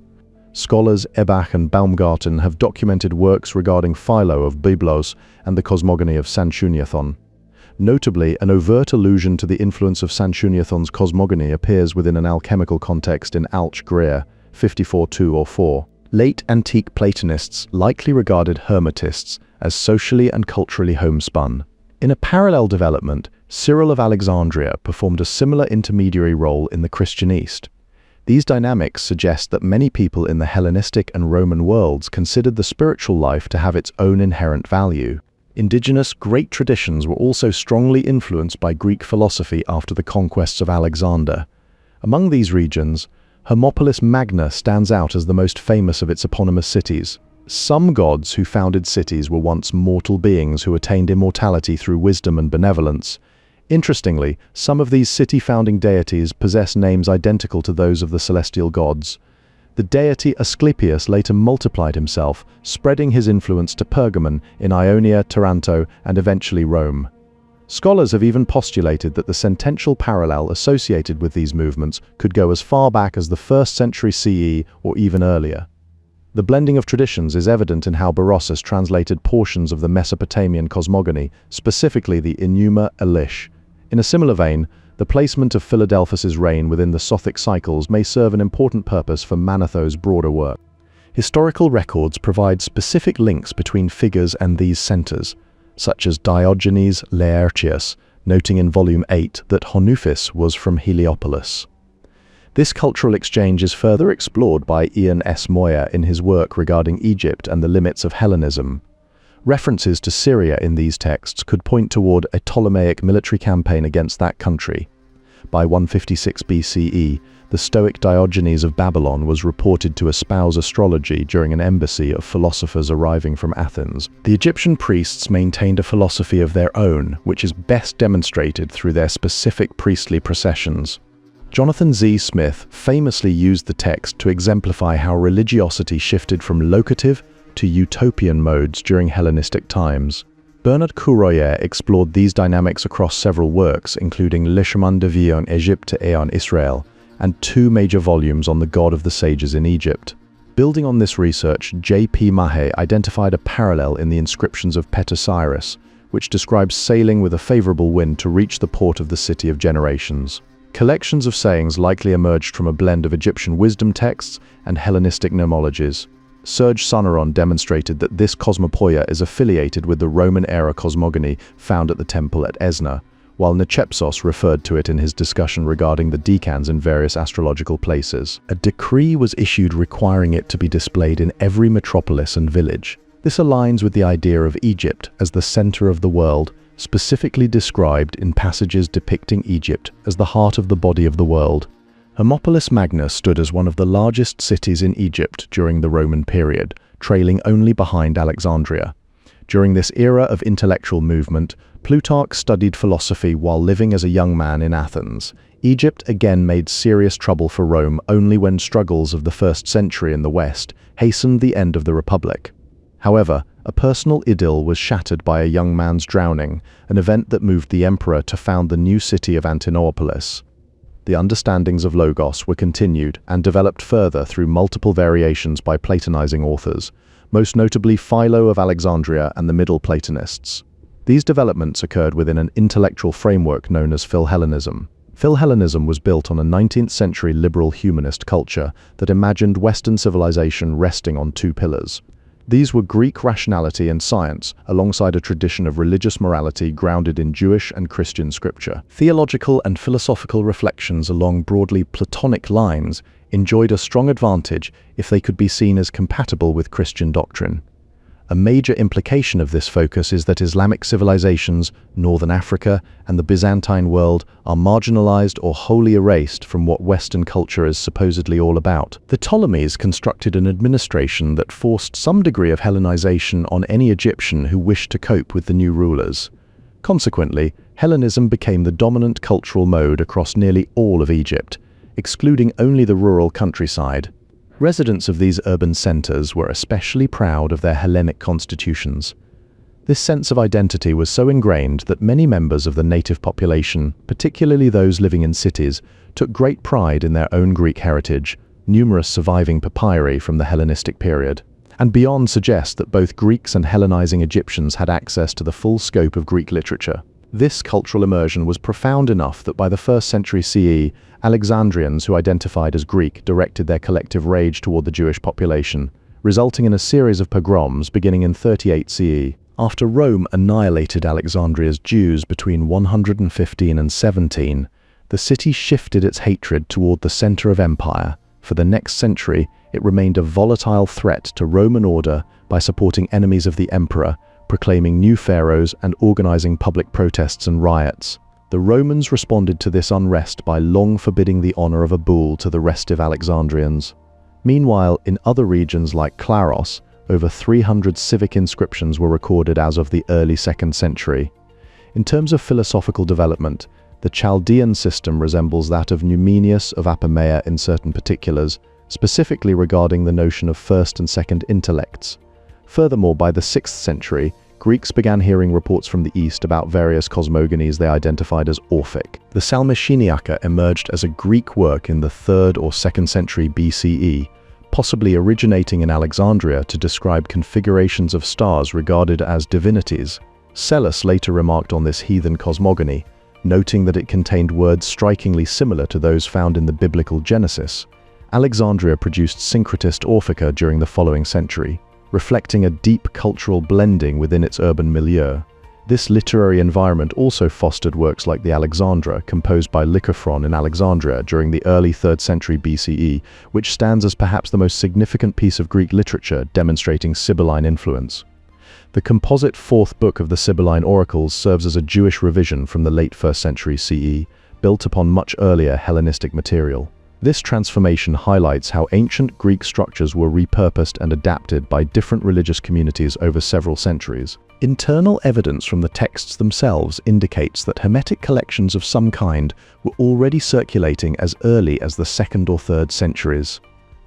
Scholars Ebach and Baumgarten have documented works regarding Philo of Byblos and the cosmogony of Sanchuniathon. Notably, an overt allusion to the influence of Sanchuniathon's cosmogony appears within an alchemical context in Alch Greer, 54-2 or 4. Late antique Platonists likely regarded Hermetists as socially and culturally homespun. In a parallel development, Cyril of Alexandria performed a similar intermediary role in the Christian East. These dynamics suggest that many people in the Hellenistic and Roman worlds considered the spiritual life to have its own inherent value. Indigenous great traditions were also strongly influenced by Greek philosophy after the conquests of Alexander. Among these regions, Hermopolis Magna stands out as the most famous of its eponymous cities. Some gods who founded cities were once mortal beings who attained immortality through wisdom and benevolence. Interestingly, some of these city-founding deities possess names identical to those of the celestial gods. The deity Asclepius later multiplied himself, spreading his influence to Pergamon in Ionia, Taranto, and eventually Rome. Scholars have even postulated that the sentential parallel associated with these movements could go as far back as the 1st century CE or even earlier. The blending of traditions is evident in how Berossus translated portions of the Mesopotamian cosmogony, specifically the Enuma Elish. In a similar vein, the placement of Philadelphus's reign within the Sothic cycles may serve an important purpose for Manetho's broader work. Historical records provide specific links between figures and these centers, such as Diogenes Laertius, noting in Volume 8 that Honufis was from Heliopolis. This cultural exchange is further explored by Ian S. Moyer in his work regarding Egypt and the limits of Hellenism. References to Syria in these texts could point toward a Ptolemaic military campaign against that country. By 156 BCE, the Stoic Diogenes of Babylon was reported to espouse astrology during an embassy of philosophers arriving from Athens. The Egyptian priests maintained a philosophy of their own, which is best demonstrated through their specific priestly processions. Jonathan Z. Smith famously used the text to exemplify how religiosity shifted from locative to utopian modes during Hellenistic times. Bernard Courroyer explored these dynamics across several works, including Le Chemin de Vie en Égypte et en Israël, and 2 major volumes on the god of the sages in Egypt. Building on this research, J.P. Mahe identified a parallel in the inscriptions of Petosiris, which describes sailing with a favorable wind to reach the port of the city of generations. Collections of sayings likely emerged from a blend of Egyptian wisdom texts and Hellenistic nomologies. Serge Soneron demonstrated that this cosmopoia is affiliated with the Roman-era cosmogony found at the temple at Esna, while Nicepsos referred to it in his discussion regarding the decans in various astrological places. A decree was issued requiring it to be displayed in every metropolis and village. This aligns with the idea of Egypt as the center of the world, specifically described in passages depicting Egypt as the heart of the body of the world. Hermopolis Magna stood as one of the largest cities in Egypt during the Roman period, trailing only behind Alexandria. During this era of intellectual movement, Plutarch studied philosophy while living as a young man in Athens. Egypt again made serious trouble for Rome only when struggles of the 1st century in the West hastened the end of the Republic. However, a personal idyll was shattered by a young man's drowning, an event that moved the emperor to found the new city of Antinopolis. The understandings of Logos were continued and developed further through multiple variations by Platonizing authors, most notably Philo of Alexandria and the Middle Platonists. These developments occurred within an intellectual framework known as Philhellenism. Philhellenism was built on a 19th century liberal humanist culture that imagined Western civilization resting on 2 pillars. These were Greek rationality and science, alongside a tradition of religious morality grounded in Jewish and Christian scripture. Theological and philosophical reflections along broadly Platonic lines enjoyed a strong advantage if they could be seen as compatible with Christian doctrine. A major implication of this focus is that Islamic civilizations, Northern Africa, and the Byzantine world are marginalized or wholly erased from what Western culture is supposedly all about. The Ptolemies constructed an administration that forced some degree of Hellenization on any Egyptian who wished to cope with the new rulers. Consequently, Hellenism became the dominant cultural mode across nearly all of Egypt, excluding only the rural countryside. Residents of these urban centers were especially proud of their Hellenic constitutions. This sense of identity was so ingrained that many members of the native population, particularly those living in cities, took great pride in their own Greek heritage. Numerous surviving papyri from the Hellenistic period and beyond suggest that both Greeks and Hellenizing Egyptians had access to the full scope of Greek literature. This cultural immersion was profound enough that by the 1st century CE, Alexandrians who identified as Greek directed their collective rage toward the Jewish population, resulting in a series of pogroms beginning in 38 CE. After Rome annihilated Alexandria's Jews between 115 and 17, the city shifted its hatred toward the center of empire. For the next century, it remained a volatile threat to Roman order by supporting enemies of the emperor, proclaiming new pharaohs and organizing public protests and riots. The Romans responded to this unrest by long forbidding the honor of a bull to the restive Alexandrians. Meanwhile, in other regions like Claros, over 300 civic inscriptions were recorded as of the early 2nd century. In terms of philosophical development, the Chaldean system resembles that of Numenius of Apamea in certain particulars, specifically regarding the notion of first and second intellects. Furthermore, by the 6th century, Greeks began hearing reports from the East about various cosmogonies they identified as Orphic. The Salmachiniaca emerged as a Greek work in the 3rd or 2nd century BCE, possibly originating in Alexandria to describe configurations of stars regarded as divinities. Psellus later remarked on this heathen cosmogony, noting that it contained words strikingly similar to those found in the biblical Genesis. Alexandria produced syncretist Orphica during the following century, reflecting a deep cultural blending within its urban milieu. This literary environment also fostered works like the Alexandra, composed by Lycophron in Alexandria during the early 3rd century BCE, which stands as perhaps the most significant piece of Greek literature demonstrating Sibylline influence. The composite 4th book of the Sibylline oracles serves as a Jewish revision from the late 1st century CE, built upon much earlier Hellenistic material. This transformation highlights how ancient Greek structures were repurposed and adapted by different religious communities over several centuries. Internal evidence from the texts themselves indicates that Hermetic collections of some kind were already circulating as early as the 2nd or 3rd centuries.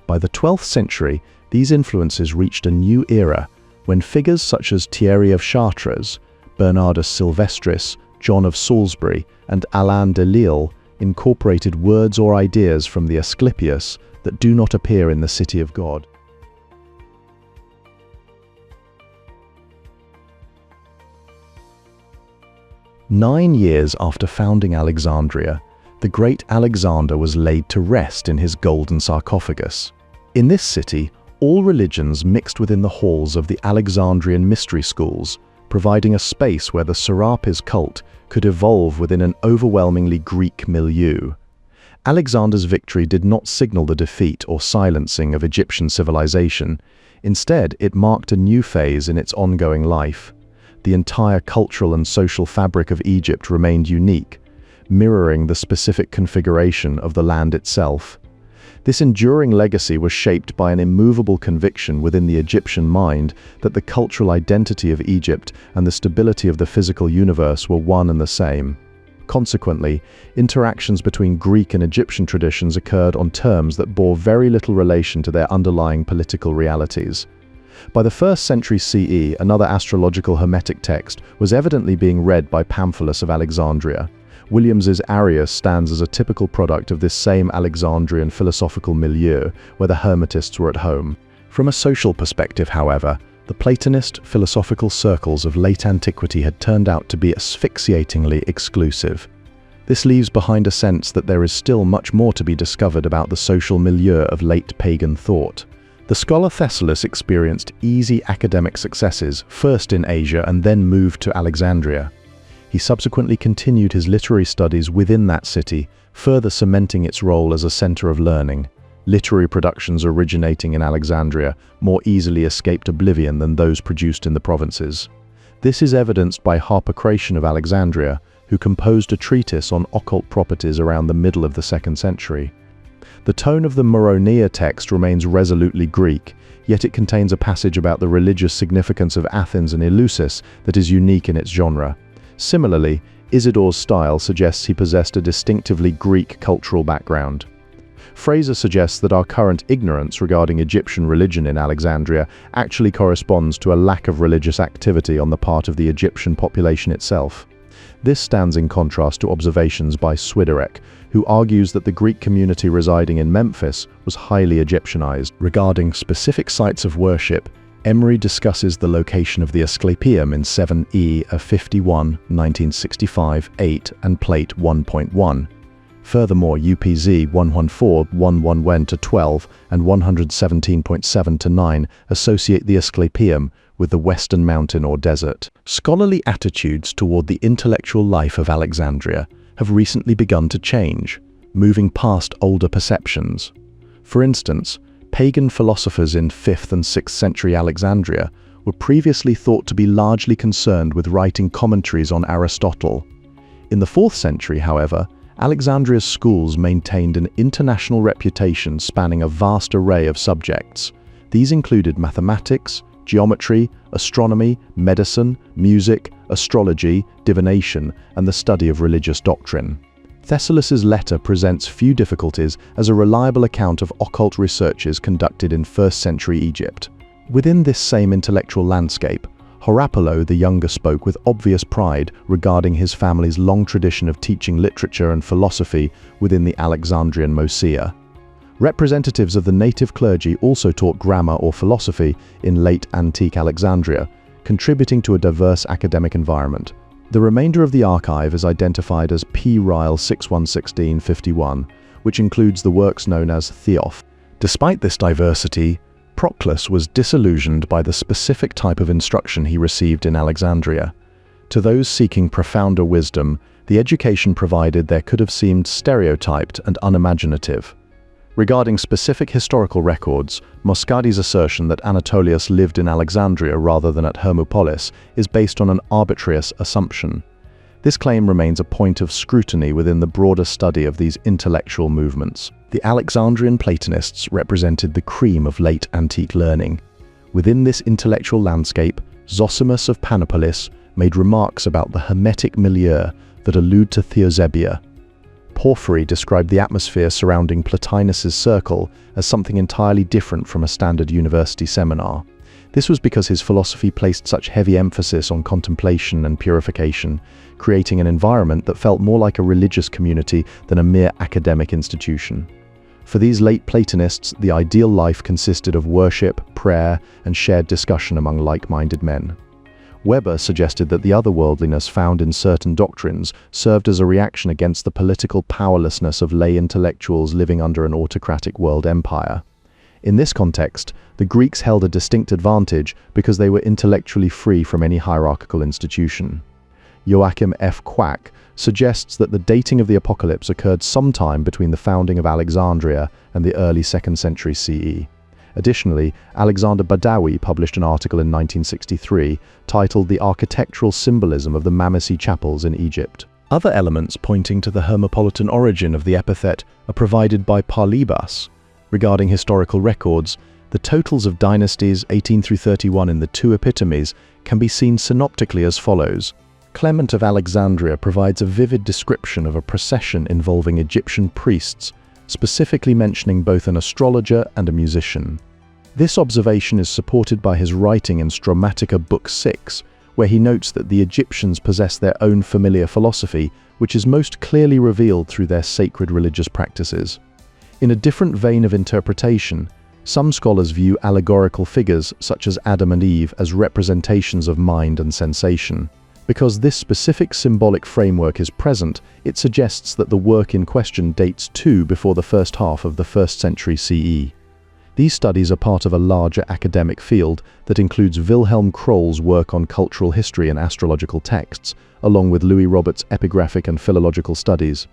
By the 12th century, these influences reached a new era, when figures such as Thierry of Chartres, Bernardus Sylvestris, John of Salisbury, and Alain de Lille incorporated words or ideas from the Asclepius that do not appear in the City of God. "9 years after founding Alexandria, the great Alexander was laid to rest in his golden sarcophagus. In this city, all religions mixed within the halls of the Alexandrian mystery schools, providing a space where the Serapis cult could evolve within an overwhelmingly Greek milieu. Alexander's victory did not signal the defeat or silencing of Egyptian civilization. Instead, it marked a new phase in its ongoing life. The entire cultural and social fabric of Egypt remained unique, mirroring the specific configuration of the land itself. This enduring legacy was shaped by an immovable conviction within the Egyptian mind that the cultural identity of Egypt and the stability of the physical universe were one and the same. Consequently, interactions between Greek and Egyptian traditions occurred on terms that bore very little relation to their underlying political realities. By the 1st century CE, another astrological Hermetic text was evidently being read by Pamphilus of Alexandria. Williams's Arius stands as a typical product of this same Alexandrian philosophical milieu, where the Hermetists were at home. From a social perspective, however, the Platonist philosophical circles of late antiquity had turned out to be asphyxiatingly exclusive. This leaves behind a sense that there is still much more to be discovered about the social milieu of late pagan thought. The scholar Thessalus experienced easy academic successes, first in Asia and then moved to Alexandria. He subsequently continued his literary studies within that city, further cementing its role as a center of learning. Literary productions originating in Alexandria more easily escaped oblivion than those produced in the provinces. This is evidenced by Harpocration of Alexandria, who composed a treatise on occult properties around the middle of the 2nd century. The tone of the Moronia text remains resolutely Greek, yet it contains a passage about the religious significance of Athens and Eleusis that is unique in its genre. Similarly, Isidore's style suggests he possessed a distinctively Greek cultural background. Fraser suggests that our current ignorance regarding Egyptian religion in Alexandria actually corresponds to a lack of religious activity on the part of the Egyptian population itself. This stands in contrast to observations by Swiderek, who argues that the Greek community residing in Memphis was highly Egyptianized. Regarding specific sites of worship, Emery discusses the location of the Asclepium in 7e of 51, 1965-8 and Plate 1.1. Furthermore, UPZ 114-11-12 and 117.7-9 associate the Asclepium with the Western Mountain or desert. Scholarly attitudes toward the intellectual life of Alexandria have recently begun to change, moving past older perceptions. For instance, pagan philosophers in 5th and 6th century Alexandria were previously thought to be largely concerned with writing commentaries on Aristotle. In the 4th century, however, Alexandria's schools maintained an international reputation spanning a vast array of subjects. These included mathematics, geometry, astronomy, medicine, music, astrology, divination, and the study of religious doctrine. Thessalus' letter presents few difficulties as a reliable account of occult researches conducted in 1st century Egypt. Within this same intellectual landscape, Horapollo the Younger spoke with obvious pride regarding his family's long tradition of teaching literature and philosophy within the Alexandrian Mosia. Representatives of the native clergy also taught grammar or philosophy in late antique Alexandria, contributing to a diverse academic environment. The remainder of the archive is identified as P. Ryle 6116-51, which includes the works known as Theoph. Despite this diversity, Proclus was disillusioned by the specific type of instruction he received in Alexandria. To those seeking profounder wisdom, the education provided there could have seemed stereotyped and unimaginative. Regarding specific historical records, Moscadi's assertion that Anatolius lived in Alexandria rather than at Hermopolis is based on an arbitrary assumption. This claim remains a point of scrutiny within the broader study of these intellectual movements. The Alexandrian Platonists represented the cream of late antique learning. Within this intellectual landscape, Zosimus of Panopolis made remarks about the Hermetic milieu that allude to Theosebia. Porphyry described the atmosphere surrounding Plotinus's circle as something entirely different from a standard university seminar. This was because his philosophy placed such heavy emphasis on contemplation and purification, creating an environment that felt more like a religious community than a mere academic institution. For these late Platonists, the ideal life consisted of worship, prayer, and shared discussion among like-minded men. Weber suggested that the otherworldliness found in certain doctrines served as a reaction against the political powerlessness of lay intellectuals living under an autocratic world empire. In this context, the Greeks held a distinct advantage because they were intellectually free from any hierarchical institution. Joachim F. Quack suggests that the dating of the apocalypse occurred sometime between the founding of Alexandria and the early 2nd century CE. Additionally, Alexander Badawi published an article in 1963 titled The Architectural Symbolism of the Mamesi Chapels in Egypt. Other elements pointing to the Hermopolitan origin of the epithet are provided by Parlibas. Regarding historical records, the totals of dynasties 18 through 31 in the two epitomes can be seen synoptically as follows. Clement of Alexandria provides a vivid description of a procession involving Egyptian priests, specifically mentioning both an astrologer and a musician. This observation is supported by his writing in Stromatica Book 6, where he notes that the Egyptians possess their own familiar philosophy, which is most clearly revealed through their sacred religious practices. In a different vein of interpretation, some scholars view allegorical figures such as Adam and Eve as representations of mind and sensation. Because this specific symbolic framework is present, it suggests that the work in question dates before the first half of the 1st century CE. These studies are part of a larger academic field that includes Wilhelm Kroll's work on cultural history and astrological texts, along with Louis Roberts' epigraphic and philological studies.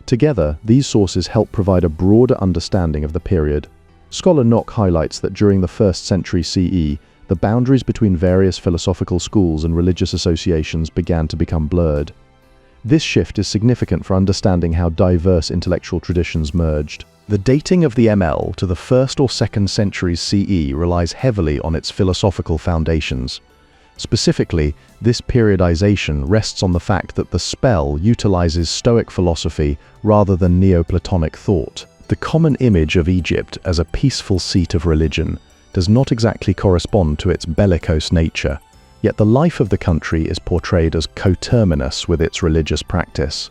Together, these sources help provide a broader understanding of the period. Scholar Nock highlights that during the 1st century CE, the boundaries between various philosophical schools and religious associations began to become blurred. This shift is significant for understanding how diverse intellectual traditions merged. The dating of the ML to the 1st or 2nd centuries CE relies heavily on its philosophical foundations. Specifically, this periodization rests on the fact that the spell utilizes Stoic philosophy rather than Neoplatonic thought. The common image of Egypt as a peaceful seat of religion does not exactly correspond to its bellicose nature, yet the life of the country is portrayed as coterminous with its religious practice.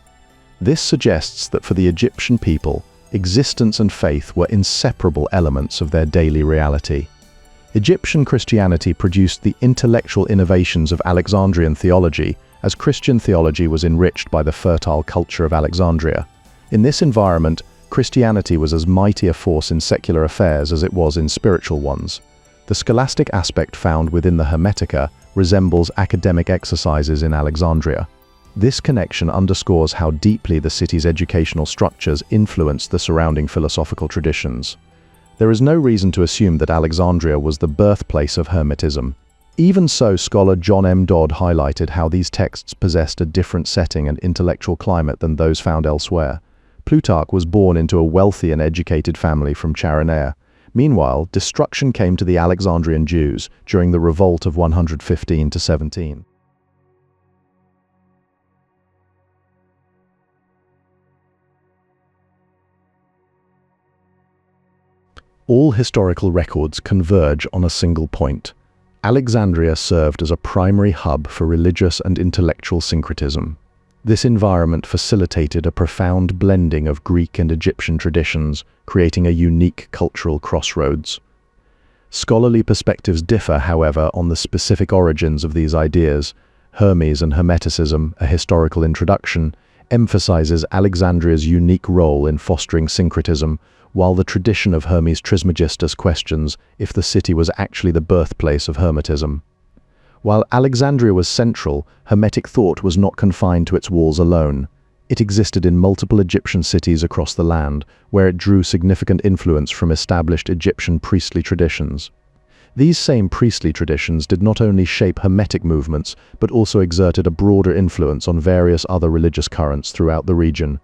This suggests that for the Egyptian people, existence and faith were inseparable elements of their daily reality. Egyptian Christianity produced the intellectual innovations of Alexandrian theology, as Christian theology was enriched by the fertile culture of Alexandria. In this environment, Christianity was as mighty a force in secular affairs as it was in spiritual ones. The scholastic aspect found within the Hermetica resembles academic exercises in Alexandria. This connection underscores how deeply the city's educational structures influenced the surrounding philosophical traditions. There is no reason to assume that Alexandria was the birthplace of Hermetism. Even so, scholar John M. Dodd highlighted how these texts possessed a different setting and intellectual climate than those found elsewhere. Plutarch was born into a wealthy and educated family from Charonaea, Meanwhile, destruction came to the Alexandrian Jews during the revolt of 115 to 17. All historical records converge on a single point. Alexandria served as a primary hub for religious and intellectual syncretism. This environment facilitated a profound blending of Greek and Egyptian traditions, creating a unique cultural crossroads. Scholarly perspectives differ, however, on the specific origins of these ideas. Hermes and Hermetism, a historical introduction, emphasizes Alexandria's unique role in fostering syncretism, while the tradition of Hermes Trismegistus questions if the city was actually the birthplace of Hermetism. While Alexandria was central, Hermetic thought was not confined to its walls alone. It existed in multiple Egyptian cities across the land, where it drew significant influence from established Egyptian priestly traditions. These same priestly traditions did not only shape Hermetic movements, but also exerted a broader influence on various other religious currents throughout the region.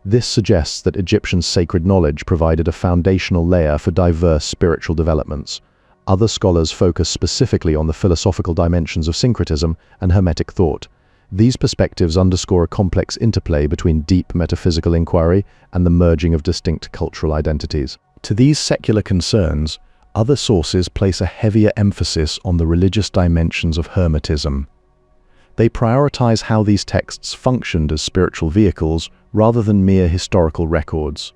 This suggests that Egyptian sacred knowledge provided a foundational layer for diverse spiritual developments. Other scholars focus specifically on the philosophical dimensions of syncretism and Hermetic thought. These perspectives underscore a complex interplay between deep metaphysical inquiry and the merging of distinct cultural identities. To these secular concerns, other sources place a heavier emphasis on the religious dimensions of Hermetism. They prioritize how these texts functioned as spiritual vehicles rather than mere historical records.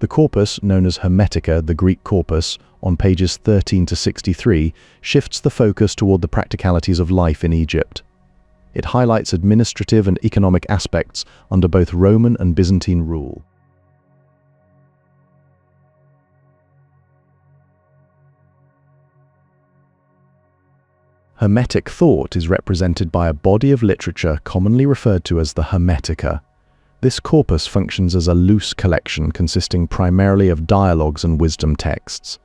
The corpus, known as Hermetica, the Greek corpus, on pages 13 to 63, shifts the focus toward the practicalities of life in Egypt. It highlights administrative and economic aspects under both Roman and Byzantine rule. Hermetic thought is represented by a body of literature commonly referred to as the Hermetica. This corpus functions as a loose collection consisting primarily of dialogues and wisdom texts.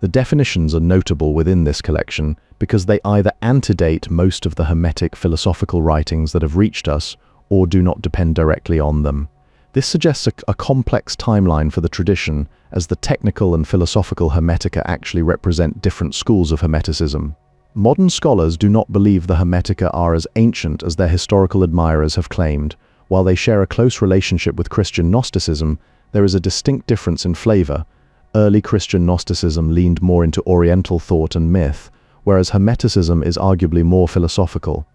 The definitions are notable within this collection because they either antedate most of the Hermetic philosophical writings that have reached us or do not depend directly on them. This suggests a complex timeline for the tradition, as the technical and philosophical Hermetica actually represent different schools of Hermeticism. Modern scholars do not believe the Hermetica are as ancient as their historical admirers have claimed. While they share a close relationship with Christian Gnosticism, there is a distinct difference in flavor. Early Christian Gnosticism leaned more into Oriental thought and myth, whereas Hermeticism is arguably more philosophical.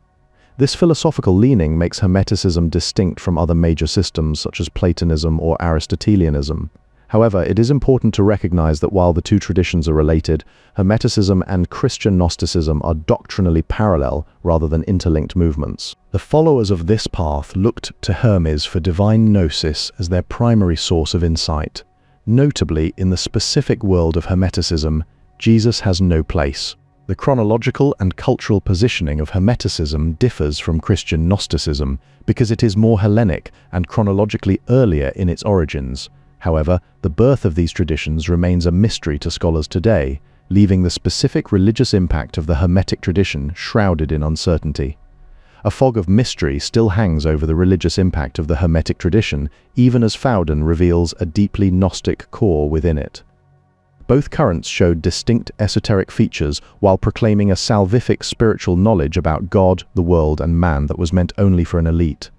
This philosophical leaning makes Hermeticism distinct from other major systems such as Platonism or Aristotelianism. However, it is important to recognize that while the two traditions are related, Hermeticism and Christian Gnosticism are doctrinally parallel rather than interlinked movements. The followers of this path looked to Hermes for divine gnosis as their primary source of insight. Notably, in the specific world of Hermeticism, Jesus has no place. The chronological and cultural positioning of Hermeticism differs from Christian Gnosticism because it is more Hellenic and chronologically earlier in its origins. However, the birth of these traditions remains a mystery to scholars today, leaving the specific religious impact of the Hermetic tradition shrouded in uncertainty. A fog of mystery still hangs over the religious impact of the Hermetic tradition, even as Fowden reveals a deeply Gnostic core within it. Both currents showed distinct esoteric features while proclaiming a salvific spiritual knowledge about God, the world, and man that was meant only for an elite.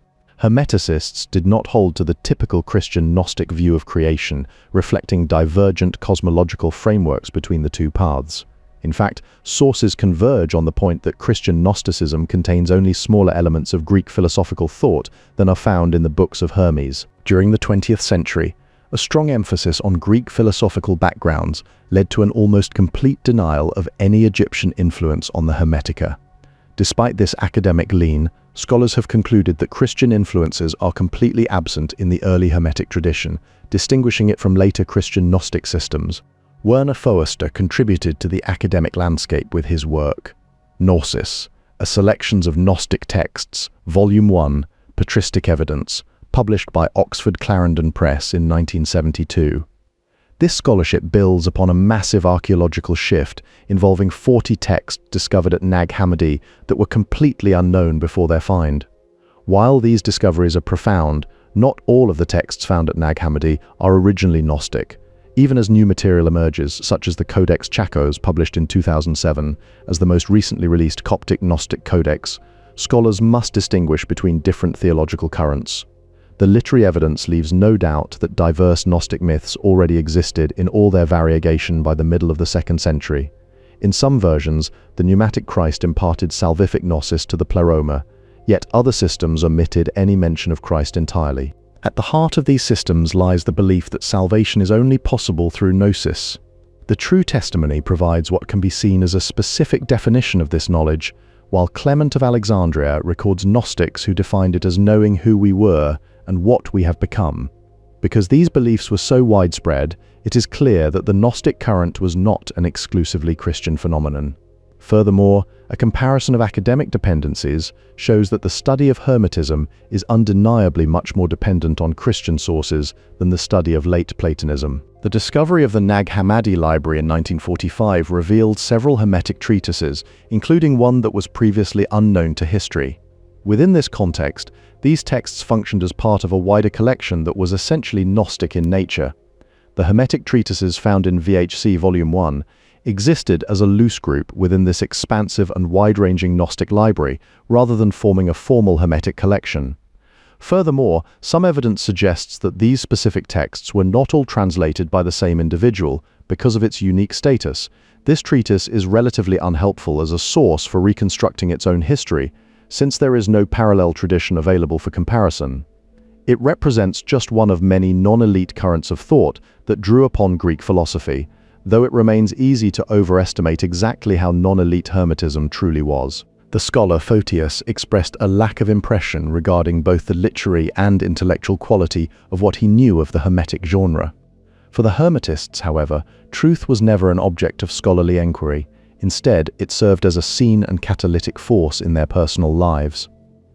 Hermeticists did not hold to the typical Christian Gnostic view of creation, reflecting divergent cosmological frameworks between the two paths. In fact, sources converge on the point that Christian Gnosticism contains only smaller elements of Greek philosophical thought than are found in the books of Hermes. During the 20th century, a strong emphasis on Greek philosophical backgrounds led to an almost complete denial of any Egyptian influence on the Hermetica. Despite this academic lean, scholars have concluded that Christian influences are completely absent in the early Hermetic tradition, distinguishing it from later Christian Gnostic systems. Werner Foerster contributed to the academic landscape with his work, Gnosis, a Selections of Gnostic Texts, Volume 1, Patristic Evidence, published by Oxford Clarendon Press in 1972. This scholarship builds upon a massive archaeological shift involving 40 texts discovered at Nag Hammadi that were completely unknown before their find. While these discoveries are profound, not all of the texts found at Nag Hammadi are originally Gnostic. Even as new material emerges, such as the Codex Chakos published in 2007 as the most recently released Coptic Gnostic Codex, scholars must distinguish between different theological currents. The literary evidence leaves no doubt that diverse Gnostic myths already existed in all their variegation by the middle of the 2nd century. In some versions, the pneumatic Christ imparted salvific gnosis to the pleroma, yet other systems omitted any mention of Christ entirely. At the heart of these systems lies the belief that salvation is only possible through gnosis. The True Testimony provides what can be seen as a specific definition of this knowledge, while Clement of Alexandria records Gnostics who defined it as knowing who we were and what we have become. Because these beliefs were so widespread, it is clear that the Gnostic current was not an exclusively Christian phenomenon. Furthermore, a comparison of academic dependencies shows that the study of Hermetism is undeniably much more dependent on Christian sources than the study of late Platonism. The discovery of the Nag Hammadi library in 1945 revealed several Hermetic treatises, including one that was previously unknown to history. Within this context, these texts functioned as part of a wider collection that was essentially Gnostic in nature. The Hermetic treatises found in VHC Volume 1 existed as a loose group within this expansive and wide-ranging Gnostic library, rather than forming a formal Hermetic collection. Furthermore, some evidence suggests that these specific texts were not all translated by the same individual. Because of its unique status, this treatise is relatively unhelpful as a source for reconstructing its own history, since there is no parallel tradition available for comparison. It represents just one of many non-elite currents of thought that drew upon Greek philosophy, though it remains easy to overestimate exactly how non-elite Hermetism truly was. The scholar Photius expressed a lack of impression regarding both the literary and intellectual quality of what he knew of the Hermetic genre. For the Hermetists, however, truth was never an object of scholarly enquiry. Instead, it served as a scene and catalytic force in their personal lives.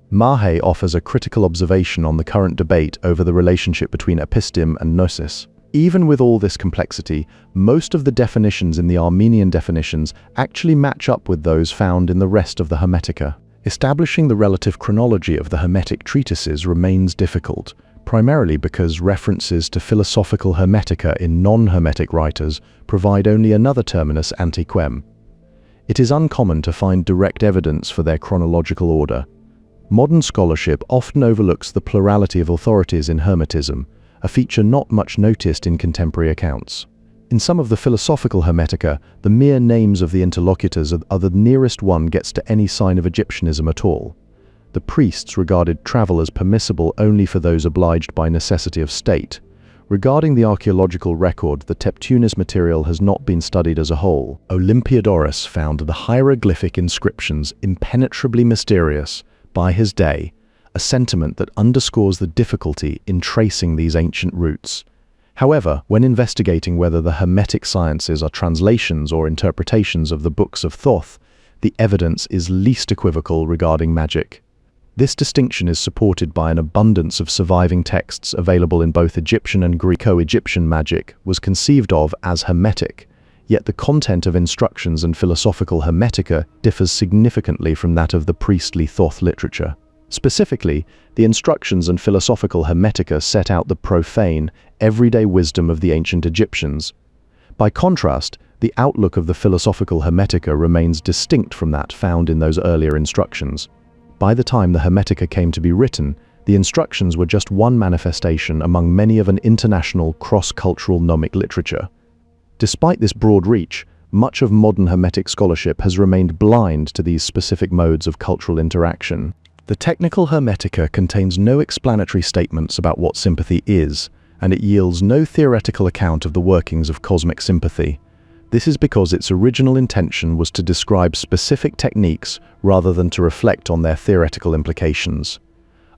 Mahe offers a critical observation on the current debate over the relationship between episteme and gnosis. Even with all this complexity, most of the definitions in the Armenian definitions actually match up with those found in the rest of the Hermetica. Establishing the relative chronology of the Hermetic treatises remains difficult, primarily because references to philosophical Hermetica in non-Hermetic writers provide only another terminus ante quem. It is uncommon to find direct evidence for their chronological order. Modern scholarship often overlooks the plurality of authorities in Hermetism, a feature not much noticed in contemporary accounts. In some of the philosophical Hermetica, the mere names of the interlocutors are the nearest one gets to any sign of Egyptianism at all. The priests regarded travel as permissible only for those obliged by necessity of state. Regarding the archaeological record, the Teptunis material has not been studied as a whole. Olympiodorus found the hieroglyphic inscriptions impenetrably mysterious by his day, a sentiment that underscores the difficulty in tracing these ancient roots. However, when investigating whether the Hermetic sciences are translations or interpretations of the books of Thoth, the evidence is least equivocal regarding magic. This distinction is supported by an abundance of surviving texts available in both Egyptian and Greco-Egyptian. Magic was conceived of as Hermetic, yet the content of instructions and philosophical Hermetica differs significantly from that of the priestly Thoth literature. Specifically, the instructions and philosophical Hermetica set out the profane, everyday wisdom of the ancient Egyptians. By contrast, the outlook of the philosophical Hermetica remains distinct from that found in those earlier instructions. By the time the Hermetica came to be written, the instructions were just one manifestation among many of an international cross-cultural gnomic literature. Despite this broad reach, much of modern Hermetic scholarship has remained blind to these specific modes of cultural interaction. The technical Hermetica contains no explanatory statements about what sympathy is, and it yields no theoretical account of the workings of cosmic sympathy. This is because its original intention was to describe specific techniques rather than to reflect on their theoretical implications.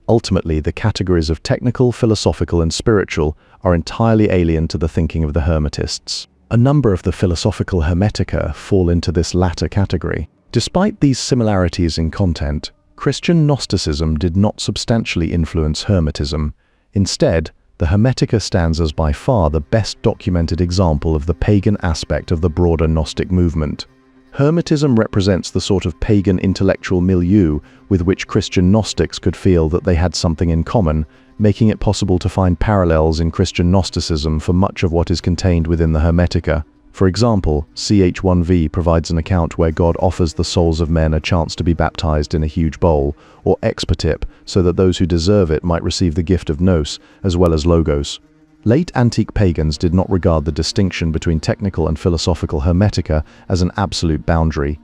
Ultimately, the categories of technical, philosophical, and spiritual are entirely alien to the thinking of the Hermetists. A number of the philosophical Hermetica fall into this latter category. Despite these similarities in content, Christian Gnosticism did not substantially influence Hermetism. Instead, the Hermetica stands as by far the best documented example of the pagan aspect of the broader Gnostic movement. Hermetism represents the sort of pagan intellectual milieu with which Christian Gnostics could feel that they had something in common, making it possible to find parallels in Christian Gnosticism for much of what is contained within the Hermetica. For example, Ch1v provides an account where God offers the souls of men a chance to be baptized in a huge bowl, or expatip, so that those who deserve it might receive the gift of nous, as well as logos. Late antique pagans did not regard the distinction between technical and philosophical Hermetica as an absolute boundary.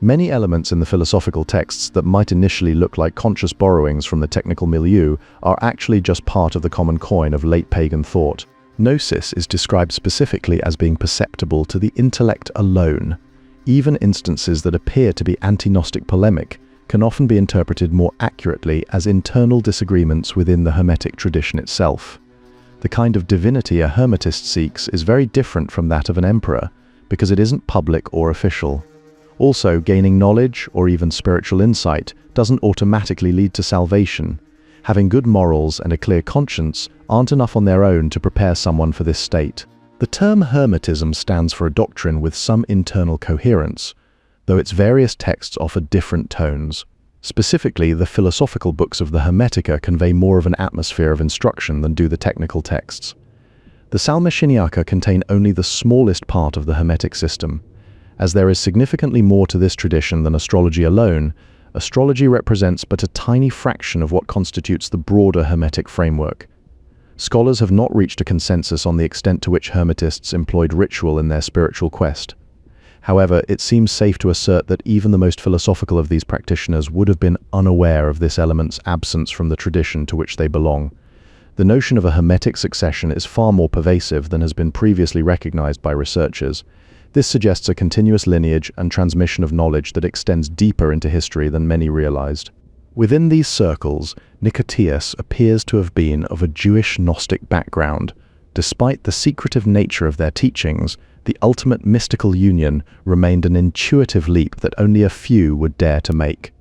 Many elements in the philosophical texts that might initially look like conscious borrowings from the technical milieu are actually just part of the common coin of late pagan thought. Gnosis is described specifically as being perceptible to the intellect alone. Even instances that appear to be anti-Gnostic polemic can often be interpreted more accurately as internal disagreements within the Hermetic tradition itself. The kind of divinity a Hermetist seeks is very different from that of an emperor, because it isn't public or official. Also, gaining knowledge, or even spiritual insight, doesn't automatically lead to salvation. Having good morals and a clear conscience aren't enough on their own to prepare someone for this state. The term Hermetism stands for a doctrine with some internal coherence, though its various texts offer different tones. Specifically, the philosophical books of the Hermetica convey more of an atmosphere of instruction than do the technical texts. The Salmachiniaca contain only the smallest part of the Hermetic system. As there is significantly more to this tradition than astrology alone, astrology represents but a tiny fraction of what constitutes the broader Hermetic framework. Scholars have not reached a consensus on the extent to which Hermetists employed ritual in their spiritual quest. However, it seems safe to assert that even the most philosophical of these practitioners would have been unaware of this element's absence from the tradition to which they belong. The notion of a Hermetic succession is far more pervasive than has been previously recognized by researchers. This suggests a continuous lineage and transmission of knowledge that extends deeper into history than many realized. Within these circles, Nicotius appears to have been of a Jewish Gnostic background. Despite the secretive nature of their teachings, the ultimate mystical union remained an intuitive leap that only a few would dare to make.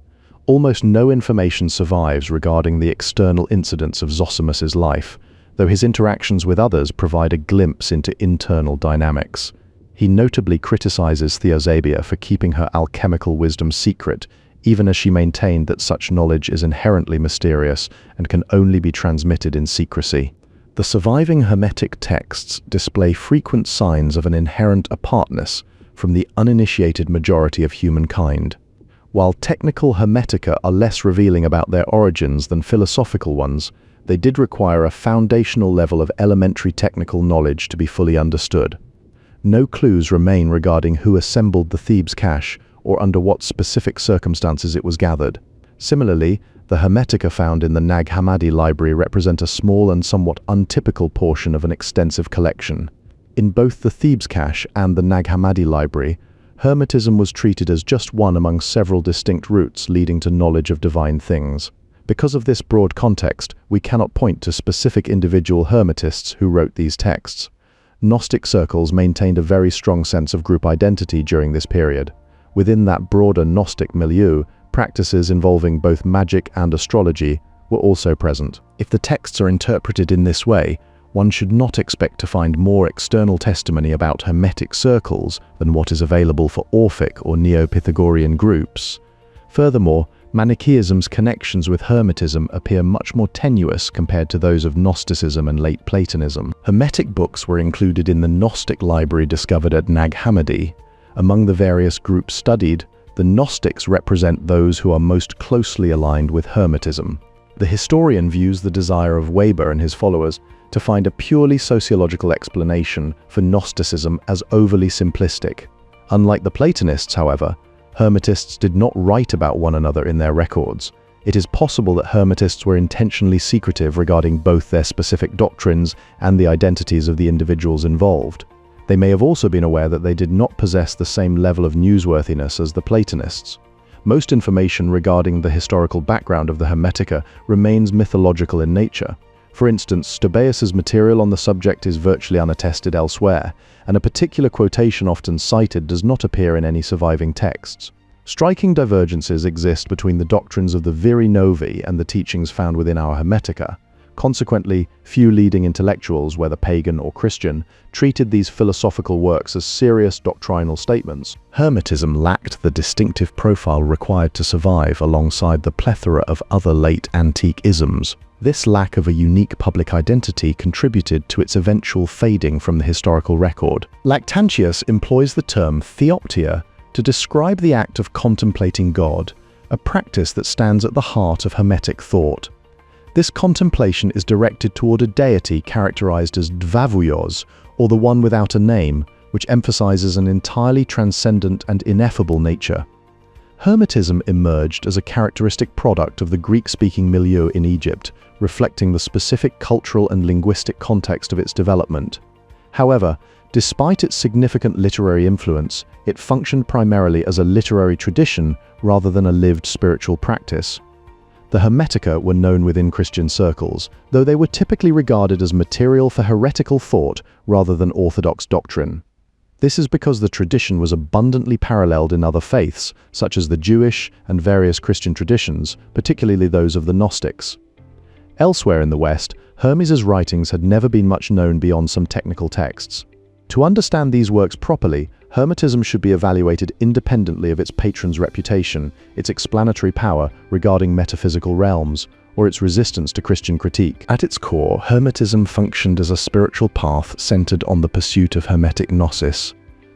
Almost no information survives regarding the external incidents of Zosimus's life, though his interactions with others provide a glimpse into internal dynamics. He notably criticizes Theosebia for keeping her alchemical wisdom secret, even as she maintained that such knowledge is inherently mysterious and can only be transmitted in secrecy. The surviving Hermetic texts display frequent signs of an inherent apartness from the uninitiated majority of humankind. While technical Hermetica are less revealing about their origins than philosophical ones, they did require a foundational level of elementary technical knowledge to be fully understood. No clues remain regarding who assembled the Thebes cache or under what specific circumstances it was gathered. Similarly, the Hermetica found in the Nag Hammadi library represent a small and somewhat untypical portion of an extensive collection. In both the Thebes cache and the Nag Hammadi library, Hermetism was treated as just one among several distinct routes leading to knowledge of divine things. Because of this broad context, we cannot point to specific individual Hermetists who wrote these texts. Gnostic circles maintained a very strong sense of group identity during this period. Within that broader Gnostic milieu, practices involving both magic and astrology were also present. If the texts are interpreted in this way, one should not expect to find more external testimony about Hermetic circles than what is available for Orphic or Neo-Pythagorean groups. Furthermore, Manichaeism's connections with Hermetism appear much more tenuous compared to those of Gnosticism and late Platonism. Hermetic books were included in the Gnostic library discovered at Nag Hammadi. Among the various groups studied, the Gnostics represent those who are most closely aligned with Hermetism. The historian views the desire of Weber and his followers to find a purely sociological explanation for Gnosticism as overly simplistic. Unlike the Platonists, however, Hermetists did not write about one another in their records. It is possible that Hermetists were intentionally secretive regarding both their specific doctrines and the identities of the individuals involved. They may have also been aware that they did not possess the same level of newsworthiness as the Platonists. Most information regarding the historical background of the Hermetica remains mythological in nature. For instance, Stobaeus's material on the subject is virtually unattested elsewhere, and a particular quotation often cited does not appear in any surviving texts. Striking divergences exist between the doctrines of the Viri Novi and the teachings found within our Hermetica. Consequently, few leading intellectuals, whether pagan or Christian, treated these philosophical works as serious doctrinal statements. Hermetism lacked the distinctive profile required to survive alongside the plethora of other late antique isms. This lack of a unique public identity contributed to its eventual fading from the historical record. Lactantius employs the term theoptia to describe the act of contemplating God, a practice that stands at the heart of Hermetic thought. This contemplation is directed toward a deity characterized as dvavuios, or the one without a name, which emphasizes an entirely transcendent and ineffable nature. Hermetism emerged as a characteristic product of the Greek-speaking milieu in Egypt, reflecting the specific cultural and linguistic context of its development. However, despite its significant literary influence, it functioned primarily as a literary tradition rather than a lived spiritual practice. The Hermetica were known within Christian circles, though they were typically regarded as material for heretical thought rather than orthodox doctrine. This is because the tradition was abundantly paralleled in other faiths, such as the Jewish and various Christian traditions, particularly those of the Gnostics. Elsewhere in the West, Hermes's writings had never been much known beyond some technical texts. To understand these works properly, Hermetism should be evaluated independently of its patron's reputation, its explanatory power regarding metaphysical realms, or its resistance to Christian critique. At its core, Hermetism functioned as a spiritual path centered on the pursuit of Hermetic Gnosis.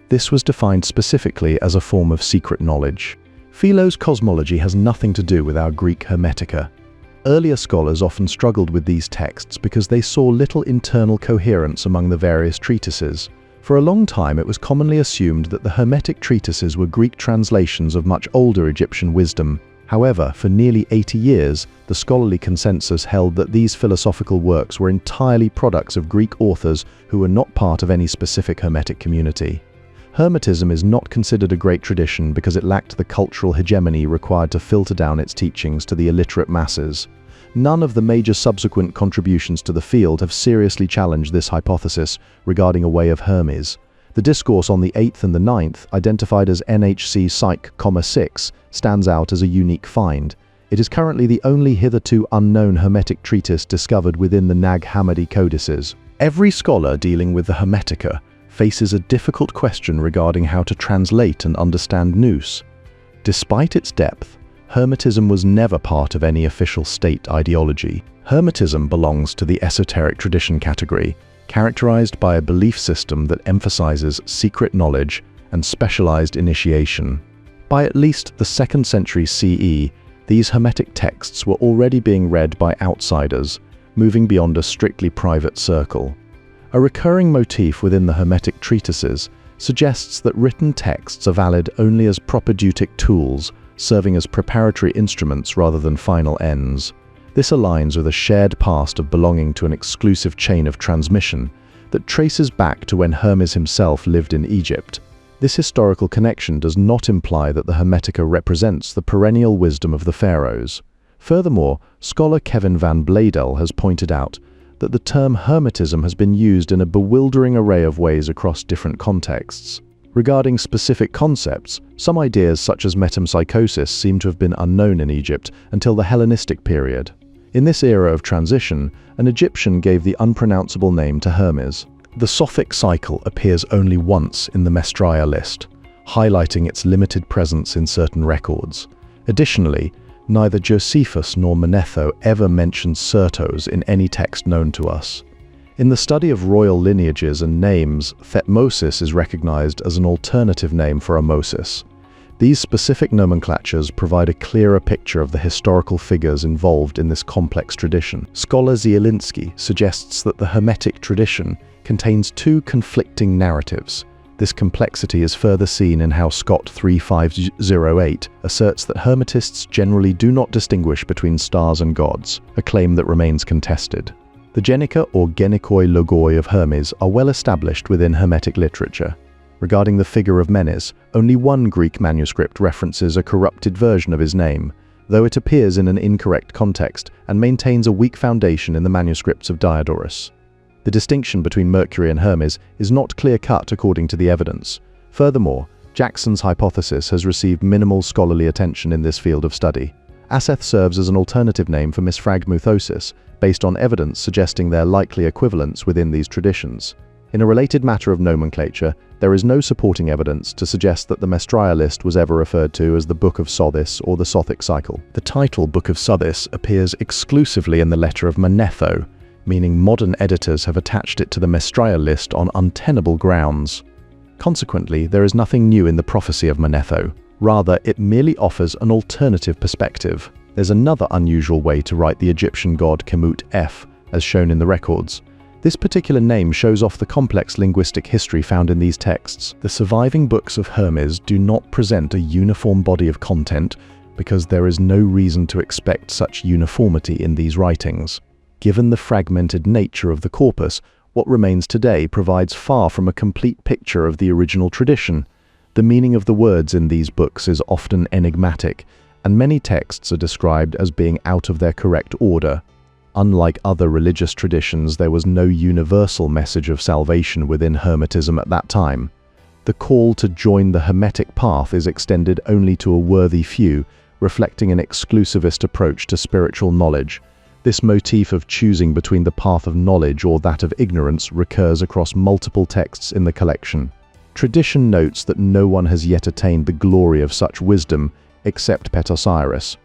This was defined specifically as a form of secret knowledge. Philo's cosmology has nothing to do with our Greek Hermetica. Earlier scholars often struggled with these texts because they saw little internal coherence among the various treatises. For a long time, it was commonly assumed that the Hermetic treatises were Greek translations of much older Egyptian wisdom. However, for nearly 80 years, the scholarly consensus held that these philosophical works were entirely products of Greek authors who were not part of any specific Hermetic community. Hermetism is not considered a great tradition because it lacked the cultural hegemony required to filter down its teachings to the illiterate masses. None of the major subsequent contributions to the field have seriously challenged this hypothesis regarding a way of Hermes. The discourse on the 8th and the 9th, identified as NHC Psych, 6, stands out as a unique find. It is currently the only hitherto unknown Hermetic treatise discovered within the Nag Hammadi codices. Every scholar dealing with the Hermetica faces a difficult question regarding how to translate and understand Nous. Despite its depth, Hermetism was never part of any official state ideology. Hermetism belongs to the esoteric tradition category, characterized by a belief system that emphasizes secret knowledge and specialized initiation. By at least the 2nd century CE, these Hermetic texts were already being read by outsiders, moving beyond a strictly private circle. A recurring motif within the Hermetic treatises suggests that written texts are valid only as propedeutic tools, serving as preparatory instruments rather than final ends. This aligns with a shared past of belonging to an exclusive chain of transmission that traces back to when Hermes himself lived in Egypt. This historical connection does not imply that the Hermetica represents the perennial wisdom of the pharaohs. Furthermore, scholar Kevin van Bladel has pointed out that the term Hermetism has been used in a bewildering array of ways across different contexts. Regarding specific concepts, some ideas such as metempsychosis seem to have been unknown in Egypt until the Hellenistic period. In this era of transition, an Egyptian gave the unpronounceable name to Hermes. The Sothic cycle appears only once in the Mestria list, highlighting its limited presence in certain records. Additionally, neither Josephus nor Manetho ever mentions Certos in any text known to us. In the study of royal lineages and names, Thutmosis is recognized as an alternative name for Amosis. These specific nomenclatures provide a clearer picture of the historical figures involved in this complex tradition. Scholar Zielinski suggests that the Hermetic tradition contains two conflicting narratives. This complexity is further seen in how Scott 3508 asserts that Hermetists generally do not distinguish between stars and gods, a claim that remains contested. The Genica or Genikoi logoi of Hermes are well established within Hermetic literature. Regarding the figure of Menes, only one Greek manuscript references a corrupted version of his name, though it appears in an incorrect context and maintains a weak foundation in the manuscripts of Diodorus. The distinction between Mercury and Hermes is not clear-cut according to the evidence. Furthermore, Jackson's hypothesis has received minimal scholarly attention in this field of study. Ascent serves as an alternative name for misfragmuthosis, based on evidence suggesting their likely equivalence within these traditions. In a related matter of nomenclature, there is no supporting evidence to suggest that the Mestrial list was ever referred to as the Book of Sothis or the Sothic Cycle. The title Book of Sothis appears exclusively in the letter of Manetho, meaning modern editors have attached it to the Mestrial list on untenable grounds. Consequently, there is nothing new in the prophecy of Manetho. Rather, it merely offers an alternative perspective. There's another unusual way to write the Egyptian god Khemut F, as shown in the records. This particular name shows off the complex linguistic history found in these texts. The surviving books of Hermes do not present a uniform body of content because there is no reason to expect such uniformity in these writings. Given the fragmented nature of the corpus, what remains today provides far from a complete picture of the original tradition. The meaning of the words in these books is often enigmatic, and many texts are described as being out of their correct order. Unlike other religious traditions, there was no universal message of salvation within Hermetism at that time. The call to join the Hermetic path is extended only to a worthy few, reflecting an exclusivist approach to spiritual knowledge. This motif of choosing between the path of knowledge or that of ignorance recurs across multiple texts in the collection. Tradition notes that no one has yet attained the glory of such wisdom except Petosiris.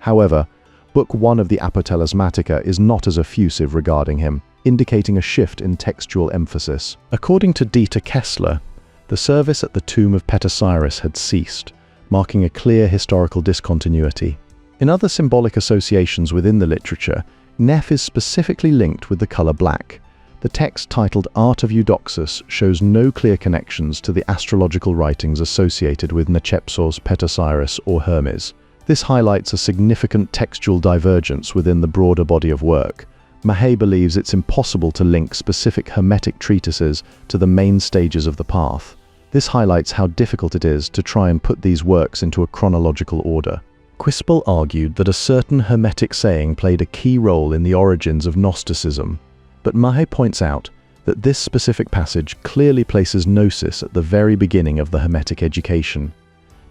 However, Book 1 of the Apologetica is not as effusive regarding him, indicating a shift in textual emphasis. According to Dieter Kessler, the service at the tomb of Petosiris had ceased, marking a clear historical discontinuity. In other symbolic associations within the literature, Neph is specifically linked with the color black. The text titled Art of Eudoxus shows no clear connections to the astrological writings associated with Nechepsos, Petosiris, or Hermes. This highlights a significant textual divergence within the broader body of work. Mahay believes it's impossible to link specific Hermetic treatises to the main stages of the path. This highlights how difficult it is to try and put these works into a chronological order. Quispel argued that a certain Hermetic saying played a key role in the origins of Gnosticism, but Mahay points out that this specific passage clearly places Gnosis at the very beginning of the Hermetic education.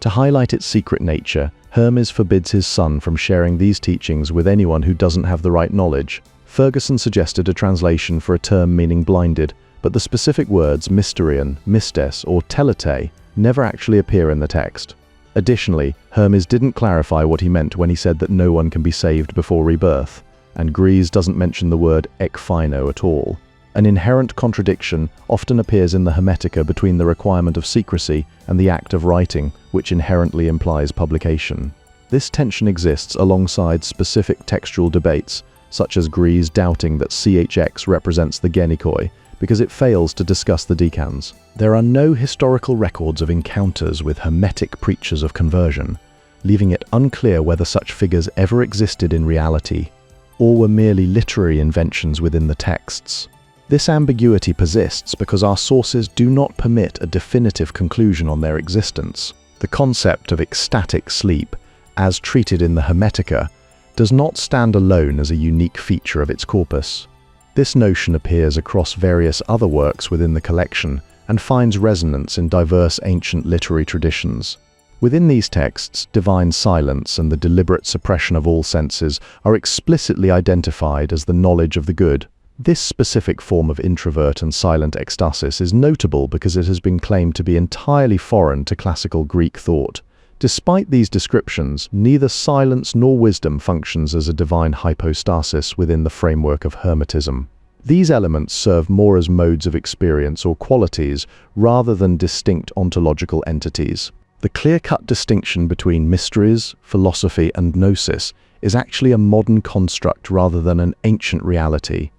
To highlight its secret nature, Hermes forbids his son from sharing these teachings with anyone who doesn't have the right knowledge. Ferguson suggested a translation for a term meaning blinded, but the specific words mysterion, mystes, or telete never actually appear in the text. Additionally, Hermes didn't clarify what he meant when he said that no one can be saved before rebirth, and Gries doesn't mention the word ekphino at all. An inherent contradiction often appears in the Hermetica between the requirement of secrecy and the act of writing, which inherently implies publication. This tension exists alongside specific textual debates, such as Gries doubting that CHX represents the Genikoi, because it fails to discuss the decans. There are no historical records of encounters with Hermetic preachers of conversion, leaving it unclear whether such figures ever existed in reality, or were merely literary inventions within the texts. This ambiguity persists because our sources do not permit a definitive conclusion on their existence. The concept of ecstatic sleep, as treated in the Hermetica, does not stand alone as a unique feature of its corpus. This notion appears across various other works within the collection and finds resonance in diverse ancient literary traditions. Within these texts, divine silence and the deliberate suppression of all senses are explicitly identified as the knowledge of the good. This specific form of introvert and silent ecstasis is notable because it has been claimed to be entirely foreign to classical Greek thought. Despite these descriptions, neither silence nor wisdom functions as a divine hypostasis within the framework of Hermetism. These elements serve more as modes of experience or qualities rather than distinct ontological entities. The clear-cut distinction between mysteries, philosophy, and gnosis is actually a modern construct rather than an ancient reality.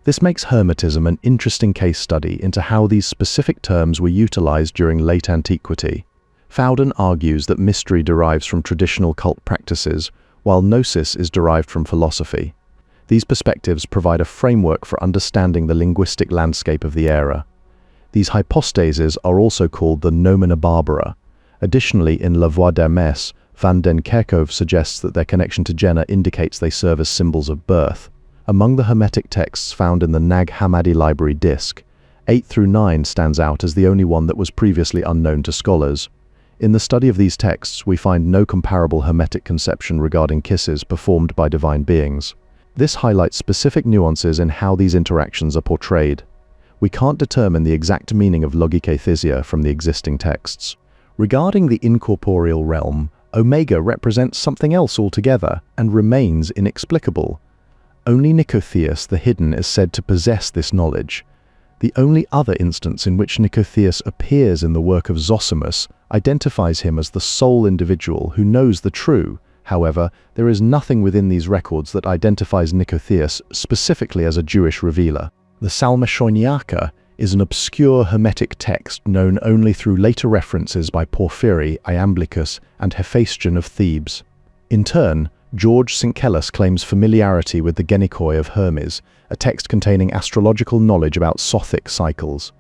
This makes Hermetism an interesting case study into how these specific terms were utilized during late antiquity. Fowden argues that mystery derives from traditional cult practices, while gnosis is derived from philosophy. These perspectives provide a framework for understanding the linguistic landscape of the era. These hypostases are also called the Nomina Barbara. Additionally, in La Voix d'Hermès, Van den Kerkhove suggests that their connection to Jenna indicates they serve as symbols of birth. Among the Hermetic texts found in the Nag Hammadi library disc, 8 through 9 stands out as the only one that was previously unknown to scholars. In the study of these texts, we find no comparable Hermetic conception regarding kisses performed by divine beings. This highlights specific nuances in how these interactions are portrayed. We can't determine the exact meaning of logikaithesia from the existing texts. Regarding the incorporeal realm, Omega represents something else altogether and remains inexplicable. Only Nicotheus the Hidden is said to possess this knowledge. The only other instance in which Nicotheus appears in the work of Zosimus identifies him as the sole individual who knows the true. However, there is nothing within these records that identifies Nicotheus specifically as a Jewish revealer. The Salmoshoniaka is an obscure Hermetic text known only through later references by Porphyry, Iamblichus, and Hephaestion of Thebes. In turn, George Syncellus claims familiarity with the Genikoi of Hermes, a text containing astrological knowledge about Sothic cycles.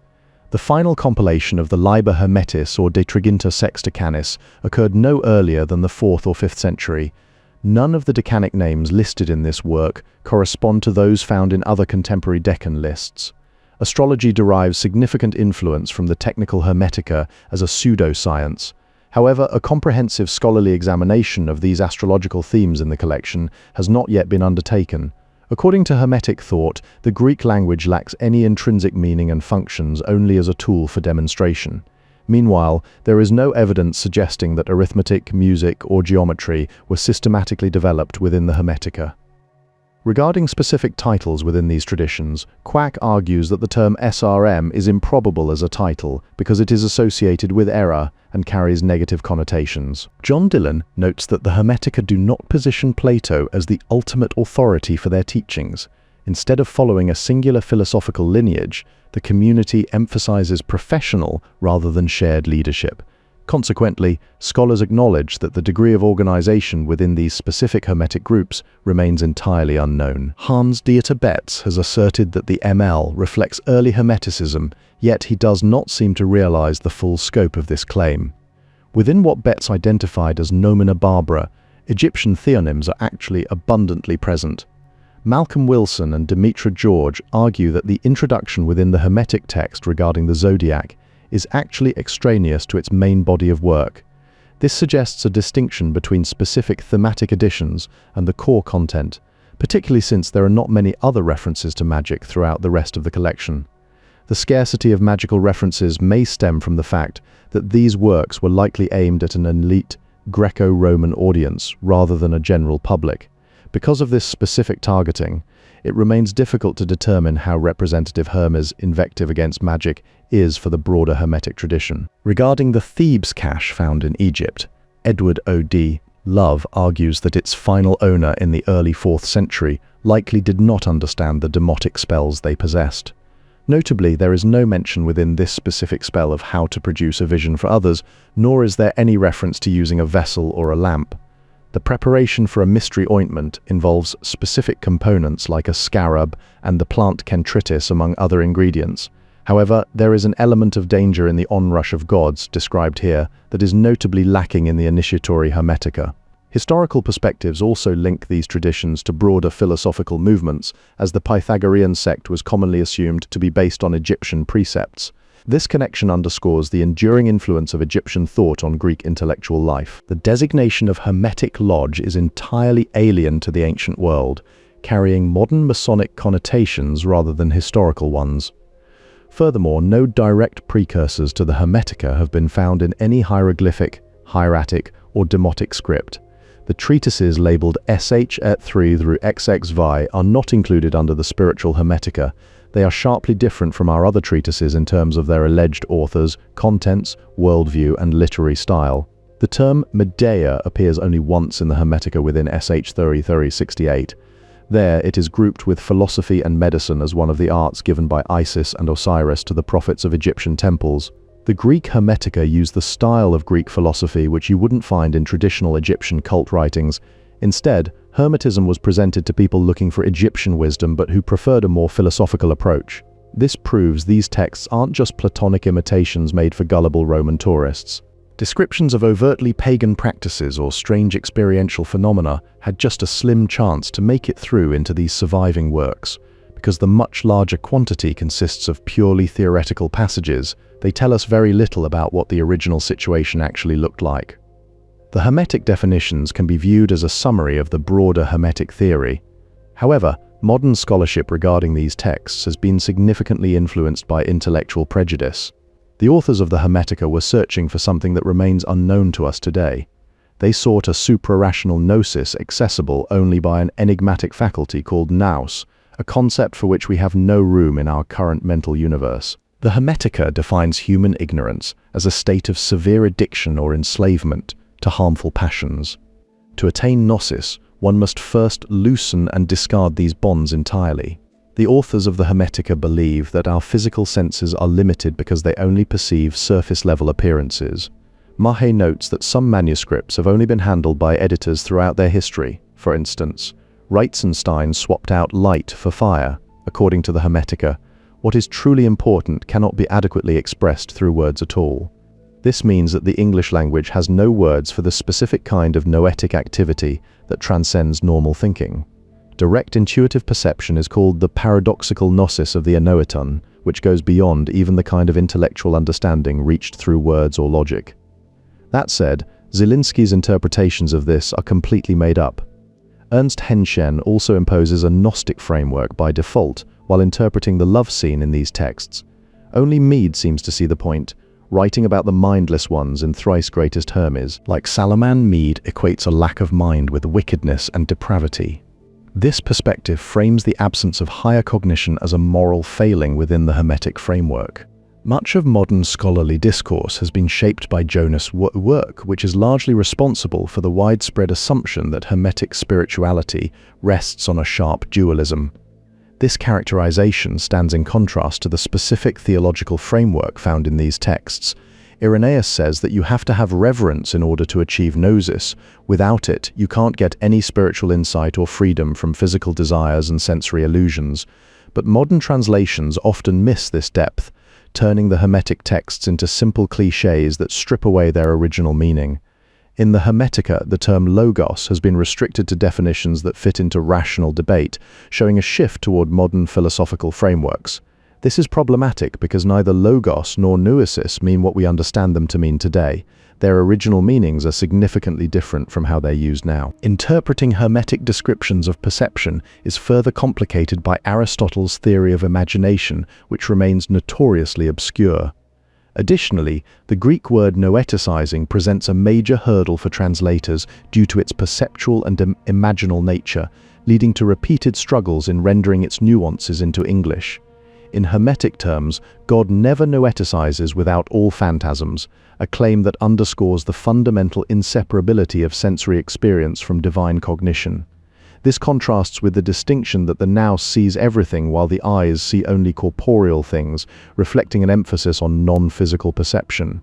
The final compilation of the Liber Hermetis or De Triginta Sexta Canis occurred no earlier than the 4th or 5th century. None of the decanic names listed in this work correspond to those found in other contemporary decan lists. Astrology derives significant influence from the technical Hermetica as a pseudo-science. However, a comprehensive scholarly examination of these astrological themes in the collection has not yet been undertaken. According to Hermetic thought, the Greek language lacks any intrinsic meaning and functions only as a tool for demonstration. Meanwhile, there is no evidence suggesting that arithmetic, music, or geometry were systematically developed within the Hermetica. Regarding specific titles within these traditions, Quack argues that the term SRM is improbable as a title because it is associated with error and carries negative connotations. John Dillon notes that the Hermetica do not position Plato as the ultimate authority for their teachings. Instead of following a singular philosophical lineage, the community emphasizes professional rather than shared leadership. Consequently, scholars acknowledge that the degree of organization within these specific Hermetic groups remains entirely unknown. Hans Dieter Betz has asserted that the ML reflects early Hermeticism, yet he does not seem to realize the full scope of this claim. Within what Betz identified as nomina barbara, Egyptian theonyms are actually abundantly present. Malcolm Wilson and Demetra George argue that the introduction within the Hermetic text regarding the zodiac is actually extraneous to its main body of work. This suggests a distinction between specific thematic additions and the core content, particularly since there are not many other references to magic throughout the rest of the collection. The scarcity of magical references may stem from the fact that these works were likely aimed at an elite Greco-Roman audience rather than a general public. Because of this specific targeting, it remains difficult to determine how representative Hermes' invective against magic is for the broader Hermetic tradition. Regarding the Thebes cache found in Egypt, Edward O.D. Love argues that its final owner in the early 4th century likely did not understand the demotic spells they possessed. Notably, there is no mention within this specific spell of how to produce a vision for others, nor is there any reference to using a vessel or a lamp. The preparation for a mystery ointment involves specific components like a scarab and the plant kentritis among other ingredients. However, there is an element of danger in the onrush of gods described here that is notably lacking in the initiatory Hermetica. Historical perspectives also link these traditions to broader philosophical movements, as the Pythagorean sect was commonly assumed to be based on Egyptian precepts. This connection underscores the enduring influence of Egyptian thought on Greek intellectual life. The designation of Hermetic Lodge is entirely alien to the ancient world, carrying modern Masonic connotations rather than historical ones. Furthermore, no direct precursors to the Hermetica have been found in any hieroglyphic, hieratic, or demotic script. The treatises labeled SH et 3 through XXVI are not included under the spiritual Hermetica. They are sharply different from our other treatises in terms of their alleged authors, contents, worldview, and literary style. The term Medea appears only once in the Hermetica within SH 3068. There, it is grouped with philosophy and medicine as one of the arts given by Isis and Osiris to the prophets of Egyptian temples. The Greek Hermetica used the style of Greek philosophy which you wouldn't find in traditional Egyptian cult writings. Instead, Hermetism was presented to people looking for Egyptian wisdom but who preferred a more philosophical approach. This proves these texts aren't just Platonic imitations made for gullible Roman tourists. Descriptions of overtly pagan practices or strange experiential phenomena had just a slim chance to make it through into these surviving works. Because the much larger quantity consists of purely theoretical passages, they tell us very little about what the original situation actually looked like. The Hermetic definitions can be viewed as a summary of the broader Hermetic theory. However, modern scholarship regarding these texts has been significantly influenced by intellectual prejudice. The authors of the Hermetica were searching for something that remains unknown to us today. They sought a suprarational gnosis accessible only by an enigmatic faculty called nous, a concept for which we have no room in our current mental universe. The Hermetica defines human ignorance as a state of severe addiction or enslavement to harmful passions. To attain gnosis, one must first loosen and discard these bonds entirely. The authors of the Hermetica believe that our physical senses are limited because they only perceive surface-level appearances. Mahe notes that some manuscripts have only been handled by editors throughout their history. For instance, Reitzenstein swapped out light for fire. According to the Hermetica, what is truly important cannot be adequately expressed through words at all. This means that the English language has no words for the specific kind of noetic activity that transcends normal thinking. Direct intuitive perception is called the paradoxical gnosis of the anoeton, which goes beyond even the kind of intellectual understanding reached through words or logic. That said, Zielinski's interpretations of this are completely made up. Ernst Henschen also imposes a Gnostic framework by default while interpreting the love scene in these texts. Only Mead seems to see the point, writing about the mindless ones in Thrice Greatest Hermes. Like Salomon, Mead equates a lack of mind with wickedness and depravity. This perspective frames the absence of higher cognition as a moral failing within the Hermetic framework. Much of modern scholarly discourse has been shaped by Jonas' work, which is largely responsible for the widespread assumption that Hermetic spirituality rests on a sharp dualism. This characterization stands in contrast to the specific theological framework found in these texts. Irenaeus says that you have to have reverence in order to achieve gnosis. Without it, you can't get any spiritual insight or freedom from physical desires and sensory illusions. But modern translations often miss this depth, turning the Hermetic texts into simple clichés that strip away their original meaning. In the Hermetica, the term logos has been restricted to definitions that fit into rational debate, showing a shift toward modern philosophical frameworks. This is problematic because neither logos nor nousis mean what we understand them to mean today. Their original meanings are significantly different from how they're used now. Interpreting Hermetic descriptions of perception is further complicated by Aristotle's theory of imagination, which remains notoriously obscure. Additionally, the Greek word noeticizing presents a major hurdle for translators due to its perceptual and imaginal nature, leading to repeated struggles in rendering its nuances into English. In Hermetic terms, God never noeticizes without all phantasms, a claim that underscores the fundamental inseparability of sensory experience from divine cognition. This contrasts with the distinction that the nous sees everything while the eyes see only corporeal things, reflecting an emphasis on non-physical perception.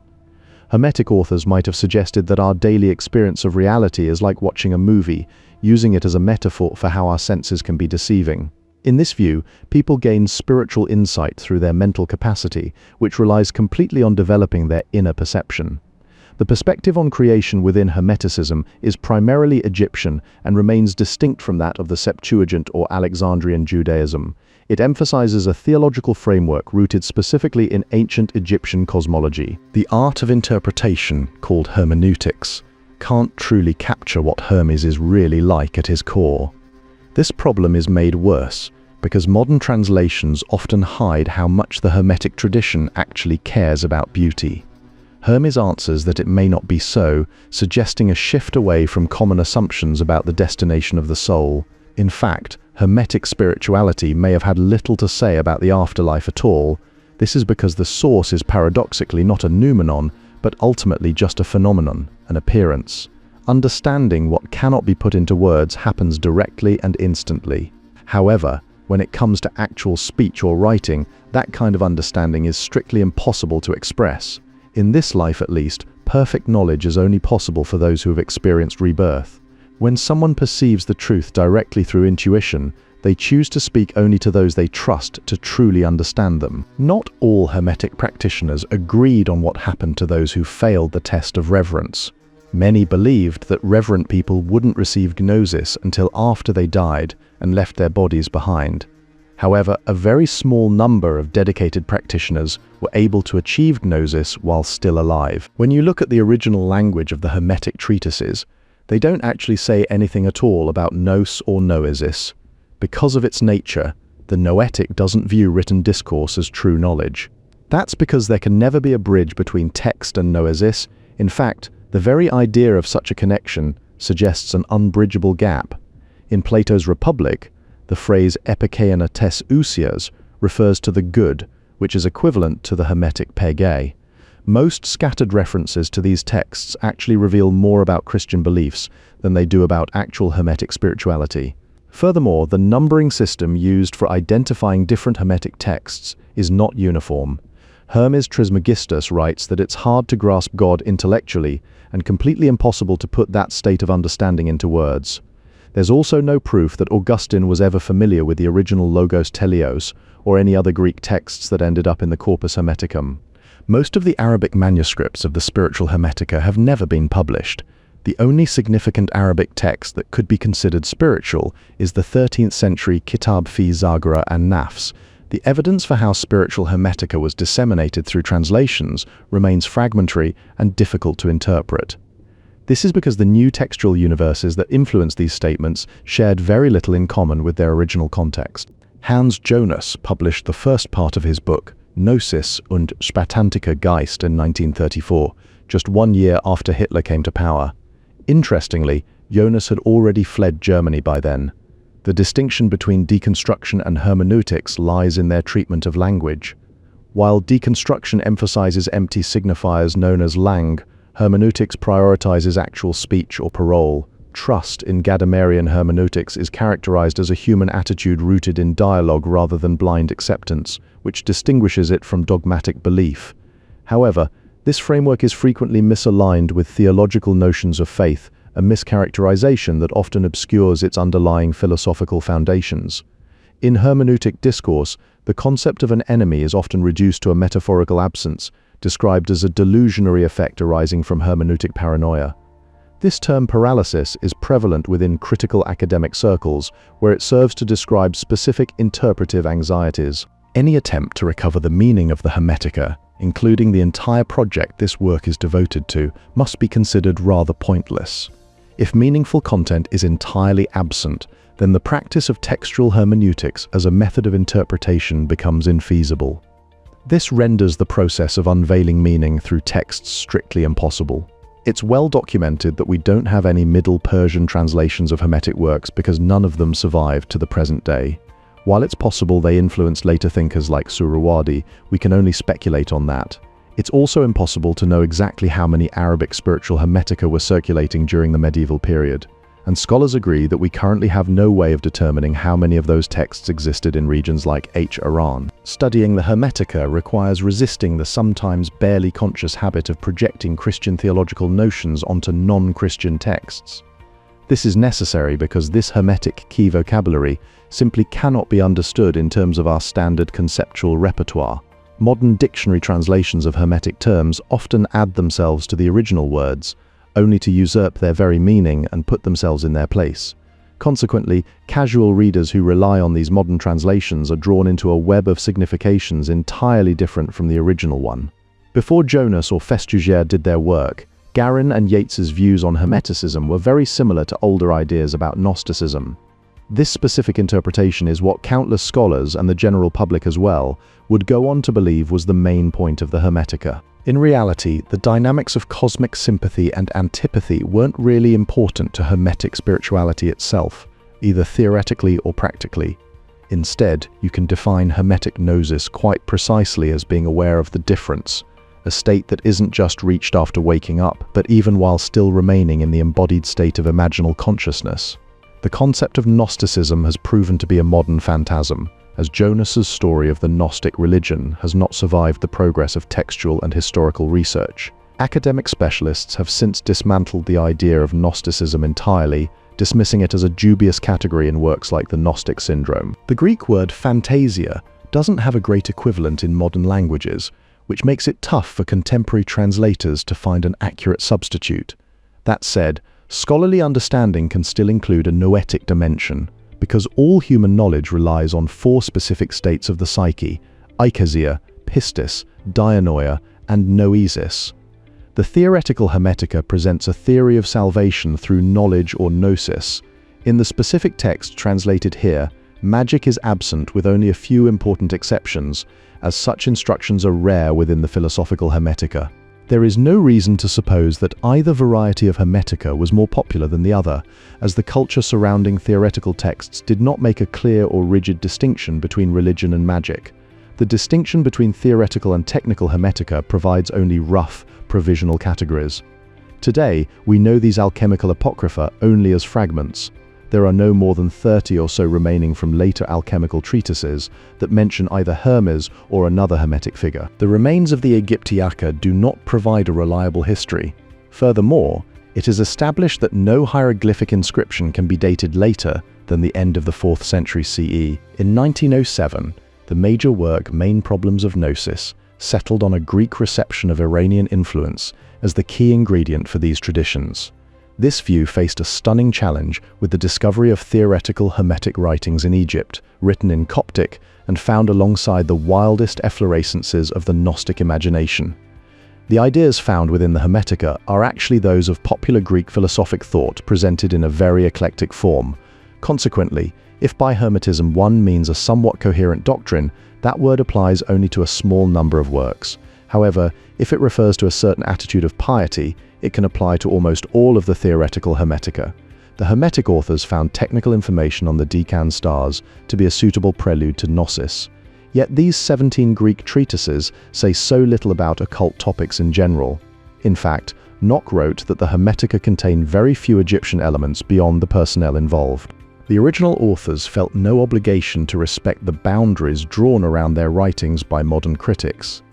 Hermetic authors might have suggested that our daily experience of reality is like watching a movie, using it as a metaphor for how our senses can be deceiving. In this view, people gain spiritual insight through their mental capacity, which relies completely on developing their inner perception. The perspective on creation within Hermeticism is primarily Egyptian and remains distinct from that of the Septuagint or Alexandrian Judaism. It emphasizes a theological framework rooted specifically in ancient Egyptian cosmology. The art of interpretation, called hermeneutics, can't truly capture what Hermes is really like at his core. This problem is made worse because modern translations often hide how much the Hermetic tradition actually cares about beauty. Hermes answers that it may not be so, suggesting a shift away from common assumptions about the destination of the soul. In fact, Hermetic spirituality may have had little to say about the afterlife at all. This is because the source is paradoxically not a noumenon, but ultimately just a phenomenon, an appearance. Understanding what cannot be put into words happens directly and instantly. However, when it comes to actual speech or writing, that kind of understanding is strictly impossible to express. In this life at least, perfect knowledge is only possible for those who have experienced rebirth. When someone perceives the truth directly through intuition, they choose to speak only to those they trust to truly understand them. Not all Hermetic practitioners agreed on what happened to those who failed the test of reverence. Many believed that reverent people wouldn't receive gnosis until after they died and left their bodies behind. However, a very small number of dedicated practitioners were able to achieve Gnosis while still alive. When you look at the original language of the Hermetic treatises, they don't actually say anything at all about nous or noesis. Because of its nature, the noetic doesn't view written discourse as true knowledge. That's because there can never be a bridge between text and noesis. In fact, the very idea of such a connection suggests an unbridgeable gap. In Plato's Republic, the phrase epikeina tes ousias refers to the good, which is equivalent to the Hermetic pege. Most scattered references to these texts actually reveal more about Christian beliefs than they do about actual Hermetic spirituality. Furthermore, the numbering system used for identifying different Hermetic texts is not uniform. Hermes Trismegistus writes that it's hard to grasp God intellectually and completely impossible to put that state of understanding into words. There's also no proof that Augustine was ever familiar with the original Logos Teleos or any other Greek texts that ended up in the Corpus Hermeticum. Most of the Arabic manuscripts of the spiritual Hermetica have never been published. The only significant Arabic text that could be considered spiritual is the 13th century Kitab fi Zagara and Nafs. The evidence for how spiritual Hermetica was disseminated through translations remains fragmentary and difficult to interpret. This is because the new textual universes that influenced these statements shared very little in common with their original context. Hans Jonas published the first part of his book, Gnosis und Spatantischer Geist, in 1934, just 1 year after Hitler came to power. Interestingly, Jonas had already fled Germany by then. The distinction between deconstruction and hermeneutics lies in their treatment of language. While deconstruction emphasizes empty signifiers known as lang, hermeneutics prioritizes actual speech or parole. Trust in Gadamerian hermeneutics is characterized as a human attitude rooted in dialogue rather than blind acceptance, which distinguishes it from dogmatic belief. However, this framework is frequently misaligned with theological notions of faith, a mischaracterization that often obscures its underlying philosophical foundations. In hermeneutic discourse, the concept of an enemy is often reduced to a metaphorical absence, described as a delusionary effect arising from hermeneutic paranoia. This term paralysis is prevalent within critical academic circles, where it serves to describe specific interpretive anxieties. Any attempt to recover the meaning of the Hermetica, including the entire project this work is devoted to, must be considered rather pointless. If meaningful content is entirely absent, then the practice of textual hermeneutics as a method of interpretation becomes infeasible. This renders the process of unveiling meaning through texts strictly impossible. It's well documented that we don't have any Middle Persian translations of Hermetic works because none of them survived to the present day. While it's possible they influenced later thinkers like Suhrawardi, we can only speculate on that. It's also impossible to know exactly how many Arabic spiritual Hermetica were circulating during the medieval period, and scholars agree that we currently have no way of determining how many of those texts existed in regions like Iran. Studying the Hermetica requires resisting the sometimes barely conscious habit of projecting Christian theological notions onto non-Christian texts. This is necessary because this Hermetic key vocabulary simply cannot be understood in terms of our standard conceptual repertoire. Modern dictionary translations of Hermetic terms often add themselves to the original words, only to usurp their very meaning and put themselves in their place. Consequently, casual readers who rely on these modern translations are drawn into a web of significations entirely different from the original one. Before Jonas or Festugière did their work, Garin and Yates's views on Hermeticism were very similar to older ideas about Gnosticism. This specific interpretation is what countless scholars, and the general public as well, would go on to believe was the main point of the Hermetica. In reality, the dynamics of cosmic sympathy and antipathy weren't really important to Hermetic spirituality itself, either theoretically or practically. Instead, you can define Hermetic gnosis quite precisely as being aware of the difference, a state that isn't just reached after waking up, but even while still remaining in the embodied state of imaginal consciousness. The concept of Gnosticism has proven to be a modern phantasm, as Jonas's story of the Gnostic religion has not survived the progress of textual and historical research. Academic specialists have since dismantled the idea of Gnosticism entirely, dismissing it as a dubious category in works like the Gnostic Syndrome. The Greek word phantasia doesn't have a great equivalent in modern languages, which makes it tough for contemporary translators to find an accurate substitute. That said, scholarly understanding can still include a noetic dimension, because all human knowledge relies on four specific states of the psyche: eikasia, pistis, dianoia, and noesis. The theoretical Hermetica presents a theory of salvation through knowledge or gnosis. In the specific text translated here, magic is absent with only a few important exceptions, as such instructions are rare within the philosophical Hermetica. There is no reason to suppose that either variety of Hermetica was more popular than the other, as the culture surrounding theoretical texts did not make a clear or rigid distinction between religion and magic. The distinction between theoretical and technical Hermetica provides only rough, provisional categories. Today, we know these alchemical apocrypha only as fragments. There are no more than 30 or so remaining from later alchemical treatises that mention either Hermes or another Hermetic figure. The remains of the Aegyptiaca do not provide a reliable history. Furthermore, it is established that no hieroglyphic inscription can be dated later than the end of the 4th century CE. In 1907, the major work Main Problems of Gnosis settled on a Greek reception of Iranian influence as the key ingredient for these traditions. This view faced a stunning challenge with the discovery of theoretical Hermetic writings in Egypt, written in Coptic and found alongside the wildest efflorescences of the Gnostic imagination. The ideas found within the Hermetica are actually those of popular Greek philosophic thought presented in a very eclectic form. Consequently, if by Hermetism one means a somewhat coherent doctrine, that word applies only to a small number of works. However, if it refers to a certain attitude of piety, it can apply to almost all of the theoretical Hermetica. The Hermetic authors found technical information on the decan stars to be a suitable prelude to Gnosis. Yet these 17 Greek treatises say so little about occult topics in general. In fact, Nock wrote that the Hermetica contain very few Egyptian elements beyond the personnel involved. The original authors felt no obligation to respect the boundaries drawn around their writings by modern critics.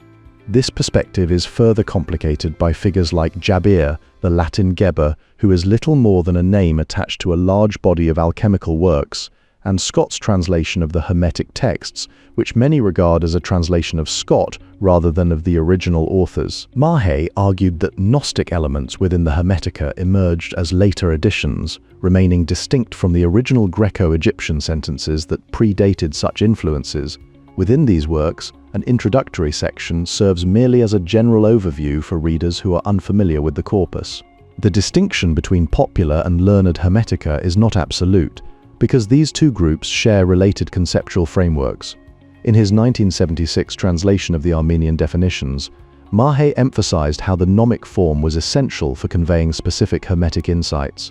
This perspective is further complicated by figures like Jabir, the Latin Geber, who is little more than a name attached to a large body of alchemical works, and Scott's translation of the Hermetic texts, which many regard as a translation of Scott rather than of the original authors. Mahe argued that Gnostic elements within the Hermetica emerged as later additions, remaining distinct from the original Greco-Egyptian sentences that predated such influences. Within these works, an introductory section serves merely as a general overview for readers who are unfamiliar with the corpus. The distinction between popular and learned Hermetica is not absolute, because these two groups share related conceptual frameworks. In his 1976 translation of the Armenian definitions, Mahe emphasized how the gnomic form was essential for conveying specific Hermetic insights.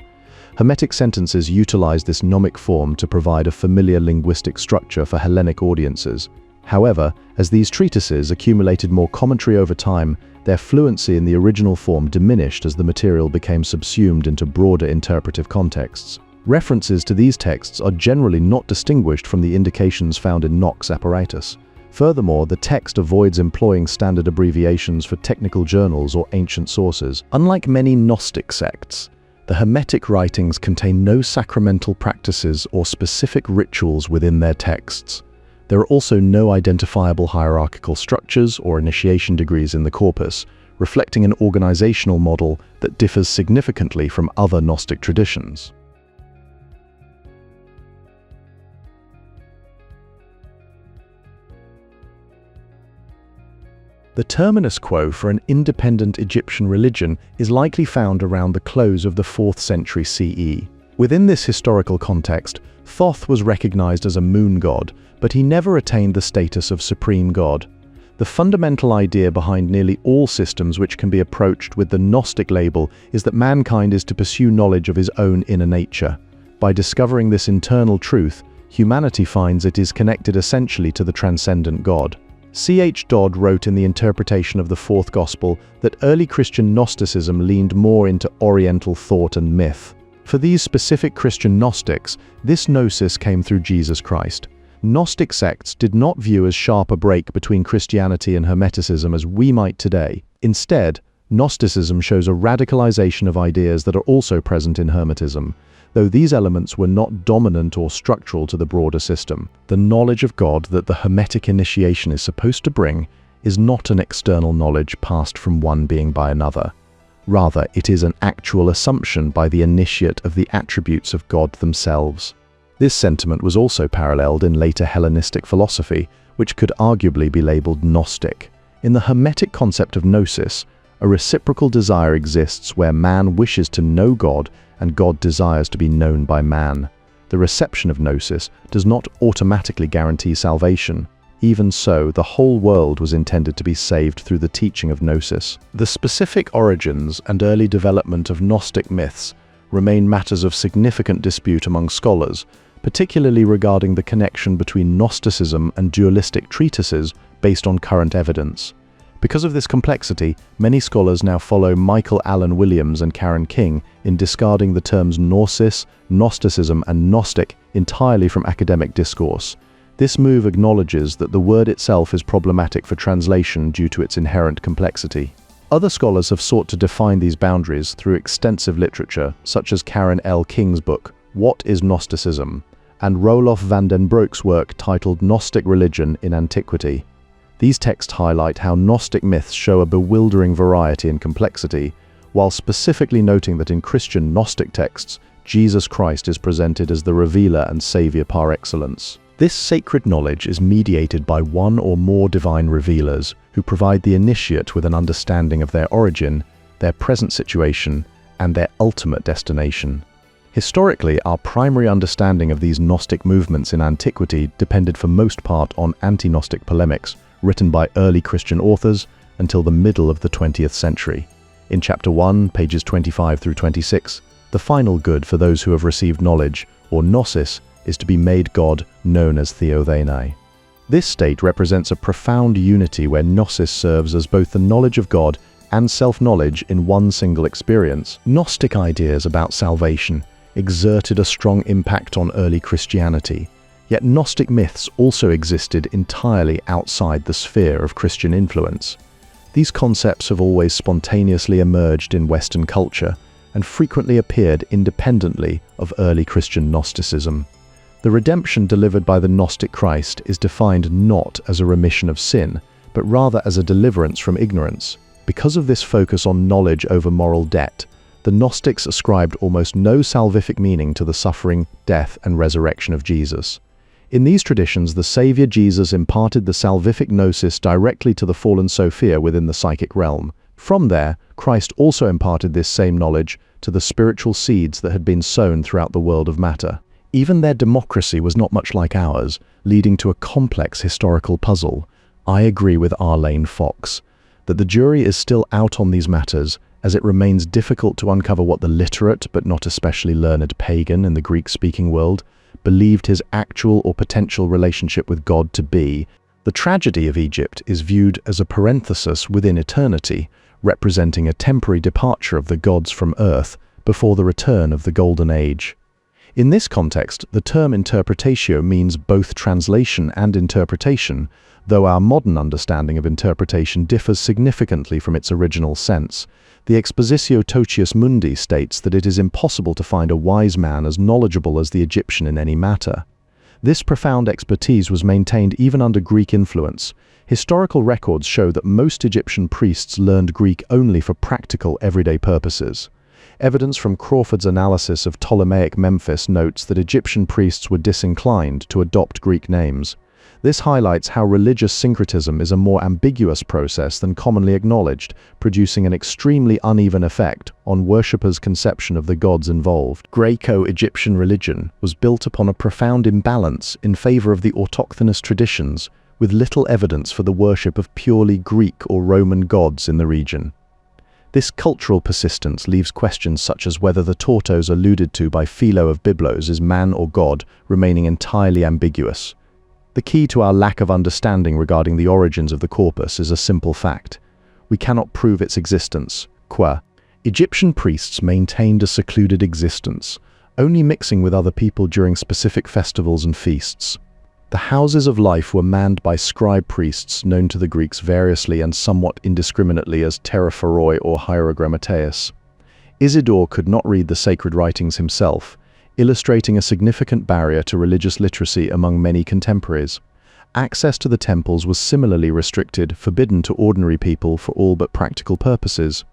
Hermetic sentences utilized this gnomic form to provide a familiar linguistic structure for Hellenic audiences. However, as these treatises accumulated more commentary over time, their fluency in the original form diminished as the material became subsumed into broader interpretive contexts. References to these texts are generally not distinguished from the indications found in Nock's apparatus. Furthermore, the text avoids employing standard abbreviations for technical journals or ancient sources. Unlike many Gnostic sects, the Hermetic writings contain no sacramental practices or specific rituals within their texts. There are also no identifiable hierarchical structures or initiation degrees in the corpus, reflecting an organizational model that differs significantly from other Gnostic traditions. The terminus quo for an independent Egyptian religion is likely found around the close of the 4th century CE. Within this historical context, Thoth was recognized as a moon god, but he never attained the status of supreme god. The fundamental idea behind nearly all systems which can be approached with the Gnostic label is that mankind is to pursue knowledge of his own inner nature. By discovering this internal truth, humanity finds it is connected essentially to the transcendent God. C.H. Dodd wrote in the interpretation of the Fourth Gospel that early Christian Gnosticism leaned more into Oriental thought and myth. For these specific Christian Gnostics, this gnosis came through Jesus Christ. Gnostic sects did not view as sharp a break between Christianity and Hermeticism as we might today. Instead, Gnosticism shows a radicalization of ideas that are also present in Hermetism, though these elements were not dominant or structural to the broader system. The knowledge of God that the Hermetic initiation is supposed to bring is not an external knowledge passed from one being by another. Rather, it is an actual assumption by the initiate of the attributes of God themselves. This sentiment was also paralleled in later Hellenistic philosophy, which could arguably be labeled Gnostic. In the Hermetic concept of Gnosis, a reciprocal desire exists where man wishes to know God and God desires to be known by man. The reception of Gnosis does not automatically guarantee salvation. Even so, the whole world was intended to be saved through the teaching of Gnosis. The specific origins and early development of Gnostic myths remain matters of significant dispute among scholars, particularly regarding the connection between Gnosticism and dualistic treatises based on current evidence. Because of this complexity, many scholars now follow Michael Allen Williams and Karen King in discarding the terms Gnosis, Gnosticism, and Gnostic entirely from academic discourse. This move acknowledges that the word itself is problematic for translation due to its inherent complexity. Other scholars have sought to define these boundaries through extensive literature, such as Karen L. King's book, What is Gnosticism?, and Roelof van den Broek's work titled Gnostic Religion in Antiquity. These texts highlight how Gnostic myths show a bewildering variety and complexity, while specifically noting that in Christian Gnostic texts, Jesus Christ is presented as the revealer and savior par excellence. This sacred knowledge is mediated by one or more divine revealers who provide the initiate with an understanding of their origin, their present situation, and their ultimate destination. Historically, our primary understanding of these Gnostic movements in antiquity depended for most part on anti-Gnostic polemics written by early Christian authors until the middle of the 20th century. In Chapter 1, pages 25 through 26, the final good for those who have received knowledge, or gnosis, is to be made God, known as theothene. This state represents a profound unity where gnosis serves as both the knowledge of God and self-knowledge in one single experience. Gnostic ideas about salvation exerted a strong impact on early Christianity, yet Gnostic myths also existed entirely outside the sphere of Christian influence. These concepts have always spontaneously emerged in Western culture and frequently appeared independently of early Christian Gnosticism. The redemption delivered by the Gnostic Christ is defined not as a remission of sin, but rather as a deliverance from ignorance. Because of this focus on knowledge over moral debt, the Gnostics ascribed almost no salvific meaning to the suffering, death, and resurrection of Jesus. In these traditions, the Savior Jesus imparted the salvific gnosis directly to the fallen Sophia within the psychic realm. From there, Christ also imparted this same knowledge to the spiritual seeds that had been sown throughout the world of matter. Even their democracy was not much like ours, leading to a complex historical puzzle. I agree with Arlene Fox that the jury is still out on these matters, as it remains difficult to uncover what the literate but not especially learned pagan in the Greek-speaking world believed his actual or potential relationship with God to be. The tragedy of Egypt is viewed as a parenthesis within eternity, representing a temporary departure of the gods from earth before the return of the Golden Age. In this context, the term interpretatio means both translation and interpretation, though our modern understanding of interpretation differs significantly from its original sense. The Expositio Totius Mundi states that it is impossible to find a wise man as knowledgeable as the Egyptian in any matter. This profound expertise was maintained even under Greek influence. Historical records show that most Egyptian priests learned Greek only for practical, everyday purposes. Evidence from Crawford's analysis of Ptolemaic Memphis notes that Egyptian priests were disinclined to adopt Greek names. This highlights how religious syncretism is a more ambiguous process than commonly acknowledged, producing an extremely uneven effect on worshippers' conception of the gods involved. Greco-Egyptian religion was built upon a profound imbalance in favor of the autochthonous traditions, with little evidence for the worship of purely Greek or Roman gods in the region. This cultural persistence leaves questions such as whether the tortos alluded to by Philo of Byblos is man or god remaining entirely ambiguous. The key to our lack of understanding regarding the origins of the corpus is a simple fact. We cannot prove its existence. Qua, Egyptian priests maintained a secluded existence, only mixing with other people during specific festivals and feasts. The houses of life were manned by scribe priests known to the Greeks variously and somewhat indiscriminately as terraphoroi or hierogrammateus. Isidore could not read the sacred writings himself, illustrating a significant barrier to religious literacy among many contemporaries. Access to the temples was similarly restricted, forbidden to ordinary people for all but practical purposes.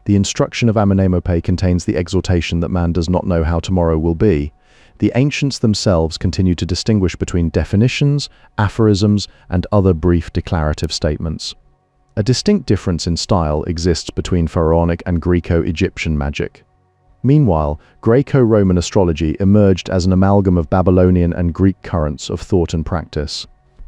The instruction of Amenemope contains the exhortation that man does not know how tomorrow will be. the ancients themselves continue to distinguish between definitions, aphorisms, and other brief declarative statements. A distinct difference in style exists between pharaonic and Greco-Egyptian magic. Meanwhile, Greco-Roman astrology emerged as an amalgam of Babylonian and Greek currents of thought and practice.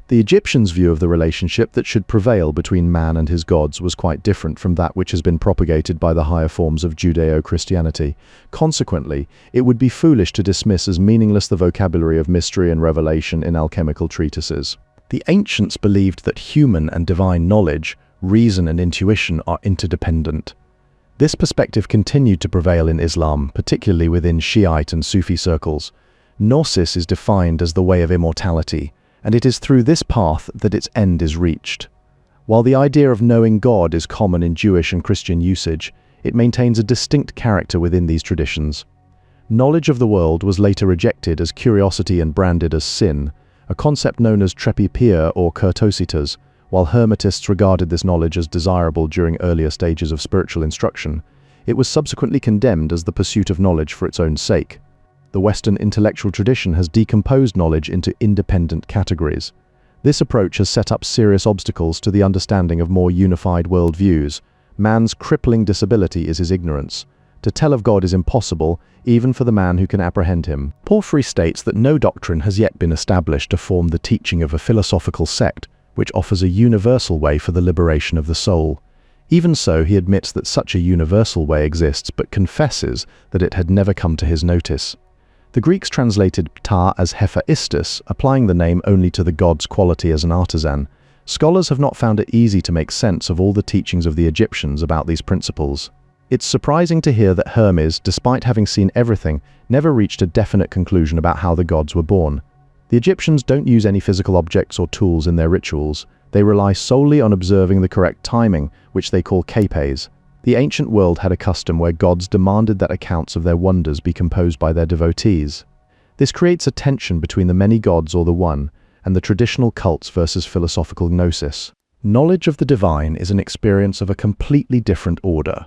The Egyptians' view of the relationship that should prevail between man and his gods was quite different from that which has been propagated by the higher forms of Judeo-Christianity. Consequently, it would be foolish to dismiss as meaningless the vocabulary of mystery and revelation in alchemical treatises. The ancients believed that human and divine knowledge, reason and intuition are interdependent. This perspective continued to prevail in Islam, particularly within Shiite and Sufi circles. Gnosis is defined as the way of immortality, and it is through this path that its end is reached. While the idea of knowing God is common in Jewish and Christian usage, it maintains a distinct character within these traditions. Knowledge of the world was later rejected as curiosity and branded as sin, a concept known as trepipia or kurtositas. While Hermetists regarded this knowledge as desirable during earlier stages of spiritual instruction, it was subsequently condemned as the pursuit of knowledge for its own sake. The Western intellectual tradition has decomposed knowledge into independent categories. This approach has set up serious obstacles to the understanding of more unified worldviews. Man's crippling disability is his ignorance. To tell of God is impossible, even for the man who can apprehend him. Porphyry states that no doctrine has yet been established to form the teaching of a philosophical sect, which offers a universal way for the liberation of the soul. Even so, he admits that such a universal way exists, but confesses that it had never come to his notice. The Greeks translated Ptah as Hephaistos, applying the name only to the god's quality as an artisan. Scholars have not found it easy to make sense of all the teachings of the Egyptians about these principles. It's surprising to hear that Hermes, despite having seen everything, never reached a definite conclusion about how the gods were born. The Egyptians don't use any physical objects or tools in their rituals. They rely solely on observing the correct timing, which they call kepes. The ancient world had a custom where gods demanded that accounts of their wonders be composed by their devotees. This creates a tension between the many gods or the one, and the traditional cults versus philosophical gnosis. Knowledge of the divine is an experience of a completely different order.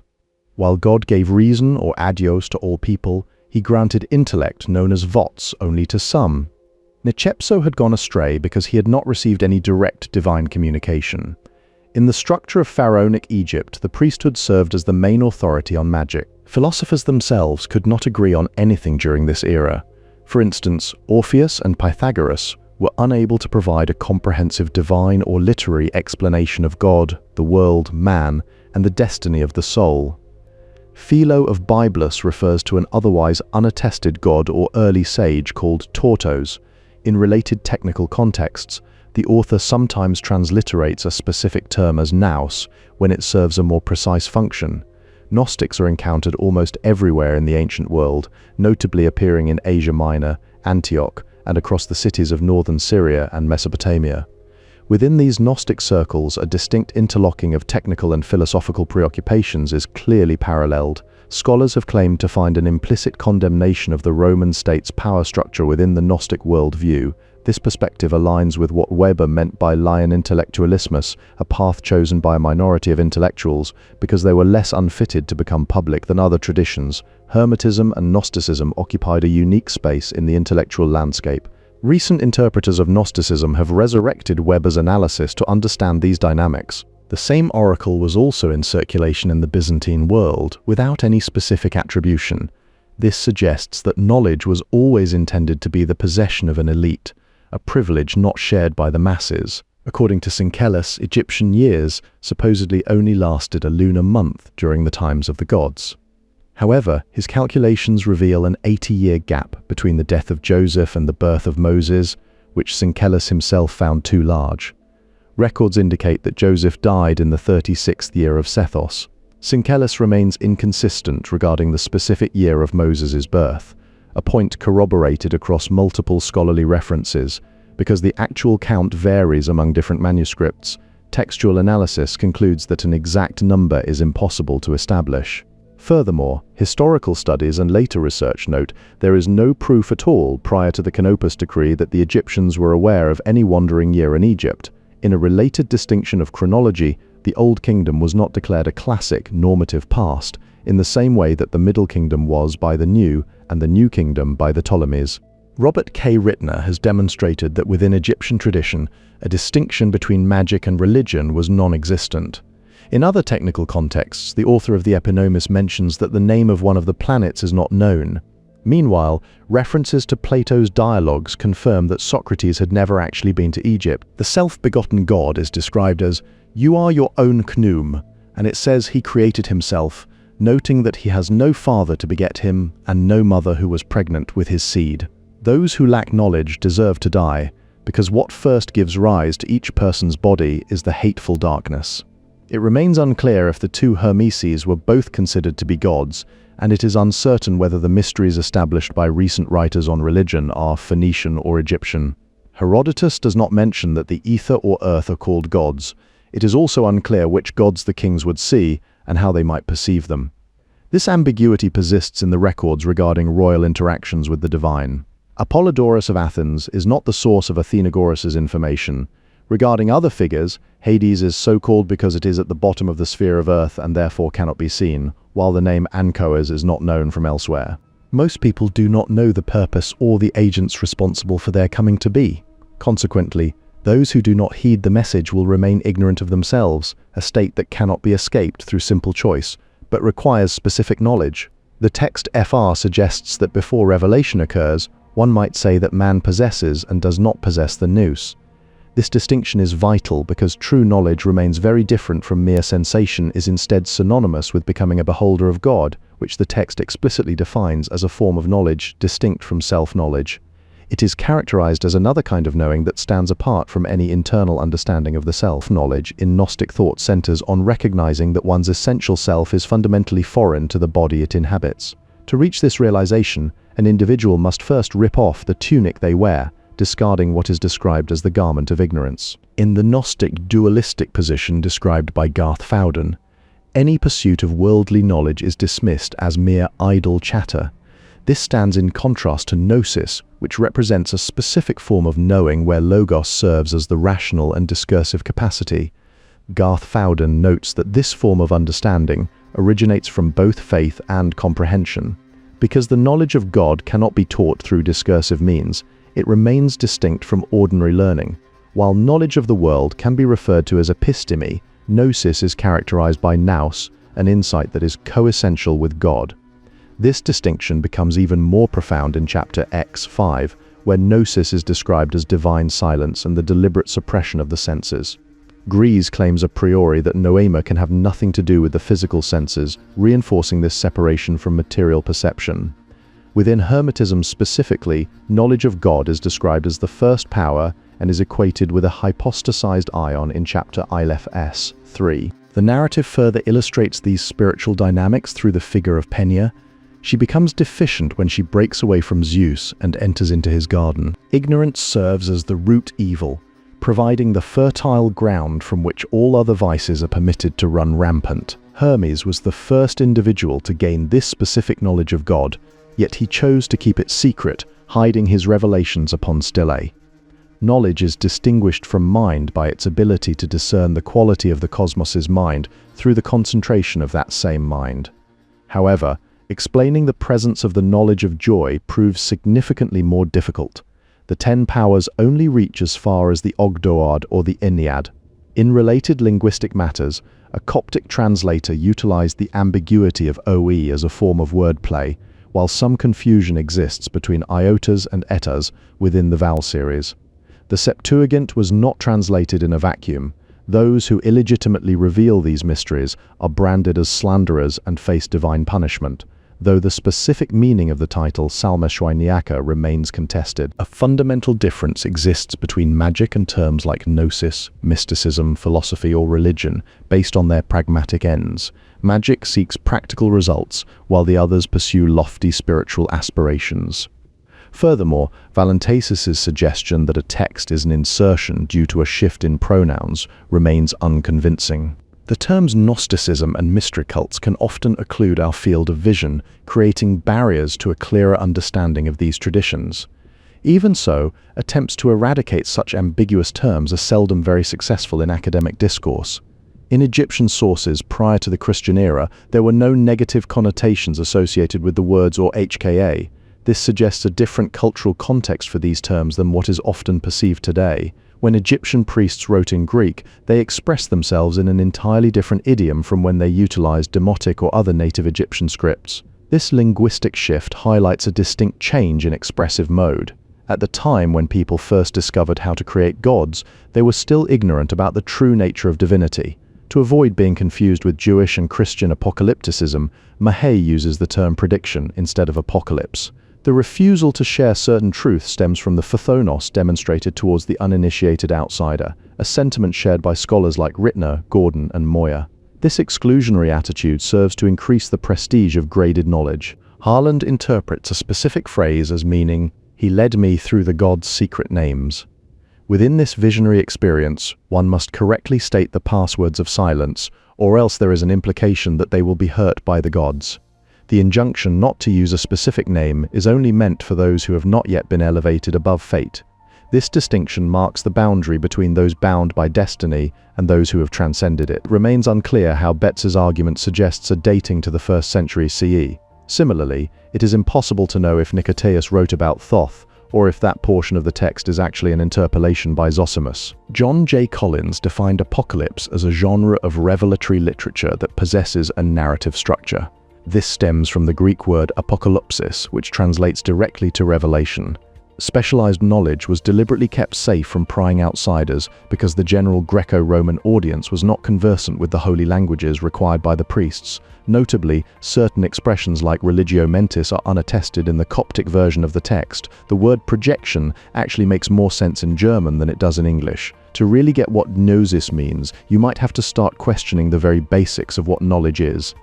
While God gave reason or adios to all people, he granted intellect known as vots only to some. Nechepso had gone astray because he had not received any direct divine communication. In the structure of pharaonic Egypt, the priesthood served as the main authority on magic. Philosophers themselves could not agree on anything during this era. For instance, Orpheus and Pythagoras were unable to provide a comprehensive divine or literary explanation of God, the world, man, and the destiny of the soul. Philo of Byblos refers to an otherwise unattested god or early sage called Tortos. In related technical contexts, the author sometimes transliterates a specific term as nous when it serves a more precise function. Gnostics are encountered almost everywhere in the ancient world, notably appearing in Asia Minor, Antioch, and across the cities of northern Syria and Mesopotamia. Within these Gnostic circles, a distinct interlocking of technical and philosophical preoccupations is clearly paralleled. Scholars have claimed to find an implicit condemnation of the Roman state's power structure within the Gnostic worldview. This perspective aligns with what Weber meant by Lion intellectualismus, a path chosen by a minority of intellectuals because they were less unfitted to become public than other traditions. Hermetism and Gnosticism occupied a unique space in the intellectual landscape. Recent interpreters of Gnosticism have resurrected Weber's analysis to understand these dynamics. The same oracle was also in circulation in the Byzantine world, without any specific attribution. This suggests that knowledge was always intended to be the possession of an elite, a privilege not shared by the masses. According to Syncellus, Egyptian years supposedly only lasted a lunar month during the times of the gods. However, his calculations reveal an 80-year gap between the death of Joseph and the birth of Moses, which Syncellus himself found too large. Records indicate that Joseph died in the 36th year of Sethos. Syncellus remains inconsistent regarding the specific year of Moses' birth, a point corroborated across multiple scholarly references. Because the actual count varies among different manuscripts, textual analysis concludes that an exact number is impossible to establish. Furthermore, historical studies and later research note there is no proof at all prior to the Canopus decree that the Egyptians were aware of any wandering year in Egypt. In a related distinction of chronology, the Old Kingdom was not declared a classic, normative past, in the same way that the Middle Kingdom was by the New, and the New Kingdom by the Ptolemies. Robert K. Rittner has demonstrated that within Egyptian tradition, a distinction between magic and religion was non-existent. In other technical contexts, the author of the Epinomis mentions that the name of one of the planets is not known. Meanwhile, references to Plato's dialogues confirm that Socrates had never actually been to Egypt. The self-begotten god is described as, "You are your own Khnum," and it says he created himself, noting that he has no father to beget him and no mother who was pregnant with his seed. Those who lack knowledge deserve to die, because what first gives rise to each person's body is the hateful darkness. It remains unclear if the two Hermeses were both considered to be gods, and it is uncertain whether the mysteries established by recent writers on religion are Phoenician or Egyptian. Herodotus does not mention that the ether or earth are called gods. It is also unclear which gods the kings would see and how they might perceive them. This ambiguity persists in the records regarding royal interactions with the divine. Apollodorus of Athens is not the source of Athenagoras' information. Regarding other figures, Hades is so called because it is at the bottom of the sphere of Earth and therefore cannot be seen, while the name Anchoas is not known from elsewhere. Most people do not know the purpose or the agents responsible for their coming to be. Consequently, those who do not heed the message will remain ignorant of themselves, a state that cannot be escaped through simple choice, but requires specific knowledge. The text FR suggests that before revelation occurs, one might say that man possesses and does not possess the nous. This distinction is vital because true knowledge remains very different from mere sensation, is instead synonymous with becoming a beholder of God, which the text explicitly defines as a form of knowledge distinct from self-knowledge. It is characterized as another kind of knowing that stands apart from any internal understanding of the self. Knowledge in Gnostic thought centers on recognizing that one's essential self is fundamentally foreign to the body it inhabits. To reach this realization, an individual must first rip off the tunic they wear, discarding what is described as the garment of ignorance. In the Gnostic dualistic position described by Garth Fowden, any pursuit of worldly knowledge is dismissed as mere idle chatter. This stands in contrast to Gnosis, which represents a specific form of knowing where logos serves as the rational and discursive capacity. Garth Fowden notes that this form of understanding originates from both faith and comprehension. Because the knowledge of God cannot be taught through discursive means, it remains distinct from ordinary learning. While knowledge of the world can be referred to as episteme, gnosis is characterized by nous, an insight that is coessential with God. This distinction becomes even more profound in chapter X5, where gnosis is described as divine silence and the deliberate suppression of the senses. Gries claims a priori that noema can have nothing to do with the physical senses, reinforcing this separation from material perception. Within Hermetism specifically, knowledge of God is described as the first power and is equated with a hypostasized ion in chapter Aleph S3. The narrative further illustrates these spiritual dynamics through the figure of Peña. She becomes deficient when she breaks away from Zeus and enters into his garden. Ignorance serves as the root evil, providing the fertile ground from which all other vices are permitted to run rampant. Hermes was the first individual to gain this specific knowledge of God, yet he chose to keep it secret, hiding his revelations upon stelae. Knowledge is distinguished from mind by its ability to discern the quality of the cosmos's mind through the concentration of that same mind. However, explaining the presence of the knowledge of joy proves significantly more difficult. The 10 powers only reach as far as the Ogdoad or the Ennead. In related linguistic matters, a Coptic translator utilized the ambiguity of OE as a form of wordplay, while some confusion exists between iotas and etas within the vowel series. The Septuagint was not translated in a vacuum. Those who illegitimately reveal these mysteries are branded as slanderers and face divine punishment, though the specific meaning of the title Salma Shwiniaka remains contested. A fundamental difference exists between magic and terms like gnosis, mysticism, philosophy, or religion, based on their pragmatic ends. Magic seeks practical results, while the others pursue lofty spiritual aspirations. Furthermore, Valentasis's suggestion that a text is an insertion due to a shift in pronouns remains unconvincing. The terms Gnosticism and mystery cults can often occlude our field of vision, creating barriers to a clearer understanding of these traditions. Even so, attempts to eradicate such ambiguous terms are seldom very successful in academic discourse. In Egyptian sources prior to the Christian era, there were no negative connotations associated with the words or HKA. This suggests a different cultural context for these terms than what is often perceived today. When Egyptian priests wrote in Greek, they expressed themselves in an entirely different idiom from when they utilized Demotic or other native Egyptian scripts. This linguistic shift highlights a distinct change in expressive mode. At the time when people first discovered how to create gods, they were still ignorant about the true nature of divinity. To avoid being confused with Jewish and Christian apocalypticism, Milieu uses the term prediction instead of apocalypse. The refusal to share certain truth stems from the phthonos demonstrated towards the uninitiated outsider, a sentiment shared by scholars like Rittner, Gordon, and Moyer. This exclusionary attitude serves to increase the prestige of graded knowledge. Harland interprets a specific phrase as meaning, "He led me through the gods' secret names." Within this visionary experience, one must correctly state the passwords of silence, or else there is an implication that they will be hurt by the gods. The injunction not to use a specific name is only meant for those who have not yet been elevated above fate. This distinction marks the boundary between those bound by destiny and those who have transcended it. It remains unclear how Betz's argument suggests a dating to the 1st century CE. Similarly, it is impossible to know if Nicoteus wrote about Thoth, or if that portion of the text is actually an interpolation by Zosimus. John J. Collins defined apocalypse as a genre of revelatory literature that possesses a narrative structure. This stems from the Greek word apokalypsis, which translates directly to revelation. Specialized knowledge was deliberately kept safe from prying outsiders because the general Greco-Roman audience was not conversant with the holy languages required by the priests. Notably, certain expressions like religio mentis are unattested in the Coptic version of the text. The word projection actually makes more sense in German than it does in English. To really get what gnosis means, you might have to start questioning the very basics of what knowledge is.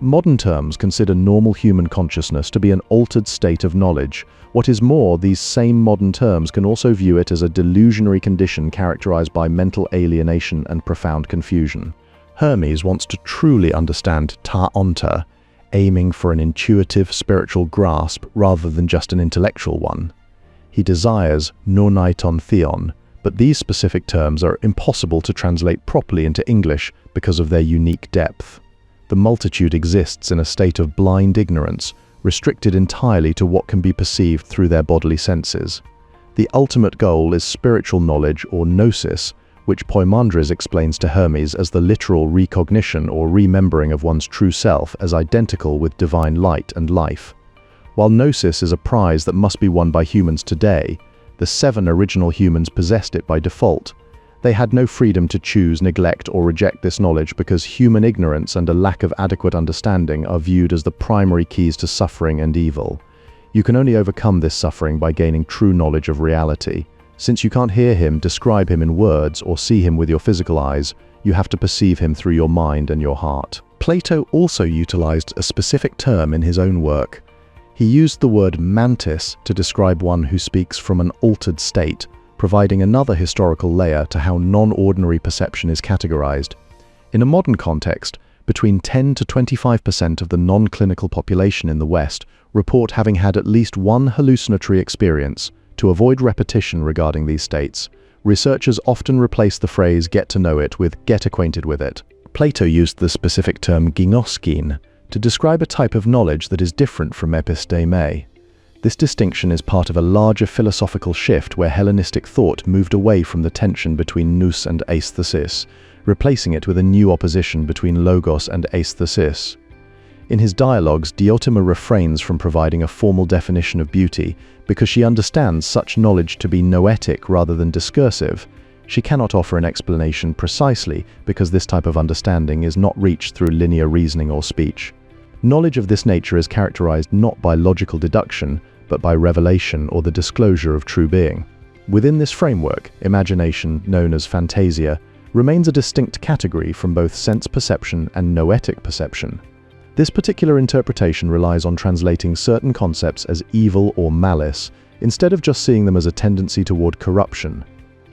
Modern terms consider normal human consciousness to be an altered state of knowledge. What is more, these same modern terms can also view it as a delusionary condition characterized by mental alienation and profound confusion. Hermes wants to truly understand ta onta, aiming for an intuitive spiritual grasp rather than just an intellectual one. He desires nonaiton theon, but these specific terms are impossible to translate properly into English because of their unique depth. The multitude exists in a state of blind ignorance, restricted entirely to what can be perceived through their bodily senses. The ultimate goal is spiritual knowledge or gnosis, which Poimandres explains to Hermes as the literal recognition or remembering of one's true self as identical with divine light and life. While gnosis is a prize that must be won by humans today, the 7 original humans possessed it by default. They had no freedom to choose, neglect, or reject this knowledge because human ignorance and a lack of adequate understanding are viewed as the primary keys to suffering and evil. You can only overcome this suffering by gaining true knowledge of reality. Since you can't hear him, describe him in words, or see him with your physical eyes, you have to perceive him through your mind and your heart. Plato also utilized a specific term in his own work. He used the word mantis to describe one who speaks from an altered state, providing another historical layer to how non-ordinary perception is categorized. In a modern context, between 10 to 25% of the non-clinical population in the West report having had at least one hallucinatory experience. To avoid repetition regarding these states, researchers often replace the phrase "get to know it" with "get acquainted with it." Plato used the specific term gnoskein to describe a type of knowledge that is different from episteme. This distinction is part of a larger philosophical shift where Hellenistic thought moved away from the tension between nous and aesthesis, replacing it with a new opposition between logos and aesthesis. In his dialogues, Diotima refrains from providing a formal definition of beauty because she understands such knowledge to be noetic rather than discursive. She cannot offer an explanation precisely because this type of understanding is not reached through linear reasoning or speech. Knowledge of this nature is characterized not by logical deduction, but by revelation or the disclosure of true being. Within this framework, imagination, known as phantasia, remains a distinct category from both sense perception and noetic perception. This particular interpretation relies on translating certain concepts as evil or malice, instead of just seeing them as a tendency toward corruption.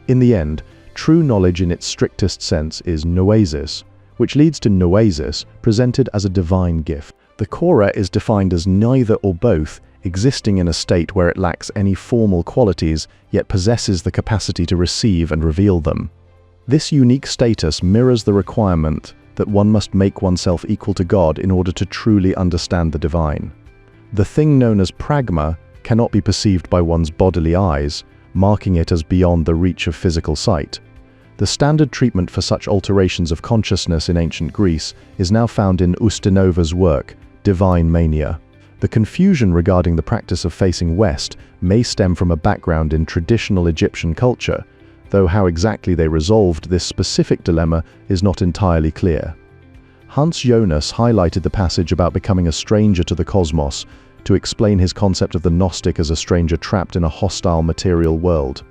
In the end, true knowledge in its strictest sense is noesis, which leads to noesis, presented as a divine gift. The chora is defined as neither or both, existing in a state where it lacks any formal qualities, yet possesses the capacity to receive and reveal them. This unique status mirrors the requirement that one must make oneself equal to God in order to truly understand the divine. The thing known as pragma cannot be perceived by one's bodily eyes, marking it as beyond the reach of physical sight. The standard treatment for such alterations of consciousness in ancient Greece is now found in Ustinova's work, Divine Mania. The confusion regarding the practice of facing west may stem from a background in traditional Egyptian culture, though how exactly they resolved this specific dilemma is not entirely clear. Hans Jonas highlighted the passage about becoming a stranger to the cosmos to explain his concept of the Gnostic as a stranger trapped in a hostile material world.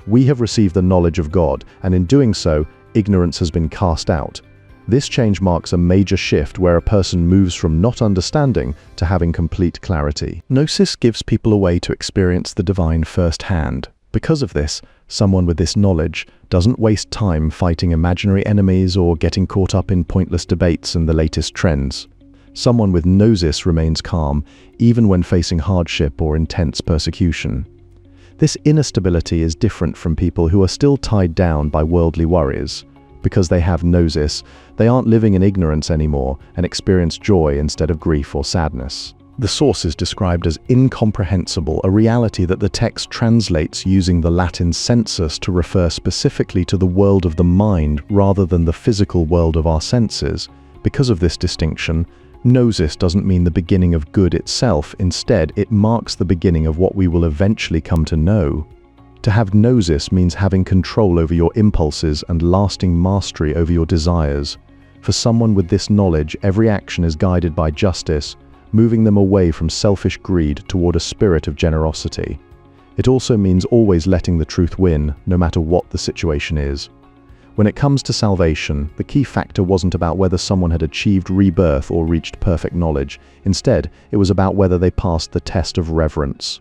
We have received the knowledge of God, and in doing so, ignorance has been cast out. This change marks a major shift where a person moves from not understanding to having complete clarity. Gnosis gives people a way to experience the divine firsthand. Because of this, someone with this knowledge doesn't waste time fighting imaginary enemies or getting caught up in pointless debates and the latest trends. Someone with Gnosis remains calm, even when facing hardship or intense persecution. This inner stability is different from people who are still tied down by worldly worries. Because they have Gnosis, they aren't living in ignorance anymore and experience joy instead of grief or sadness. The source is described as incomprehensible, a reality that the text translates using the Latin sensus to refer specifically to the world of the mind rather than the physical world of our senses. Because of this distinction, Gnosis doesn't mean the beginning of good itself. Instead, it marks the beginning of what we will eventually come to know. To have Gnosis means having control over your impulses and lasting mastery over your desires. For someone with this knowledge, every action is guided by justice, moving them away from selfish greed toward a spirit of generosity. It also means always letting the truth win, no matter what the situation is. When it comes to salvation, the key factor wasn't about whether someone had achieved rebirth or reached perfect knowledge. Instead, it was about whether they passed the test of reverence.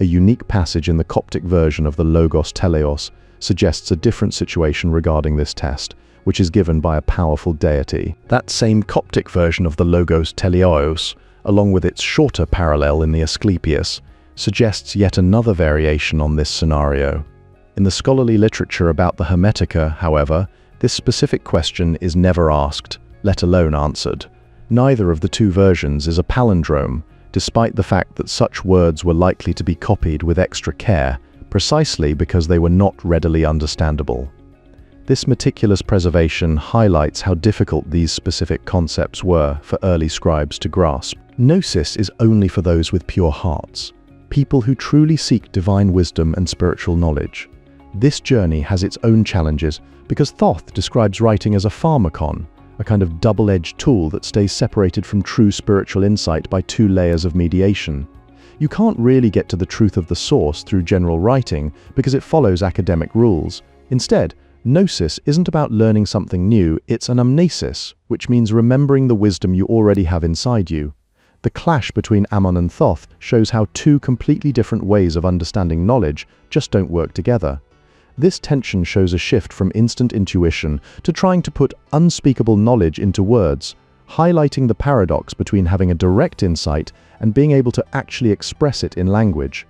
A unique passage in the Coptic version of the Logos Teleos suggests a different situation regarding this test, which is given by a powerful deity. That same Coptic version of the Logos Teleos, along with its shorter parallel in the Asclepius, suggests yet another variation on this scenario. In the scholarly literature about the Hermetica, however, this specific question is never asked, let alone answered. Neither of the two versions is a palindrome, despite the fact that such words were likely to be copied with extra care, precisely because they were not readily understandable. This meticulous preservation highlights how difficult these specific concepts were for early scribes to grasp. Gnosis is only for those with pure hearts, people who truly seek divine wisdom and spiritual knowledge. This journey has its own challenges because Thoth describes writing as a pharmakon, a kind of double-edged tool that stays separated from true spiritual insight by two layers of mediation. You can't really get to the truth of the source through general writing because it follows academic rules. Instead, Gnosis isn't about learning something new, it's an amnesis, which means remembering the wisdom you already have inside you. The clash between Ammon and Thoth shows how two completely different ways of understanding knowledge just don't work together. This tension shows a shift from instant intuition to trying to put unspeakable knowledge into words, highlighting the paradox between having a direct insight and being able to actually express it in language.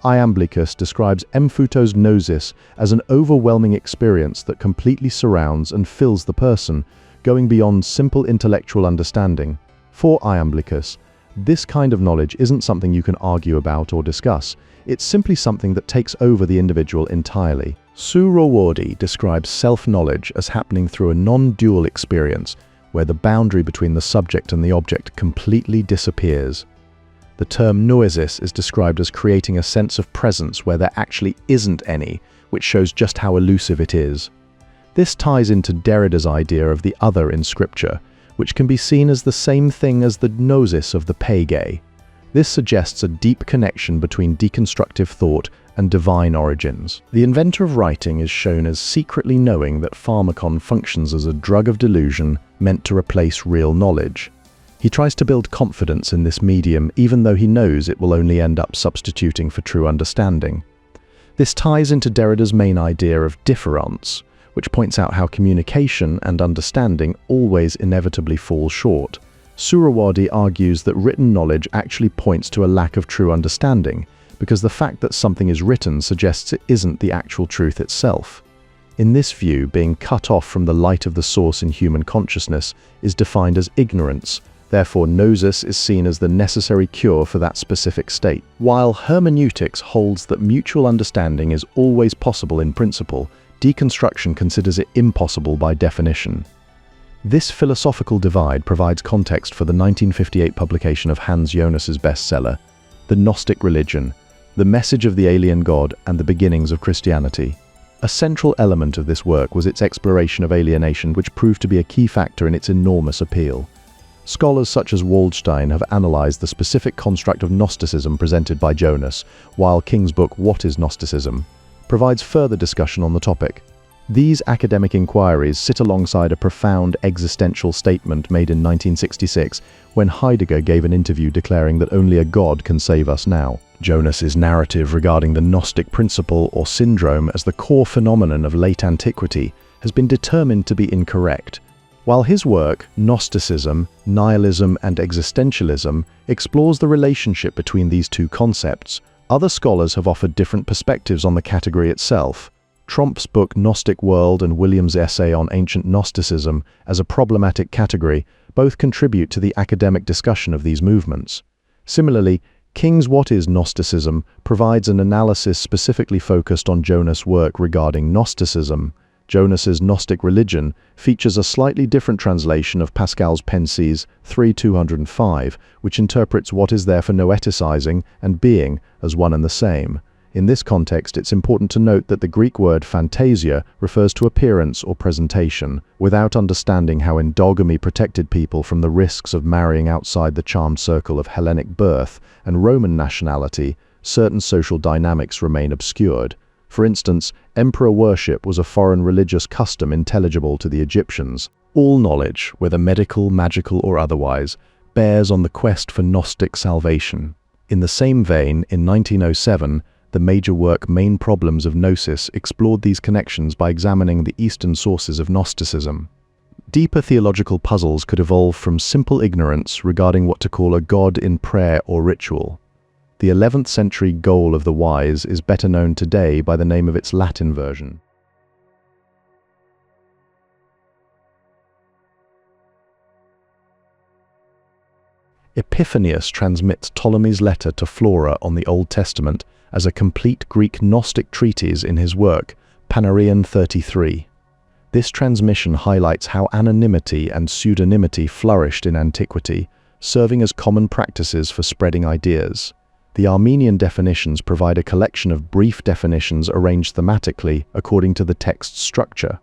Iamblichus describes emphutos gnosis as an overwhelming experience that completely surrounds and fills the person, going beyond simple intellectual understanding. For Iamblichus, this kind of knowledge isn't something you can argue about or discuss. It's simply something that takes over the individual entirely. Suhrawardi describes self-knowledge as happening through a non-dual experience, where the boundary between the subject and the object completely disappears. The term noesis is described as creating a sense of presence where there actually isn't any, which shows just how elusive it is. This ties into Derrida's idea of the other in scripture, which can be seen as the same thing as the gnosis of the Pagae. This suggests a deep connection between deconstructive thought and divine origins. The inventor of writing is shown as secretly knowing that pharmakon functions as a drug of delusion meant to replace real knowledge. He tries to build confidence in this medium even though he knows it will only end up substituting for true understanding. This ties into Derrida's main idea of difference, which points out how communication and understanding always inevitably fall short. Suhrawardi argues that written knowledge actually points to a lack of true understanding, because the fact that something is written suggests it isn't the actual truth itself. In this view, being cut off from the light of the source in human consciousness is defined as ignorance, Therefore, Gnosis is seen as the necessary cure for that specific state. While hermeneutics holds that mutual understanding is always possible in principle, deconstruction considers it impossible by definition. This philosophical divide provides context for the 1958 publication of Hans Jonas's bestseller, The Gnostic Religion, The Message of the Alien God and the Beginnings of Christianity. A central element of this work was its exploration of alienation, which proved to be a key factor in its enormous appeal. Scholars such as Waldstein have analyzed the specific construct of Gnosticism presented by Jonas, while King's book What is Gnosticism? Provides further discussion on the topic. These academic inquiries sit alongside a profound existential statement made in 1966 when Heidegger gave an interview declaring that only a God can save us now. Jonas's narrative regarding the Gnostic principle or syndrome as the core phenomenon of late antiquity has been determined to be incorrect. While his work, Gnosticism, Nihilism and Existentialism, explores the relationship between these two concepts, other scholars have offered different perspectives on the category itself. Tromp's book Gnostic World and Williams' essay on ancient Gnosticism as a problematic category both contribute to the academic discussion of these movements. Similarly, King's What is Gnosticism provides an analysis specifically focused on Jonas' work regarding Gnosticism. Jonas's Gnostic Religion features a slightly different translation of Pascal's Pensées 3:205, which interprets what is there for noeticizing and being as one and the same. In this context, it's important to note that the Greek word phantasia refers to appearance or presentation. Without understanding how endogamy protected people from the risks of marrying outside the charmed circle of Hellenic birth and Roman nationality, certain social dynamics remain obscured. For instance, emperor worship was a foreign religious custom intelligible to the Egyptians. All knowledge, whether medical, magical or otherwise, bears on the quest for Gnostic salvation. In the same vein, in 1907, the major work Main Problems of Gnosis explored these connections by examining the Eastern sources of Gnosticism. Deeper theological puzzles could evolve from simple ignorance regarding what to call a god in prayer or ritual. The 11th century goal of the wise is better known today by the name of its Latin version. Epiphanius transmits Ptolemy's letter to Flora on the Old Testament as a complete Greek Gnostic treatise in his work, Panarion 33. This transmission highlights how anonymity and pseudonymity flourished in antiquity, serving as common practices for spreading ideas. The Armenian definitions provide a collection of brief definitions arranged thematically according to the text's structure.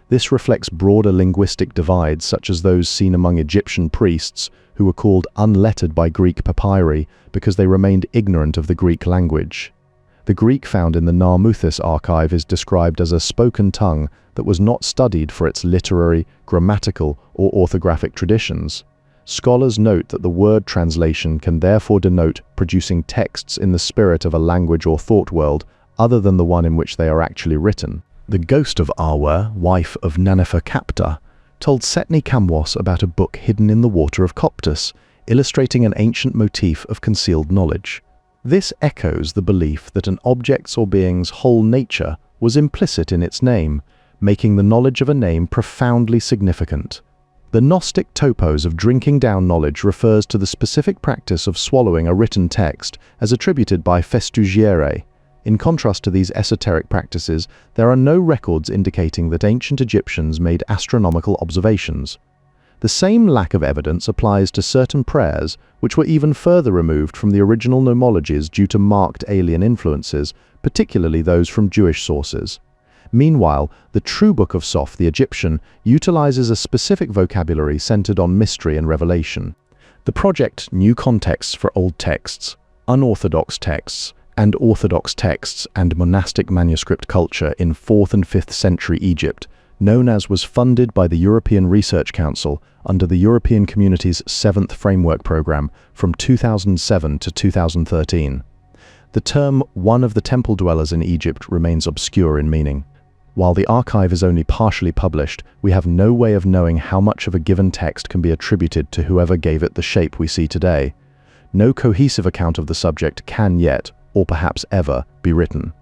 This reflects broader linguistic divides such as those seen among Egyptian priests who were called unlettered by Greek papyri because they remained ignorant of the Greek language. The Greek found in the Narmuthis archive is described as a spoken tongue that was not studied for its literary, grammatical, or orthographic traditions. Scholars note that the word translation can therefore denote producing texts in the spirit of a language or thought world other than the one in which they are actually written. The ghost of Arwer, wife of Naneferkapta, told Setni Kamwas about a book hidden in the water of Coptus, illustrating an ancient motif of concealed knowledge. This echoes the belief that an object's or being's whole nature was implicit in its name, making the knowledge of a name profoundly significant. The Gnostic topos of drinking down knowledge refers to the specific practice of swallowing a written text as attributed by Festugiere. In contrast to these esoteric practices, there are no records indicating that ancient Egyptians made astronomical observations. The same lack of evidence applies to certain prayers, which were even further removed from the original nomologies due to marked alien influences, particularly those from Jewish sources. Meanwhile, the true Book of Soph, the Egyptian, utilizes a specific vocabulary centered on mystery and revelation. The project New Contexts for Old Texts, Unorthodox Texts, and Orthodox Texts and Monastic Manuscript Culture in 4th and 5th century Egypt, known as was funded by the European Research Council under the European Community's 7th Framework Programme from 2007 to 2013. The term "one of the temple dwellers in Egypt" remains obscure in meaning. While the archive is only partially published, we have no way of knowing how much of a given text can be attributed to whoever gave it the shape we see today. No cohesive account of the subject can yet, or perhaps ever, be written.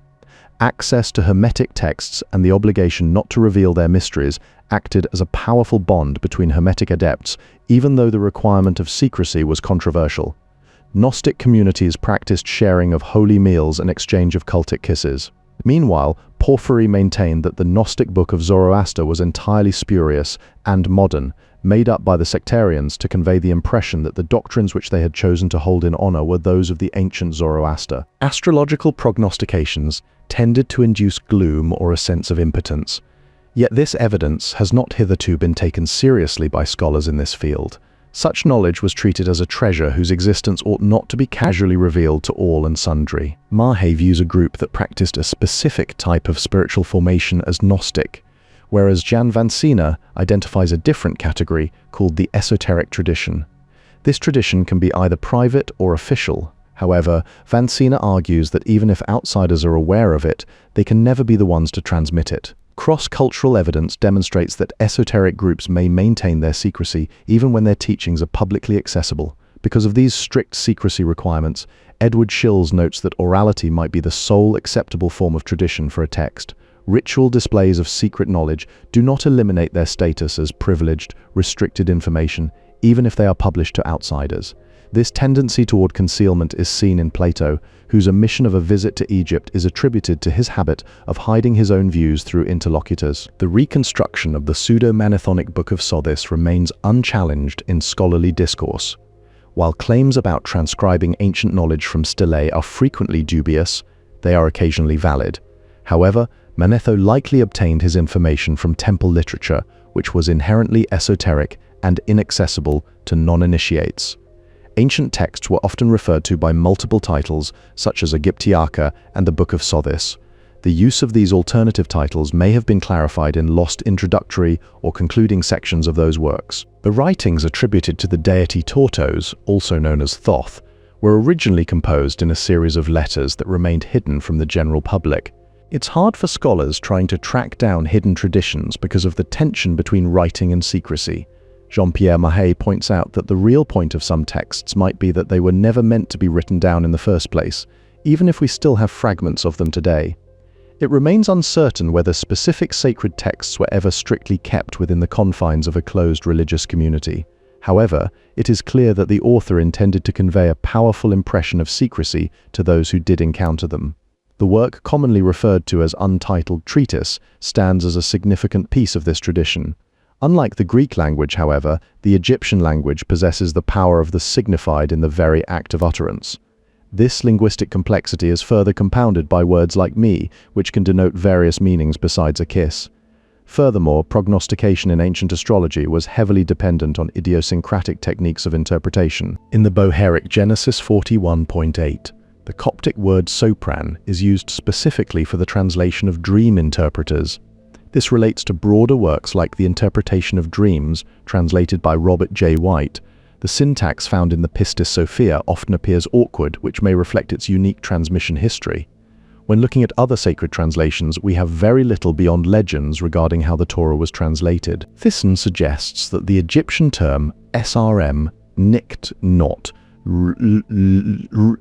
Access to Hermetic texts and the obligation not to reveal their mysteries acted as a powerful bond between Hermetic adepts, even though the requirement of secrecy was controversial. Gnostic communities practiced sharing of holy meals and exchange of cultic kisses. Meanwhile, Porphyry maintained that the Gnostic book of Zoroaster was entirely spurious and modern, made up by the sectarians to convey the impression that the doctrines which they had chosen to hold in honor were those of the ancient Zoroaster. Astrological prognostications tended to induce gloom or a sense of impotence. Yet this evidence has not hitherto been taken seriously by scholars in this field. Such knowledge was treated as a treasure whose existence ought not to be casually revealed to all and sundry. Mahe views a group that practiced a specific type of spiritual formation as Gnostic, whereas Jan van Sina identifies a different category called the esoteric tradition. This tradition can be either private or official. However, van Sina argues that even if outsiders are aware of it, they can never be the ones to transmit it. Cross-cultural evidence demonstrates that esoteric groups may maintain their secrecy even when their teachings are publicly accessible. Because of these strict secrecy requirements, Edward Shills notes that orality might be the sole acceptable form of tradition for a text. Ritual displays of secret knowledge do not eliminate their status as privileged, restricted information, even if they are published to outsiders. This tendency toward concealment is seen in Plato, whose omission of a visit to Egypt is attributed to his habit of hiding his own views through interlocutors. The reconstruction of the pseudo-Manethonic Book of Sothis remains unchallenged in scholarly discourse. While claims about transcribing ancient knowledge from stelae are frequently dubious, they are occasionally valid. However, Manetho likely obtained his information from temple literature, which was inherently esoteric and inaccessible to non-initiates. Ancient texts were often referred to by multiple titles, such as Aegyptiaca and the Book of Sothis. The use of these alternative titles may have been clarified in lost introductory or concluding sections of those works. The writings attributed to the deity Tortos, also known as Thoth, were originally composed in a series of letters that remained hidden from the general public. It's hard for scholars trying to track down hidden traditions because of the tension between writing and secrecy. Jean-Pierre Mahe points out that the real point of some texts might be that they were never meant to be written down in the first place, even if we still have fragments of them today. It remains uncertain whether specific sacred texts were ever strictly kept within the confines of a closed religious community. However, it is clear that the author intended to convey a powerful impression of secrecy to those who did encounter them. The work, commonly referred to as Untitled Treatise, stands as a significant piece of this tradition. Unlike the Greek language, however, the Egyptian language possesses the power of the signified in the very act of utterance. This linguistic complexity is further compounded by words like me, which can denote various meanings besides a kiss. Furthermore, prognostication in ancient astrology was heavily dependent on idiosyncratic techniques of interpretation. In the Bohairic Genesis 41.8, the Coptic word sopran is used specifically for the translation of dream interpreters. This relates to broader works like The Interpretation of Dreams, translated by Robert J. White. The syntax found in the Pistis Sophia often appears awkward, which may reflect its unique transmission history. When looking at other sacred translations, we have very little beyond legends regarding how the Torah was translated. Thyssen suggests that the Egyptian term SRM, nikt not,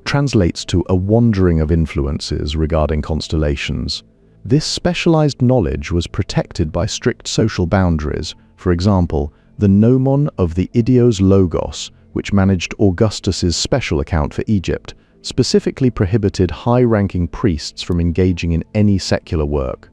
translates to a wandering of influences regarding constellations. This specialized knowledge was protected by strict social boundaries. For example, the gnomon of the Idios Logos, which managed Augustus's special account for Egypt, specifically prohibited high-ranking priests from engaging in any secular work.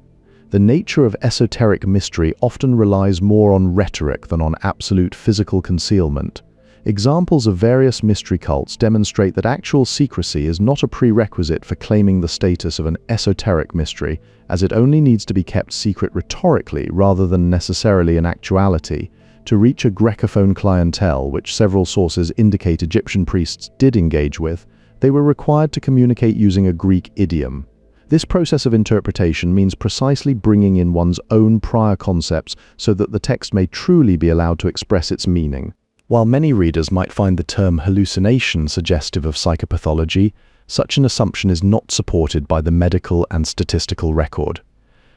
The nature of esoteric mystery often relies more on rhetoric than on absolute physical concealment. Examples of various mystery cults demonstrate that actual secrecy is not a prerequisite for claiming the status of an esoteric mystery, as it only needs to be kept secret rhetorically rather than necessarily in actuality. To reach a Grecophone clientele, which several sources indicate Egyptian priests did engage with, they were required to communicate using a Greek idiom. This process of interpretation means precisely bringing in one's own prior concepts so that the text may truly be allowed to express its meaning. While many readers might find the term hallucination suggestive of psychopathology, such an assumption is not supported by the medical and statistical record.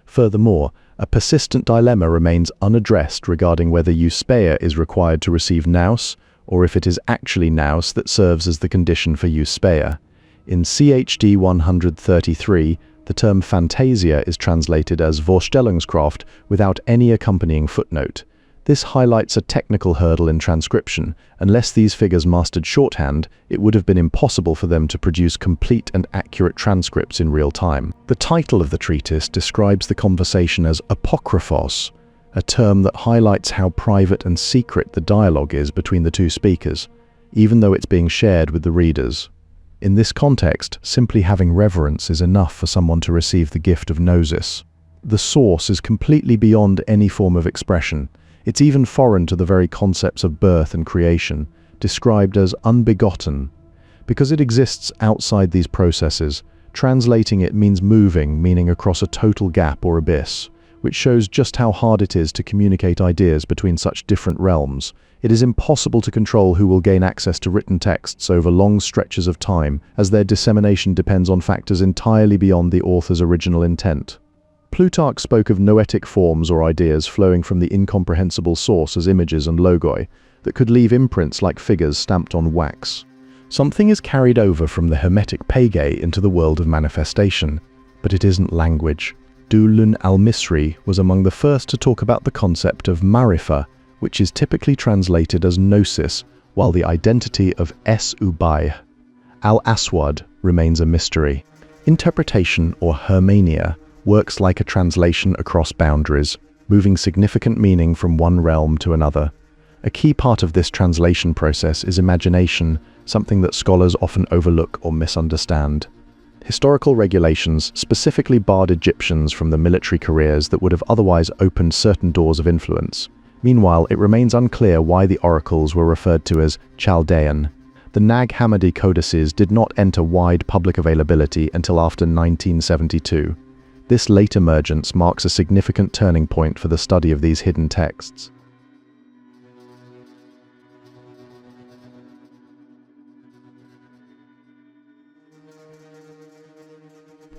Furthermore, a persistent dilemma remains unaddressed regarding whether euspeia is required to receive nous, or if it is actually nous that serves as the condition for euspeia. In CHD 133, The term Fantasia is translated as Vorstellungskraft without any accompanying footnote. This highlights a technical hurdle in transcription. Unless these figures mastered shorthand, it would have been impossible for them to produce complete and accurate transcripts in real time. The title of the treatise describes the conversation as apokryphos, a term that highlights how private and secret the dialogue is between the two speakers, even though it's being shared with the readers. In this context, simply having reverence is enough for someone to receive the gift of Gnosis. The source is completely beyond any form of expression. It's even foreign to the very concepts of birth and creation, described as unbegotten. Because it exists outside these processes, translating it means moving, meaning across a total gap or abyss, which shows just how hard it is to communicate ideas between such different realms. It is impossible to control who will gain access to written texts over long stretches of time, as their dissemination depends on factors entirely beyond the author's original intent. Plutarch spoke of noetic forms or ideas flowing from the incomprehensible source as images and logoi that could leave imprints like figures stamped on wax. Something is carried over from the Hermetic pagae into the world of manifestation, but it isn't language. Dulun al-Misri was among the first to talk about the concept of marifa, which is typically translated as gnosis, while the identity of S-Ubay al-Aswad remains a mystery. Interpretation, or hermania, works like a translation across boundaries, moving significant meaning from one realm to another. A key part of this translation process is imagination, something that scholars often overlook or misunderstand. Historical regulations specifically barred Egyptians from the military careers that would have otherwise opened certain doors of influence. Meanwhile, it remains unclear why the oracles were referred to as Chaldean. The Nag Hammadi codices did not enter wide public availability until after 1972. This late emergence marks a significant turning point for the study of these hidden texts.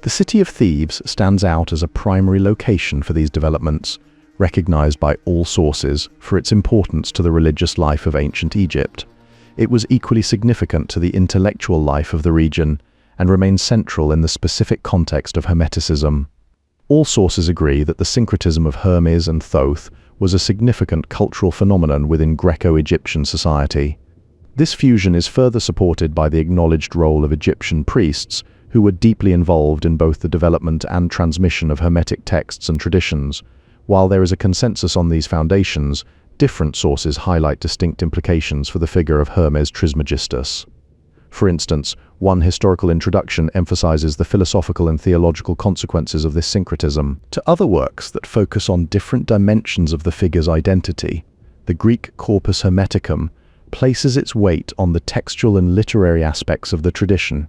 The city of Thebes stands out as a primary location for these developments, recognized by all sources for its importance to the religious life of ancient Egypt. It was equally significant to the intellectual life of the region and remains central in the specific context of Hermeticism. All sources agree that the syncretism of Hermes and Thoth was a significant cultural phenomenon within Greco-Egyptian society. This fusion is further supported by the acknowledged role of Egyptian priests, who were deeply involved in both the development and transmission of Hermetic texts and traditions. While there is a consensus on these foundations, different sources highlight distinct implications for the figure of Hermes Trismegistus. For instance, one historical introduction emphasizes the philosophical and theological consequences of this syncretism. To other works that focus on different dimensions of the figure's identity, the Greek Corpus Hermeticum places its weight on the textual and literary aspects of the tradition.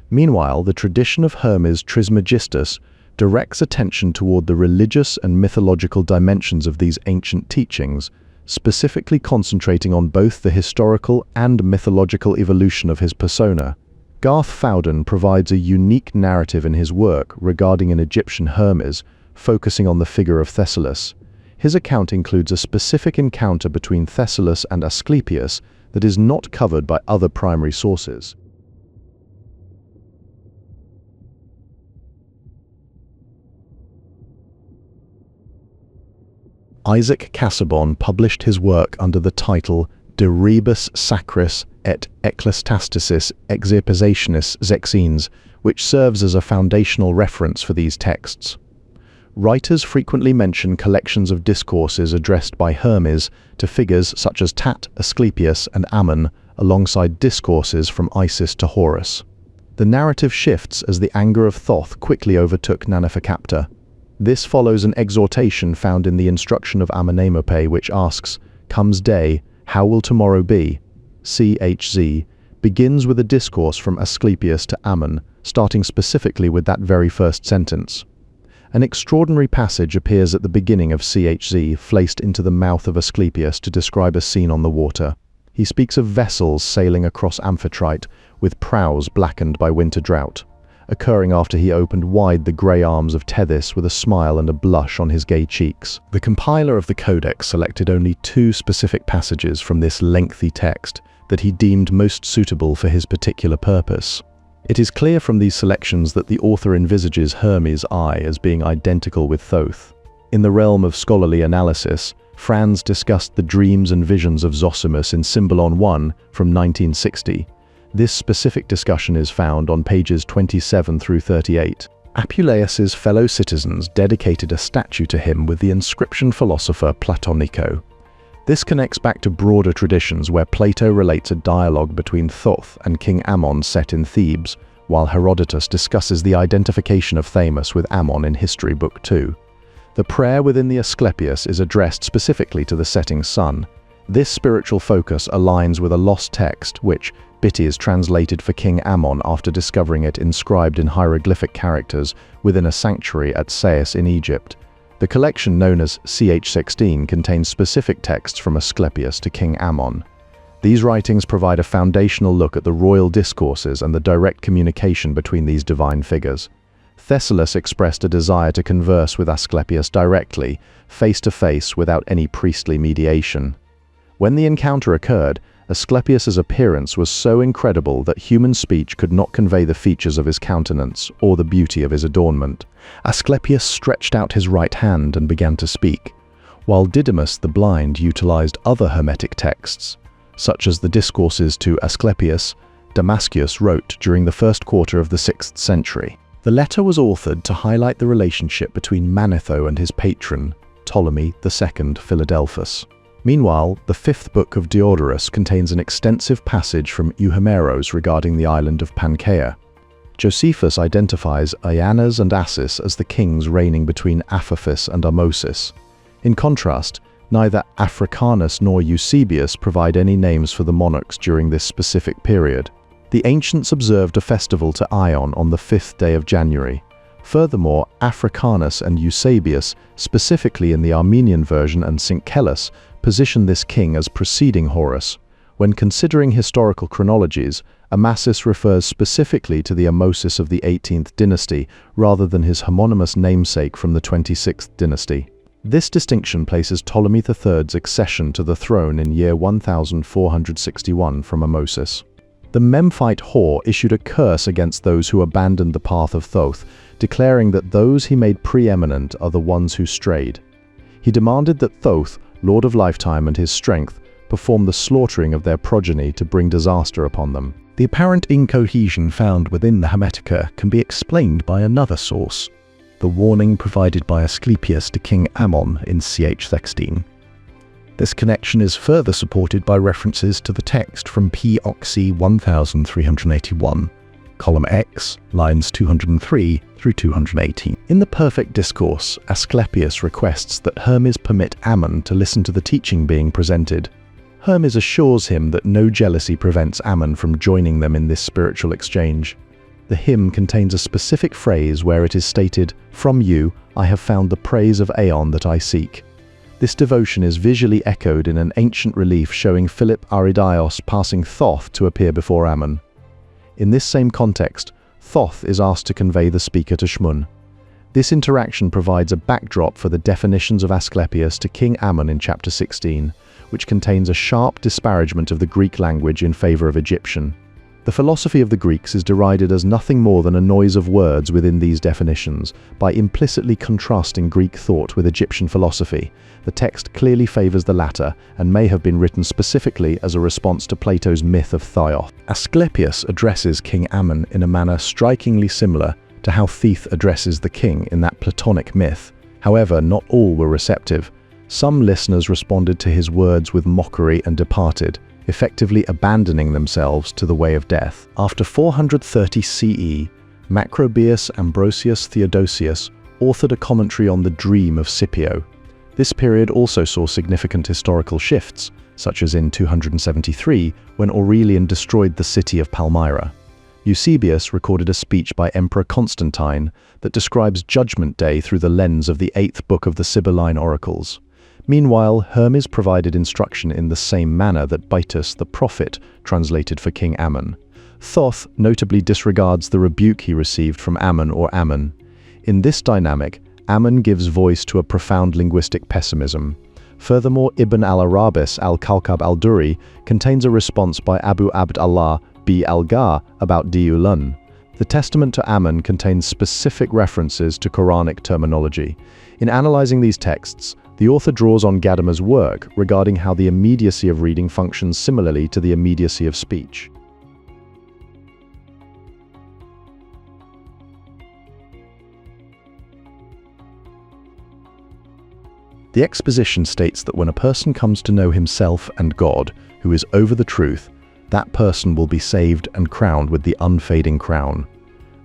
Meanwhile, the tradition of Hermes Trismegistus directs attention toward the religious and mythological dimensions of these ancient teachings, specifically concentrating on both the historical and mythological evolution of his persona. Garth Fowden provides a unique narrative in his work regarding an Egyptian Hermes, focusing on the figure of Thessalus. His account includes a specific encounter between Thessalus and Asclepius that is not covered by other primary sources. Isaac Casaubon published his work under the title De Rebus Sacris et Ecclesiasticis Exercitionis Zexines, which serves as a foundational reference for these texts. Writers frequently mention collections of discourses addressed by Hermes to figures such as Tat, Asclepius, and Ammon, alongside discourses from Isis to Horus. The narrative shifts as the anger of Thoth quickly overtook Naneferkaptah. This follows an exhortation found in the instruction of Amenemope, which asks, "Comes day, how will tomorrow be?" CHZ begins with a discourse from Asclepius to Ammon, starting specifically with that very first sentence. An extraordinary passage appears at the beginning of CHZ, placed into the mouth of Asclepius to describe a scene on the water. He speaks of vessels sailing across Amphitrite, with prows blackened by winter drought, occurring after he opened wide the grey arms of Tethys with a smile and a blush on his gay cheeks. The compiler of the Codex selected only 2 specific passages from this lengthy text that he deemed most suitable for his particular purpose. It is clear from these selections that the author envisages Hermes' eye as being identical with Thoth. In the realm of scholarly analysis, Franz discussed the dreams and visions of Zosimus in Symbolon 1 from 1960. This specific discussion is found on pages 27 through 38. Apuleius's fellow citizens dedicated a statue to him with the inscription philosopher Platonico. This connects back to broader traditions where Plato relates a dialogue between Thoth and King Ammon set in Thebes, while Herodotus discusses the identification of Themis with Ammon in History Book 2. The prayer within the Asclepius is addressed specifically to the setting sun. This spiritual focus aligns with a lost text which Bitti's translated for King Ammon after discovering it inscribed in hieroglyphic characters within a sanctuary at Sais in Egypt. The collection known as CH16 contains specific texts from Asclepius to King Ammon. These writings provide a foundational look at the royal discourses and the direct communication between these divine figures. Thessalus expressed a desire to converse with Asclepius directly, face to face, without any priestly mediation. When the encounter occurred, Asclepius's appearance was so incredible that human speech could not convey the features of his countenance or the beauty of his adornment. Asclepius stretched out his right hand and began to speak, while Didymus the blind utilized other Hermetic texts, such as the Discourses to Asclepius, Damascius wrote during the first quarter of the 6th century. The letter was authored to highlight the relationship between Manetho and his patron, Ptolemy II Philadelphus. Meanwhile, the 5th book of Diodorus contains an extensive passage from Euhemeros regarding the island of Panchaea. Josephus identifies Ianes and Assis as the kings reigning between Apaphis and Ahmosis. In contrast, neither Africanus nor Eusebius provide any names for the monarchs during this specific period. The ancients observed a festival to Ion on the 5th day of January. Furthermore, Africanus and Eusebius, specifically in the Armenian version and St. Celis, position this king as preceding Horus. When considering historical chronologies, Amasis refers specifically to the Ahmosis of the 18th dynasty rather than his homonymous namesake from the 26th dynasty. This distinction places Ptolemy III's accession to the throne in year 1461 from Ahmosis. The Memphite Hor issued a curse against those who abandoned the path of Thoth, declaring that those he made preeminent are the ones who strayed. He demanded that Thoth, Lord of Lifetime and his strength, perform the slaughtering of their progeny to bring disaster upon them. The apparent incohesion found within the Hermetica can be explained by another source, the warning provided by Asclepius to King Ammon in CH16. This connection is further supported by references to the text from P. Oxy 1381, column X, lines 203 through 218. In the Perfect Discourse, Asclepius requests that Hermes permit Ammon to listen to the teaching being presented. Hermes assures him that no jealousy prevents Ammon from joining them in this spiritual exchange. The hymn contains a specific phrase where it is stated, "From you, I have found the praise of Aeon that I seek." This devotion is visually echoed in an ancient relief showing Philip Aridios passing Thoth to appear before Ammon. In this same context, Thoth is asked to convey the speaker to Shmun. This interaction provides a backdrop for the definitions of Asclepius to King Ammon in chapter 16, which contains a sharp disparagement of the Greek language in favor of Egyptian. The philosophy of the Greeks is derided as nothing more than a noise of words within these definitions. By implicitly contrasting Greek thought with Egyptian philosophy, the text clearly favors the latter and may have been written specifically as a response to Plato's myth of Thyoth. Asclepius addresses King Ammon in a manner strikingly similar to how Theeth addresses the king in that Platonic myth. However, not all were receptive. Some listeners responded to his words with mockery and departed, effectively abandoning themselves to the way of death. After 430 CE, Macrobius Ambrosius Theodosius authored a commentary on the dream of Scipio. This period also saw significant historical shifts, such as in 273, when Aurelian destroyed the city of Palmyra. Eusebius recorded a speech by Emperor Constantine that describes Judgment Day through the lens of the 8th book of the Sibylline oracles. Meanwhile, Hermes provided instruction in the same manner that Bytus the prophet translated for King Ammon. Thoth notably disregards the rebuke he received from Ammon or Ammon. In this dynamic, Ammon gives voice to a profound linguistic pessimism. Furthermore, Ibn al-Arabis al-Kawkab al-Duri contains a response by Abu Abd Allah B. al-Ghar about Diulun. The Testament to Ammon contains specific references to Quranic terminology. In analyzing these texts, the author draws on Gadamer's work regarding how the immediacy of reading functions similarly to the immediacy of speech. The exposition states that when a person comes to know himself and God, who is over the truth, that person will be saved and crowned with the unfading crown.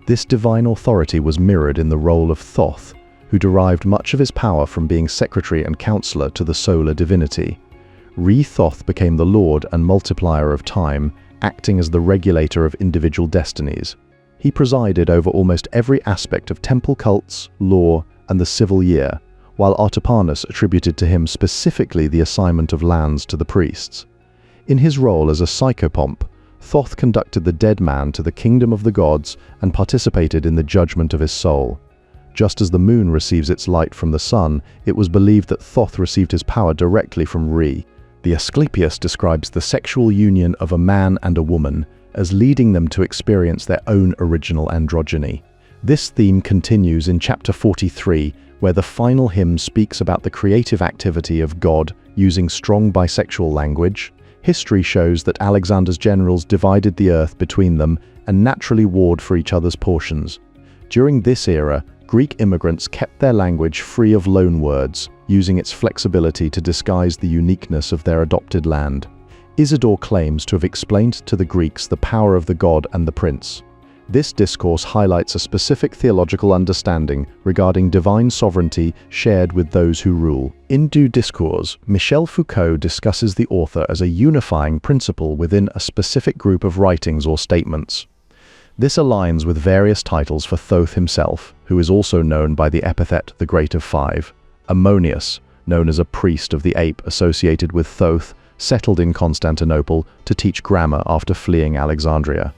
This divine authority was mirrored in the role of Thoth, who derived much of his power from being secretary and counselor to the solar divinity. Thoth became the lord and multiplier of time, acting as the regulator of individual destinies. He presided over almost every aspect of temple cults, law, and the civil year, while Artapanus attributed to him specifically the assignment of lands to the priests. In his role as a psychopomp, Thoth conducted the dead man to the kingdom of the gods and participated in the judgment of his soul. Just as the moon receives its light from the sun, it was believed that Thoth received his power directly from Re. The Asclepius describes the sexual union of a man and a woman as leading them to experience their own original androgyny. This theme continues in chapter 43, where the final hymn speaks about the creative activity of God using strong bisexual language. History shows that Alexander's generals divided the earth between them and naturally warred for each other's portions. During this era, Greek immigrants kept their language free of loanwords, using its flexibility to disguise the uniqueness of their adopted land. Isidore claims to have explained to the Greeks the power of the god and the prince. This discourse highlights a specific theological understanding regarding divine sovereignty shared with those who rule. In Discourse, Michel Foucault discusses the author as a unifying principle within a specific group of writings or statements. This aligns with various titles for Thoth himself, who is also known by the epithet the Great of Five. Ammonius, known as a priest of the ape associated with Thoth, settled in Constantinople to teach grammar after fleeing Alexandria.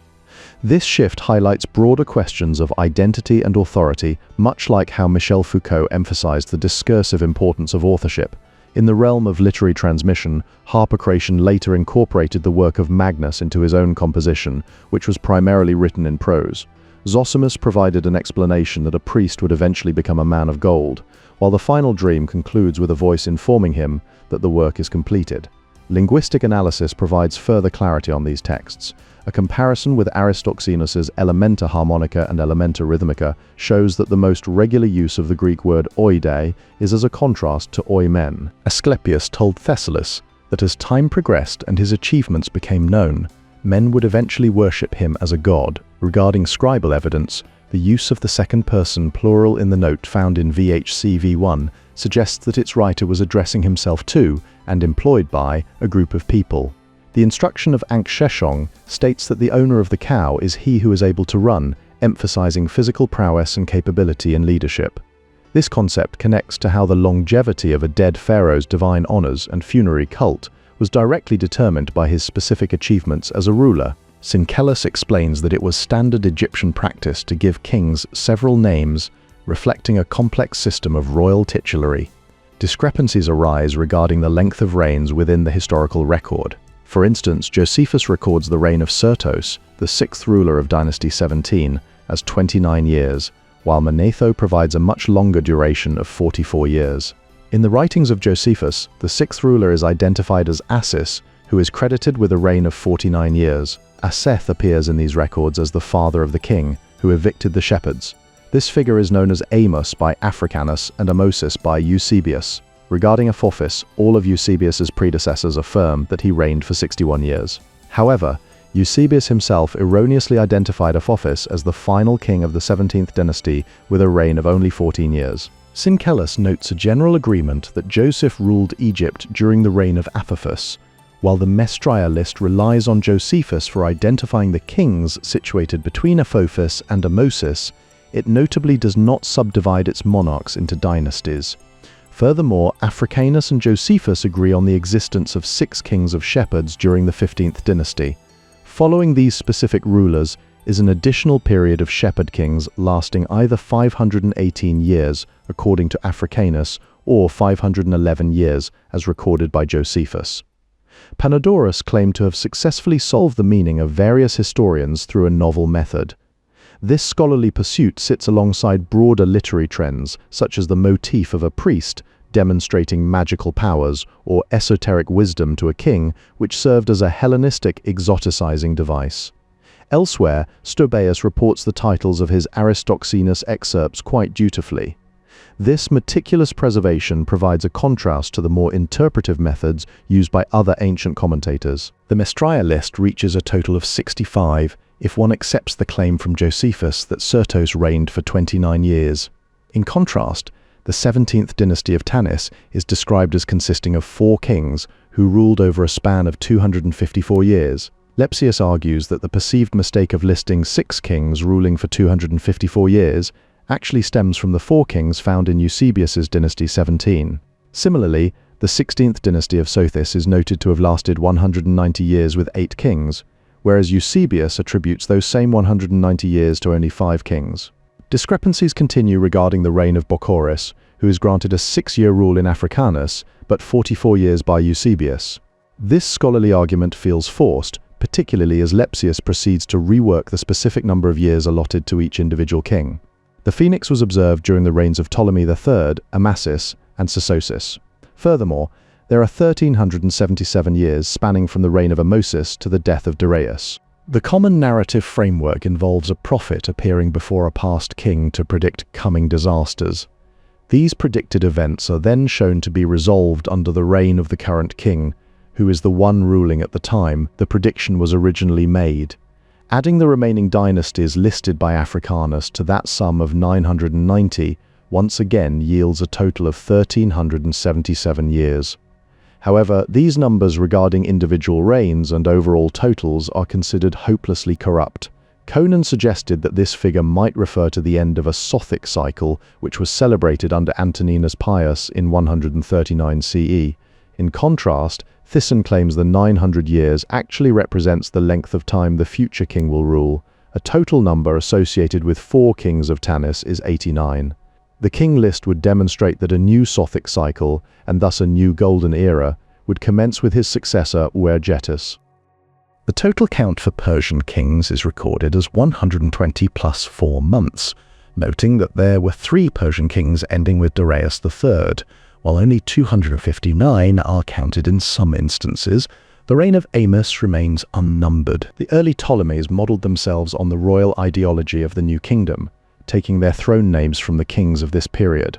This shift highlights broader questions of identity and authority, much like how Michel Foucault emphasized the discursive importance of authorship. In the realm of literary transmission, Harpocration later incorporated the work of Magnus into his own composition, which was primarily written in prose. Zosimus provided an explanation that a priest would eventually become a man of gold, while the final dream concludes with a voice informing him that the work is completed. Linguistic analysis provides further clarity on these texts. A comparison with Aristoxenus's Elementa Harmonica and Elementa Rhythmica shows that the most regular use of the Greek word oidei is as a contrast to oimen. Asclepius told Thessalus that as time progressed and his achievements became known, men would eventually worship him as a god. Regarding scribal evidence, the use of the second person plural in the note found in VHC V1 suggests that its writer was addressing himself to, and employed by, a group of people. The instruction of Ankh-Sheshong states that the owner of the cow is he who is able to run, emphasizing physical prowess and capability in leadership. This concept connects to how the longevity of a dead pharaoh's divine honors and funerary cult was directly determined by his specific achievements as a ruler. Syncellus explains that it was standard Egyptian practice to give kings several names, reflecting a complex system of royal titulary. Discrepancies arise regarding the length of reigns within the historical record. For instance, Josephus records the reign of Sirtos, the sixth ruler of Dynasty 17, as 29 years, while Manetho provides a much longer duration of 44 years. In the writings of Josephus, the sixth ruler is identified as Assis, who is credited with a reign of 49 years. Aseth appears in these records as the father of the king, who evicted the shepherds. This figure is known as Amos by Africanus and Amosis by Eusebius. Regarding Apophis, all of Eusebius's predecessors affirm that he reigned for 61 years. However, Eusebius himself erroneously identified Apophis as the final king of the 17th dynasty with a reign of only 14 years. Syncellus notes a general agreement that Joseph ruled Egypt during the reign of Apophis, while the Mestria list relies on Josephus for identifying the kings situated between Apophis and Amosis. It notably does not subdivide its monarchs into dynasties. Furthermore, Africanus and Josephus agree on the existence of 6 kings of shepherds during the 15th dynasty. Following these specific rulers is an additional period of shepherd kings lasting either 518 years, according to Africanus, or 511 years, as recorded by Josephus. Panodorus claimed to have successfully solved the meaning of various historians through a novel method. This scholarly pursuit sits alongside broader literary trends, such as the motif of a priest demonstrating magical powers or esoteric wisdom to a king, which served as a Hellenistic exoticizing device. Elsewhere, Stobaeus reports the titles of his Aristoxenus excerpts quite dutifully. This meticulous preservation provides a contrast to the more interpretive methods used by other ancient commentators. The Mestria list reaches a total of 65, if one accepts the claim from Josephus that Sertos reigned for 29 years. In contrast, the 17th dynasty of Tanis is described as consisting of 4 kings who ruled over a span of 254 years. Lepsius argues that the perceived mistake of listing 6 kings ruling for 254 years actually stems from the 4 kings found in Eusebius's dynasty 17. Similarly, the 16th dynasty of Sothis is noted to have lasted 190 years with 8 kings, whereas Eusebius attributes those same 190 years to only 5 kings. Discrepancies continue regarding the reign of Bocoris, who is granted a 6-year rule in Africanus, but 44 years by Eusebius. This scholarly argument feels forced, particularly as Lepsius proceeds to rework the specific number of years allotted to each individual king. The Phoenix was observed during the reigns of Ptolemy III, Amasis, and Sesosis. Furthermore, there are 1,377 years spanning from the reign of Amosis to the death of Darius. The common narrative framework involves a prophet appearing before a past king to predict coming disasters. These predicted events are then shown to be resolved under the reign of the current king, who is the one ruling at the time the prediction was originally made. Adding the remaining dynasties listed by Africanus to that sum of 990 once again yields a total of 1,377 years. However, these numbers regarding individual reigns and overall totals are considered hopelessly corrupt. Conan suggested that this figure might refer to the end of a Sothic cycle, which was celebrated under Antoninus Pius in 139 CE. In contrast, Thyssen claims the 900 years actually represents the length of time the future king will rule. A total number associated with 4 kings of Tanis is 89. The king list would demonstrate that a new Sothic cycle, and thus a new golden era, would commence with his successor Uergetus. The total count for Persian kings is recorded as 120 plus 4 months, noting that there were 3 Persian kings ending with Darius III, while only 259 are counted in some instances. The reign of Amos remains unnumbered. The early Ptolemies modelled themselves on the royal ideology of the New Kingdom, taking their throne names from the kings of this period.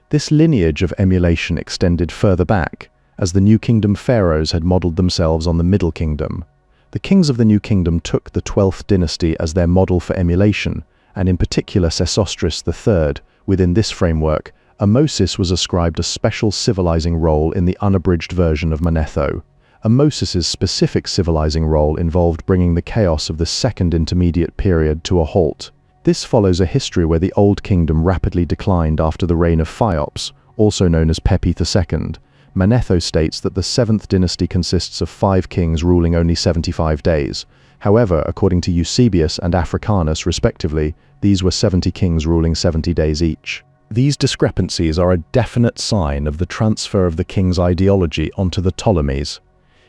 This lineage of emulation extended further back, as the New Kingdom pharaohs had modelled themselves on the Middle Kingdom. The kings of the New Kingdom took the 12th dynasty as their model for emulation, and in particular Sesostris III. Within this framework, Amosis was ascribed a special civilizing role in the unabridged version of Manetho. Amosis's specific civilizing role involved bringing the chaos of the Second Intermediate Period to a halt. This follows a history where the Old Kingdom rapidly declined after the reign of Phiops, also known as Pepi II. Manetho states that the 7th dynasty consists of 5 kings ruling only 75 days. However, according to Eusebius and Africanus respectively, these were 70 kings ruling 70 days each. These discrepancies are a definite sign of the transfer of the king's ideology onto the Ptolemies.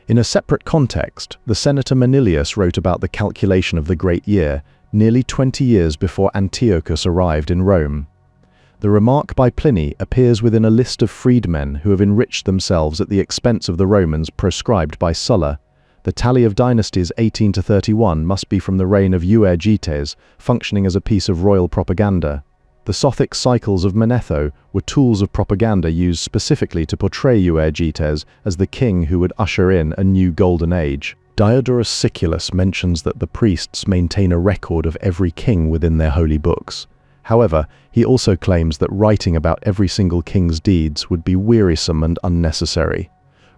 In a separate context, the senator Manilius wrote about the calculation of the Great Year nearly 20 years before Antiochus arrived in Rome. The remark by Pliny appears within a list of freedmen who have enriched themselves at the expense of the Romans proscribed by Sulla. The tally of dynasties 18 to 31 must be from the reign of Uergetes, functioning as a piece of royal propaganda. The Sothic cycles of Manetho were tools of propaganda used specifically to portray Uergetes as the king who would usher in a new golden age. Diodorus Siculus mentions that the priests maintain a record of every king within their holy books. However, he also claims that writing about every single king's deeds would be wearisome and unnecessary.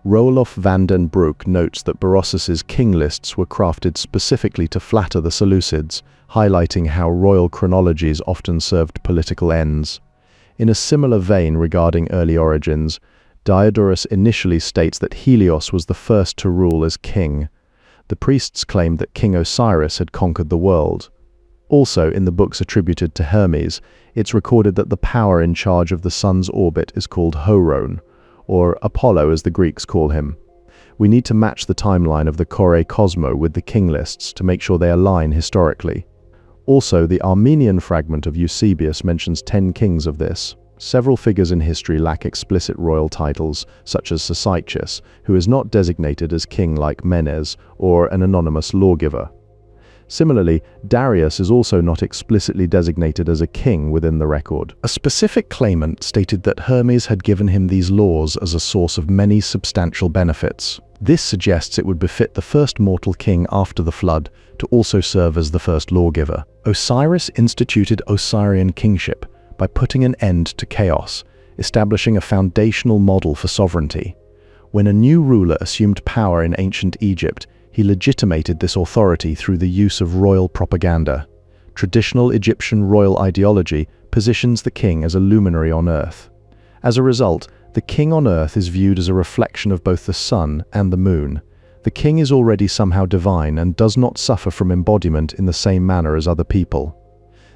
Roelof van den Broek notes that Berosus's king lists were crafted specifically to flatter the Seleucids, highlighting how royal chronologies often served political ends. In a similar vein regarding early origins, Diodorus initially states that Helios was the first to rule as king. The priests claimed that King Osiris had conquered the world. Also, in the books attributed to Hermes, it's recorded that the power in charge of the sun's orbit is called Horon, or Apollo as the Greeks call him. We need to match the timeline of the Kore Cosmo with the king lists to make sure they align historically. Also, the Armenian fragment of Eusebius mentions 10 kings of this. Several figures in history lack explicit royal titles, such as Sicytius, who is not designated as king like Menes, or an anonymous lawgiver. Similarly, Darius is also not explicitly designated as a king within the record. A specific claimant stated that Hermes had given him these laws as a source of many substantial benefits. This suggests it would befit the first mortal king after the flood to also serve as the first lawgiver. Osiris instituted Osirian kingship by putting an end to chaos, establishing a foundational model for sovereignty. When a new ruler assumed power in ancient Egypt, he legitimated this authority through the use of royal propaganda. Traditional Egyptian royal ideology positions the king as a luminary on earth. As a result, the king on earth is viewed as a reflection of both the sun and the moon. The king is already somehow divine and does not suffer from embodiment in the same manner as other people.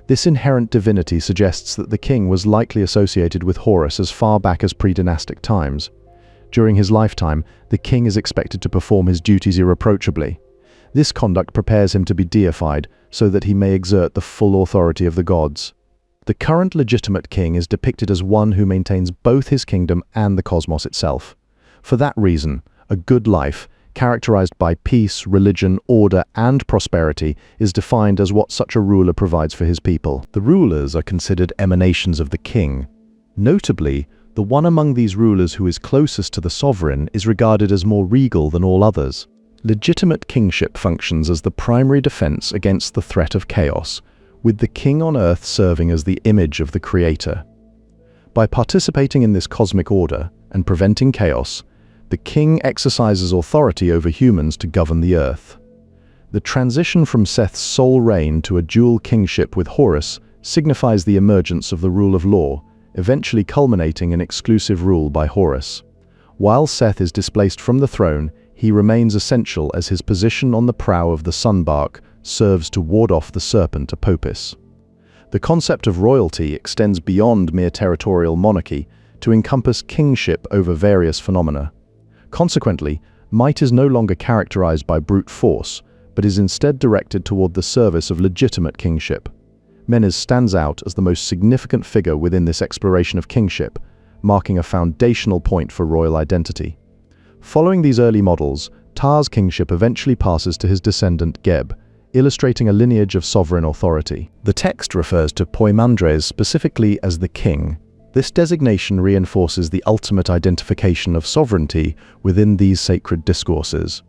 This inherent divinity suggests that the king was likely associated with Horus as far back as pre-dynastic times. During his lifetime, the king is expected to perform his duties irreproachably. This conduct prepares him to be deified so that he may exert the full authority of the gods. The current legitimate king is depicted as one who maintains both his kingdom and the cosmos itself. For that reason, a good life, characterized by peace, religion, order, and prosperity, is defined as what such a ruler provides for his people. The rulers are considered emanations of the king. Notably, the one among these rulers who is closest to the sovereign is regarded as more regal than all others. Legitimate kingship functions as the primary defense against the threat of chaos, with the king on earth serving as the image of the creator. By participating in this cosmic order and preventing chaos, the king exercises authority over humans to govern the earth. The transition from Seth's sole reign to a dual kingship with Horus signifies the emergence of the rule of law, eventually culminating in exclusive rule by Horus. While Seth is displaced from the throne, he remains essential as his position on the prow of the sunbark serves to ward off the serpent Apopis. The concept of royalty extends beyond mere territorial monarchy to encompass kingship over various phenomena. Consequently, might is no longer characterized by brute force, but is instead directed toward the service of legitimate kingship. Menes stands out as the most significant figure within this exploration of kingship, marking a foundational point for royal identity. Following these early models, Ptah's kingship eventually passes to his descendant Geb, illustrating a lineage of sovereign authority. The text refers to Poimandres specifically as the king. This designation reinforces the ultimate identification of sovereignty within these sacred discourses.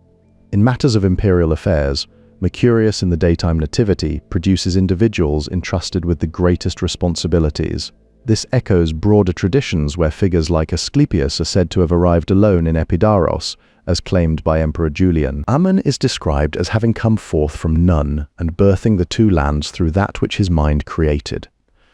In matters of imperial affairs, Mercurius in the daytime nativity produces individuals entrusted with the greatest responsibilities. This echoes broader traditions where figures like Asclepius are said to have arrived alone in Epidaurus, as claimed by Emperor Julian. Ammon is described as having come forth from none and birthing the two lands through that which his mind created.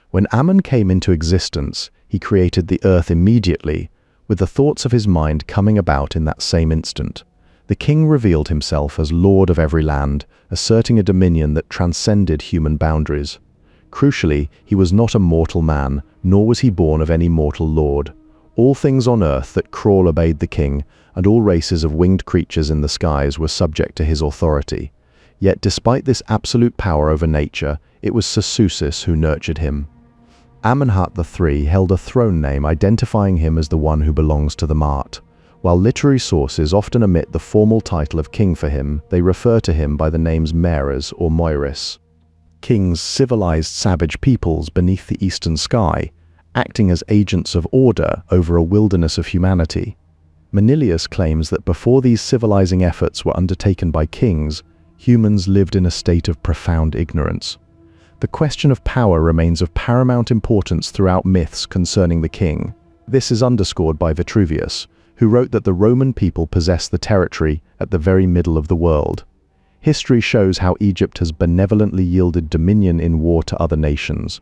When Ammon came into existence, he created the earth immediately, with the thoughts of his mind coming about in that same instant. The king revealed himself as lord of every land, asserting a dominion that transcended human boundaries. Crucially, he was not a mortal man, nor was he born of any mortal lord. All things on earth that crawl obeyed the king, and all races of winged creatures in the skies were subject to his authority. Yet despite this absolute power over nature, it was Sesousis who nurtured him. Amenhotep III held a throne name identifying him as the one who belongs to the Mart. While literary sources often omit the formal title of king for him, they refer to him by the names Meres or Moiris. Kings civilized savage peoples beneath the eastern sky, acting as agents of order over a wilderness of humanity. Manilius claims that before these civilizing efforts were undertaken by kings, humans lived in a state of profound ignorance. The question of power remains of paramount importance throughout myths concerning the king. This is underscored by Vitruvius, who wrote that the Roman people possessed the territory at the very middle of the world. History shows how Egypt has benevolently yielded dominion in war to other nations.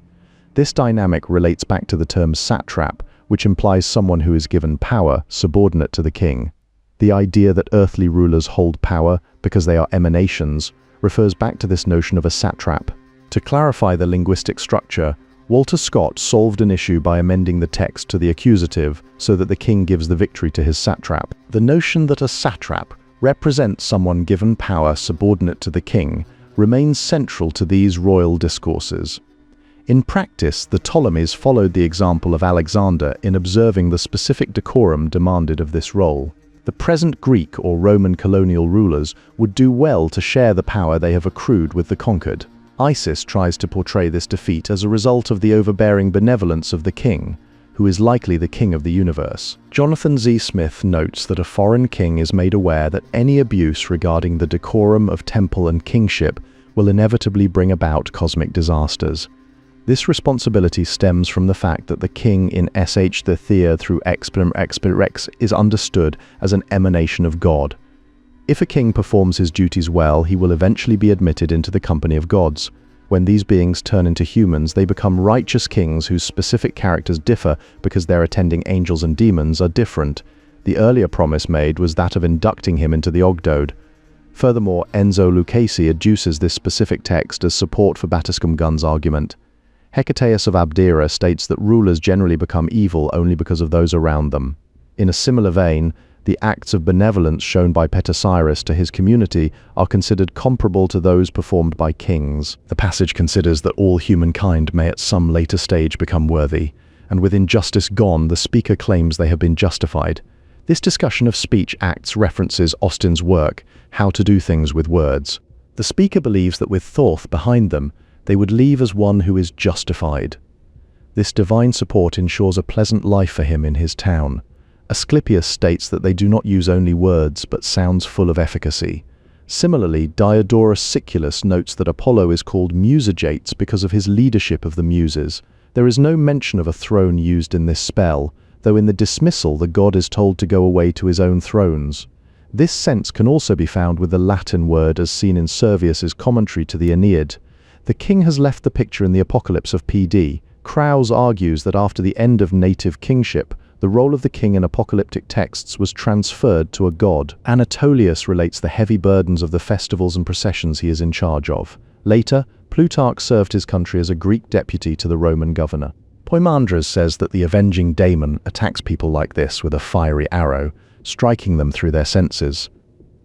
This dynamic relates back to the term satrap, which implies someone who is given power subordinate to the king. The idea that earthly rulers hold power because they are emanations refers back to this notion of a satrap. To clarify the linguistic structure, Walter Scott solved an issue by amending the text to the accusative so that the king gives the victory to his satrap. The notion that a satrap represents someone given power subordinate to the king remains central to these royal discourses. In practice, the Ptolemies followed the example of Alexander in observing the specific decorum demanded of this role. The present Greek or Roman colonial rulers would do well to share the power they have accrued with the conquered. Isis tries to portray this defeat as a result of the overbearing benevolence of the king, who is likely the king of the universe. Jonathan Z. Smith notes that a foreign king is made aware that any abuse regarding the decorum of temple and kingship will inevitably bring about cosmic disasters. This responsibility stems from the fact that the king in sh the thea through rex is understood as an emanation of God. If a king performs his duties well, he will eventually be admitted into the company of gods. When these beings turn into humans, they become righteous kings whose specific characters differ because their attending angels and demons are different. The earlier promise made was that of inducting him into the Ogdoad. Furthermore, Enzo Lucchesi adduces this specific text as support for Batiscum Gunn's argument. Hecataeus of Abdera states that rulers generally become evil only because of those around them. In a similar vein, the acts of benevolence shown by Petasiris to his community are considered comparable to those performed by kings. The passage considers that all humankind may at some later stage become worthy, and with injustice gone, the speaker claims they have been justified. This discussion of speech acts references Austin's work, How to Do Things with Words. The speaker believes that with Thoth behind them, they would leave as one who is justified. This divine support ensures a pleasant life for him in his town. Asclepius states that they do not use only words, but sounds full of efficacy. Similarly, Diodorus Siculus notes that Apollo is called Musajates because of his leadership of the Muses. There is no mention of a throne used in this spell, though in the dismissal the god is told to go away to his own thrones. This sense can also be found with the Latin word as seen in Servius's commentary to the Aeneid. The king has left the picture in the Apocalypse of P.D. Krauss argues that after the end of native kingship, the role of the king in apocalyptic texts was transferred to a god. Anatolius relates the heavy burdens of the festivals and processions he is in charge of. Later, Plutarch served his country as a Greek deputy to the Roman governor. Poimandres says that the avenging daemon attacks people like this with a fiery arrow, striking them through their senses.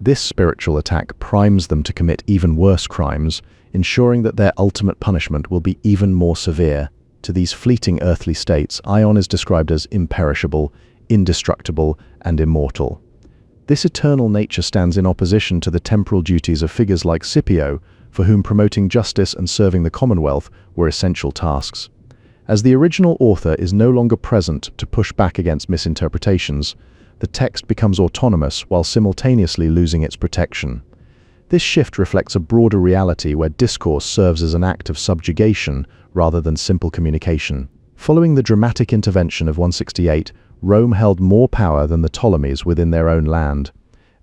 This spiritual attack primes them to commit even worse crimes, ensuring that their ultimate punishment will be even more severe. To these fleeting earthly states, Ion is described as imperishable, indestructible, and immortal. This eternal nature stands in opposition to the temporal duties of figures like Scipio, for whom promoting justice and serving the commonwealth were essential tasks. As the original author is no longer present to push back against misinterpretations, the text becomes autonomous while simultaneously losing its protection. This shift reflects a broader reality where discourse serves as an act of subjugation rather than simple communication. Following the dramatic intervention of 168, Rome held more power than the Ptolemies within their own land.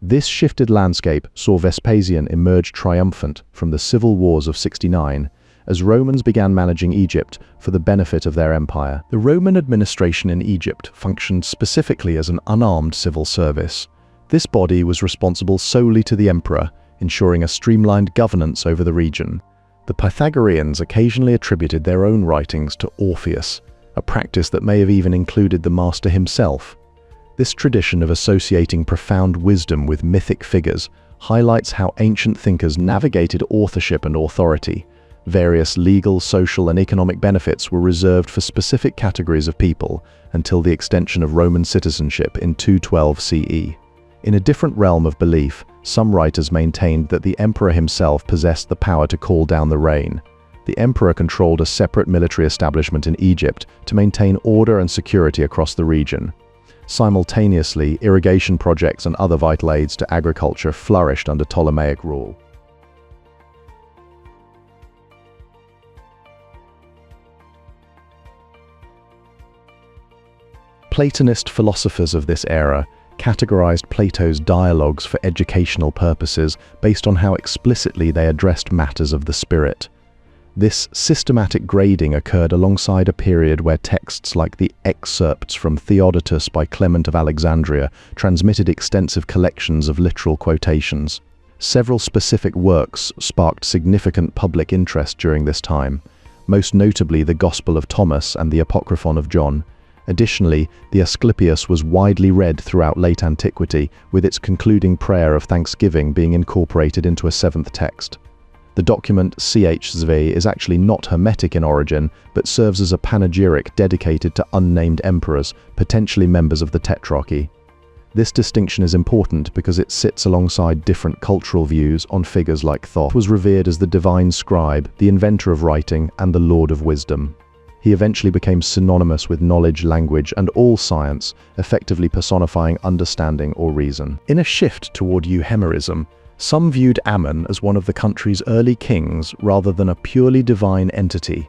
This shifted landscape saw Vespasian emerge triumphant from the civil wars of 69, as Romans began managing Egypt for the benefit of their empire. The Roman administration in Egypt functioned specifically as an unarmed civil service. This body was responsible solely to the emperor, ensuring a streamlined governance over the region. The Pythagoreans occasionally attributed their own writings to Orpheus, a practice that may have even included the master himself. This tradition of associating profound wisdom with mythic figures highlights how ancient thinkers navigated authorship and authority. Various legal, social, and economic benefits were reserved for specific categories of people until the extension of Roman citizenship in 212 CE. In a different realm of belief, some writers maintained that the emperor himself possessed the power to call down the rain. The emperor controlled a separate military establishment in Egypt to maintain order and security across the region. Simultaneously, irrigation projects and other vital aids to agriculture flourished under Ptolemaic rule. Platonist philosophers of this era categorized Plato's dialogues for educational purposes based on how explicitly they addressed matters of the spirit. This systematic grading occurred alongside a period where texts like the excerpts from Theodotus by Clement of Alexandria transmitted extensive collections of literal quotations. Several specific works sparked significant public interest during this time, most notably the Gospel of Thomas and the Apocryphon of John. Additionally, the Asclepius was widely read throughout late antiquity, with its concluding prayer of thanksgiving being incorporated into a seventh text. The document CHZV is actually not Hermetic in origin, but serves as a panegyric dedicated to unnamed emperors, potentially members of the Tetrarchy. This distinction is important because it sits alongside different cultural views on figures like Thoth was revered as the divine scribe, the inventor of writing, and the lord of wisdom. He eventually became synonymous with knowledge, language, and all science, effectively personifying understanding or reason. In a shift toward euhemerism, some viewed Ammon as one of the country's early kings rather than a purely divine entity.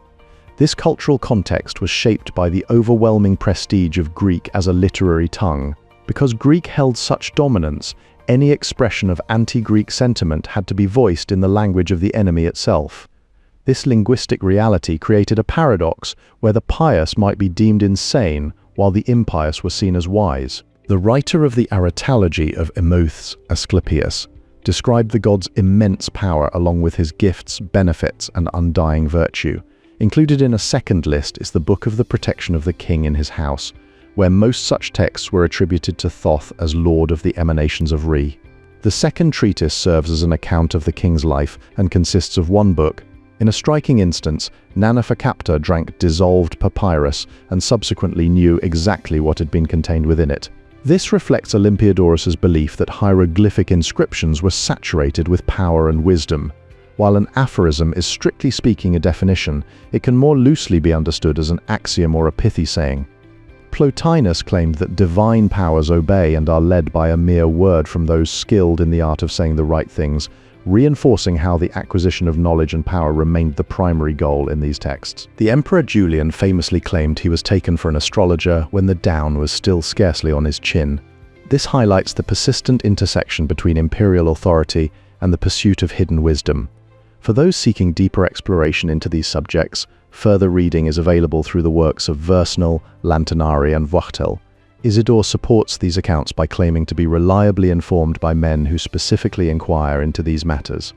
This cultural context was shaped by the overwhelming prestige of Greek as a literary tongue. Because Greek held such dominance, any expression of anti-Greek sentiment had to be voiced in the language of the enemy itself. This linguistic reality created a paradox where the pious might be deemed insane while the impious were seen as wise. The writer of the Aretalogy of Emoths, Asclepius, described the god's immense power along with his gifts, benefits, and undying virtue. Included in a second list is the Book of the Protection of the King in his house, where most such texts were attributed to Thoth as lord of the emanations of Re. The second treatise serves as an account of the king's life and consists of one book. In a striking instance, Naneferkaptah drank dissolved papyrus and subsequently knew exactly what had been contained within it. This reflects Olympiodorus's belief that hieroglyphic inscriptions were saturated with power and wisdom. While an aphorism is strictly speaking a definition, it can more loosely be understood as an axiom or a pithy saying. Plotinus claimed that divine powers obey and are led by a mere word from those skilled in the art of saying the right things, reinforcing how the acquisition of knowledge and power remained the primary goal in these texts. The Emperor Julian famously claimed he was taken for an astrologer when the down was still scarcely on his chin. This highlights the persistent intersection between imperial authority and the pursuit of hidden wisdom. For those seeking deeper exploration into these subjects, further reading is available through the works of Versnel, Lantinari, and Wachtel. Isidore supports these accounts by claiming to be reliably informed by men who specifically inquire into these matters.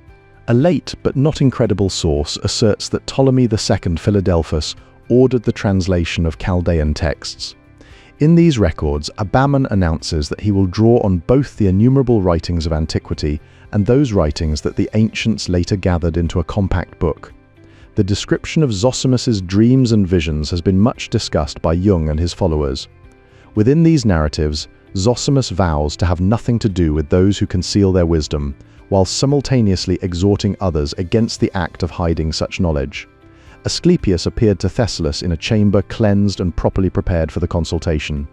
A late but not incredible source asserts that Ptolemy II Philadelphus ordered the translation of Chaldean texts. In these records, Abammon announces that he will draw on both the innumerable writings of antiquity and those writings that the ancients later gathered into a compact book. The description of Zosimus's dreams and visions has been much discussed by Jung and his followers. Within these narratives, Zosimus vows to have nothing to do with those who conceal their wisdom, while simultaneously exhorting others against the act of hiding such knowledge. Asclepius appeared to Thessalus in a chamber cleansed and properly prepared for the consultation.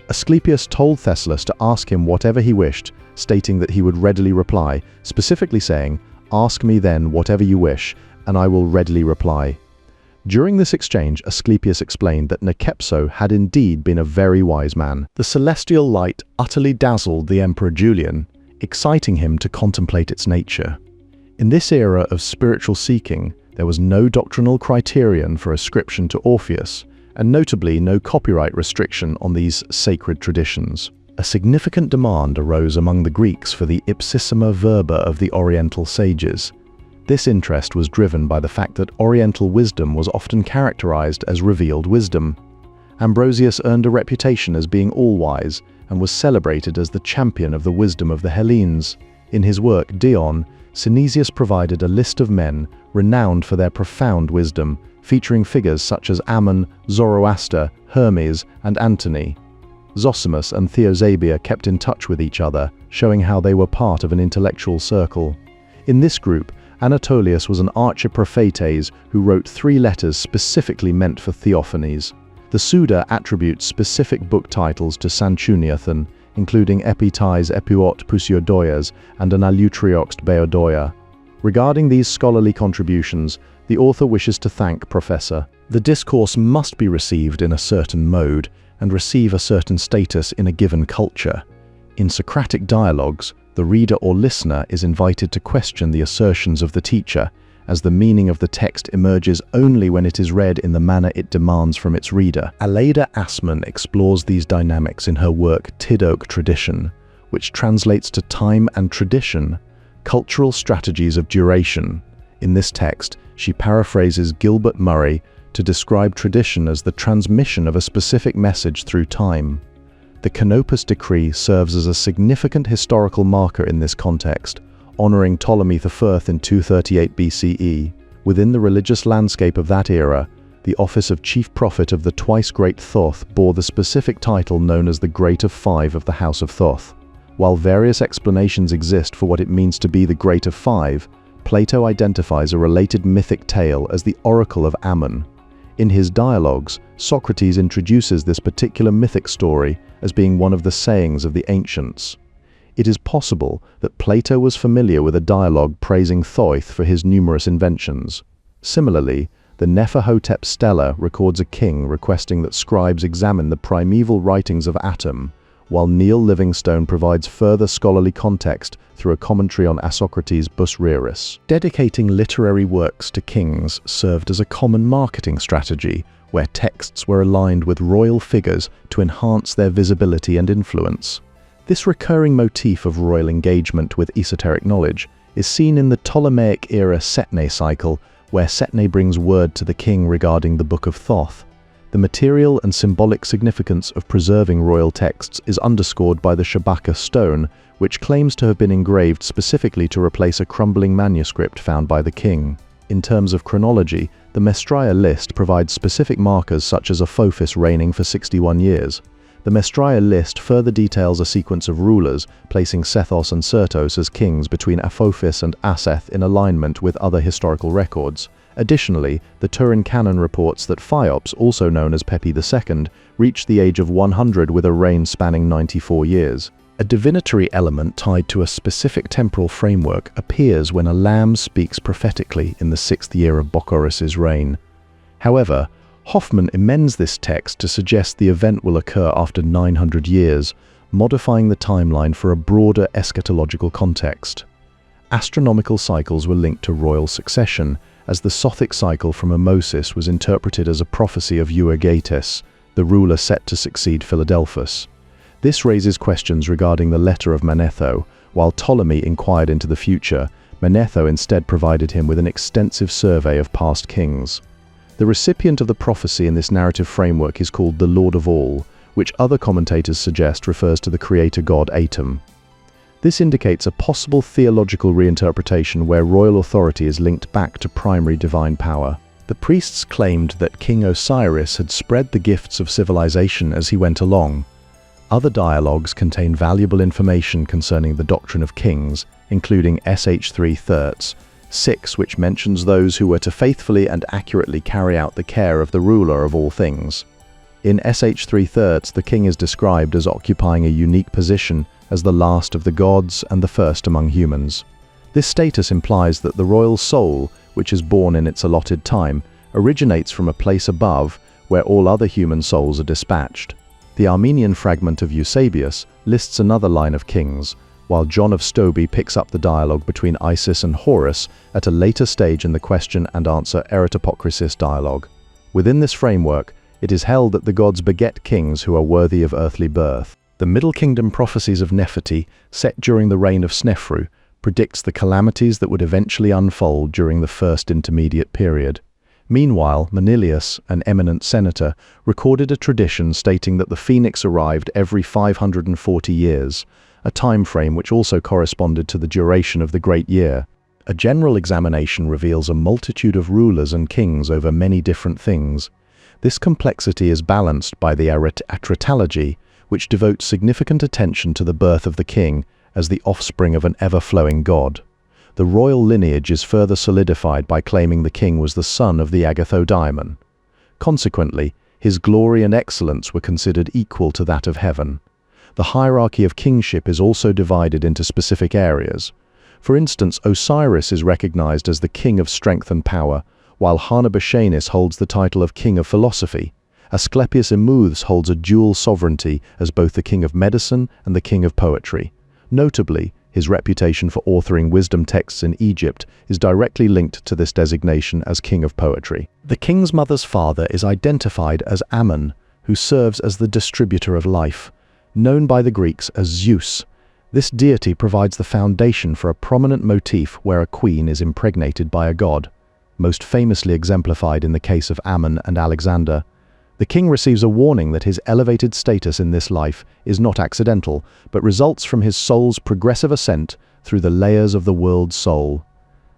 Asclepius told Thessalus to ask him whatever he wished, stating that he would readily reply, specifically saying, "Ask me then whatever you wish, and I will readily reply." During this exchange, Asclepius explained that Nekepso had indeed been a very wise man. The celestial light utterly dazzled the Emperor Julian, exciting him to contemplate its nature. In this era of spiritual seeking, there was no doctrinal criterion for ascription to Orpheus, and notably no copyright restriction on these sacred traditions. A significant demand arose among the Greeks for the ipsissima verba of the Oriental sages. This interest was driven by the fact that Oriental wisdom was often characterized as revealed wisdom. Ambrosius earned a reputation as being all-wise and was celebrated as the champion of the wisdom of the Hellenes. In his work Dion, Synesius provided a list of men renowned for their profound wisdom, featuring figures such as Ammon, Zoroaster, Hermes, and Antony. Zosimus and Theosebia kept in touch with each other, showing how they were part of an intellectual circle. In this group, Anatolius was an archiprophates who wrote 3 letters specifically meant for theophanies. The Suda attributes specific book titles to Sanchuniathon, including Epitais Epiot Pusiodoias and an Aleutrioxt Beodoia. Regarding these scholarly contributions, the author wishes to thank Professor. The discourse must be received in a certain mode and receive a certain status in a given culture. In Socratic dialogues, the reader or listener is invited to question the assertions of the teacher, as the meaning of the text emerges only when it is read in the manner it demands from its reader. Aleida Assmann explores these dynamics in her work Tidok Tradition, which translates to time and tradition, cultural strategies of duration. In this text, she paraphrases Gilbert Murray to describe tradition as the transmission of a specific message through time. The Canopus Decree serves as a significant historical marker in this context, honoring Ptolemy I in 238 BCE. Within the religious landscape of that era, the office of chief prophet of the twice great Thoth bore the specific title known as the Great of Five of the House of Thoth. While various explanations exist for what it means to be the Great of Five, Plato identifies a related mythic tale as the Oracle of Ammon. In his dialogues, Socrates introduces this particular mythic story as being one of the sayings of the ancients. It is possible that Plato was familiar with a dialogue praising Thoth for his numerous inventions. Similarly, the Neferhotep stela records a king requesting that scribes examine the primeval writings of Atum, while Neil Livingstone provides further scholarly context through a commentary on Asocrates' Bus Reris. Dedicating literary works to kings served as a common marketing strategy, where texts were aligned with royal figures to enhance their visibility and influence. This recurring motif of royal engagement with esoteric knowledge is seen in the Ptolemaic-era Setne cycle, where Setne brings word to the king regarding the Book of Thoth. The material and symbolic significance of preserving royal texts is underscored by the Shabaka stone, which claims to have been engraved specifically to replace a crumbling manuscript found by the king. In terms of chronology, the Mestraya list provides specific markers such as Apophis reigning for 61 years. The Mestraya list further details a sequence of rulers, placing Sethos and Sirtos as kings between Apophis and Aseth in alignment with other historical records. Additionally, the Turin canon reports that Phaops, also known as Pepi II, reached the age of 100 with a reign spanning 94 years. A divinatory element tied to a specific temporal framework appears when a lamb speaks prophetically in the 6th year of Bocchoris's reign. However, Hoffman amends this text to suggest the event will occur after 900 years, modifying the timeline for a broader eschatological context. Astronomical cycles were linked to royal succession, as the Sothic cycle from Amosis was interpreted as a prophecy of Euergetes, the ruler set to succeed Philadelphus. This raises questions regarding the letter of Manetho. While Ptolemy inquired into the future, Manetho instead provided him with an extensive survey of past kings. The recipient of the prophecy in this narrative framework is called the Lord of All, which other commentators suggest refers to the creator god Atum. This indicates a possible theological reinterpretation where royal authority is linked back to primary divine power. The priests claimed that King Osiris had spread the gifts of civilization as he went along. Other dialogues contain valuable information concerning the doctrine of kings, including Sh3 Thirds, 6 which mentions those who were to faithfully and accurately carry out the care of the ruler of all things. In Sh3 Thirds, the king is described as occupying a unique position as the last of the gods and the first among humans. This status implies that the royal soul, which is born in its allotted time, originates from a place above where all other human souls are dispatched. The Armenian fragment of Eusebius lists another line of kings, while John of Stoby picks up the dialogue between Isis and Horus at a later stage in the question and answer Eretapokrisis dialogue. Within this framework, it is held that the gods beget kings who are worthy of earthly birth. The Middle Kingdom prophecies of Neferti, set during the reign of Snefru, predicts the calamities that would eventually unfold during the First Intermediate Period. Meanwhile, Manilius, an eminent senator, recorded a tradition stating that the phoenix arrived every 540 years, a time frame which also corresponded to the duration of the Great Year. A general examination reveals a multitude of rulers and kings over many different things. This complexity is balanced by the Atritalogy, which devotes significant attention to the birth of the king as the offspring of an ever-flowing god. The royal lineage is further solidified by claiming the king was the son of the Agathodaimon. Consequently, his glory and excellence were considered equal to that of heaven. The hierarchy of kingship is also divided into specific areas. For instance, Osiris is recognized as the king of strength and power, while Harnabashanis holds the title of king of philosophy. Asclepius Emuths holds a dual sovereignty as both the king of medicine and the king of poetry. Notably, his reputation for authoring wisdom texts in Egypt is directly linked to this designation as king of poetry. The king's mother's father is identified as Ammon, who serves as the distributor of life, known by the Greeks as Zeus. This deity provides the foundation for a prominent motif where a queen is impregnated by a god, most famously exemplified in the case of Ammon and Alexander. The king receives a warning that his elevated status in this life is not accidental, but results from his soul's progressive ascent through the layers of the world's soul.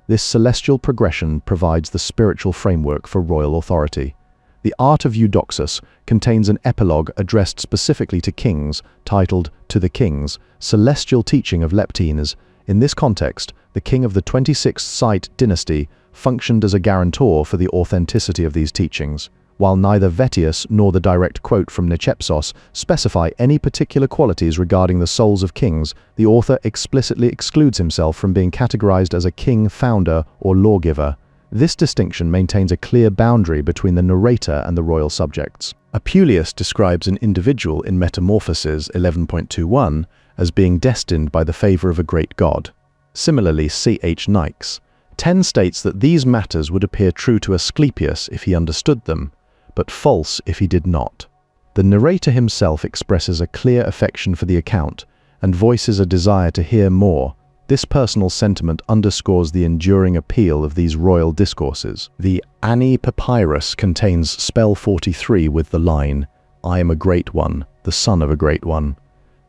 This celestial progression provides the spiritual framework for royal authority. The Art of Eudoxus contains an epilogue addressed specifically to kings, titled To the Kings, Celestial Teaching of Leptines. In this context, the king of the 26th Site dynasty functioned as a guarantor for the authenticity of these teachings. While neither Vettius nor the direct quote from Nicepsos specify any particular qualities regarding the souls of kings, the author explicitly excludes himself from being categorized as a king, founder, or lawgiver. This distinction maintains a clear boundary between the narrator and the royal subjects. Apuleius describes an individual in Metamorphoses 11.21 as being destined by the favor of a great god. Similarly, C.H. Nikes 10 states that these matters would appear true to Asclepius if he understood them, but false if he did not. The narrator himself expresses a clear affection for the account and voices a desire to hear more. This personal sentiment underscores the enduring appeal of these royal discourses. The Ani Papyrus contains spell 43 with the line, "I am a great one, the son of a great one."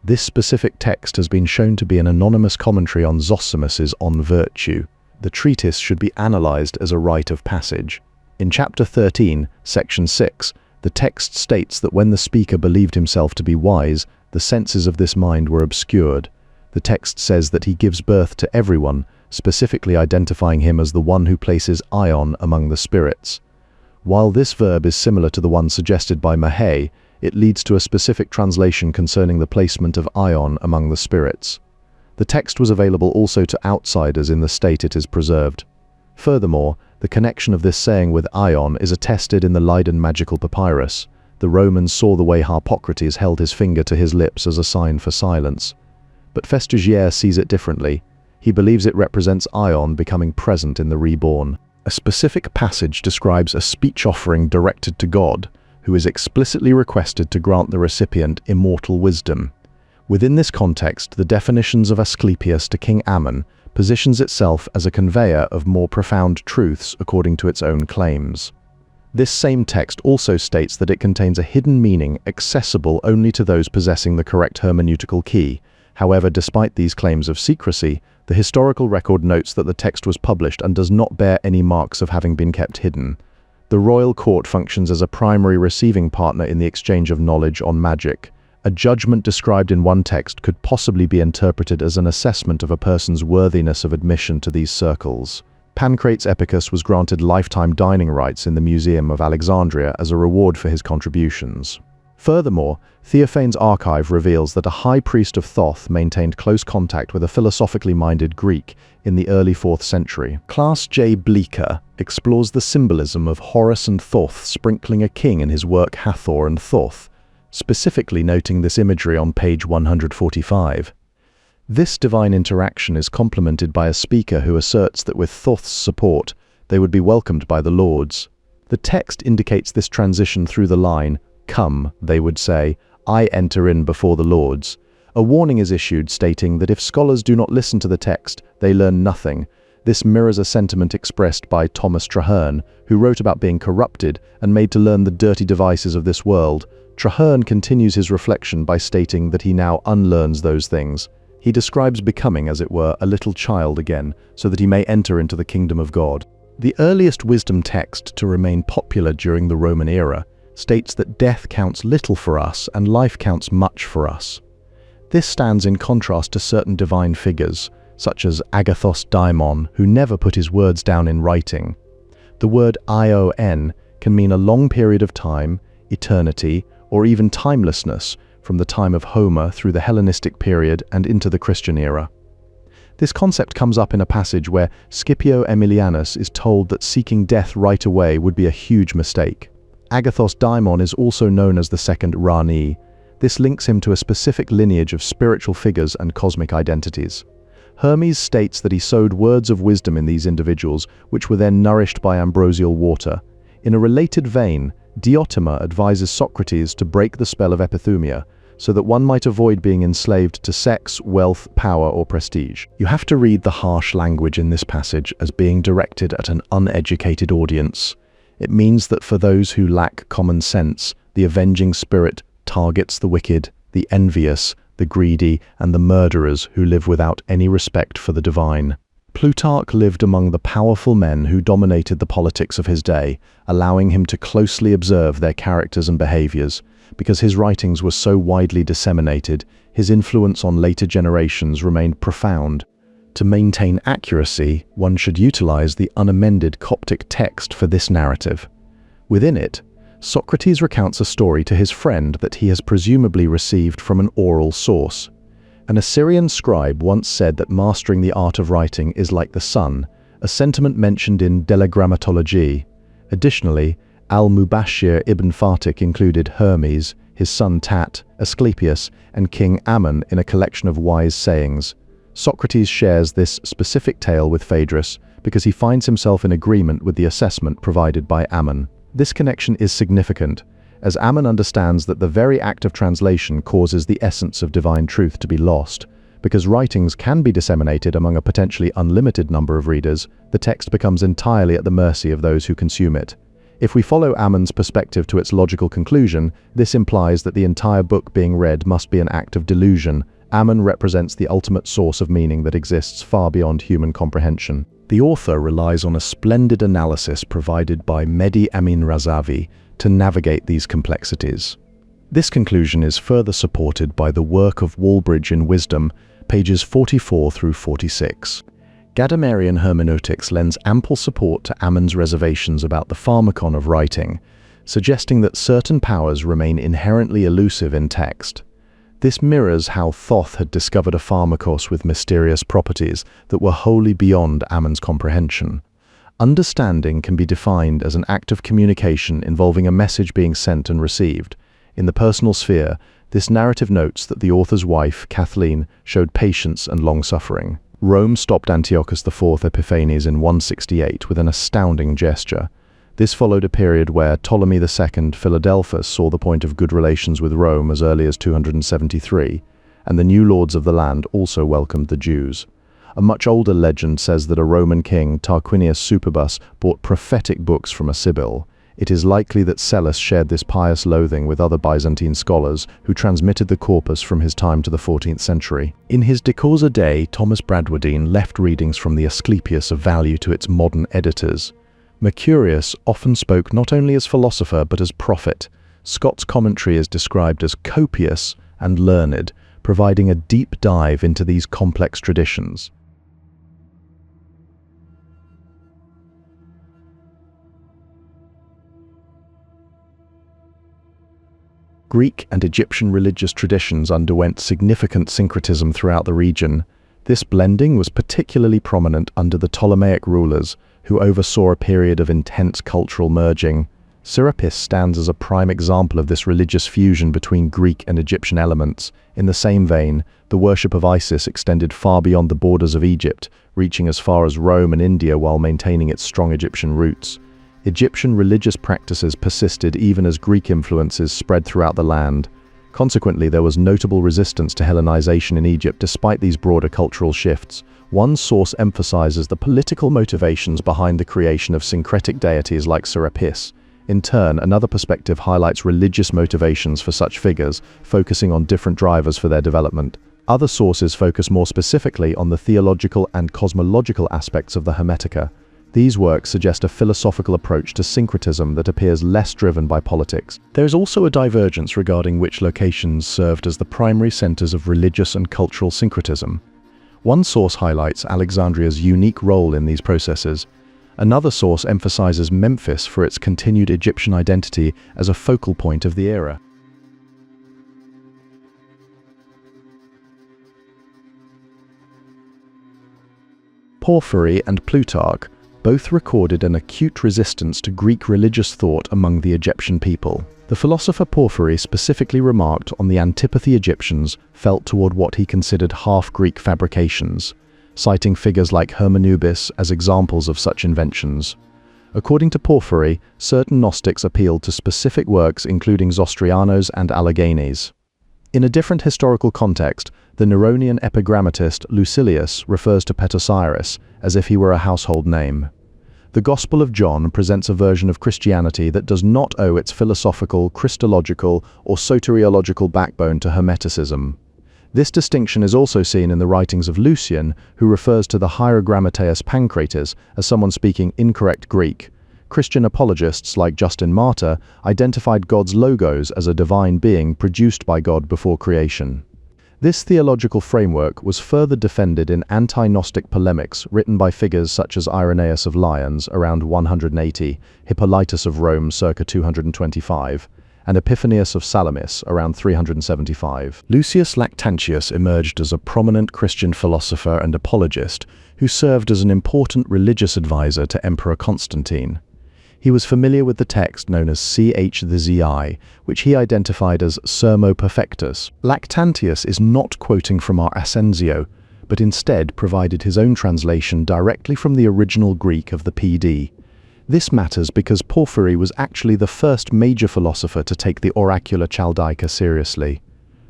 This specific text has been shown to be an anonymous commentary on Zosimus's On Virtue. The treatise should be analyzed as a rite of passage. In chapter 13, section 6, the text states that when the speaker believed himself to be wise, the senses of this mind were obscured. The text says that he gives birth to everyone, specifically identifying him as the one who places Ion among the spirits. While this verb is similar to the one suggested by Mahay, it leads to a specific translation concerning the placement of Ion among the spirits. The text was available also to outsiders in the state it is preserved. Furthermore, the connection of this saying with Ion is attested in the Leiden magical papyrus. The Romans saw the way Harpocrates held his finger to his lips as a sign for silence. But Festugière sees it differently. He believes it represents Ion becoming present in the reborn. A specific passage describes a speech offering directed to God, who is explicitly requested to grant the recipient immortal wisdom. Within this context, the definitions of Asclepius to King Ammon positions itself as a conveyor of more profound truths according to its own claims. This same text also states that it contains a hidden meaning accessible only to those possessing the correct hermeneutical key. However, despite these claims of secrecy, the historical record notes that the text was published and does not bear any marks of having been kept hidden. The royal court functions as a primary receiving partner in the exchange of knowledge on magic. A judgment described in one text could possibly be interpreted as an assessment of a person's worthiness of admission to these circles. Pancrates Epicus was granted lifetime dining rights in the Museum of Alexandria as a reward for his contributions. Furthermore, Theophanes' archive reveals that a high priest of Thoth maintained close contact with a philosophically minded Greek in the early 4th century. Claes J. Bleeker explores the symbolism of Horus and Thoth sprinkling a king in his work Hathor and Thoth, specifically noting this imagery on page 145. This divine interaction is complemented by a speaker who asserts that with Thoth's support, they would be welcomed by the lords. The text indicates this transition through the line, "Come," they would say, "I enter in before the lords." A warning is issued stating that if scholars do not listen to the text, they learn nothing. This mirrors a sentiment expressed by Thomas Traherne, who wrote about being corrupted and made to learn the dirty devices of this world. Traherne continues his reflection by stating that he now unlearns those things. He describes becoming, as it were, a little child again, so that he may enter into the kingdom of God. The earliest wisdom text to remain popular during the Roman era states that death counts little for us and life counts much for us. This stands in contrast to certain divine figures, such as Agathos Daimon, who never put his words down in writing. The word ion can mean a long period of time, eternity, or even timelessness, from the time of Homer through the Hellenistic period and into the Christian era. This concept comes up in a passage where Scipio Aemilianus is told that seeking death right away would be a huge mistake. Agathos Daimon is also known as the second Rani. This links him to a specific lineage of spiritual figures and cosmic identities. Hermes states that he sowed words of wisdom in these individuals, which were then nourished by ambrosial water. In a related vein, Diotima advises Socrates to break the spell of epithumia, so that one might avoid being enslaved to sex, wealth, power, or prestige. You have to read the harsh language in this passage as being directed at an uneducated audience. It means that for those who lack common sense, the avenging spirit targets the wicked, the envious, the greedy, and the murderers who live without any respect for the divine. Plutarch lived among the powerful men who dominated the politics of his day, allowing him to closely observe their characters and behaviors. Because his writings were so widely disseminated, his influence on later generations remained profound. To maintain accuracy, one should utilize the unamended Coptic text for this narrative. Within it, Socrates recounts a story to his friend that he has presumably received from an oral source. An Assyrian scribe once said that mastering the art of writing is like the sun, a sentiment mentioned in De la Grammatologie. Additionally, al-Mubashir ibn Fatik included Hermes, his son Tat, Asclepius, and King Ammon in a collection of wise sayings. Socrates shares this specific tale with Phaedrus because he finds himself in agreement with the assessment provided by Ammon. This connection is significant, as Ammon understands that the very act of translation causes the essence of divine truth to be lost. Because writings can be disseminated among a potentially unlimited number of readers, the text becomes entirely at the mercy of those who consume it. If we follow Ammon's perspective to its logical conclusion, this implies that the entire book being read must be an act of delusion. Ammon represents the ultimate source of meaning that exists far beyond human comprehension. The author relies on a splendid analysis provided by Mehdi Amin Razavi to navigate these complexities. This conclusion is further supported by the work of Walbridge in Wisdom, pages 44 through 46. Gadamerian hermeneutics lends ample support to Ammon's reservations about the pharmakon of writing, suggesting that certain powers remain inherently elusive in text. This mirrors how Thoth had discovered a pharmakos with mysterious properties that were wholly beyond Ammon's comprehension. Understanding can be defined as an act of communication involving a message being sent and received. In the personal sphere, this narrative notes that the author's wife, Kathleen, showed patience and long-suffering. Rome stopped Antiochus IV Epiphanes in 168 with an astounding gesture. This followed a period where Ptolemy II Philadelphus saw the point of good relations with Rome as early as 273, and the new lords of the land also welcomed the Jews. A much older legend says that a Roman king, Tarquinius Superbus, bought prophetic books from a Sibyl. It is likely that Sellus shared this pious loathing with other Byzantine scholars who transmitted the corpus from his time to the 14th century. In his Discourses Day, Thomas Bradwardine left readings from the Asclepius of value to its modern editors. Mercurius often spoke not only as philosopher but as prophet. Scott's commentary is described as copious and learned, providing a deep dive into these complex traditions. Greek and Egyptian religious traditions underwent significant syncretism throughout the region. This blending was particularly prominent under the Ptolemaic rulers, who oversaw a period of intense cultural merging. Serapis stands as a prime example of this religious fusion between Greek and Egyptian elements. In the same vein, the worship of Isis extended far beyond the borders of Egypt, reaching as far as Rome and India while maintaining its strong Egyptian roots. Egyptian religious practices persisted even as Greek influences spread throughout the land. Consequently, there was notable resistance to Hellenization in Egypt despite these broader cultural shifts. One source emphasizes the political motivations behind the creation of syncretic deities like Serapis. In turn, another perspective highlights religious motivations for such figures, focusing on different drivers for their development. Other sources focus more specifically on the theological and cosmological aspects of the Hermetica. These works suggest a philosophical approach to syncretism that appears less driven by politics. There is also a divergence regarding which locations served as the primary centers of religious and cultural syncretism. One source highlights Alexandria's unique role in these processes. Another source emphasizes Memphis for its continued Egyptian identity as a focal point of the era. Porphyry and Plutarch both recorded an acute resistance to Greek religious thought among the Egyptian people. The philosopher Porphyry specifically remarked on the antipathy Egyptians felt toward what he considered half-Greek fabrications, citing figures like Hermanubis as examples of such inventions. According to Porphyry, certain Gnostics appealed to specific works including Zostrianos and Allergenes. In a different historical context, the Neronian epigrammatist Lucilius refers to Petosiris as if he were a household name. The Gospel of John presents a version of Christianity that does not owe its philosophical, Christological, or soteriological backbone to Hermeticism. This distinction is also seen in the writings of Lucian, who refers to the hierogrammateus Pancrates as someone speaking incorrect Greek. Christian apologists like Justin Martyr identified God's logos as a divine being produced by God before creation. This theological framework was further defended in anti-Gnostic polemics written by figures such as Irenaeus of Lyons around 180, Hippolytus of Rome circa 225, and Epiphanius of Salamis around 375. Lucius Lactantius emerged as a prominent Christian philosopher and apologist who served as an important religious advisor to Emperor Constantine. He was familiar with the text known as Ch the Zi, which he identified as Sermo Perfectus. Lactantius is not quoting from our Ascensio, but instead provided his own translation directly from the original Greek of the PD. This matters because Porphyry was actually the first major philosopher to take the oracular Chaldaica seriously.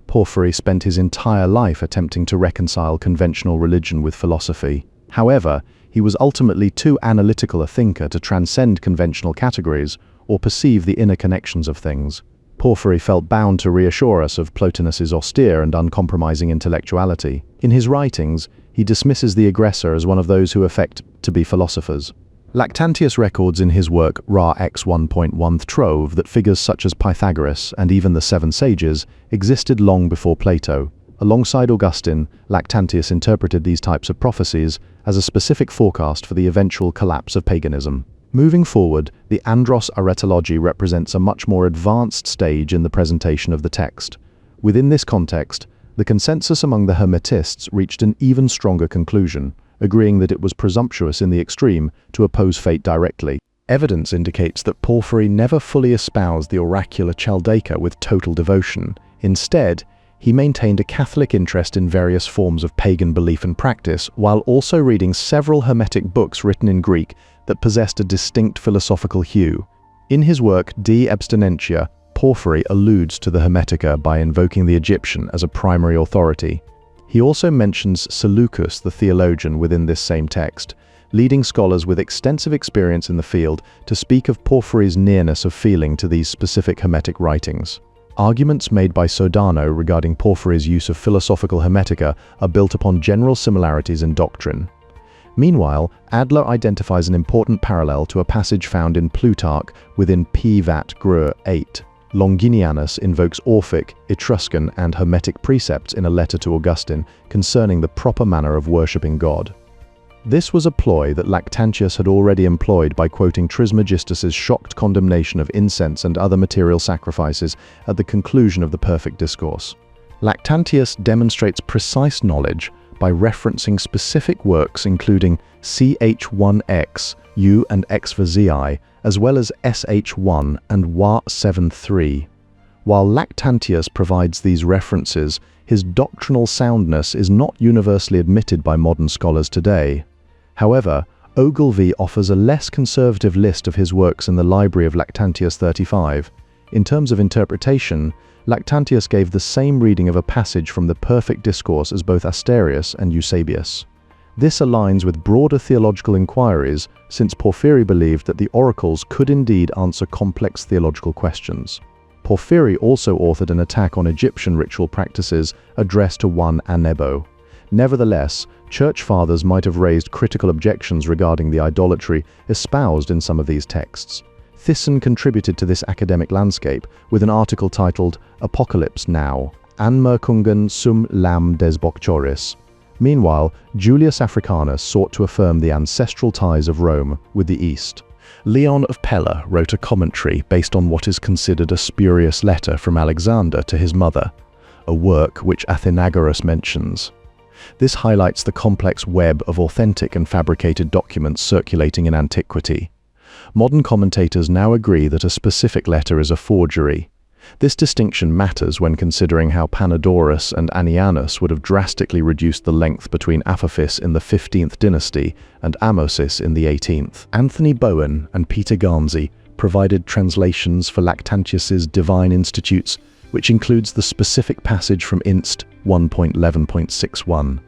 Porphyry spent his entire life attempting to reconcile conventional religion with philosophy. However, he was ultimately too analytical a thinker to transcend conventional categories or perceive the inner connections of things. Porphyry felt bound to reassure us of Plotinus's austere and uncompromising intellectuality. In his writings, he dismisses the aggressor as one of those who affect to be philosophers. Lactantius records in his work Ra X 1.1 Trove that figures such as Pythagoras and even the Seven Sages existed long before Plato. Alongside Augustine, Lactantius interpreted these types of prophecies as a specific forecast for the eventual collapse of paganism. Moving forward, the Andros Aretology represents a much more advanced stage in the presentation of the text. Within this context, the consensus among the Hermetists reached an even stronger conclusion, agreeing that it was presumptuous in the extreme to oppose fate directly. Evidence indicates that Porphyry never fully espoused the oracular Chaldaica with total devotion. Instead, he maintained a Catholic interest in various forms of pagan belief and practice, while also reading several Hermetic books written in Greek that possessed a distinct philosophical hue. In his work De Abstinentia, Porphyry alludes to the Hermetica by invoking the Egyptian as a primary authority. He also mentions Seleucus, the theologian, within this same text, leading scholars with extensive experience in the field to speak of Porphyry's nearness of feeling to these specific Hermetic writings. Arguments made by Sodano regarding Porphyry's use of philosophical Hermetica are built upon general similarities in doctrine. Meanwhile, Adler identifies an important parallel to a passage found in Plutarch within P. Vat. Gr. 8. Longinianus invokes Orphic, Etruscan, and Hermetic precepts in a letter to Augustine concerning the proper manner of worshipping God. This was a ploy that Lactantius had already employed by quoting Trismegistus's shocked condemnation of incense and other material sacrifices at the conclusion of the Perfect Discourse. Lactantius demonstrates precise knowledge by referencing specific works including Ch1x, U and X for Zi, as well as Sh1 and Wa 7.3. While Lactantius provides these references, his doctrinal soundness is not universally admitted by modern scholars today. However, Ogilvy offers a less conservative list of his works in the library of Lactantius 35. In terms of interpretation, Lactantius gave the same reading of a passage from the Perfect Discourse as both Asterius and Eusebius. This aligns with broader theological inquiries, since Porphyry believed that the oracles could indeed answer complex theological questions. Porphyry also authored an attack on Egyptian ritual practices addressed to one Anebo. Nevertheless, Church Fathers might have raised critical objections regarding the idolatry espoused in some of these texts. Thyssen contributed to this academic landscape with an article titled Apocalypse Now, Anmerkungen zum Lamm des Bokchoris. Meanwhile, Julius Africanus sought to affirm the ancestral ties of Rome with the East. Leon of Pella wrote a commentary based on what is considered a spurious letter from Alexander to his mother, a work which Athenagoras mentions. This highlights the complex web of authentic and fabricated documents circulating in antiquity. Modern commentators now agree that a specific letter is a forgery. This distinction matters when considering how Panodorus and Annianus would have drastically reduced the length between Apophis in the 15th dynasty and Amosis in the 18th. Anthony Bowen and Peter Garnsey provided translations for Lactantius's Divine Institutes, which includes the specific passage from Inst 1.11.61.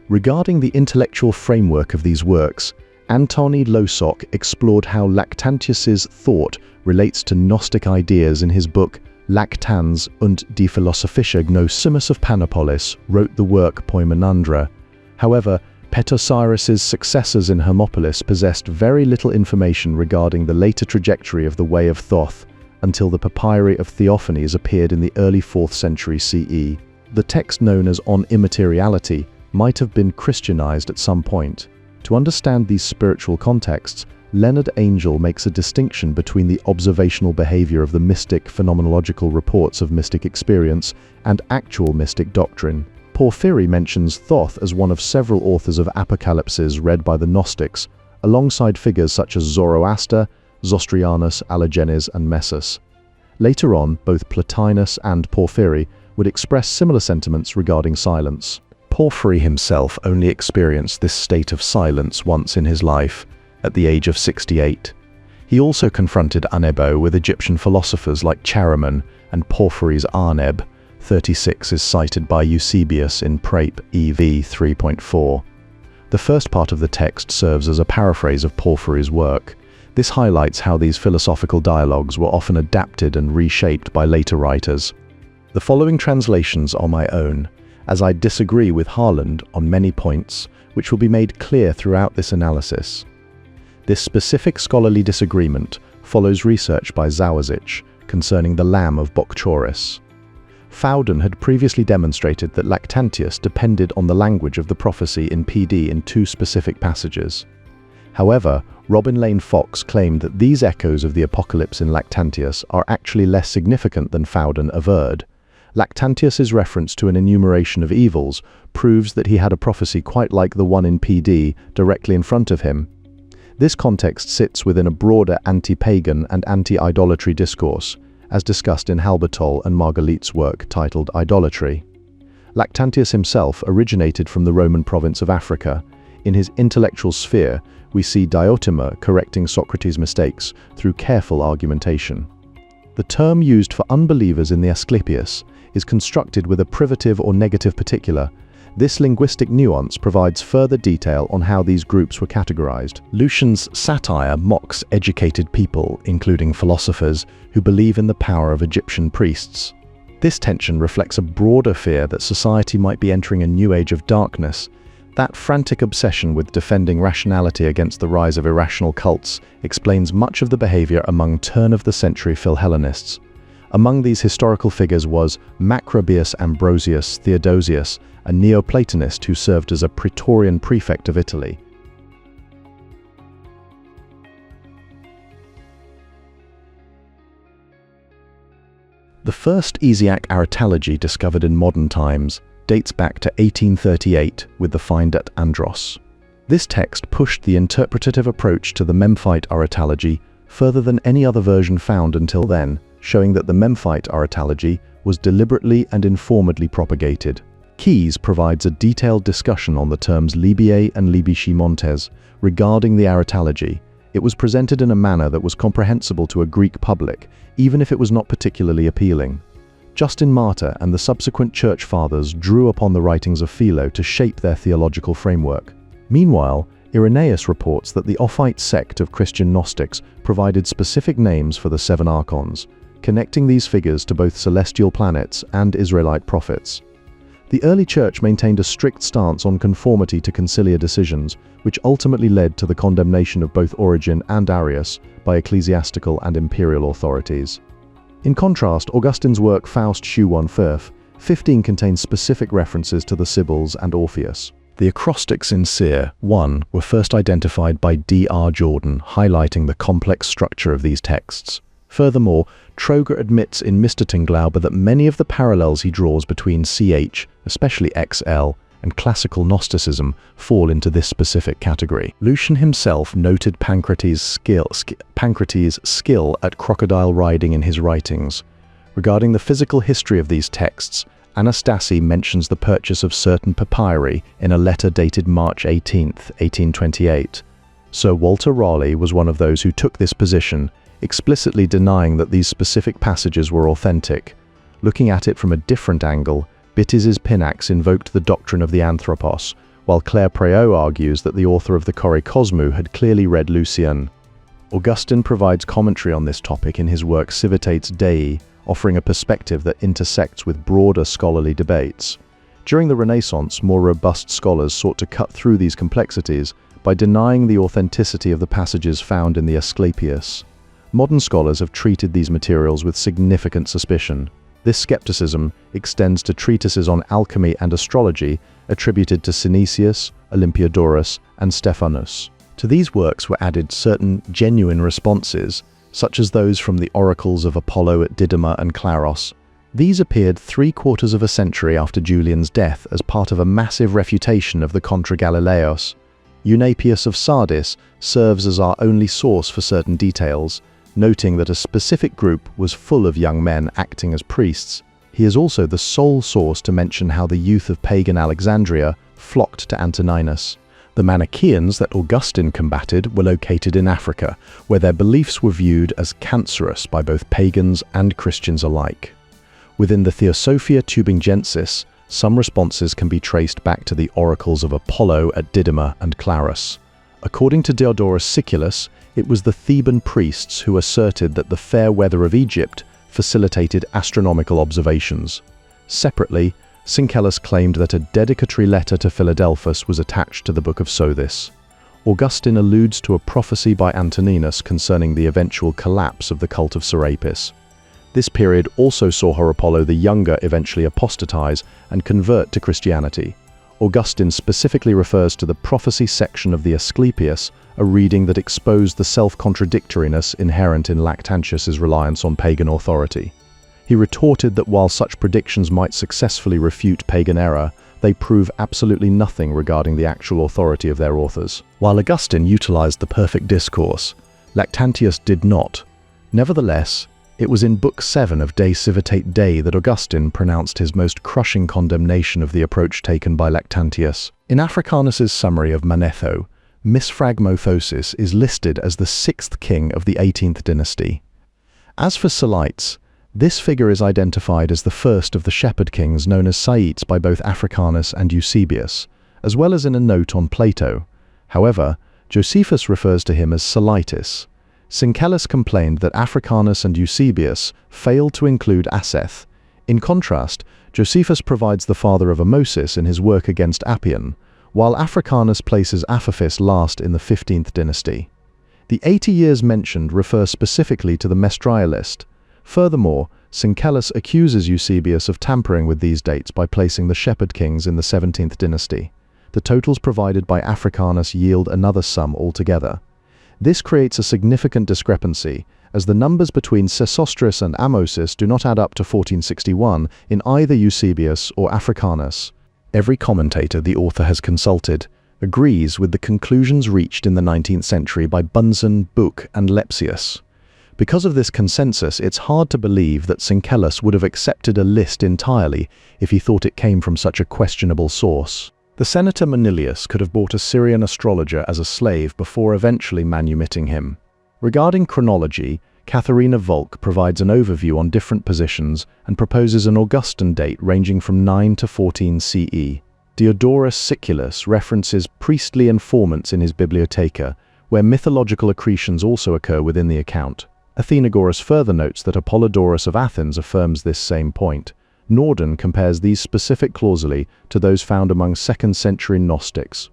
Regarding the intellectual framework of these works, Antoni Losock explored how Lactantius's thought relates to Gnostic ideas in his book Lactans und die philosophische Gnosis of Panopolis wrote the work Poimenandra. However, Petosiris's successors in Hermopolis possessed very little information regarding the later trajectory of the Way of Thoth until the Papyri of Theophanes appeared in the early 4th century CE. The text known as On Immateriality might have been Christianized at some point. To understand these spiritual contexts, Leonard Angel makes a distinction between the observational behavior of the mystic phenomenological reports of mystic experience and actual mystic doctrine. Porphyry mentions Thoth as one of several authors of apocalypses read by the Gnostics, alongside figures such as Zoroaster, Zostrianus, Allogenes, and Messus. Later on, both Plotinus and Porphyry would express similar sentiments regarding silence. Porphyry himself only experienced this state of silence once in his life, at the age of 68. He also confronted Anebo with Egyptian philosophers like Charamon, and Porphyry's Arneb, 36, is cited by Eusebius in Praep EV 3.4. The first part of the text serves as a paraphrase of Porphyry's work. This highlights how these philosophical dialogues were often adapted and reshaped by later writers. The following translations are my own, as I disagree with Harland on many points, which will be made clear throughout this analysis. This specific scholarly disagreement follows research by Zawazic concerning the Lamb of Bokchoris. Fowden had previously demonstrated that Lactantius depended on the language of the prophecy in PD in 2 specific passages. However, Robin Lane Fox claimed that these echoes of the apocalypse in Lactantius are actually less significant than Fowden averred. Lactantius's reference to an enumeration of evils proves that he had a prophecy quite like the one in PD directly in front of him. This context sits within a broader anti-pagan and anti-idolatry discourse, as discussed in Halbertol and Margalit's work titled Idolatry. Lactantius himself originated from the Roman province of Africa. In his intellectual sphere, we see Diotima correcting Socrates' mistakes through careful argumentation. The term used for unbelievers in the Asclepius is constructed with a privative or negative particular. This linguistic nuance provides further detail on how these groups were categorized. Lucian's satire mocks educated people, including philosophers, who believe in the power of Egyptian priests. This tension reflects a broader fear that society might be entering a new age of darkness. That frantic obsession with defending rationality against the rise of irrational cults explains much of the behavior among turn-of-the-century Philhellenists. Among these historical figures was Macrobius Ambrosius Theodosius, a Neoplatonist who served as a Praetorian prefect of Italy. The first Isiac aretalogy discovered in modern times dates back to 1838 with the find at Andros. This text pushed the interpretative approach to the Memphite aretalogy further than any other version found until then, showing that the Memphite aretalogy was deliberately and informedly propagated. Keyes provides a detailed discussion on the terms Libiae and Libishi-Montes regarding the aretalogy. It was presented in a manner that was comprehensible to a Greek public, even if it was not particularly appealing. Justin Martyr and the subsequent church fathers drew upon the writings of Philo to shape their theological framework. Meanwhile, Irenaeus reports that the Ophite sect of Christian Gnostics provided specific names for the 7 archons, connecting these figures to both celestial planets and Israelite prophets. The early church maintained a strict stance on conformity to conciliar decisions, which ultimately led to the condemnation of both Origen and Arius by ecclesiastical and imperial authorities. In contrast, Augustine's work Faust Schuon Fürth 15 contains specific references to the Sibyls and Orpheus. The acrostics in Seer 1 were first identified by D.R. Jordan, highlighting the complex structure of these texts. Furthermore, Troger admits in Mr. Tinglauber that many of the parallels he draws between CH, especially XL, and classical Gnosticism fall into this specific category. Lucian himself noted Pancrates' skill at crocodile riding in his writings. Regarding the physical history of these texts, Anastasi mentions the purchase of certain papyri in a letter dated March 18, 1828. Sir Walter Raleigh was one of those who took this position, explicitly denying that these specific passages were authentic. Looking at it from a different angle, Bittis's Pinax invoked the doctrine of the anthropos, while Claire Préau argues that the author of the Chore Cosmou had clearly read Lucian. Augustine provides commentary on this topic in his work Civitates Dei, offering a perspective that intersects with broader scholarly debates. During the Renaissance, more robust scholars sought to cut through these complexities by denying the authenticity of the passages found in the Asclepius. Modern scholars have treated these materials with significant suspicion. This skepticism extends to treatises on alchemy and astrology attributed to Synesius, Olympiodorus, and Stephanus. To these works were added certain genuine responses, such as those from the oracles of Apollo at Didyma and Claros. These appeared 3/4 of a century after Julian's death as part of a massive refutation of the Contra Galileos. Eunapius of Sardis serves as our only source for certain details, noting that a specific group was full of young men acting as priests. He is also the sole source to mention how the youth of pagan Alexandria flocked to Antoninus. The Manichaeans that Augustine combated were located in Africa, where their beliefs were viewed as cancerous by both pagans and Christians alike. Within the Theosophia Tubingensis, some responses can be traced back to the oracles of Apollo at Didyma and Claros. According to Diodorus Siculus, it was the Theban priests who asserted that the fair weather of Egypt facilitated astronomical observations. Separately, Syncellus claimed that a dedicatory letter to Philadelphus was attached to the Book of Sothis. Augustine alludes to a prophecy by Antoninus concerning the eventual collapse of the cult of Serapis. This period also saw her Apollo the Younger eventually apostatize and convert to Christianity. Augustine specifically refers to the prophecy section of the Asclepius, a reading that exposed the self-contradictoriness inherent in Lactantius's reliance on pagan authority. He retorted that while such predictions might successfully refute pagan error, they prove absolutely nothing regarding the actual authority of their authors. While Augustine utilized the perfect discourse, Lactantius did not. Nevertheless, it was in Book 7 of De Civitate Dei that Augustine pronounced his most crushing condemnation of the approach taken by Lactantius. In Africanus's summary of Manetho, Misfragmothosis is listed as the 6th king of the 18th dynasty. As for Salites, this figure is identified as the first of the shepherd kings known as Saites by both Africanus and Eusebius, as well as in a note on Plato. However, Josephus refers to him as Salitis. Syncellus complained that Africanus and Eusebius failed to include Aseth. In contrast, Josephus provides the father of Amosis in his work against Appian, while Africanus places Apophis last in the 15th dynasty. The 80 years mentioned refer specifically to the Mestrial list. Furthermore, Syncellus accuses Eusebius of tampering with these dates by placing the shepherd kings in the 17th dynasty. The totals provided by Africanus yield another sum altogether. This creates a significant discrepancy, as the numbers between Sesostris and Amosis do not add up to 1461 in either Eusebius or Africanus. Every commentator the author has consulted agrees with the conclusions reached in the 19th century by Bunsen, Buch, and Lepsius. Because of this consensus, it's hard to believe that Syncellus would have accepted a list entirely if he thought it came from such a questionable source. The senator Manilius could have bought a Syrian astrologer as a slave before eventually manumitting him. Regarding chronology, Katharina Volk provides an overview on different positions and proposes an Augustan date ranging from 9 to 14 CE. Diodorus Siculus references priestly informants in his Bibliotheca, where mythological accretions also occur within the account. Athenagoras further notes that Apollodorus of Athens affirms this same point. Norden compares these specific clausally to those found among 2nd century Gnostics.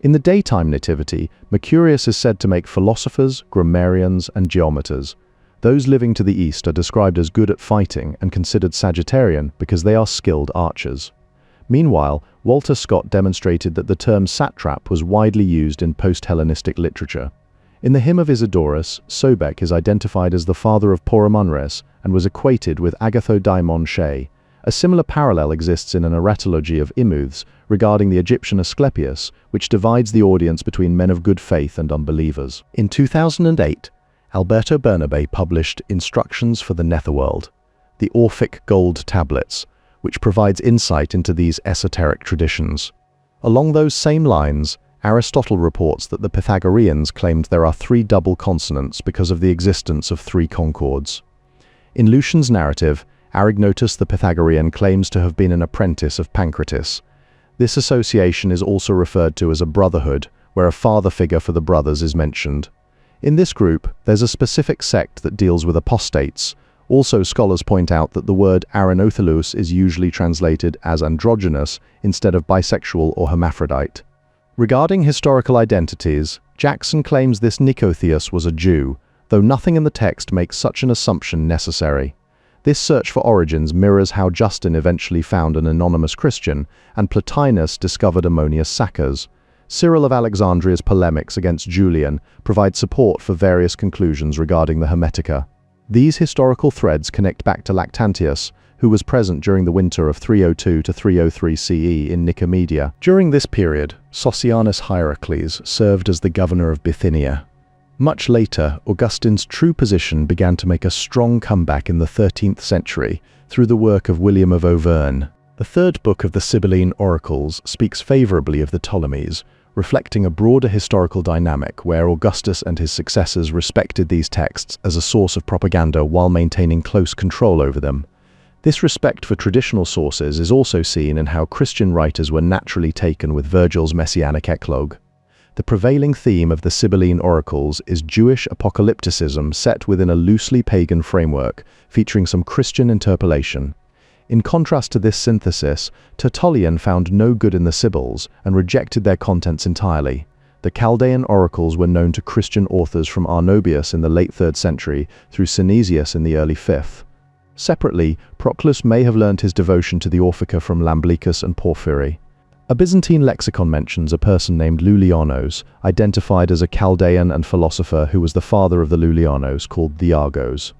In the daytime nativity, Mercurius is said to make philosophers, grammarians, and geometers. Those living to the east are described as good at fighting and considered Sagittarian because they are skilled archers. Meanwhile, Walter Scott demonstrated that the term satrap was widely used in post-Hellenistic literature. In the hymn of Isidorus, Sobek is identified as the father of Poramunres and was equated with Agathodaimon Shea. A similar parallel exists in an oratology of Imuths regarding the Egyptian Asclepius, which divides the audience between men of good faith and unbelievers. In 2008, Alberto Bernabe published Instructions for the Netherworld, the Orphic Gold Tablets, which provides insight into these esoteric traditions. Along those same lines, Aristotle reports that the Pythagoreans claimed there are 3 double consonants because of the existence of 3 concords. In Lucian's narrative, Arignotus the Pythagorean claims to have been an apprentice of Pancratis. This association is also referred to as a brotherhood, where a father figure for the brothers is mentioned. In this group, there's a specific sect that deals with apostates, Also, scholars point out that the word aranothelous is usually translated as androgynous instead of bisexual or hermaphrodite. Regarding historical identities, Jackson claims this Nicotheus was a Jew, though nothing in the text makes such an assumption necessary. This search for origins mirrors how Justin eventually found an anonymous Christian, and Plotinus discovered Ammonius Saccas. Cyril of Alexandria's polemics against Julian provide support for various conclusions regarding the Hermetica. These historical threads connect back to Lactantius, who was present during the winter of 302 to 303 CE in Nicomedia. During this period, Socianus Hierocles served as the governor of Bithynia. Much later, Augustine's true position began to make a strong comeback in the 13th century through the work of William of Auvergne. The third book of the Sibylline Oracles speaks favorably of the Ptolemies, reflecting a broader historical dynamic where Augustus and his successors respected these texts as a source of propaganda while maintaining close control over them. This respect for traditional sources is also seen in how Christian writers were naturally taken with Virgil's messianic eclogue. The prevailing theme of the Sibylline Oracles is Jewish apocalypticism set within a loosely pagan framework, featuring some Christian interpolation. In contrast to this synthesis, Tertullian found no good in the Sibyls and rejected their contents entirely. The Chaldean oracles were known to Christian authors from Arnobius in the late 3rd century through Synesius in the early 5th. Separately, Proclus may have learned his devotion to the Orphica from Iamblichus and Porphyry. A Byzantine lexicon mentions a person named Lulianos, identified as a Chaldean and philosopher who was the father of the Lulianos, called the Argos.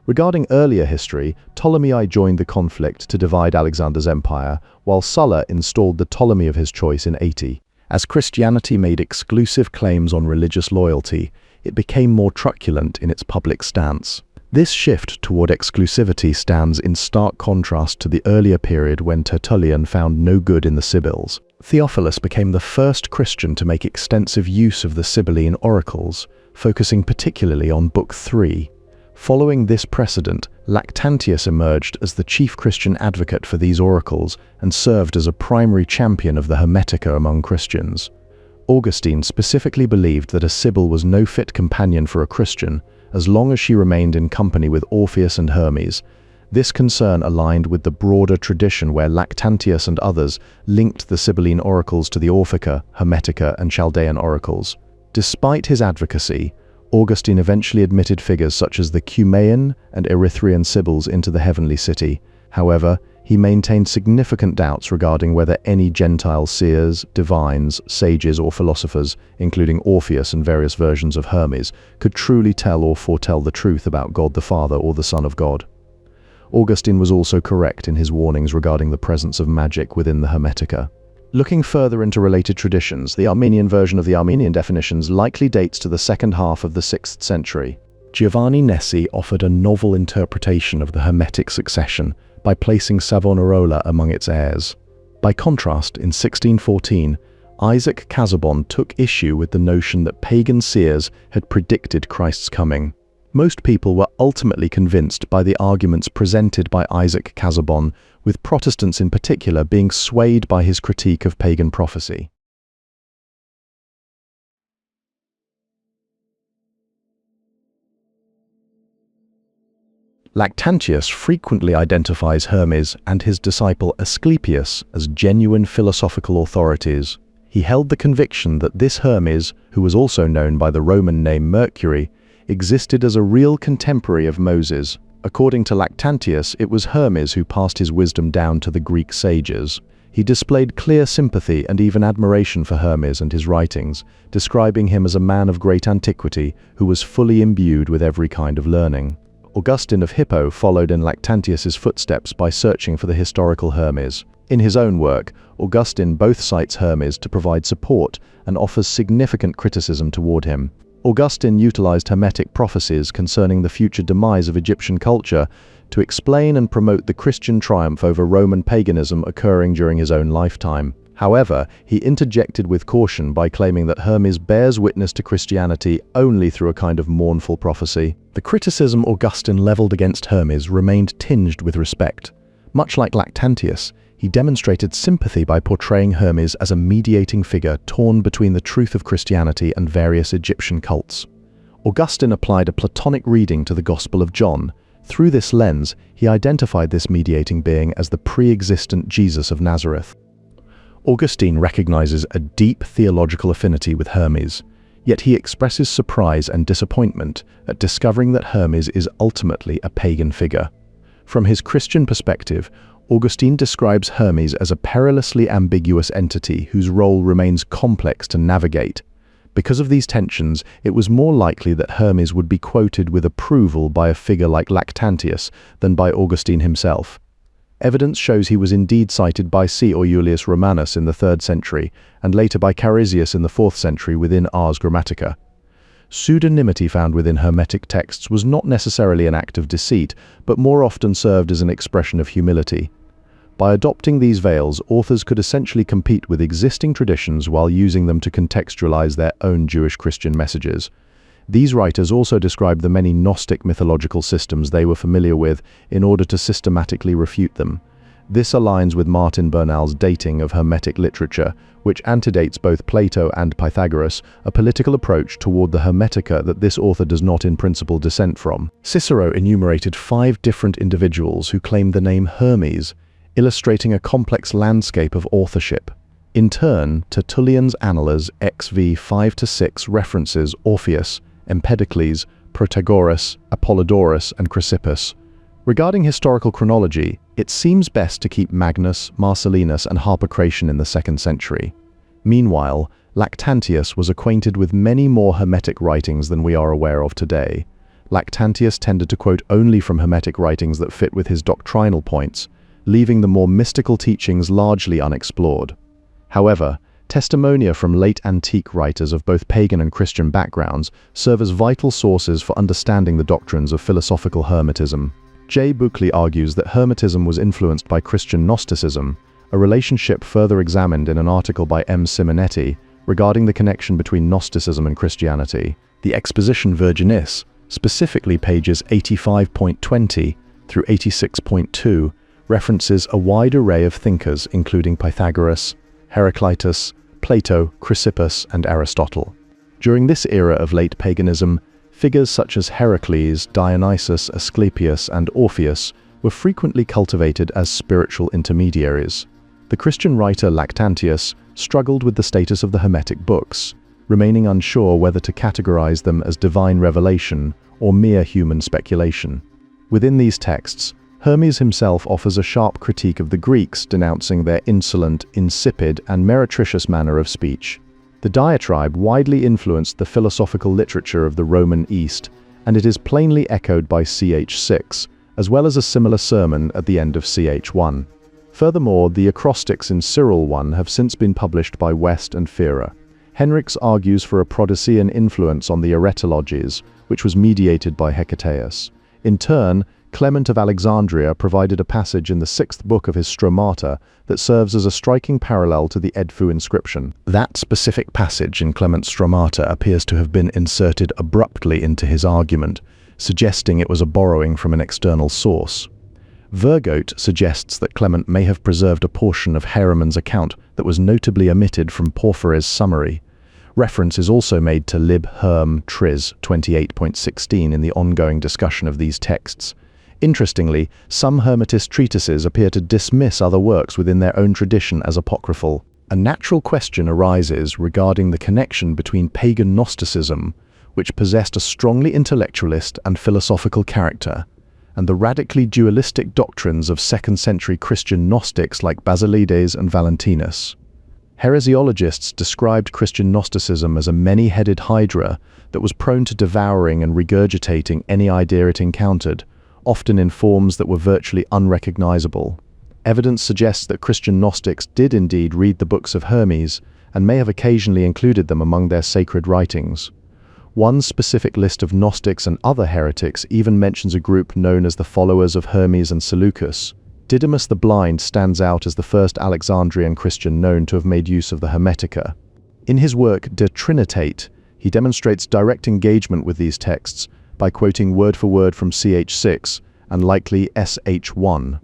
Regarding earlier history, Ptolemy I joined the conflict to divide Alexander's empire, while Sulla installed the Ptolemy of his choice in 80. As Christianity made exclusive claims on religious loyalty, it became more truculent in its public stance. This shift toward exclusivity stands in stark contrast to the earlier period when Tertullian found no good in the Sibyls. Theophilus became the first Christian to make extensive use of the Sibylline oracles, focusing particularly on Book 3. Following this precedent, Lactantius emerged as the chief Christian advocate for these oracles and served as a primary champion of the Hermetica among Christians. Augustine specifically believed that a Sibyl was no fit companion for a Christian, as long as she remained in company with Orpheus and Hermes. This concern aligned with the broader tradition where Lactantius and others linked the Sibylline oracles to the Orphica, Hermetica, and Chaldean oracles. Despite his advocacy, Augustine eventually admitted figures such as the Cumaean and Erythraean Sibyls into the heavenly city. However, he maintained significant doubts regarding whether any Gentile seers, divines, sages, or philosophers, including Orpheus and various versions of Hermes, could truly tell or foretell the truth about God the Father or the Son of God. Augustine was also correct in his warnings regarding the presence of magic within the Hermetica. Looking further into related traditions, the Armenian version of the Armenian definitions likely dates to the second half of the 6th century. Giovanni Nessi offered a novel interpretation of the Hermetic succession by placing Savonarola among its heirs. By contrast, in 1614, Isaac Casaubon took issue with the notion that pagan seers had predicted Christ's coming. Most people were ultimately convinced by the arguments presented by Isaac Casaubon, with Protestants in particular being swayed by his critique of pagan prophecy. Lactantius frequently identifies Hermes and his disciple Asclepius as genuine philosophical authorities. He held the conviction that this Hermes, who was also known by the Roman name Mercury, existed as a real contemporary of Moses. According to Lactantius, it was Hermes who passed his wisdom down to the Greek sages. He displayed clear sympathy and even admiration for Hermes and his writings, describing him as a man of great antiquity who was fully imbued with every kind of learning. Augustine of Hippo followed in Lactantius's footsteps by searching for the historical Hermes. In his own work, Augustine both cites Hermes to provide support and offers significant criticism toward him. Augustine utilized Hermetic prophecies concerning the future demise of Egyptian culture to explain and promote the Christian triumph over Roman paganism occurring during his own lifetime. However, he interjected with caution by claiming that Hermes bears witness to Christianity only through a kind of mournful prophecy. The criticism Augustine leveled against Hermes remained tinged with respect. Much like Lactantius, he demonstrated sympathy by portraying Hermes as a mediating figure torn between the truth of Christianity and various Egyptian cults. Augustine applied a Platonic reading to the Gospel of John, Through this lens, he identified this mediating being as the pre-existent Jesus of Nazareth. Augustine recognizes a deep theological affinity with Hermes, yet he expresses surprise and disappointment at discovering that Hermes is ultimately a pagan figure. From his Christian perspective, Augustine describes Hermes as a perilously ambiguous entity whose role remains complex to navigate. Because of these tensions, it was more likely that Hermes would be quoted with approval by a figure like Lactantius than by Augustine himself. Evidence shows he was indeed cited by C. or Julius Romanus in the 3rd century, and later by Carisius in the 4th century within Ars Grammatica. Pseudonymity found within Hermetic texts was not necessarily an act of deceit, but more often served as an expression of humility. By adopting these veils, authors could essentially compete with existing traditions while using them to contextualize their own Jewish-Christian messages. These writers also described the many Gnostic mythological systems they were familiar with in order to systematically refute them. This aligns with Martin Bernal's dating of Hermetic literature, which antedates both Plato and Pythagoras, a political approach toward the Hermetica that this author does not in principle dissent from. Cicero enumerated 5 different individuals who claimed the name Hermes, illustrating a complex landscape of authorship. In turn, Tertullian's Annales XV 5-6 references Orpheus, Empedocles, Protagoras, Apollodorus, and Chrysippus. Regarding historical chronology, it seems best to keep Magnus, Marcellinus, and Harpocration in the 2nd century. Meanwhile, Lactantius was acquainted with many more Hermetic writings than we are aware of today. Lactantius tended to quote only from Hermetic writings that fit with his doctrinal points, leaving the more mystical teachings largely unexplored. However, testimonia from late antique writers of both pagan and Christian backgrounds serve as vital sources for understanding the doctrines of philosophical Hermetism. J. Buckley argues that Hermetism was influenced by Christian Gnosticism, a relationship further examined in an article by M. Simonetti regarding the connection between Gnosticism and Christianity. The Exposition Virginis, specifically pages 85.20 through 86.2, references a wide array of thinkers including Pythagoras, Heraclitus, Plato, Chrysippus, and Aristotle. During this era of late paganism, figures such as Heracles, Dionysus, Asclepius, and Orpheus were frequently cultivated as spiritual intermediaries. The Christian writer Lactantius struggled with the status of the Hermetic books, remaining unsure whether to categorize them as divine revelation or mere human speculation. Within these texts, Hermes himself offers a sharp critique of the Greeks, denouncing their insolent, insipid, and meretricious manner of speech. The diatribe widely influenced the philosophical literature of the Roman East, and it is plainly echoed by ch. 6, as well as a similar sermon at the end of ch. 1. Furthermore, the acrostics in Cyril I have since been published by West and Fira. Henricks argues for a Prodician influence on the Eretologies, which was mediated by Hecataeus. In turn, Clement of Alexandria provided a passage in the 6th book of his Stromata that serves as a striking parallel to the Edfu inscription. That specific passage in Clement's Stromata appears to have been inserted abruptly into his argument, suggesting it was a borrowing from an external source. Vergote suggests that Clement may have preserved a portion of Heramon's account that was notably omitted from Porphyry's summary. Reference is also made to Lib. Herm. Tris. 28.16 in the ongoing discussion of these texts. Interestingly, some Hermetist treatises appear to dismiss other works within their own tradition as apocryphal. A natural question arises regarding the connection between pagan Gnosticism, which possessed a strongly intellectualist and philosophical character, and the radically dualistic doctrines of 2nd century Christian Gnostics like Basilides and Valentinus. Heresiologists described Christian Gnosticism as a many-headed hydra that was prone to devouring and regurgitating any idea it encountered, often in forms that were virtually unrecognizable. Evidence suggests that Christian Gnostics did indeed read the books of Hermes and may have occasionally included them among their sacred writings. One specific list of Gnostics and other heretics even mentions a group known as the followers of Hermes and Seleucus. Didymus the Blind stands out as the first Alexandrian Christian known to have made use of the Hermetica. In his work De Trinitate, he demonstrates direct engagement with these texts by quoting word for word from ch. 6 and likely sh. 1.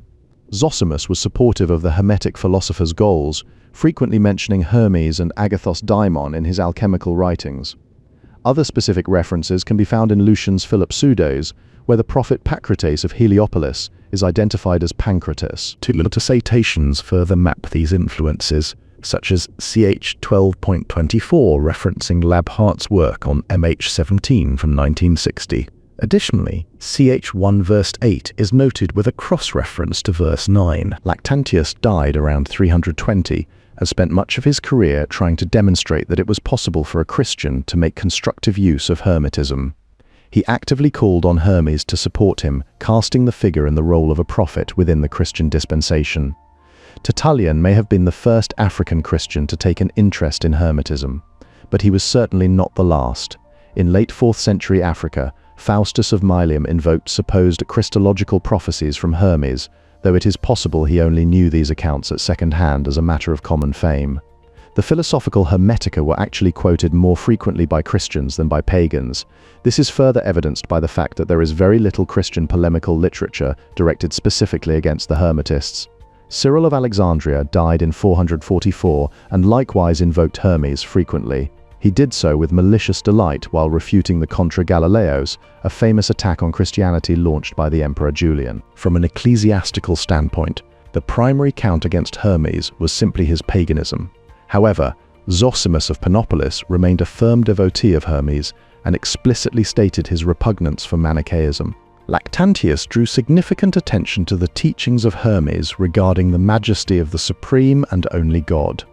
Zosimus was supportive of the Hermetic philosopher's goals, frequently mentioning Hermes and Agathos Daimon in his alchemical writings. Other specific references can be found in Lucian's Philipseudos, where the prophet Pancrates of Heliopolis is identified as Pancratis. Two citations further map these influences, such as ch 12.24 referencing Labhart's work on MH17 from 1960. Additionally, ch 1 verse 8 is noted with a cross-reference to verse 9. Lactantius died around 320 and spent much of his career trying to demonstrate that it was possible for a Christian to make constructive use of Hermetism. He actively called on Hermes to support him, casting the figure in the role of a prophet within the Christian dispensation. Tertullian may have been the first African Christian to take an interest in Hermetism, but he was certainly not the last. In late 4th century Africa, Faustus of Milieu invoked supposed Christological prophecies from Hermes, though it is possible he only knew these accounts at second hand as a matter of common fame. The philosophical Hermetica were actually quoted more frequently by Christians than by pagans. This is further evidenced by the fact that there is very little Christian polemical literature directed specifically against the Hermetists. Cyril of Alexandria died in 444 and likewise invoked Hermes frequently. He did so with malicious delight while refuting the Contra Galileos, a famous attack on Christianity launched by the Emperor Julian. From an ecclesiastical standpoint, the primary count against Hermes was simply his paganism. However, Zosimus of Panopolis remained a firm devotee of Hermes and explicitly stated his repugnance for Manichaeism. Lactantius drew significant attention to the teachings of Hermes regarding the majesty of the supreme and only God.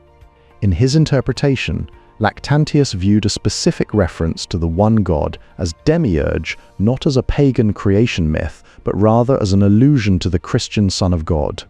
In his interpretation, Lactantius viewed a specific reference to the one God as demiurge not as a pagan creation myth, but rather as an allusion to the Christian Son of God.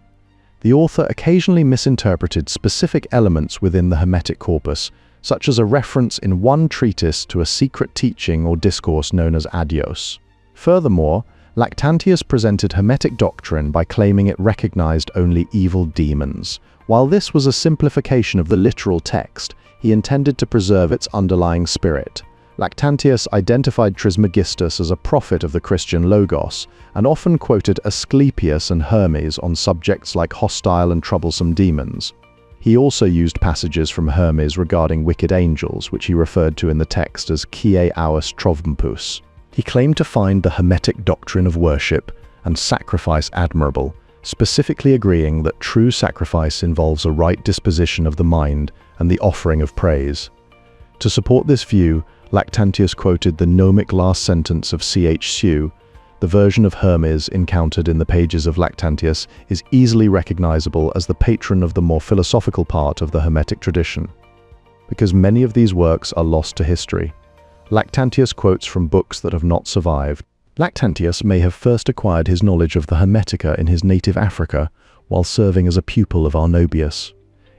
The author occasionally misinterpreted specific elements within the Hermetic corpus, such as a reference in one treatise to a secret teaching or discourse known as Adios. Furthermore, Lactantius presented Hermetic doctrine by claiming it recognized only evil demons. While this was a simplification of the literal text, he intended to preserve its underlying spirit. Lactantius identified Trismegistus as a prophet of the Christian Logos, and often quoted Asclepius and Hermes on subjects like hostile and troublesome demons. He also used passages from Hermes regarding wicked angels, which he referred to in the text as Kie Aus Trompus. He claimed to find the Hermetic doctrine of worship and sacrifice admirable, specifically agreeing that true sacrifice involves a right disposition of the mind and the offering of praise. To support this view, Lactantius quoted the gnomic last sentence of Ch. Su. The version of Hermes encountered in the pages of Lactantius is easily recognizable as the patron of the more philosophical part of the Hermetic tradition. Because many of these works are lost to history, Lactantius quotes from books that have not survived. Lactantius may have first acquired his knowledge of the Hermetica in his native Africa while serving as a pupil of Arnobius.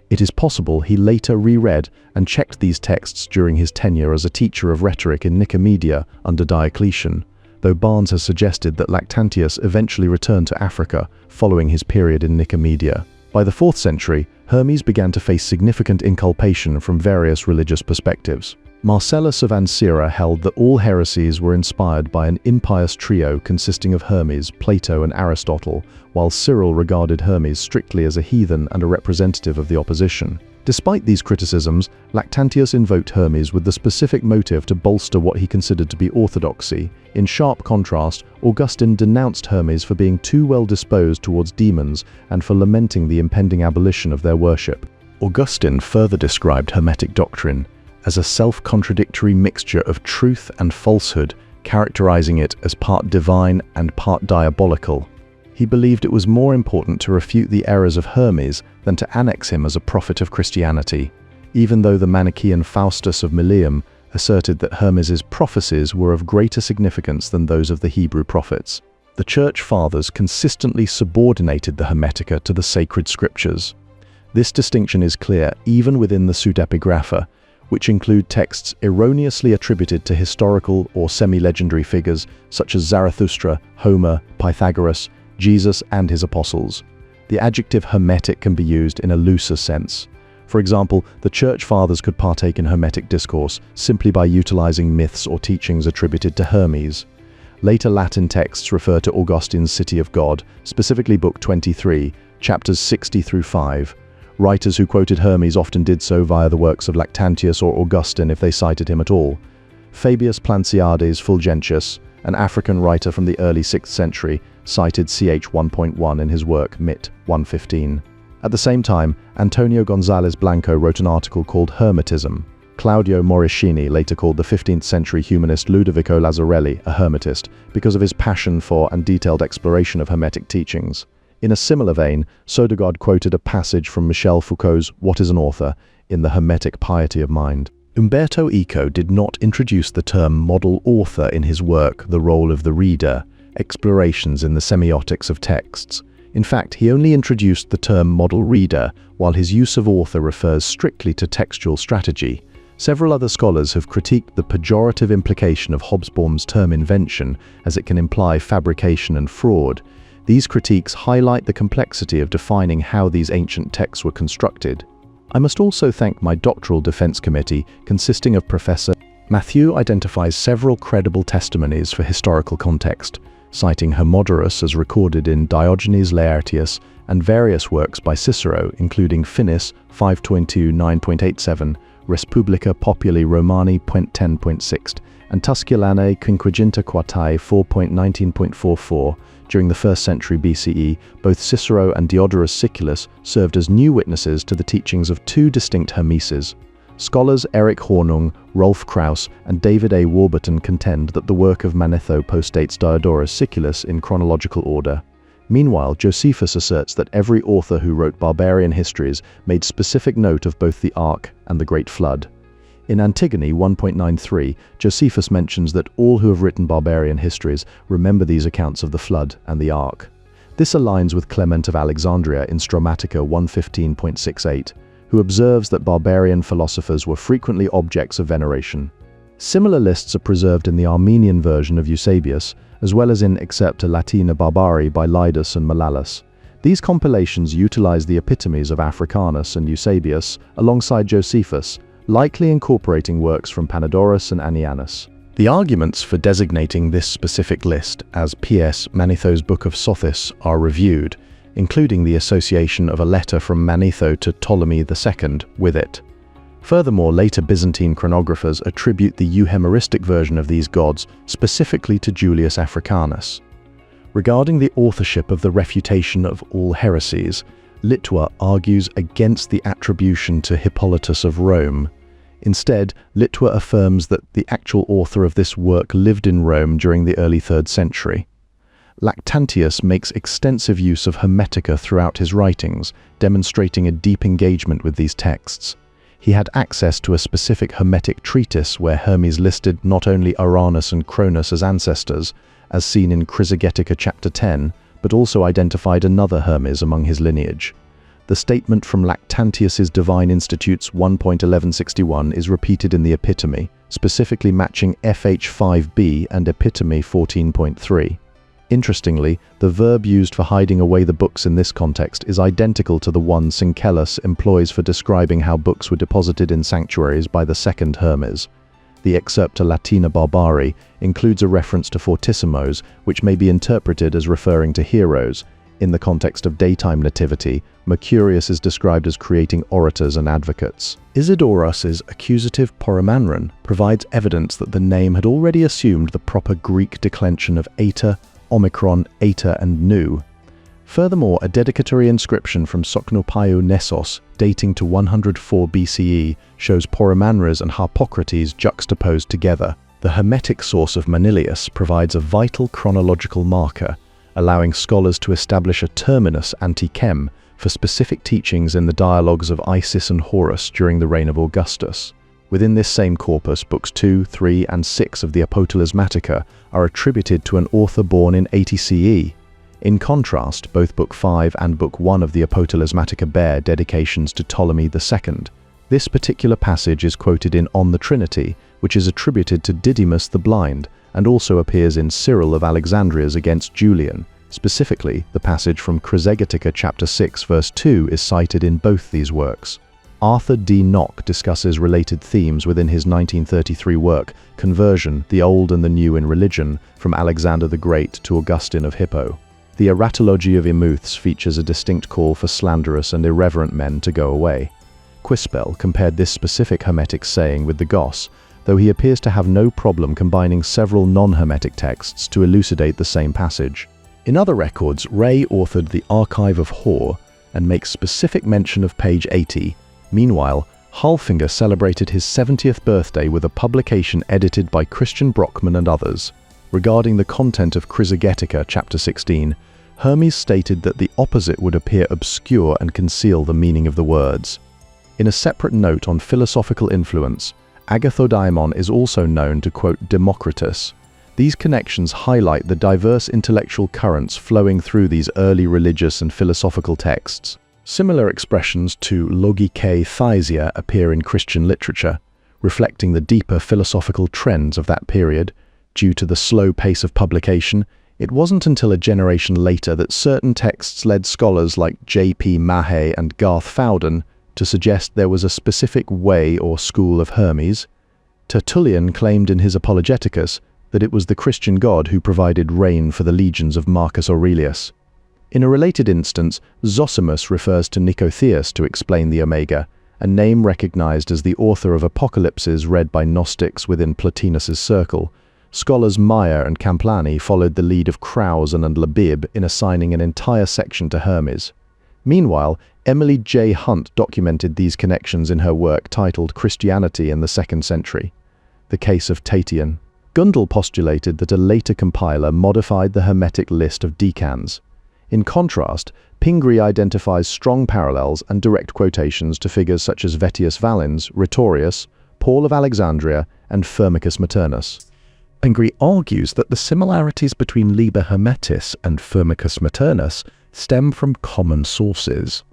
It is possible he later reread and checked these texts during his tenure as a teacher of rhetoric in Nicomedia under Diocletian, though Barnes has suggested that Lactantius eventually returned to Africa following his period in Nicomedia. By the 4th century, Hermes began to face significant inculpation from various religious perspectives. Marcellus of Ancyra held that all heresies were inspired by an impious trio consisting of Hermes, Plato, and Aristotle, while Cyril regarded Hermes strictly as a heathen and a representative of the opposition. Despite these criticisms, Lactantius invoked Hermes with the specific motive to bolster what he considered to be orthodoxy. In sharp contrast, Augustine denounced Hermes for being too well disposed towards demons and for lamenting the impending abolition of their worship. Augustine further described Hermetic doctrine as a self-contradictory mixture of truth and falsehood, characterizing it as part divine and part diabolical. He believed it was more important to refute the errors of Hermes than to annex him as a prophet of Christianity, even though the Manichaean Faustus of Milieu asserted that Hermes's prophecies were of greater significance than those of the Hebrew prophets. The Church Fathers consistently subordinated the Hermetica to the sacred scriptures. This distinction is clear even within the pseudepigrapha, which include texts erroneously attributed to historical or semi-legendary figures such as Zarathustra, Homer, Pythagoras, Jesus, and his apostles. The adjective Hermetic can be used in a looser sense. For example, the Church Fathers could partake in Hermetic discourse simply by utilizing myths or teachings attributed to Hermes. Later Latin texts refer to Augustine's City of God, specifically Book 23, chapters 60 through 5. Writers who quoted Hermes often did so via the works of Lactantius or Augustine if they cited him at all. Fabius Planciades Fulgentius, an African writer from the early 6th century, cited ch. 1.1 in his work Mit. 115. At the same time, Antonio González Blanco wrote an article called Hermetism. Claudio Moroscini later called the 15th century humanist Ludovico Lazzarelli a Hermetist because of his passion for and detailed exploration of Hermetic teachings. In a similar vein, Søndergaard quoted a passage from Michel Foucault's What is an Author in the Hermetic Piety of Mind. Umberto Eco did not introduce the term model author in his work The Role of the Reader, Explorations in the Semiotics of Texts. In fact, he only introduced the term model reader, while his use of author refers strictly to textual strategy. Several other scholars have critiqued the pejorative implication of Hobsbawm's term invention, as it can imply fabrication and fraud. These critiques highlight the complexity of defining how these ancient texts were constructed. I must also thank my doctoral defense committee, consisting of Professor Matthew identifies several credible testimonies for historical context, citing Hermodorus as recorded in Diogenes Laertius and various works by Cicero, including Finis 522 9.87, Res Publica Populi Romani .10.6, and Tusculanae Quinquaginta Quartae 4.19.44. During the 1st century BCE, both Cicero and Diodorus Siculus served as new witnesses to the teachings of two distinct Hermeses. Scholars Eric Hornung, Rolf Krauss, and David A. Warburton contend that the work of Manetho postdates Diodorus Siculus in chronological order. Meanwhile, Josephus asserts that every author who wrote barbarian histories made specific note of both the Ark and the Great Flood. In Antigone 1.93, Josephus mentions that all who have written barbarian histories remember these accounts of the Flood and the Ark. This aligns with Clement of Alexandria in Stromatica 115.68, who observes that barbarian philosophers were frequently objects of veneration. Similar lists are preserved in the Armenian version of Eusebius, as well as in Excerpta Latina Barbari by Leidus and Malalas. These compilations utilize the epitomes of Africanus and Eusebius alongside Josephus, likely incorporating works from Panodorus and Annianus. The arguments for designating this specific list as P.S. Manetho's Book of Sothis are reviewed, including the association of a letter from Manetho to Ptolemy II with it. Furthermore, later Byzantine chronographers attribute the euhemeristic version of these gods specifically to Julius Africanus. Regarding the authorship of the Refutation of All Heresies, Littwer argues against the attribution to Hippolytus of Rome. Instead, Littwer affirms that the actual author of this work lived in Rome during the early 3rd century. Lactantius makes extensive use of Hermetica throughout his writings, demonstrating a deep engagement with these texts. He had access to a specific Hermetic treatise where Hermes listed not only Uranus and Cronus as ancestors, as seen in Chrysogetica chapter 10, but also identified another Hermes among his lineage. The statement from Lactantius's Divine Institutes 1.1161 is repeated in the Epitome, specifically matching FH5b and Epitome 14.3. Interestingly, the verb used for hiding away the books in this context is identical to the one Syncellus employs for describing how books were deposited in sanctuaries by the second Hermes. The Excerpta Latina Barbari includes a reference to fortissimos, which may be interpreted as referring to heroes. In the context of daytime nativity, Mercurius is described as creating orators and advocates. Isidorus's accusative Poramanron provides evidence that the name had already assumed the proper Greek declension of Eta, Omicron, Eta, and Nu. Furthermore, a dedicatory inscription from Soknopaiou Nessos, dating to 104 BCE, shows Poramanres and Harpocrates juxtaposed together. The Hermetic source of Manilius provides a vital chronological marker, allowing scholars to establish a terminus ante-chem for specific teachings in the dialogues of Isis and Horus during the reign of Augustus. Within this same corpus, books 2, 3, and 6 of the Apologetica are attributed to an author born in 80 CE. In contrast, both Book 5 and Book 1 of the Apologetica bear dedications to Ptolemy II. This particular passage is quoted in On the Trinity, which is attributed to Didymus the Blind, and also appears in Cyril of Alexandria's Against Julian. Specifically, the passage from Chrysogetica chapter 6 verse 2 is cited in both these works. Arthur D. Nock discusses related themes within his 1933 work, Conversion, the Old and the New in Religion, from Alexander the Great to Augustine of Hippo. The Eratology of Imuths features a distinct call for slanderous and irreverent men to go away. Quispel compared this specific Hermetic saying with the Goss, though he appears to have no problem combining several non-Hermetic texts to elucidate the same passage. In other records, Ray authored the Archive of Hor and makes specific mention of page 80. Meanwhile, Halfinger celebrated his 70th birthday with a publication edited by Christian Brockman and others. Regarding the content of Chrysogetica, chapter 16, Hermes stated that the opposite would appear obscure and conceal the meaning of the words. In a separate note on philosophical influence, Agathodaimon is also known to quote Democritus. These connections highlight the diverse intellectual currents flowing through these early religious and philosophical texts. Similar expressions to logike theisia appear in Christian literature, reflecting the deeper philosophical trends of that period. Due to the slow pace of publication, it wasn't until a generation later that certain texts led scholars like J.P. Mahay and Garth Fowden to suggest there was a specific way or school of Hermes. Tertullian claimed in his Apologetics that it was the Christian god who provided rain for the legions of Marcus Aurelius. In a related instance, Zosimus refers to Nicotheus to explain the Omega, a name recognized as the author of apocalypses read by Gnostics within Plotinus's circle. Scholars Meyer and Camplani followed the lead of Krausen and Labib in assigning an entire section to Hermes. Meanwhile, Emily J. Hunt documented these connections in her work titled Christianity in the 2nd Century. The Case of Tatian. Gundel postulated that a later compiler modified the Hermetic list of decans. In contrast, Pingree identifies strong parallels and direct quotations to figures such as Vettius Valens, Rhetorius, Paul of Alexandria, and Firmicus Maternus. Pingree argues that the similarities between Liber Hermetis and Firmicus Maternus stem from common sources.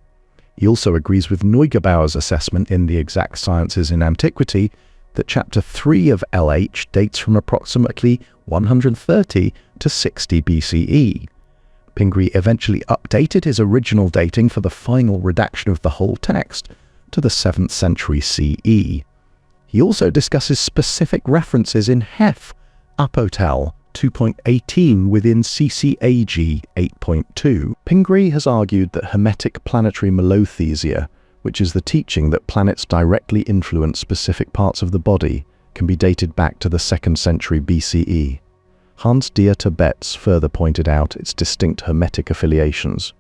He also agrees with Neugebauer's assessment in The Exact Sciences in Antiquity that chapter 3 of LH dates from approximately 130 to 60 BCE. Pingree eventually updated his original dating for the final redaction of the whole text to the 7th century CE. He also discusses specific references in Hef, Apotel 2.18 within CCAG 8.2. Pingree has argued that Hermetic planetary melothesia, which is the teaching that planets directly influence specific parts of the body, can be dated back to the 2nd century BCE. Hans Dieter Betz further pointed out its distinct Hermetic affiliations.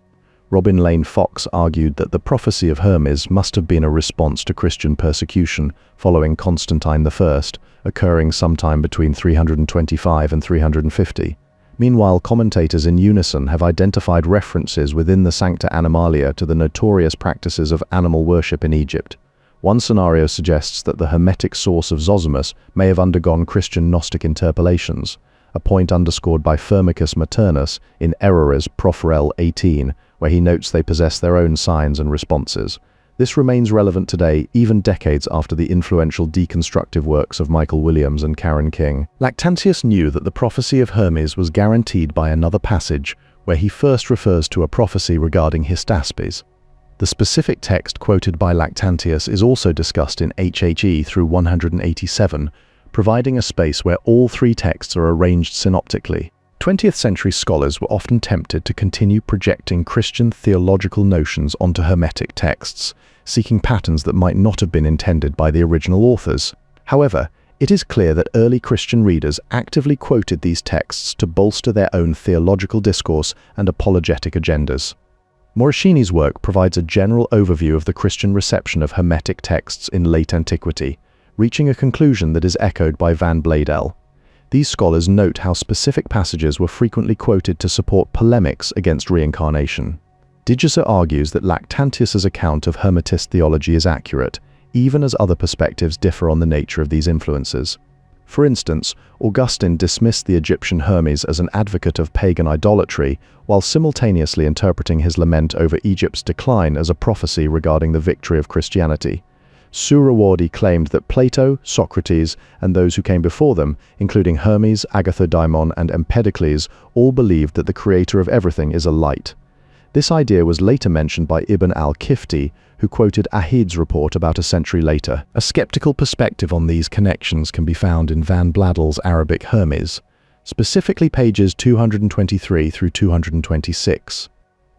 Robin Lane Fox argued that the prophecy of Hermes must have been a response to Christian persecution following Constantine I, occurring sometime between 325 and 350. Meanwhile, commentators in unison have identified references within the Sancta Animalia to the notorious practices of animal worship in Egypt. One scenario suggests that the Hermetic source of Zosimus may have undergone Christian Gnostic interpolations, a point underscored by Firmicus Maternus in Errores Profrel 18, where he notes they possess their own signs and responses. This remains relevant today, even decades after the influential deconstructive works of Michael Williams and Karen King. Lactantius knew that the prophecy of Hermes was guaranteed by another passage, where he first refers to a prophecy regarding Hystaspes. The specific text quoted by Lactantius is also discussed in HHE through 187, providing a space where all three texts are arranged synoptically. 20th century scholars were often tempted to continue projecting Christian theological notions onto Hermetic texts, seeking patterns that might not have been intended by the original authors. However, it is clear that early Christian readers actively quoted these texts to bolster their own theological discourse and apologetic agendas. Morosini's work provides a general overview of the Christian reception of Hermetic texts in late antiquity, reaching a conclusion that is echoed by Van Bladel. These scholars note how specific passages were frequently quoted to support polemics against reincarnation. Digesser argues that Lactantius's account of Hermetist theology is accurate, even as other perspectives differ on the nature of these influences. For instance, Augustine dismissed the Egyptian Hermes as an advocate of pagan idolatry, while simultaneously interpreting his lament over Egypt's decline as a prophecy regarding the victory of Christianity. Surawardi claimed that Plato, Socrates, and those who came before them, including Hermes, Agathodaimon, and Empedocles, all believed that the creator of everything is a light. This idea was later mentioned by Ibn al-Kifti, who quoted Ahid's report about a century later. A skeptical perspective on these connections can be found in Van Bladel's Arabic Hermes, specifically pages 223 through 226.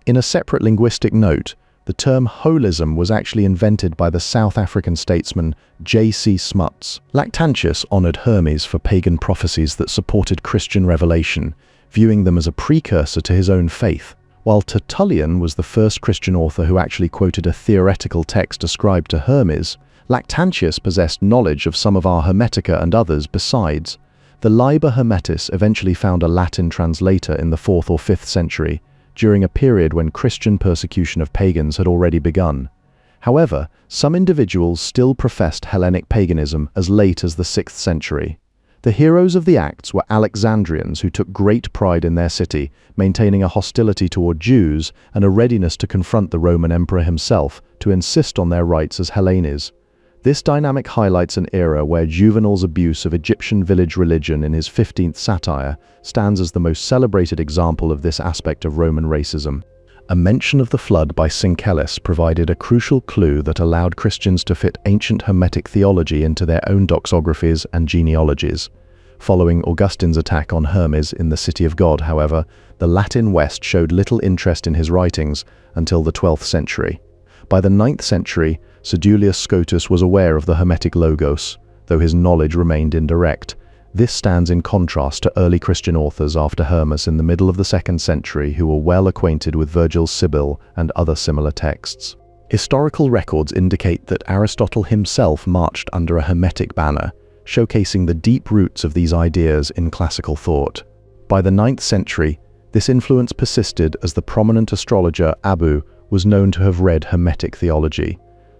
In a separate linguistic note, The term holism was actually invented by the South African statesman J.C. Smuts. Lactantius honored Hermes for pagan prophecies that supported Christian revelation, viewing them as a precursor to his own faith. While Tertullian was the first Christian author who actually quoted a theoretical text ascribed to Hermes, Lactantius possessed knowledge of some of our Hermetica and others besides. The Liber Hermetis eventually found a Latin translator in the 4th or 5th century, during a period when Christian persecution of pagans had already begun. However, some individuals still professed Hellenic paganism as late as the 6th century. The heroes of the Acts were Alexandrians who took great pride in their city, maintaining a hostility toward Jews and a readiness to confront the Roman emperor himself to insist on their rights as Hellenes. This dynamic highlights an era where Juvenal's abuse of Egyptian village religion in his 15th satire stands as the most celebrated example of this aspect of Roman racism. A mention of the flood by Syncelis provided a crucial clue that allowed Christians to fit ancient Hermetic theology into their own doxographies and genealogies. Following Augustine's attack on Hermes in the City of God, however, the Latin West showed little interest in his writings until the 12th century. By the 9th century, Sedulius Scotus was aware of the Hermetic Logos, though his knowledge remained indirect. This stands in contrast to early Christian authors after Hermes in the middle of the 2nd century who were well acquainted with Virgil's Sibyl and other similar texts. Historical records indicate that Aristotle himself marched under a Hermetic banner, showcasing the deep roots of these ideas in classical thought. By the 9th century, this influence persisted as the prominent astrologer Abu was known to have read Hermetic theology.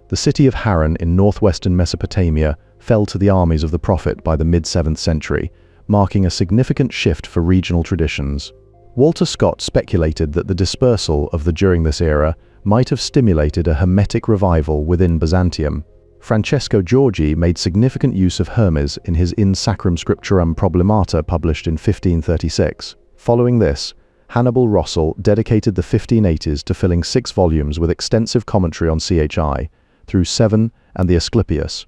The city of Haran in northwestern Mesopotamia fell to the armies of the prophet by the mid-7th century, marking a significant shift for regional traditions. Walter Scott speculated that the dispersal of the during this era might have stimulated a Hermetic revival within Byzantium. Francesco Giorgi made significant use of Hermes in his In Sacrum Scripturam Problemata published in 1536. Following this, Hannibal Rossel dedicated the 1580s to filling 6 volumes with extensive commentary on Chi, through 7 and the Asclepius.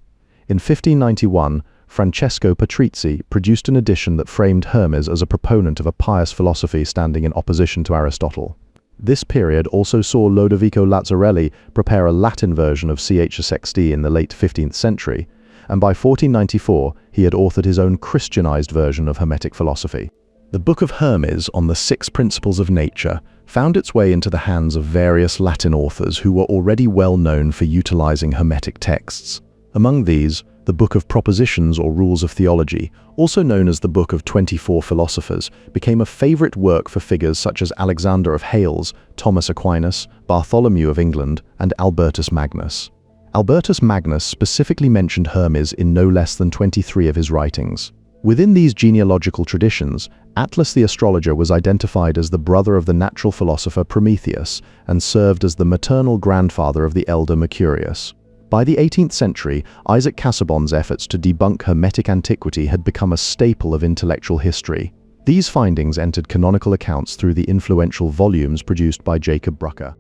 In 1591, Francesco Patrizzi produced an edition that framed Hermes as a proponent of a pious philosophy standing in opposition to Aristotle. This period also saw Lodovico Lazzarelli prepare a Latin version of Chsxd in the late 15th century, and by 1494 he had authored his own Christianized version of Hermetic philosophy. The Book of Hermes on the 6 Principles of Nature found its way into the hands of various Latin authors who were already well known for utilizing Hermetic texts. Among these, the Book of Propositions or Rules of Theology, also known as the Book of 24 Philosophers, became a favorite work for figures such as Alexander of Hales, Thomas Aquinas, Bartholomew of England, and Albertus Magnus. Albertus Magnus specifically mentioned Hermes in no less than 23 of his writings. Within these genealogical traditions, Atlas the astrologer was identified as the brother of the natural philosopher Prometheus and served as the maternal grandfather of the elder Mercurius. By the 18th century, Isaac Casaubon's efforts to debunk Hermetic antiquity had become a staple of intellectual history. These findings entered canonical accounts through the influential volumes produced by Jacob Brucker.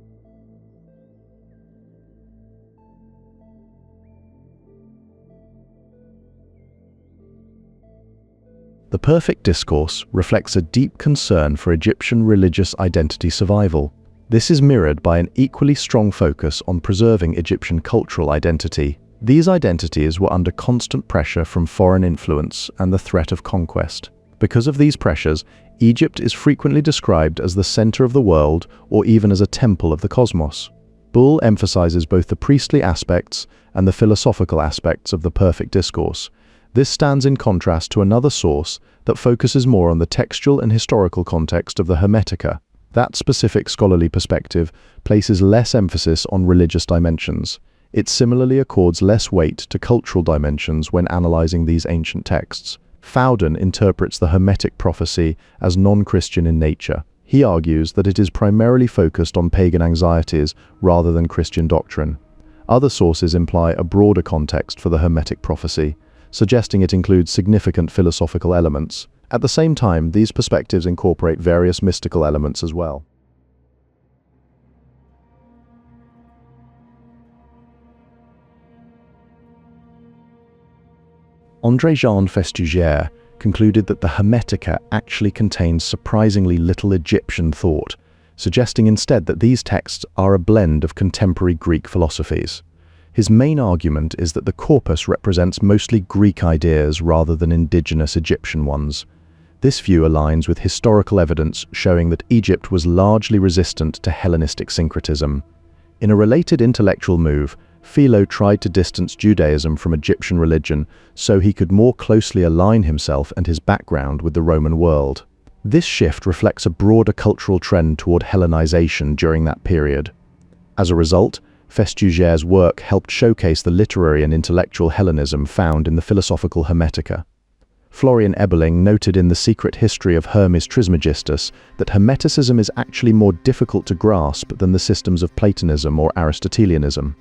The Perfect Discourse reflects a deep concern for Egyptian religious identity survival. This is mirrored by an equally strong focus on preserving Egyptian cultural identity. These identities were under constant pressure from foreign influence and the threat of conquest. Because of these pressures, Egypt is frequently described as the center of the world or even as a temple of the cosmos. Bull emphasizes both the priestly aspects and the philosophical aspects of the Perfect Discourse. This stands in contrast to another source that focuses more on the textual and historical context of the Hermetica. That specific scholarly perspective places less emphasis on religious dimensions. It similarly accords less weight to cultural dimensions when analyzing these ancient texts. Fowden interprets the Hermetic prophecy as non-Christian in nature. He argues that it is primarily focused on pagan anxieties rather than Christian doctrine. Other sources imply a broader context for the Hermetic prophecy, suggesting it includes significant philosophical elements. At the same time, these perspectives incorporate various mystical elements as well. André-Jean Festugère concluded that the Hermetica actually contains surprisingly little Egyptian thought, suggesting instead that these texts are a blend of contemporary Greek philosophies. His main argument is that the corpus represents mostly Greek ideas rather than indigenous Egyptian ones. This view aligns with historical evidence showing that Egypt was largely resistant to Hellenistic syncretism. In a related intellectual move, Philo tried to distance Judaism from Egyptian religion so he could more closely align himself and his background with the Roman world. This shift reflects a broader cultural trend toward Hellenization during that period. As a result, Festugère's work helped showcase the literary and intellectual Hellenism found in the philosophical Hermetica. Florian Eberling noted in The Secret History of Hermes Trismegistus that Hermeticism is actually more difficult to grasp than the systems of Platonism or Aristotelianism.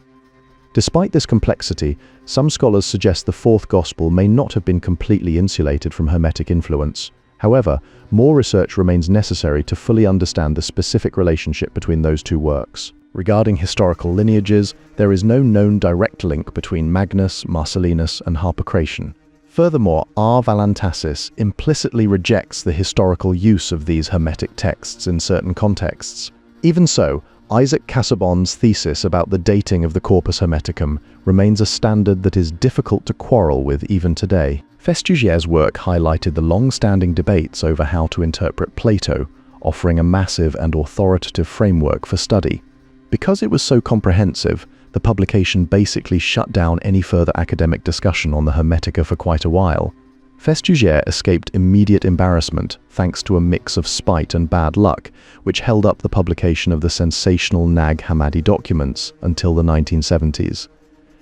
Despite this complexity, some scholars suggest the Fourth Gospel may not have been completely insulated from Hermetic influence. However, more research remains necessary to fully understand the specific relationship between those two works. Regarding historical lineages, there is no known direct link between Magnus, Marcellinus, and Harpocration. Furthermore, R. Valantasis implicitly rejects the historical use of these Hermetic texts in certain contexts. Even so, Isaac Casaubon's thesis about the dating of the Corpus Hermeticum remains a standard that is difficult to quarrel with even today. Festugère's work highlighted the long-standing debates over how to interpret Plato, offering a massive and authoritative framework for study. Because it was so comprehensive, the publication basically shut down any further academic discussion on the Hermetica for quite a while. Festugère escaped immediate embarrassment thanks to a mix of spite and bad luck, which held up the publication of the sensational Nag Hammadi documents until the 1970s.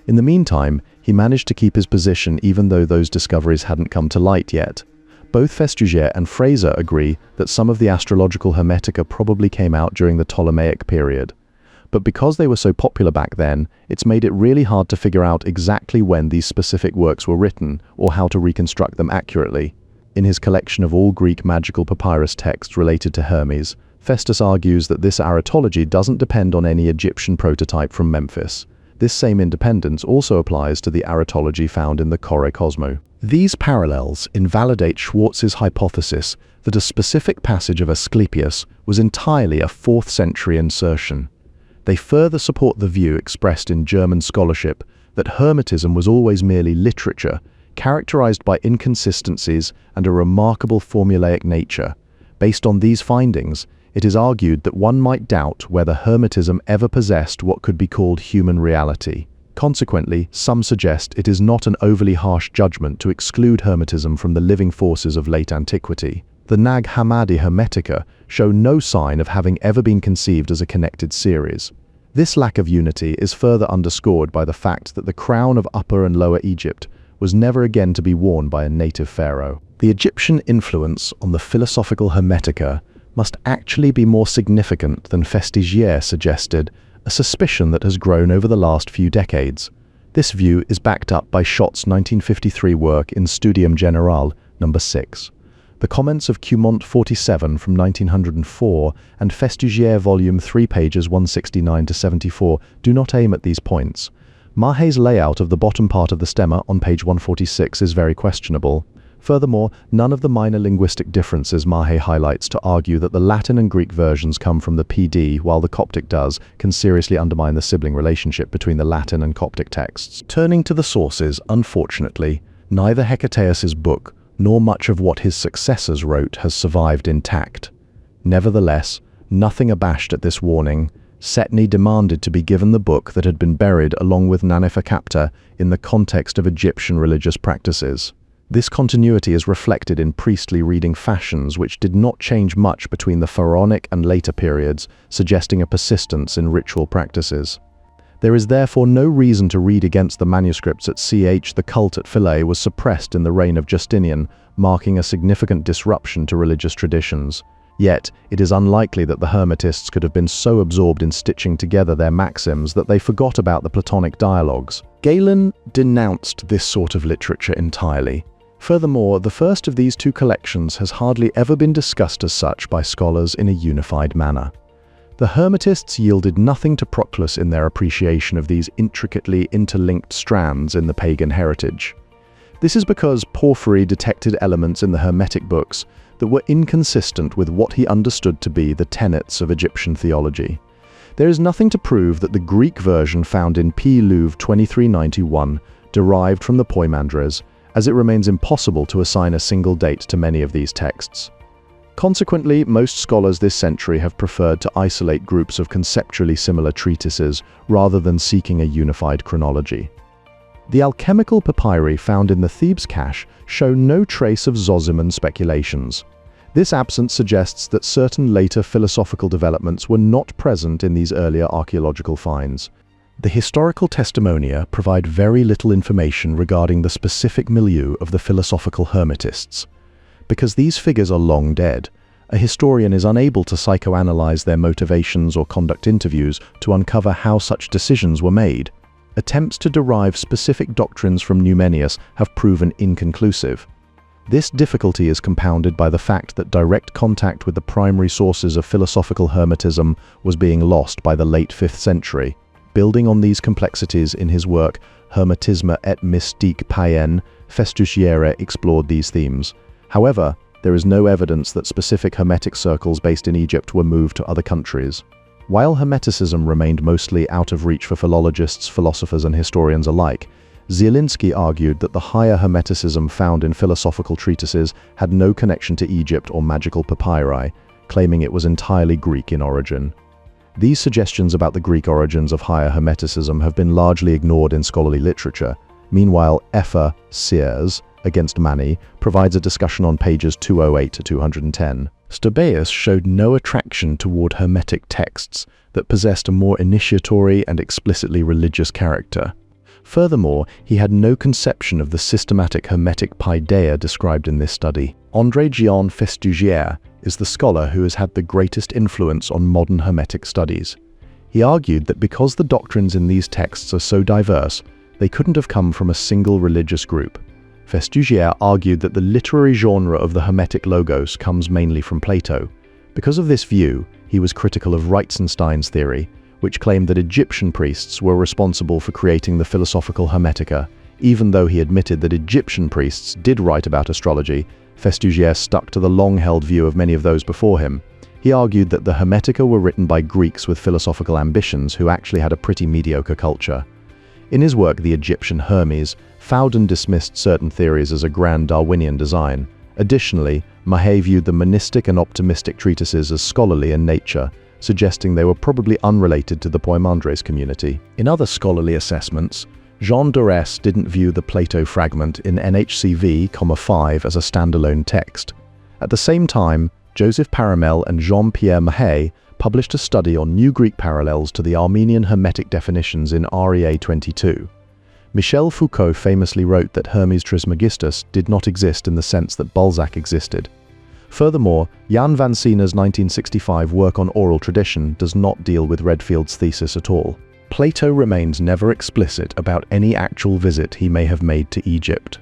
In the meantime, he managed to keep his position even though those discoveries hadn't come to light yet. Both Festugère and Fraser agree that some of the astrological Hermetica probably came out during the Ptolemaic period. But because they were so popular back then, it's made it really hard to figure out exactly when these specific works were written or how to reconstruct them accurately. In his collection of all Greek magical papyrus texts related to Hermes, Festus argues that this aretology doesn't depend on any Egyptian prototype from Memphis. This same independence also applies to the aretology found in the Kore Cosmo. These parallels invalidate Schwartz's hypothesis that a specific passage of Asclepius was entirely a 4th century insertion. They further support the view expressed in German scholarship that Hermetism was always merely literature, characterized by inconsistencies and a remarkable formulaic nature. Based on these findings, it is argued that one might doubt whether Hermetism ever possessed what could be called human reality. Consequently, some suggest it is not an overly harsh judgment to exclude Hermetism from the living forces of late antiquity. The Nag Hammadi Hermetica show no sign of having ever been conceived as a connected series. This lack of unity is further underscored by the fact that the crown of Upper and Lower Egypt was never again to be worn by a native pharaoh. The Egyptian influence on the philosophical Hermetica must actually be more significant than Festugère suggested, a suspicion that has grown over the last few decades. This view is backed up by Schott's 1953 work in Studium Generale, number 6. The comments of Cumont 47 from 1904 and Festugère volume 3 pages 169-74 do not aim at these points. Mahé's layout of the bottom part of the stemma on page 146 is very questionable. Furthermore, none of the minor linguistic differences Mahé highlights to argue that the Latin and Greek versions come from the PD while the Coptic does can seriously undermine the sibling relationship between the Latin and Coptic texts. Turning to the sources, unfortunately, neither Hecataeus' book nor much of what his successors wrote has survived intact. Nevertheless, nothing abashed at this warning, Setni demanded to be given the book that had been buried along with Naneferkaptah in the context of Egyptian religious practices. This continuity is reflected in priestly reading fashions which did not change much between the pharaonic and later periods, suggesting a persistence in ritual practices. There is therefore no reason to read against the manuscripts at ch. The cult at Philae was suppressed in the reign of Justinian, marking a significant disruption to religious traditions. Yet, it is unlikely that the Hermetists could have been so absorbed in stitching together their maxims that they forgot about the Platonic dialogues. Galen denounced this sort of literature entirely. Furthermore, the first of these two collections has hardly ever been discussed as such by scholars in a unified manner. The Hermetists yielded nothing to Proclus in their appreciation of these intricately interlinked strands in the pagan heritage. This is because Porphyry detected elements in the Hermetic books that were inconsistent with what he understood to be the tenets of Egyptian theology. There is nothing to prove that the Greek version found in P. Louvre 2391 derived from the Poimandres, as it remains impossible to assign a single date to many of these texts. Consequently, most scholars this century have preferred to isolate groups of conceptually similar treatises rather than seeking a unified chronology. The alchemical papyri found in the Thebes cache show no trace of Zosimon speculations. This absence suggests that certain later philosophical developments were not present in these earlier archaeological finds. The historical testimonia provide very little information regarding the specific milieu of the philosophical Hermetists. Because these figures are long dead, a historian is unable to psychoanalyze their motivations or conduct interviews to uncover how such decisions were made. Attempts to derive specific doctrines from Numenius have proven inconclusive. This difficulty is compounded by the fact that direct contact with the primary sources of philosophical Hermetism was being lost by the late 5th century. Building on these complexities in his work Hermetisme et mystique païenne, Festugière explored these themes. However, there is no evidence that specific Hermetic circles based in Egypt were moved to other countries. While Hermeticism remained mostly out of reach for philologists, philosophers, and historians alike, Zielinski argued that the higher Hermeticism found in philosophical treatises had no connection to Egypt or magical papyri, claiming it was entirely Greek in origin. These suggestions about the Greek origins of higher Hermeticism have been largely ignored in scholarly literature. Meanwhile, Effa Sears against Mani provides a discussion on pages 208 to 210. Stobaeus showed no attraction toward Hermetic texts that possessed a more initiatory and explicitly religious character. Furthermore, he had no conception of the systematic Hermetic paideia described in this study. André-Jean Festugière is the scholar who has had the greatest influence on modern Hermetic studies. He argued that because the doctrines in these texts are so diverse, they couldn't have come from a single religious group. Festugière argued that the literary genre of the Hermetic logos comes mainly from Plato. Because of this view, he was critical of Reitzenstein's theory, which claimed that Egyptian priests were responsible for creating the philosophical Hermetica. Even though he admitted that Egyptian priests did write about astrology, Festugière stuck to the long-held view of many of those before him. He argued that the Hermetica were written by Greeks with philosophical ambitions who actually had a pretty mediocre culture. In his work The Egyptian Hermes, Fowden dismissed certain theories as a grand Darwinian design. Additionally, Mahay viewed the monistic and optimistic treatises as scholarly in nature, suggesting they were probably unrelated to the Poimandres community. In other scholarly assessments, Jean Dorès didn't view the Plato fragment in NHCV, 5 as a standalone text. At the same time, Joseph Paramel and Jean-Pierre Mahay published a study on New Greek parallels to the Armenian Hermetic definitions in REA 22. Michel Foucault famously wrote that Hermes Trismegistus did not exist in the sense that Balzac existed. Furthermore, Jan van Siena's 1965 work on oral tradition does not deal with Redfield's thesis at all. Plato remains never explicit about any actual visit he may have made to Egypt.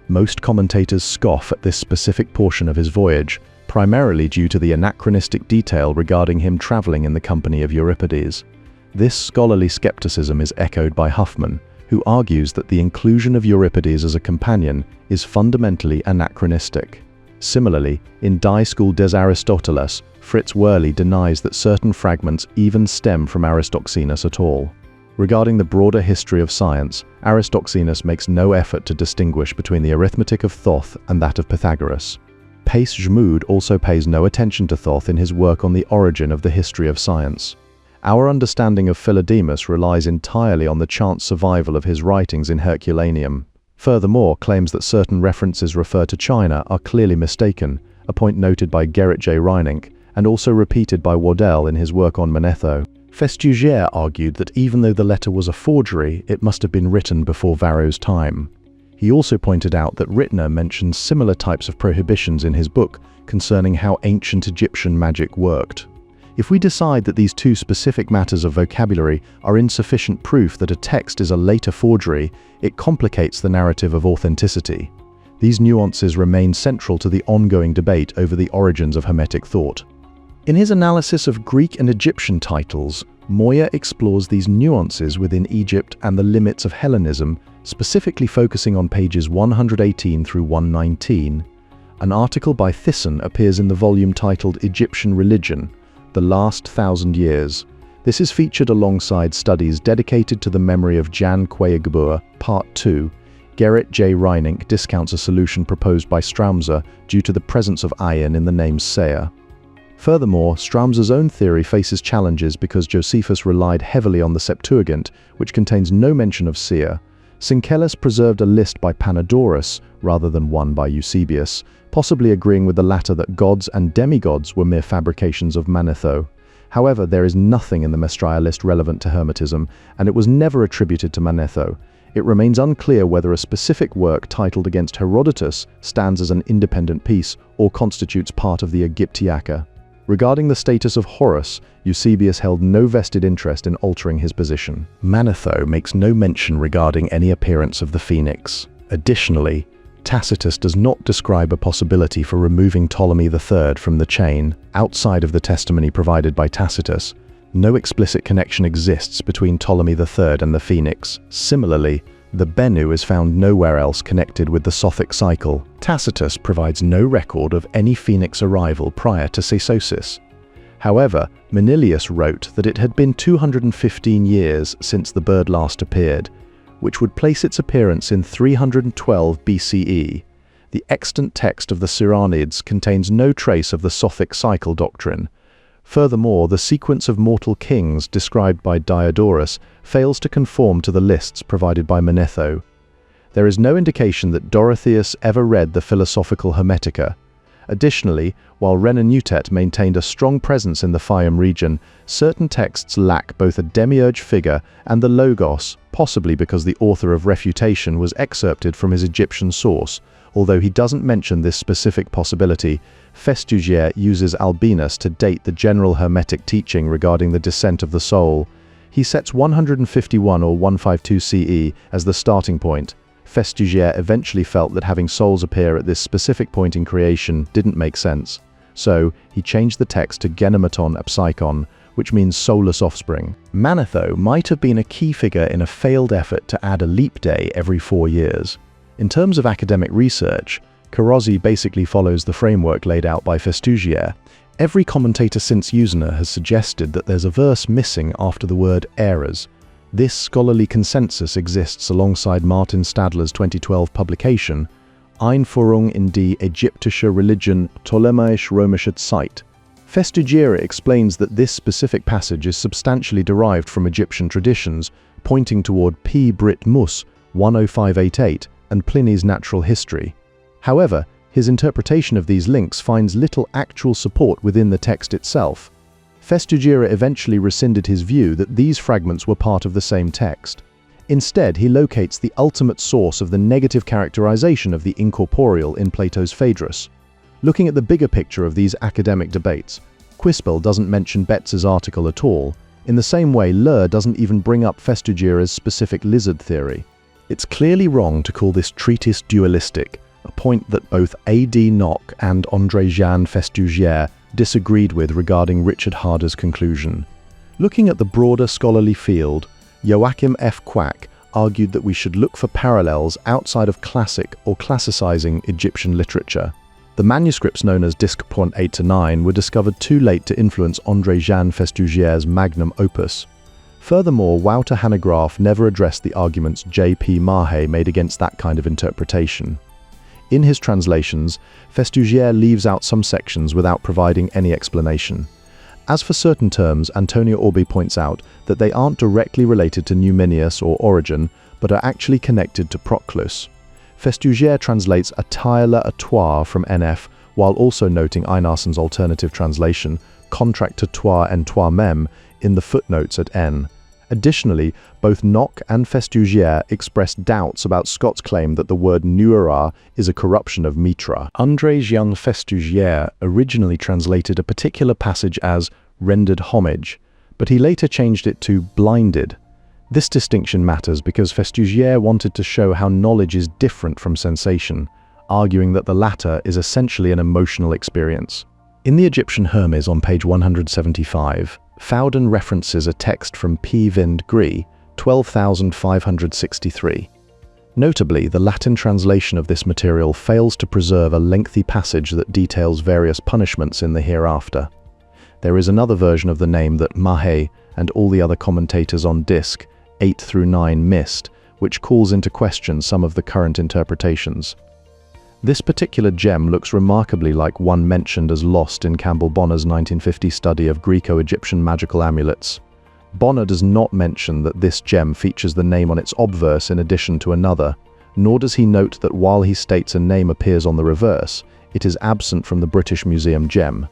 Most commentators scoff at this specific portion of his voyage, primarily due to the anachronistic detail regarding him traveling in the company of Euripides. This scholarly skepticism is echoed by Huffman, who argues that the inclusion of Euripides as a companion is fundamentally anachronistic. Similarly, in Die School des Aristoteles, Fritz Worley denies that certain fragments even stem from Aristoxenus at all. Regarding the broader history of science, Aristoxenus makes no effort to distinguish between the arithmetic of Thoth and that of Pythagoras. Pace Jmoud also pays no attention to Thoth in his work on the origin of the history of science. Our understanding of Philodemus relies entirely on the chance survival of his writings in Herculaneum. Furthermore, claims that certain references refer to China are clearly mistaken, a point noted by Gerrit J. Reinink, and also repeated by Waddell in his work on Manetho. Festugière argued that even though the letter was a forgery, it must have been written before Varro's time. He also pointed out that Rittner mentions similar types of prohibitions in his book concerning how ancient Egyptian magic worked. If we decide that these two specific matters of vocabulary are insufficient proof that a text is a later forgery, it complicates the narrative of authenticity. These nuances remain central to the ongoing debate over the origins of Hermetic thought. In his analysis of Greek and Egyptian titles, Moya explores these nuances within Egypt and the limits of Hellenism, specifically focusing on pages 118 through 119. An article by Thyssen appears in the volume titled Egyptian Religion, The Last 1,000 Years. This is featured alongside studies dedicated to the memory of Jan Kweigboer, Part 2. Gerrit J. Reinink discounts a solution proposed by Straumser due to the presence of ayin in the name Seir. Furthermore, Straumser's own theory faces challenges because Josephus relied heavily on the Septuagint, which contains no mention of Seir. Syncellus preserved a list by Panodorus, rather than one by Eusebius, possibly agreeing with the latter that gods and demigods were mere fabrications of Manetho. However, there is nothing in the Mestria list relevant to Hermetism, and it was never attributed to Manetho. It remains unclear whether a specific work titled against Herodotus stands as an independent piece or constitutes part of the Aegyptiaca. Regarding the status of Horus, Eusebius held no vested interest in altering his position. Manetho makes no mention regarding any appearance of the phoenix. Additionally, Tacitus does not describe a possibility for removing Ptolemy III from the chain. Outside of the testimony provided by Tacitus, no explicit connection exists between Ptolemy III and the phoenix. Similarly, the Bennu is found nowhere else connected with the Sothic cycle. Tacitus provides no record of any phoenix arrival prior to Sesosis. However, Manilius wrote that it had been 215 years since the bird last appeared, which would place its appearance in 312 BCE. The extant text of the Cyranids contains no trace of the Sothic cycle doctrine. Furthermore, the sequence of mortal kings described by Diodorus fails to conform to the lists provided by Manetho. There is no indication that Dorotheus ever read the philosophical Hermetica. Additionally, while Renan-Utet maintained a strong presence in the Fayum region, certain texts lack both a demiurge figure and the Logos, possibly because the author of Refutation was excerpted from his Egyptian source. Although he doesn't mention this specific possibility, Festugière uses Albinus to date the general Hermetic teaching regarding the descent of the soul. He sets 151 or 152 CE as the starting point. Festugière eventually felt that having souls appear at this specific point in creation didn't make sense. So, he changed the text to Genematon Apsychon, which means soulless offspring. Manetho might have been a key figure in a failed effort to add a leap day every 4 years. In terms of academic research, Carozzi basically follows the framework laid out by Festugière. Every commentator since Usner has suggested that there's a verse missing after the word eras. This scholarly consensus exists alongside Martin Stadler's 2012 publication, Einführung in die ägyptische Religion ptolemaisch-römische Zeit. Festugière explains that this specific passage is substantially derived from Egyptian traditions, pointing toward P. Brit Mus 10588 and Pliny's Natural History. However, his interpretation of these links finds little actual support within the text itself. Festugière eventually rescinded his view that these fragments were part of the same text. Instead, he locates the ultimate source of the negative characterization of the incorporeal in Plato's Phaedrus. Looking at the bigger picture of these academic debates, Quispel doesn't mention Betz's article at all. In the same way, Leur doesn't even bring up Festugière's specific lizard theory. It's clearly wrong to call this treatise dualistic, a point that both A.D. Nock and André-Jean Festugière disagreed with regarding Richard Harder's conclusion. Looking at the broader scholarly field, Joachim F. Quack argued that we should look for parallels outside of classic or classicizing Egyptian literature. The manuscripts known as Discourse 8-9 were discovered too late to influence André-Jean Festugière's magnum opus. Furthermore, Wouter Hanegraaff never addressed the arguments J.P. Mahe made against that kind of interpretation. In his translations, Festugière leaves out some sections without providing any explanation. As for certain terms, Antonio Orbi points out that they aren't directly related to Numenius or Origen, but are actually connected to Proclus. Festugière translates attire toi from NF, while also noting Einarsson's alternative translation, contract to toi and toi-même, in the footnotes at N. Additionally, both Nock and Festugière expressed doubts about Scott's claim that the word nuera is a corruption of mitra. André-Jean Festugière originally translated a particular passage as rendered homage, but he later changed it to blinded. This distinction matters because Festugière wanted to show how knowledge is different from sensation, arguing that the latter is essentially an emotional experience. In the Egyptian Hermes on page 175, Fowden references a text from P. Vind Gris, 12,563. Notably, the Latin translation of this material fails to preserve a lengthy passage that details various punishments in the hereafter. There is another version of the name that Mahe and all the other commentators on Disc 8 through 9 missed, which calls into question some of the current interpretations. This particular gem looks remarkably like one mentioned as lost in Campbell Bonner's 1950 study of Greco-Egyptian magical amulets. Bonner does not mention that this gem features the name on its obverse in addition to another, nor does he note that while he states a name appears on the reverse, it is absent from the British Museum gem.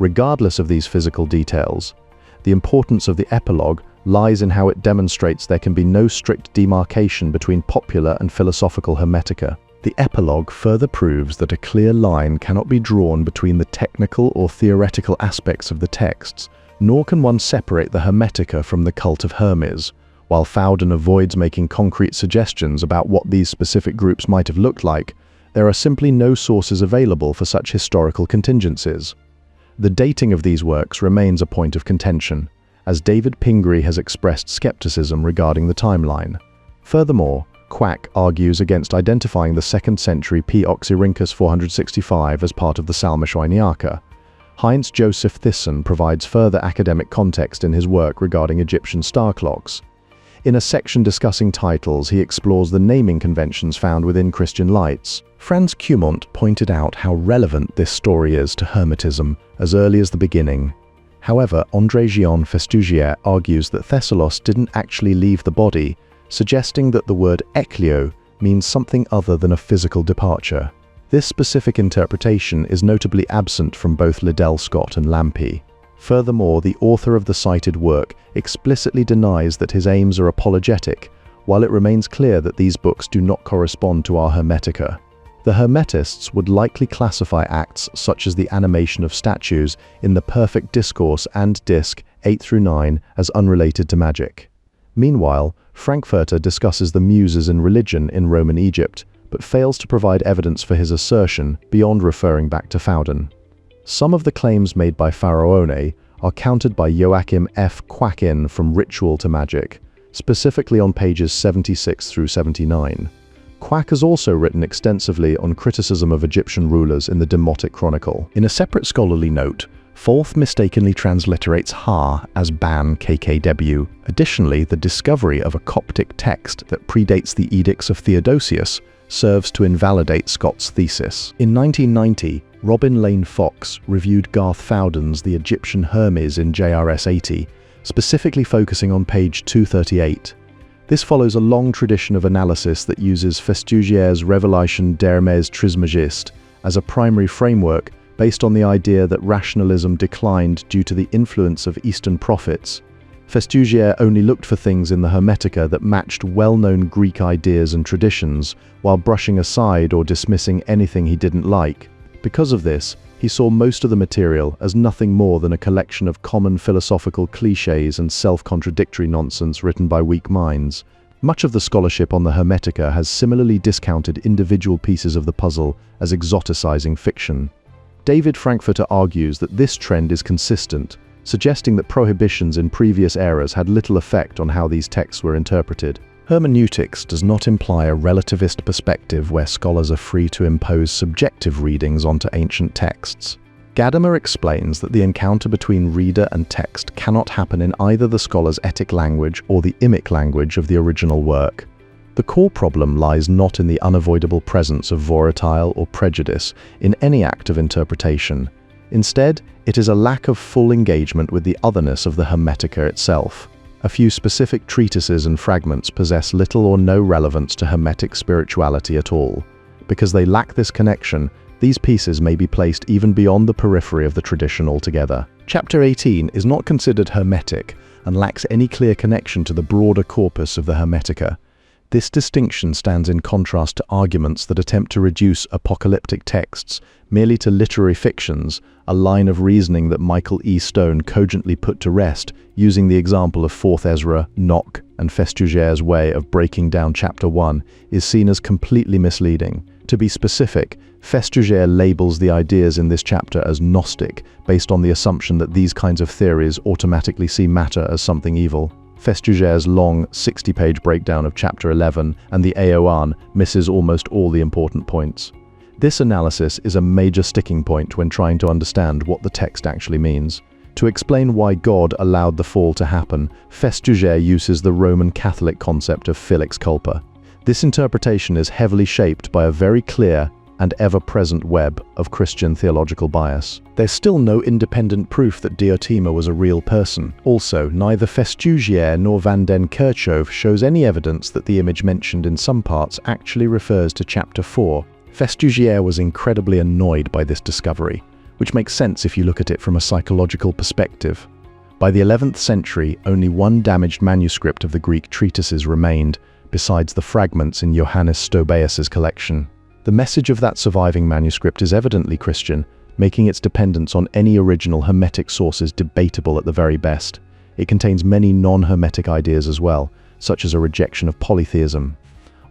Regardless of these physical details, the importance of the epilogue lies in how it demonstrates there can be no strict demarcation between popular and philosophical Hermetica. The epilogue further proves that a clear line cannot be drawn between the technical or theoretical aspects of the texts, nor can one separate the Hermetica from the cult of Hermes. While Fowden avoids making concrete suggestions about what these specific groups might have looked like, there are simply no sources available for such historical contingencies. The dating of these works remains a point of contention, as David Pingree has expressed skepticism regarding the timeline. Furthermore, Quack argues against identifying the 2nd century P. Oxyrhynchus 465 as part of the Salmoshwiniaka. Heinz Joseph Thyssen provides further academic context in his work regarding Egyptian star clocks. In a section discussing titles, he explores the naming conventions found within Christian lights. Franz Cumont pointed out how relevant this story is to Hermetism as early as the beginning. However, André-Jean Festugière argues that Thessalos didn't actually leave the body, suggesting that the word eklio means something other than a physical departure. This specific interpretation is notably absent from both Liddell Scott and Lampe. Furthermore, the author of the cited work explicitly denies that his aims are apologetic, while it remains clear that these books do not correspond to our Hermetica. The Hermetists would likely classify acts such as the animation of statues in the Perfect Discourse and Disc 8 through 9 as unrelated to magic. Meanwhile, Frankfurter discusses the Muses in religion in Roman Egypt, but fails to provide evidence for his assertion beyond referring back to Fowden. Some of the claims made by Faraone are countered by Joachim F. Quackin from Ritual to Magic, specifically on pages 76 through 79. Quack has also written extensively on criticism of Egyptian rulers in the Demotic Chronicle. In a separate scholarly note, Forth mistakenly transliterates Ha as Ban KKW. Additionally, the discovery of a Coptic text that predates the edicts of Theodosius serves to invalidate Scott's thesis. In 1990, Robin Lane Fox reviewed Garth Fowden's The Egyptian Hermes in JRS 80, specifically focusing on page 238. This follows a long tradition of analysis that uses Festugière's Révélation d'Hermes Trismegistus as a primary framework based on the idea that rationalism declined due to the influence of Eastern prophets. Festugière only looked for things in the Hermetica that matched well-known Greek ideas and traditions, while brushing aside or dismissing anything he didn't like. Because of this, he saw most of the material as nothing more than a collection of common philosophical clichés and self-contradictory nonsense written by weak minds. Much of the scholarship on the Hermetica has similarly discounted individual pieces of the puzzle as exoticizing fiction. David Frankfurter argues that this trend is consistent, suggesting that prohibitions in previous eras had little effect on how these texts were interpreted. Hermeneutics does not imply a relativist perspective where scholars are free to impose subjective readings onto ancient texts. Gadamer explains that the encounter between reader and text cannot happen in either the scholar's etic language or the imic language of the original work. The core problem lies not in the unavoidable presence of volatile or prejudice in any act of interpretation. Instead, it is a lack of full engagement with the otherness of the Hermetica itself. A few specific treatises and fragments possess little or no relevance to Hermetic spirituality at all. Because they lack this connection, these pieces may be placed even beyond the periphery of the tradition altogether. Chapter 18 is not considered Hermetic and lacks any clear connection to the broader corpus of the Hermetica. This distinction stands in contrast to arguments that attempt to reduce apocalyptic texts merely to literary fictions, a line of reasoning that Michael E. Stone cogently put to rest using the example of 4th Ezra, Nock, and Festugière's way of breaking down Chapter 1 is seen as completely misleading. To be specific, Festugière labels the ideas in this chapter as Gnostic, based on the assumption that these kinds of theories automatically see matter as something evil. Festuger's long 60-page breakdown of chapter 11 and the Aeoan misses almost all the important points. This analysis is a major sticking point when trying to understand what the text actually means. To explain why God allowed the fall to happen, Festuger uses the Roman Catholic concept of felix culpa. This interpretation is heavily shaped by a very clear and ever-present web of Christian theological bias. There's still no independent proof that Diotima was a real person. Also, neither Festuger nor Van den Kerkhove shows any evidence that the image mentioned in some parts actually refers to chapter 4. Festuger was incredibly annoyed by this discovery, which makes sense if you look at it from a psychological perspective. By the 11th century, only one damaged manuscript of the Greek treatises remained, besides the fragments in Johannes Stobaeus' collection. The message of that surviving manuscript is evidently Christian, making its dependence on any original Hermetic sources debatable at the very best. It contains many non-Hermetic ideas as well, such as a rejection of polytheism.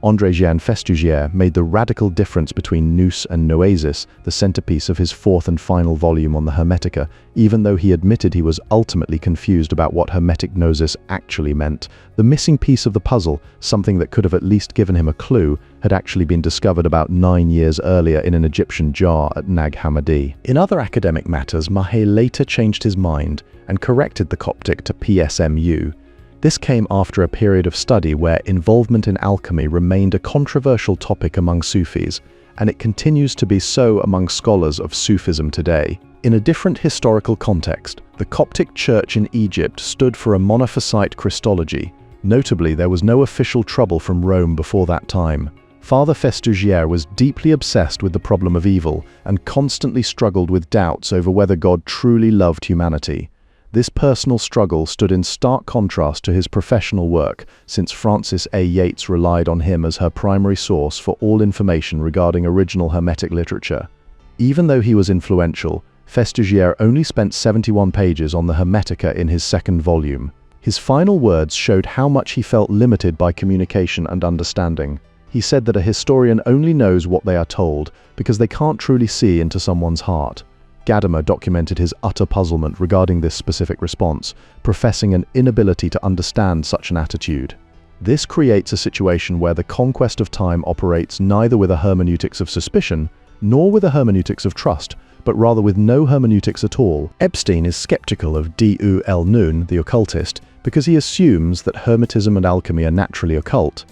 André-Jean Festuger made the radical difference between nous and noesis the centerpiece of his fourth and final volume on the Hermetica, even though he admitted he was ultimately confused about what Hermetic Gnosis actually meant. The missing piece of the puzzle, something that could have at least given him a clue, had actually been discovered about 9 years earlier in an Egyptian jar at Nag Hammadi. In other academic matters, Mahe later changed his mind and corrected the Coptic to PSMU. This came after a period of study where involvement in alchemy remained a controversial topic among Sufis, and it continues to be so among scholars of Sufism today. In a different historical context, the Coptic Church in Egypt stood for a monophysite Christology. Notably, there was no official trouble from Rome before that time. Father Festuger was deeply obsessed with the problem of evil and constantly struggled with doubts over whether God truly loved humanity. This personal struggle stood in stark contrast to his professional work, since Frances A. Yates relied on him as her primary source for all information regarding original Hermetic literature. Even though he was influential, Festuger only spent 71 pages on the Hermetica in his second volume. His final words showed how much he felt limited by communication and understanding. He said that a historian only knows what they are told because they can't truly see into someone's heart. Gadamer documented his utter puzzlement regarding this specific response, professing an inability to understand such an attitude. This creates a situation where the conquest of time operates neither with a hermeneutics of suspicion, nor with a hermeneutics of trust, but rather with no hermeneutics at all. Epstein is skeptical of D.U. el-Nun, the occultist, because he assumes that Hermetism and alchemy are naturally occult.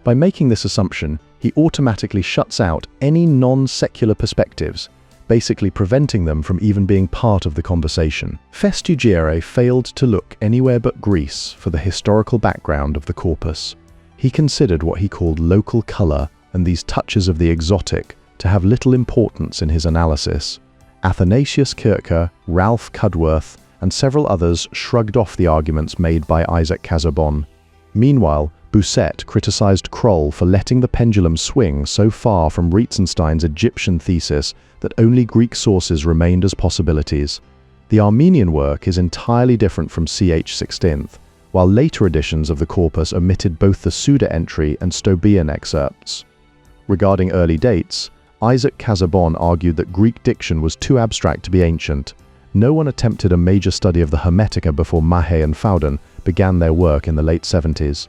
By making this assumption, he automatically shuts out any non-secular perspectives, basically preventing them from even being part of the conversation. Festuger failed to look anywhere but Greece for the historical background of the corpus. He considered what he called local color and these touches of the exotic to have little importance in his analysis. Athanasius Kircher, Ralph Cudworth, and several others shrugged off the arguments made by Isaac Casaubon. Meanwhile, Bousset criticized Kroll for letting the pendulum swing so far from Reitzenstein's Egyptian thesis that only Greek sources remained as possibilities. The Armenian work is entirely different from ch. 16th, while later editions of the corpus omitted both the Suda entry and Stobaean excerpts. Regarding early dates, Isaac Casaubon argued that Greek diction was too abstract to be ancient. No one attempted a major study of the Hermetica before Mahe and Fowden began their work in the late 70s.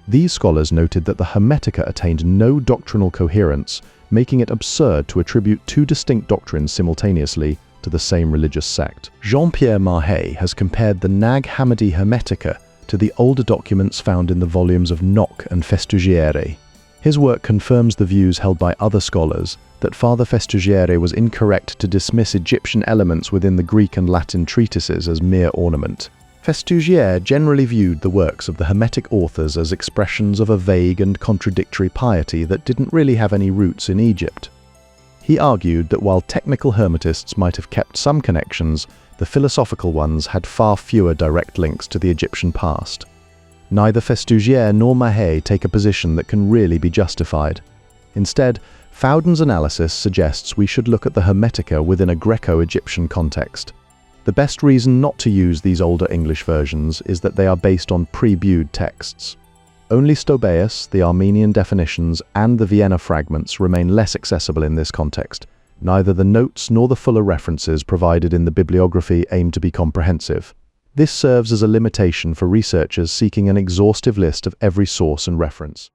These scholars noted that the Hermetica attained no doctrinal coherence, making it absurd to attribute two distinct doctrines simultaneously to the same religious sect. Jean-Pierre Mahe has compared the Nag Hammadi Hermetica to the older documents found in the volumes of Nock and Festuger. His work confirms the views held by other scholars that Father Festuger was incorrect to dismiss Egyptian elements within the Greek and Latin treatises as mere ornament. Festuger generally viewed the works of the Hermetic authors as expressions of a vague and contradictory piety that didn't really have any roots in Egypt. He argued that while technical Hermetists might have kept some connections, the philosophical ones had far fewer direct links to the Egyptian past. Neither Festuger nor Mahe take a position that can really be justified. Instead, Fowden's analysis suggests we should look at the Hermetica within a Greco-Egyptian context. The best reason not to use these older English versions is that they are based on pre-Bude texts. Only Stobaeus, the Armenian definitions, and the Vienna fragments remain less accessible in this context. Neither the notes nor the fuller references provided in the bibliography aim to be comprehensive. This serves as a limitation for researchers seeking an exhaustive list of every source and reference.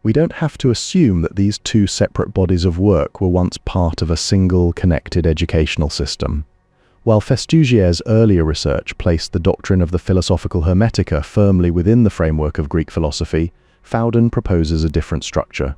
We don't have to assume that these two separate bodies of work were once part of a single, connected educational system. While Festugière's earlier research placed the doctrine of the philosophical Hermetica firmly within the framework of Greek philosophy, Fowden proposes a different structure.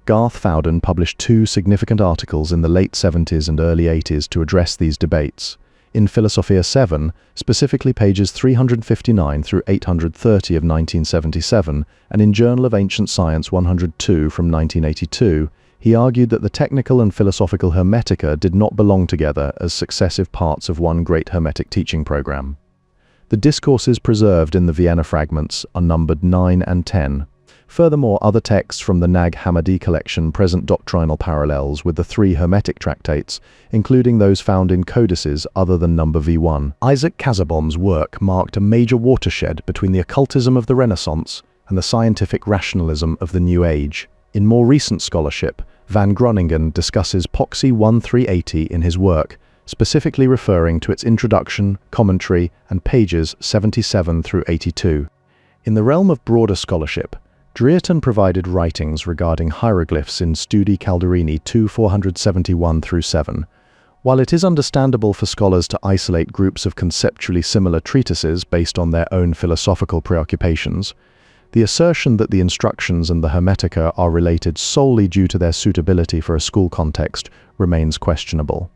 Garth Fowden published two significant articles in the late 70s and early 80s to address these debates. In Philosophia 7, specifically pages 359 through 830 of 1977, and in Journal of Ancient Science 102 from 1982, he argued that the technical and philosophical Hermetica did not belong together as successive parts of one great Hermetic teaching program. The discourses preserved in the Vienna fragments are numbered 9 and 10. Furthermore, other texts from the Nag Hammadi collection present doctrinal parallels with the three Hermetic tractates, including those found in codices other than number V1. Isaac Casaubon's work marked a major watershed between the occultism of the Renaissance and the scientific rationalism of the New Age. In more recent scholarship, Van Groningen discusses Poxy 1380 in his work, specifically referring to its introduction, commentary, and pages 77 through 82. In the realm of broader scholarship, Drieton provided writings regarding hieroglyphs in Studi Calderini 2,471-7. While it is understandable for scholars to isolate groups of conceptually similar treatises based on their own philosophical preoccupations, the assertion that the instructions and the Hermetica are related solely due to their suitability for a school context remains questionable.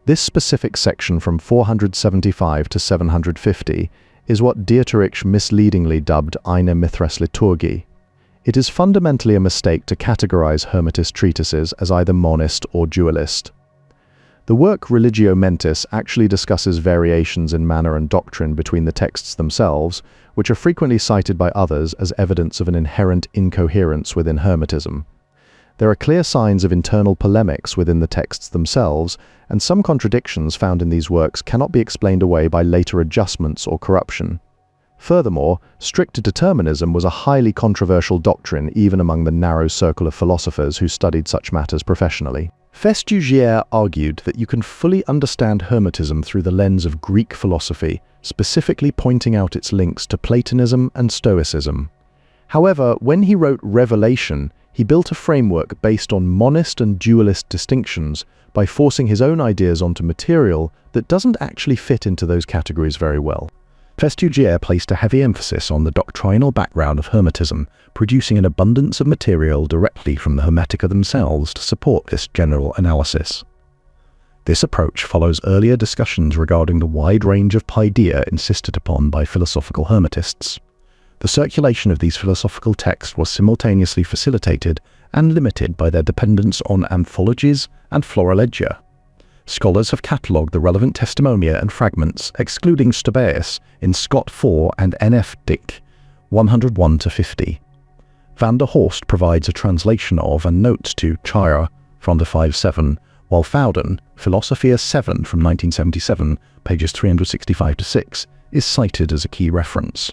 This specific section from 475 to 750 is what Dieterich misleadingly dubbed Eine Mithras-Liturgie. It is fundamentally a mistake to categorize Hermetist treatises as either monist or dualist. The work Religio Mentis actually discusses variations in manner and doctrine between the texts themselves, which are frequently cited by others as evidence of an inherent incoherence within Hermetism. There are clear signs of internal polemics within the texts themselves, and some contradictions found in these works cannot be explained away by later adjustments or corruption. Furthermore, strict determinism was a highly controversial doctrine even among the narrow circle of philosophers who studied such matters professionally. Festugière argued that you can fully understand Hermetism through the lens of Greek philosophy, specifically pointing out its links to Platonism and Stoicism. However, when he wrote Revelation, he built a framework based on monist and dualist distinctions by forcing his own ideas onto material that doesn't actually fit into those categories very well. Festugière placed a heavy emphasis on the doctrinal background of Hermetism, producing an abundance of material directly from the Hermetica themselves to support this general analysis. This approach follows earlier discussions regarding the wide range of paideia insisted upon by philosophical Hermetists. The circulation of these philosophical texts was simultaneously facilitated and limited by their dependence on anthologies and florilegia. Scholars have catalogued the relevant testimonia and fragments, excluding Stobaeus, in Scott 4 and NF Dic. 101-50. Van der Horst provides a translation of and notes to Chira from the 5-7, while Fowden, Philosophia 7 from 1977, pages 365-6, is cited as a key reference.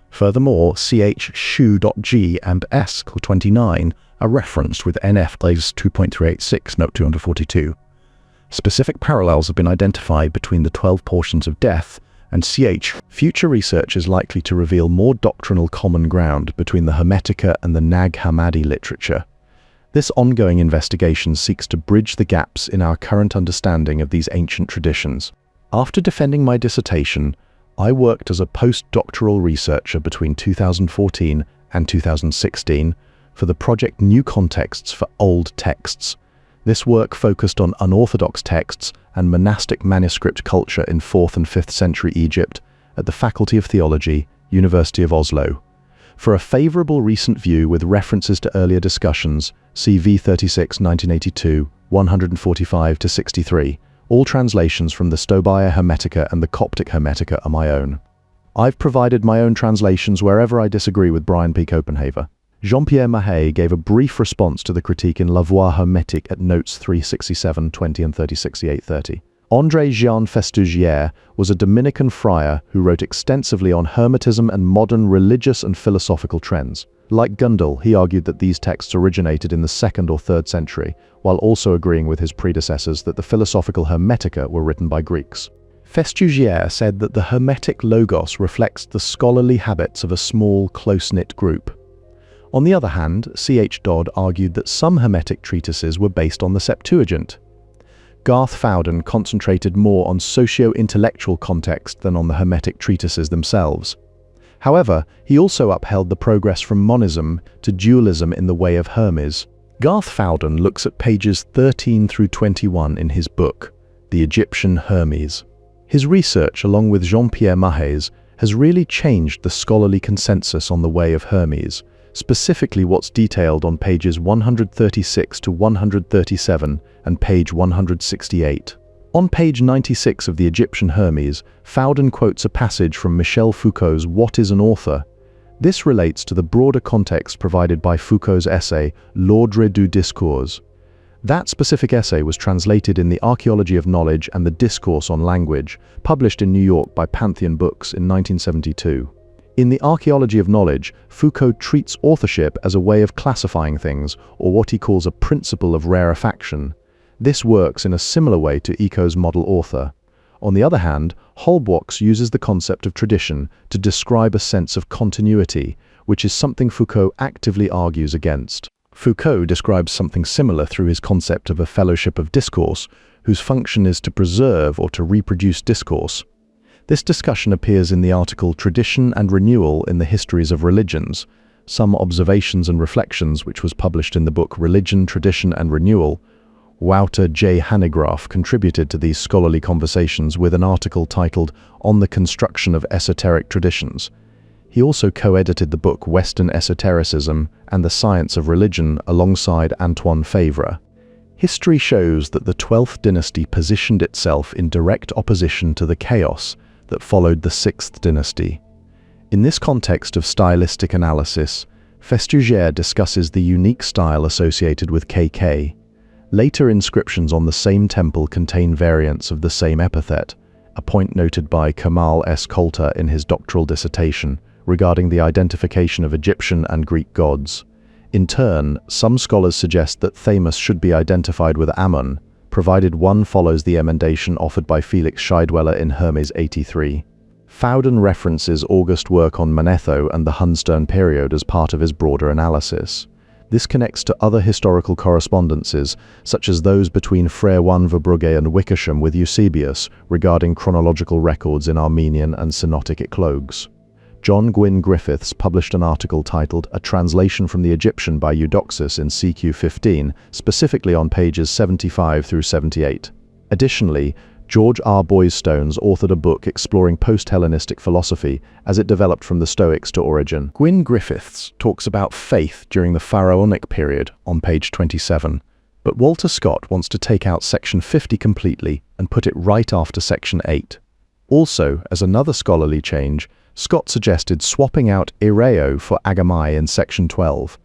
Furthermore, ch shu.g and s 29 are referenced with NF 2.386, note 242. Specific parallels have been identified between the 12 portions of death and ch. Future research is likely to reveal more doctrinal common ground between the Hermetica and the Nag Hammadi literature. This ongoing investigation seeks to bridge the gaps in our current understanding of these ancient traditions. After defending my dissertation, I worked as a postdoctoral researcher between 2014 and 2016 for the project New Contexts for Old Texts. This work focused on unorthodox texts and monastic manuscript culture in 4th and 5th century Egypt at the Faculty of Theology, University of Oslo. For a favorable recent view with references to earlier discussions, see V36 1982, 145-63. All translations from the Stobaea Hermetica and the Coptic Hermetica are my own. I've provided my own translations wherever I disagree with Brian P. Copenhaver. Jean-Pierre Mahet gave a brief response to the critique in La Voix Hermétique at notes 367-20 and 3068-30. André Jean Festugière was a Dominican friar who wrote extensively on Hermetism and modern religious and philosophical trends. Like Gundel, he argued that these texts originated in the 2nd or 3rd century, while also agreeing with his predecessors that the philosophical Hermetica were written by Greeks. Festugière said that the Hermetic logos reflects the scholarly habits of a small, close-knit group. On the other hand, C.H. Dodd argued that some Hermetic treatises were based on the Septuagint. Garth Fowden concentrated more on socio-intellectual context than on the Hermetic treatises themselves. However, he also upheld the progress from monism to dualism in the way of Hermes. Garth Fowden looks at pages 13 through 21 in his book, The Egyptian Hermes. His research, along with Jean-Pierre Mahé's, has really changed the scholarly consensus on the way of Hermes, specifically what's detailed on pages 136 to 137 and page 168. On page 96 of the Egyptian Hermes, Fowden quotes a passage from Michel Foucault's What is an Author? This relates to the broader context provided by Foucault's essay L'Ordre du Discours. That specific essay was translated in the Archaeology of Knowledge and the Discourse on Language, published in New York by Pantheon Books in 1972. In the Archaeology of Knowledge, Foucault treats authorship as a way of classifying things, or what he calls a principle of rarefaction. This works in a similar way to Eco's model author. On the other hand, Holbrook uses the concept of tradition to describe a sense of continuity, which is something Foucault actively argues against. Foucault describes something similar through his concept of a fellowship of discourse, whose function is to preserve or to reproduce discourse. This discussion appears in the article Tradition and Renewal in the Histories of Religions, Some Observations and Reflections, which was published in the book Religion, Tradition and Renewal. Wouter J. Hanegraaff contributed to these scholarly conversations with an article titled On the Construction of Esoteric Traditions. He also co-edited the book Western Esotericism and the Science of Religion alongside Antoine Favre. History shows that the 12th dynasty positioned itself in direct opposition to the chaos that followed the 6th dynasty. In this context of stylistic analysis, Festugière discusses the unique style associated with KK. Later inscriptions on the same temple contain variants of the same epithet, a point noted by Kamal S. Coulter in his doctoral dissertation regarding the identification of Egyptian and Greek gods. In turn, some scholars suggest that Thebes should be identified with Ammon, provided one follows the emendation offered by Felix Scheidweller in Hermes 83. Fowden references August's work on Manetho and the Hunstern period as part of his broader analysis. This connects to other historical correspondences, such as those between Frère I Verbrugge and Wickersham with Eusebius regarding chronological records in Armenian and Synoptic eclogues. John Gwynne Griffiths published an article titled A Translation from the Egyptian by Eudoxus in CQ 15, specifically on pages 75 through 78. Additionally, George R. Boystones authored a book exploring post-Hellenistic philosophy as it developed from the Stoics to Origen. Gwynne Griffiths talks about faith during the Pharaonic period on page 27, but Walter Scott wants to take out section 50 completely and put it right after section 8. Also, as another scholarly change, Scott suggested swapping out Ireo for agamai in section 12.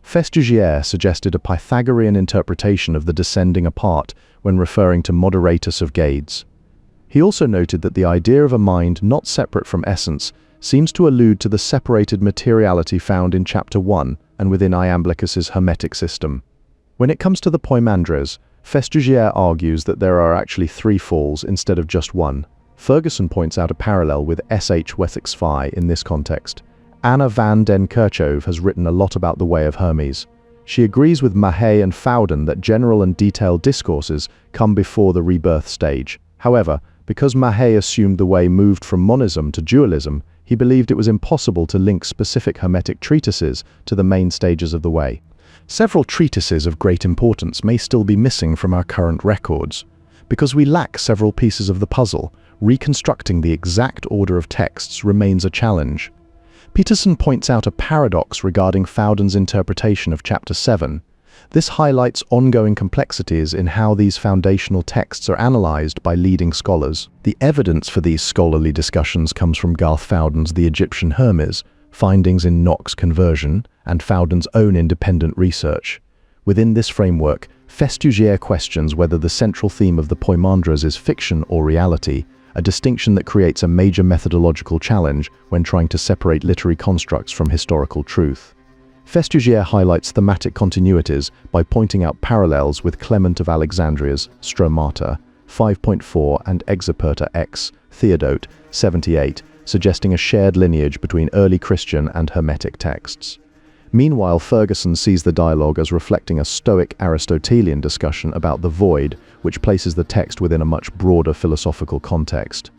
Festugière suggested a Pythagorean interpretation of the descending apart when referring to moderatus of Gades. He also noted that the idea of a mind not separate from essence seems to allude to the separated materiality found in chapter 1 and within Iamblichus's Hermetic system. When it comes to the Poimandres, Festugière argues that there are actually 3 falls instead of just one. Ferguson points out a parallel with S.H. Wessex Phi in this context. Anna van den Kerchove has written a lot about the way of Hermes. She agrees with Mahé and Fowden that general and detailed discourses come before the rebirth stage. However, because Mahé assumed the way moved from monism to dualism, he believed it was impossible to link specific Hermetic treatises to the main stages of the way. Several treatises of great importance may still be missing from our current records. Because we lack several pieces of the puzzle, reconstructing the exact order of texts remains a challenge. Peterson points out a paradox regarding Fowden's interpretation of Chapter 7. This highlights ongoing complexities in how these foundational texts are analyzed by leading scholars. The evidence for these scholarly discussions comes from Garth Fowden's The Egyptian Hermes, findings in Knox's conversion, and Fowden's own independent research. Within this framework, Festugière questions whether the central theme of the Poimandres is fiction or reality, a distinction that creates a major methodological challenge when trying to separate literary constructs from historical truth. Festugière highlights thematic continuities by pointing out parallels with Clement of Alexandria's Stromata 5.4 and Exoperta X Theodote 78, suggesting a shared lineage between early Christian and Hermetic texts. Meanwhile, Ferguson sees the dialogue as reflecting a Stoic Aristotelian discussion about the void, which places the text within a much broader philosophical context.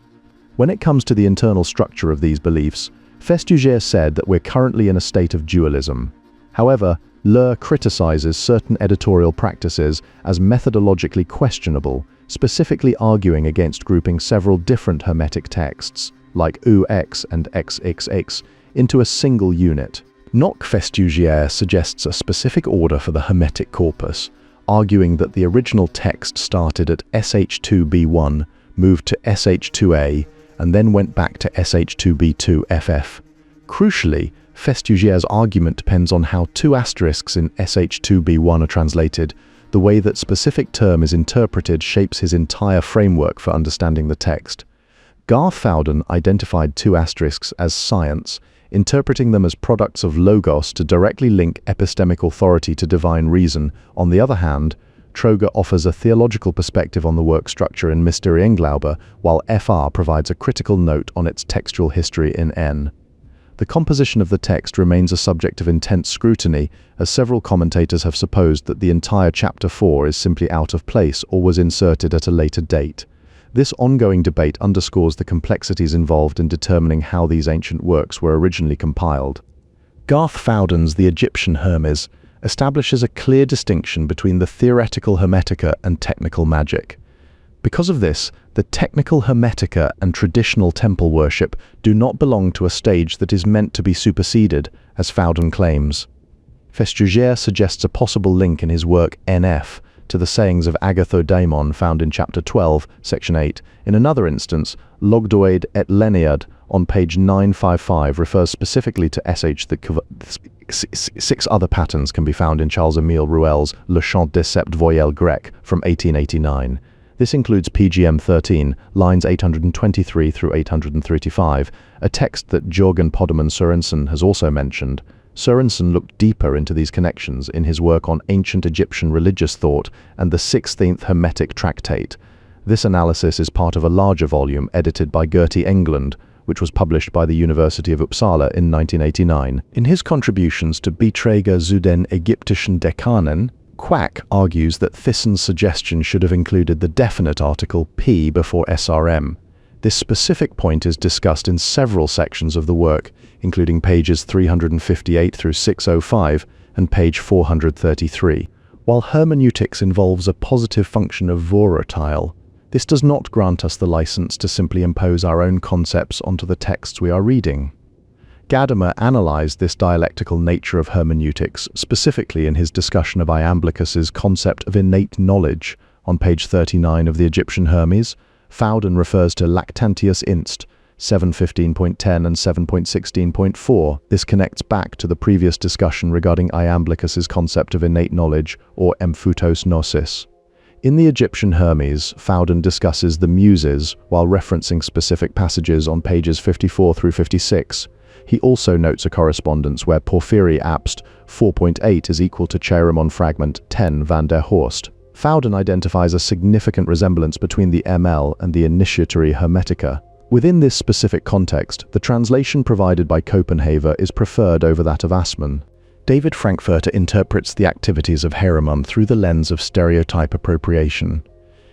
When it comes to the internal structure of these beliefs, Festugière said that we're currently in a state of dualism. However, Milieu criticizes certain editorial practices as methodologically questionable, specifically arguing against grouping several different Hermetic texts, like UX and XXX, into a single unit. Festugière suggests a specific order for the Hermetic corpus, arguing that the original text started at SH2B1, moved to SH2A, and then went back to SH2B2FF. Crucially, Festugière's argument depends on how two asterisks in SH2B1 are translated. The way that specific term is interpreted shapes his entire framework for understanding the text. Fowden identified two asterisks as science, interpreting them as products of logos to directly link epistemic authority to divine reason. On the other hand, Troger offers a theological perspective on the work structure in Mysterienglaube, while FR provides a critical note on its textual history in N. The composition of the text remains a subject of intense scrutiny, as several commentators have supposed that the entire chapter 4 is simply out of place or was inserted at a later date. This ongoing debate underscores the complexities involved in determining how these ancient works were originally compiled. Fowden's The Egyptian Hermes establishes a clear distinction between the theoretical Hermetica and technical magic. Because of this, the technical Hermetica and traditional temple worship do not belong to a stage that is meant to be superseded, as Fowden claims. Festugière suggests a possible link in his work NF to the sayings of Agathodaimon found in chapter 12, section 8. In another instance, Logdoid et Lenead on page 955 refers specifically to SH that six other patterns can be found in Charles-Émile Rouel's Le Chant des Sept Voyelles Grecques from 1889. This includes PGM 13, lines 823 through 835, a text that Jørgen Podeman Sørensen has also mentioned. Sørensen looked deeper into these connections in his work on ancient Egyptian religious thought and the 16th Hermetic Tractate. This analysis is part of a larger volume edited by Gerty England, which was published by the University of Uppsala in 1989. In his contributions to Beiträge zu den Ägyptischen Dekanen, Quack argues that Thyssen's suggestion should have included the definite article P before SRM. This specific point is discussed in several sections of the work, including pages 358 through 605 and page 433. While hermeneutics involves a positive function of volatile, this does not grant us the license to simply impose our own concepts onto the texts we are reading. Gadamer analyzed this dialectical nature of hermeneutics specifically in his discussion of Iamblichus's concept of innate knowledge. On page 39 of the Egyptian Hermes, Fowden refers to Lactantius Inst. 7.15.10 and 7.16.4. This connects back to the previous discussion regarding Iamblichus's concept of innate knowledge, or emphutos gnosis. In the Egyptian Hermes, Fowden discusses the Muses while referencing specific passages on pages 54 through 56. He also notes a correspondence where Porphyry apst 4.8 is equal to Chaeremon fragment 10 van der Horst. Fowden identifies a significant resemblance between the ML and the initiatory Hermetica. Within this specific context, the translation provided by Copenhaver is preferred over that of Ammon. David Frankfurter interprets the activities of Heremon through the lens of stereotype appropriation.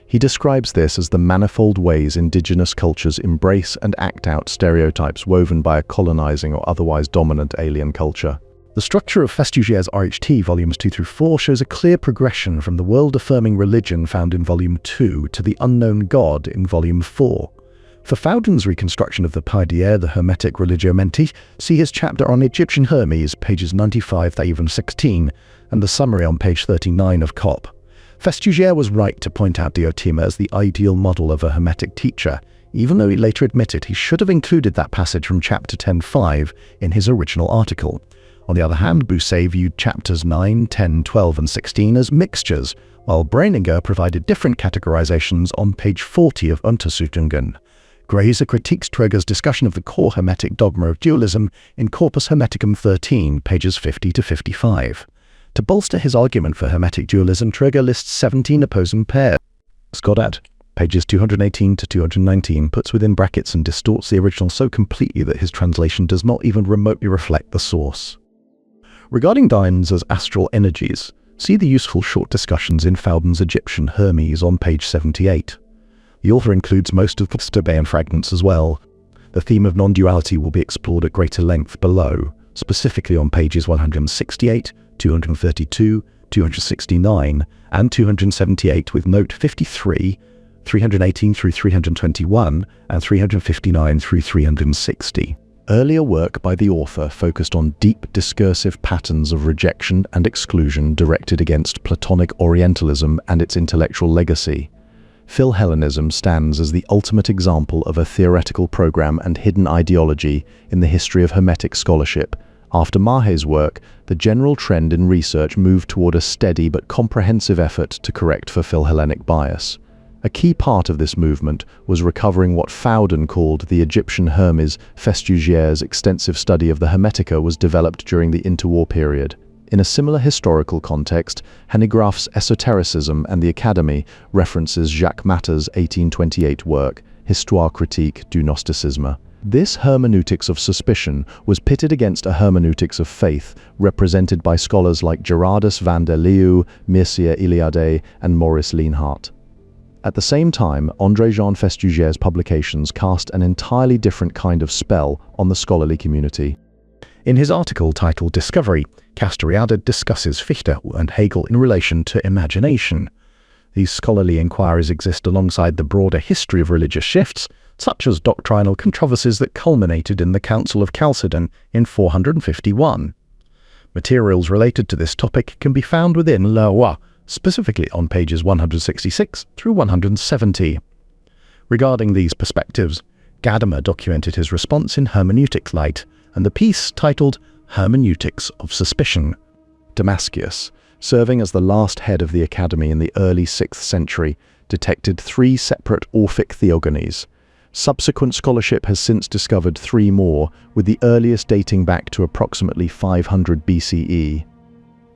He describes this as the manifold ways indigenous cultures embrace and act out stereotypes woven by a colonizing or otherwise dominant alien culture. The structure of Festugière's RHT volumes 2 through 4 shows a clear progression from the world-affirming religion found in volume 2 to the unknown god in volume 4. For Fowden's reconstruction of the Paideia, the Hermetic Religio Mentis, see his chapter on Egyptian Hermes, pages 95 to even 16, and the summary on page 39 of Cop. Festugière was right to point out Diotima as the ideal model of a Hermetic teacher, even though he later admitted he should have included that passage from chapter 10.5 in his original article. On the other hand, Bousset viewed chapters 9, 10, 12, and 16 as mixtures, while Breininger provided different categorizations on page 40 of Untersuchungen. Grazer critiques Traeger's discussion of the core Hermetic dogma of dualism in Corpus Hermeticum 13, pages 50 to 55. To bolster his argument for Hermetic dualism, Traeger lists 17 opposing pairs. Goddard, pages 218 to 219, puts within brackets and distorts the original so completely that his translation does not even remotely reflect the source. Regarding deities as astral energies, see the useful short discussions in Fowden's Egyptian Hermes on page 78. The author includes most of the Stobaean fragments as well. The theme of non-duality will be explored at greater length below, specifically on pages 168, 232, 269, and 278 with note 53, 318 through 321, and 359 through 360. Earlier work by the author focused on deep discursive patterns of rejection and exclusion directed against Platonic Orientalism and its intellectual legacy. Philhellenism stands as the ultimate example of a theoretical program and hidden ideology in the history of Hermetic scholarship. After Mahe's work, the general trend in research moved toward a steady but comprehensive effort to correct for Philhellenic bias. A key part of this movement was recovering what Fowden called the Egyptian Hermes Trismegistus's extensive study of the Hermetica was developed during the interwar period. In a similar historical context, Hanegraaff's Esotericism and the Academy references Jacques Matter's 1828 work, Histoire critique du Gnosticisme. This hermeneutics of suspicion was pitted against a hermeneutics of faith, represented by scholars like Gerardus van der Leeuw, Mircea Eliade, and Maurice Lienhart. At the same time, André-Jean Festuger's publications cast an entirely different kind of spell on the scholarly community. In his article titled Discovery, Castoriadis discusses Fichte and Hegel in relation to imagination. These scholarly inquiries exist alongside the broader history of religious shifts, such as doctrinal controversies that culminated in the Council of Chalcedon in 451. Materials related to this topic can be found within Le Roi, specifically on pages 166 through 170. Regarding these perspectives, Gadamer documented his response in Hermeneutic Light, and the piece titled Hermeneutics of Suspicion. Damascius, serving as the last head of the Academy in the early 6th century, detected 3 separate Orphic theogonies. Subsequent scholarship has since discovered 3 more, with the earliest dating back to approximately 500 BCE.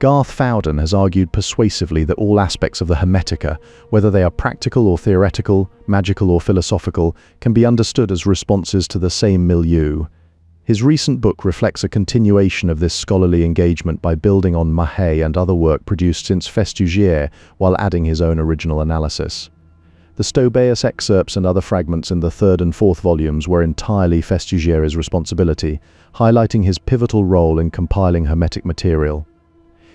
Garth Fowden has argued persuasively that all aspects of the Hermetica, whether they are practical or theoretical, magical or philosophical, can be understood as responses to the same milieu. His recent book reflects a continuation of this scholarly engagement by building on Mahe and other work produced since Festugier, while adding his own original analysis. The Stobaeus excerpts and other fragments in the 3rd and 4th volumes were entirely Festugier's responsibility, highlighting his pivotal role in compiling Hermetic material.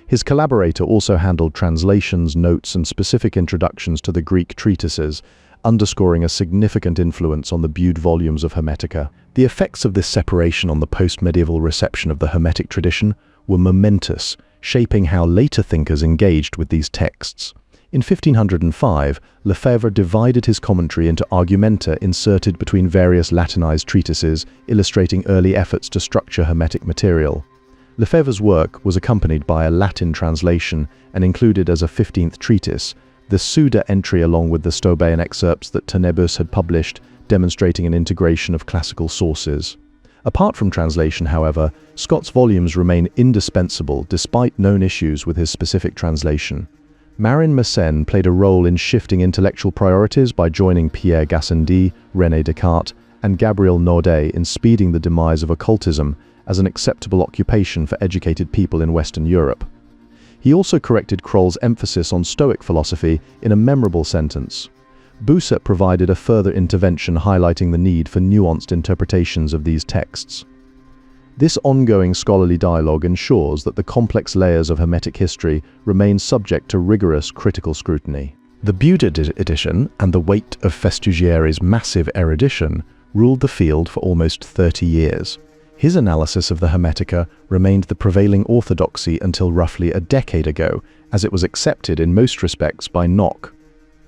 His collaborator also handled translations, notes, and specific introductions to the Greek treatises, underscoring a significant influence on the Bude volumes of Hermetica. The effects of this separation on the post-medieval reception of the Hermetic tradition were momentous, shaping how later thinkers engaged with these texts. In 1505, Lefebvre divided his commentary into argumenta inserted between various Latinized treatises, illustrating early efforts to structure Hermetic material. Lefebvre's work was accompanied by a Latin translation and included as a 15th treatise, the Suda entry along with the Stobaean excerpts that Tenebus had published, demonstrating an integration of classical sources. Apart from translation, however, Scott's volumes remain indispensable despite known issues with his specific translation. Marin Mersenne played a role in shifting intellectual priorities by joining Pierre Gassendi, René Descartes, and Gabriel Naudet in speeding the demise of occultism as an acceptable occupation for educated people in Western Europe. He also corrected Kroll's emphasis on Stoic philosophy in a memorable sentence. Bousset provided a further intervention highlighting the need for nuanced interpretations of these texts. This ongoing scholarly dialogue ensures that the complex layers of Hermetic history remain subject to rigorous critical scrutiny. The Bude edition and the weight of Festugier's massive erudition ruled the field for almost 30 years. His analysis of the Hermetica remained the prevailing orthodoxy until roughly a decade ago, as it was accepted in most respects by Nock.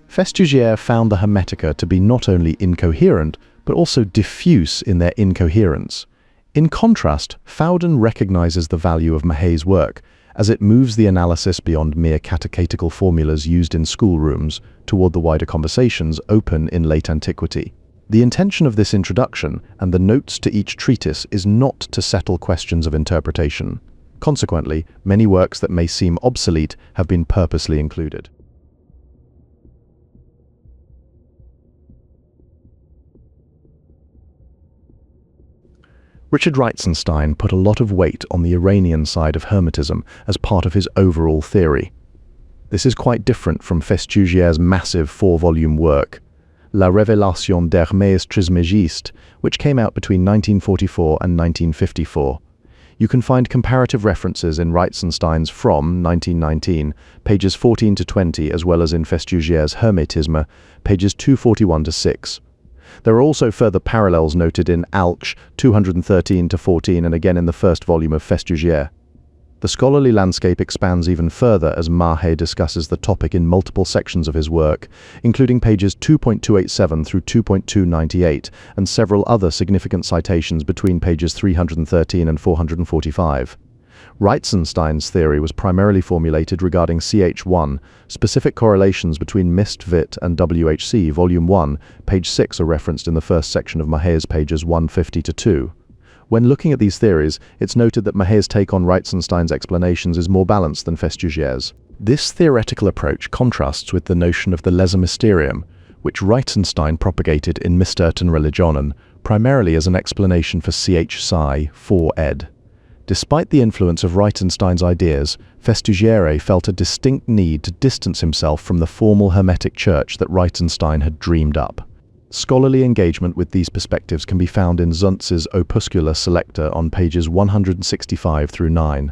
Festugier found the Hermetica to be not only incoherent, but also diffuse in their incoherence. In contrast, Fowden recognizes the value of Mahe's work, as it moves the analysis beyond mere catechetical formulas used in schoolrooms toward the wider conversations open in late antiquity. The intention of this introduction and the notes to each treatise is not to settle questions of interpretation. Consequently, many works that may seem obsolete have been purposely included. Richard Reitzenstein put a lot of weight on the Iranian side of Hermetism as part of his overall theory. This is quite different from Festugier's massive 4-volume work, La Révélation d'Hermes Trismegistus, which came out between 1944 and 1954. You can find comparative references in Reitzenstein's From 1919, pages 14 to 20, as well as in Festugier's Hermetisme, pages 241 to 6. There are also further parallels noted in Alch 213 to 14 and again in the first volume of Festugier. The scholarly landscape expands even further as Mahé discusses the topic in multiple sections of his work, including pages 2.287 through 2.298 and several other significant citations between pages 313 and 445. Reitzenstein's theory was primarily formulated regarding CH1, specific correlations between Mist Vit and WHC, Volume 1, page 6 are referenced in the first section of Mahé's pages 150 to 2. When looking at these theories, it's noted that Mahé's take on Reitzenstein's explanations is more balanced than Festugier's. This theoretical approach contrasts with the notion of the Lesa Mysterium, which Reitzenstein propagated in Mysterten Religionen, primarily as an explanation for Ch. Psi 4 ed. Despite the influence of Reitzenstein's ideas, Festugiere felt a distinct need to distance himself from the formal Hermetic church that Reitzenstein had dreamed up. Scholarly engagement with these perspectives can be found in Zuntz's Opuscula Selecta on pages 165 through 9.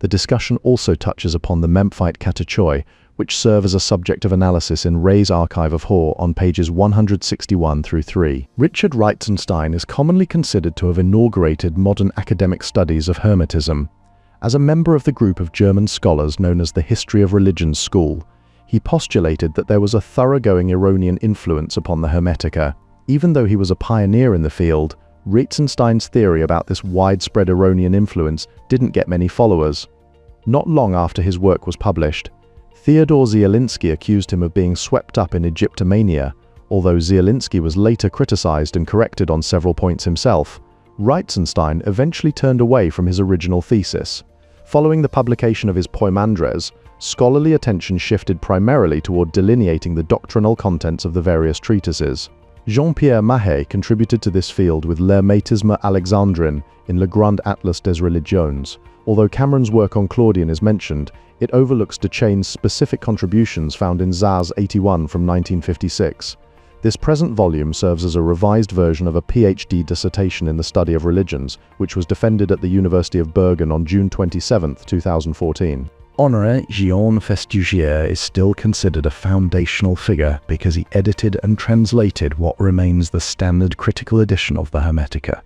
The discussion also touches upon the Memphite Katachoi, which serve as a subject of analysis in Ray's Archive of Hor on pages 161 through 3. Richard Reitzenstein is commonly considered to have inaugurated modern academic studies of Hermetism. As a member of the group of German scholars known as the History of Religions School, he postulated that there was a thoroughgoing Iranian influence upon the Hermetica. Even though he was a pioneer in the field, Reitzenstein's theory about this widespread Iranian influence didn't get many followers. Not long after his work was published, Theodor Zielinski accused him of being swept up in Egyptomania. Although Zielinski was later criticized and corrected on several points himself, Reitzenstein eventually turned away from his original thesis. Following the publication of his Poimandres, scholarly attention shifted primarily toward delineating the doctrinal contents of the various treatises. Jean-Pierre Mahé contributed to this field with L'Hermétisme Alexandrin in Le Grand Atlas des Religions. Although Cameron's work on Claudian is mentioned, it overlooks Duchesne's specific contributions found in Zaz 81 from 1956. This present volume serves as a revised version of a PhD dissertation in the study of religions, which was defended at the University of Bergen on June 27, 2014. Honoré Jean Festugier is still considered a foundational figure because he edited and translated what remains the standard critical edition of the Hermetica.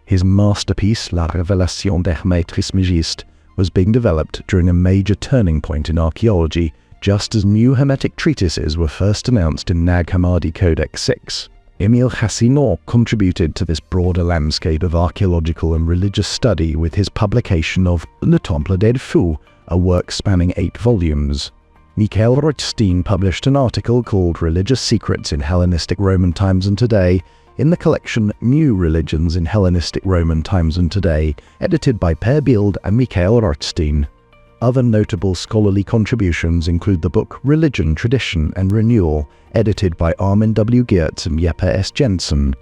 His masterpiece, La Révélation d'Hermes Trismegistus, was being developed during a major turning point in archaeology, just as new Hermetic treatises were first announced in Nag Hammadi Codex 6. Émile Chassineau contributed to this broader landscape of archaeological and religious study with his publication of Le Temple des Fous, a work spanning 8 volumes. Michael Rothstein published an article called Religious Secrets in Hellenistic Roman Times and Today in the collection New Religions in Hellenistic Roman Times and Today, edited by Per Bild and Michael Rothstein. Other notable scholarly contributions include the book Religion, Tradition and Renewal, edited by Armin W. Geertz and Jeppe S. Jensen.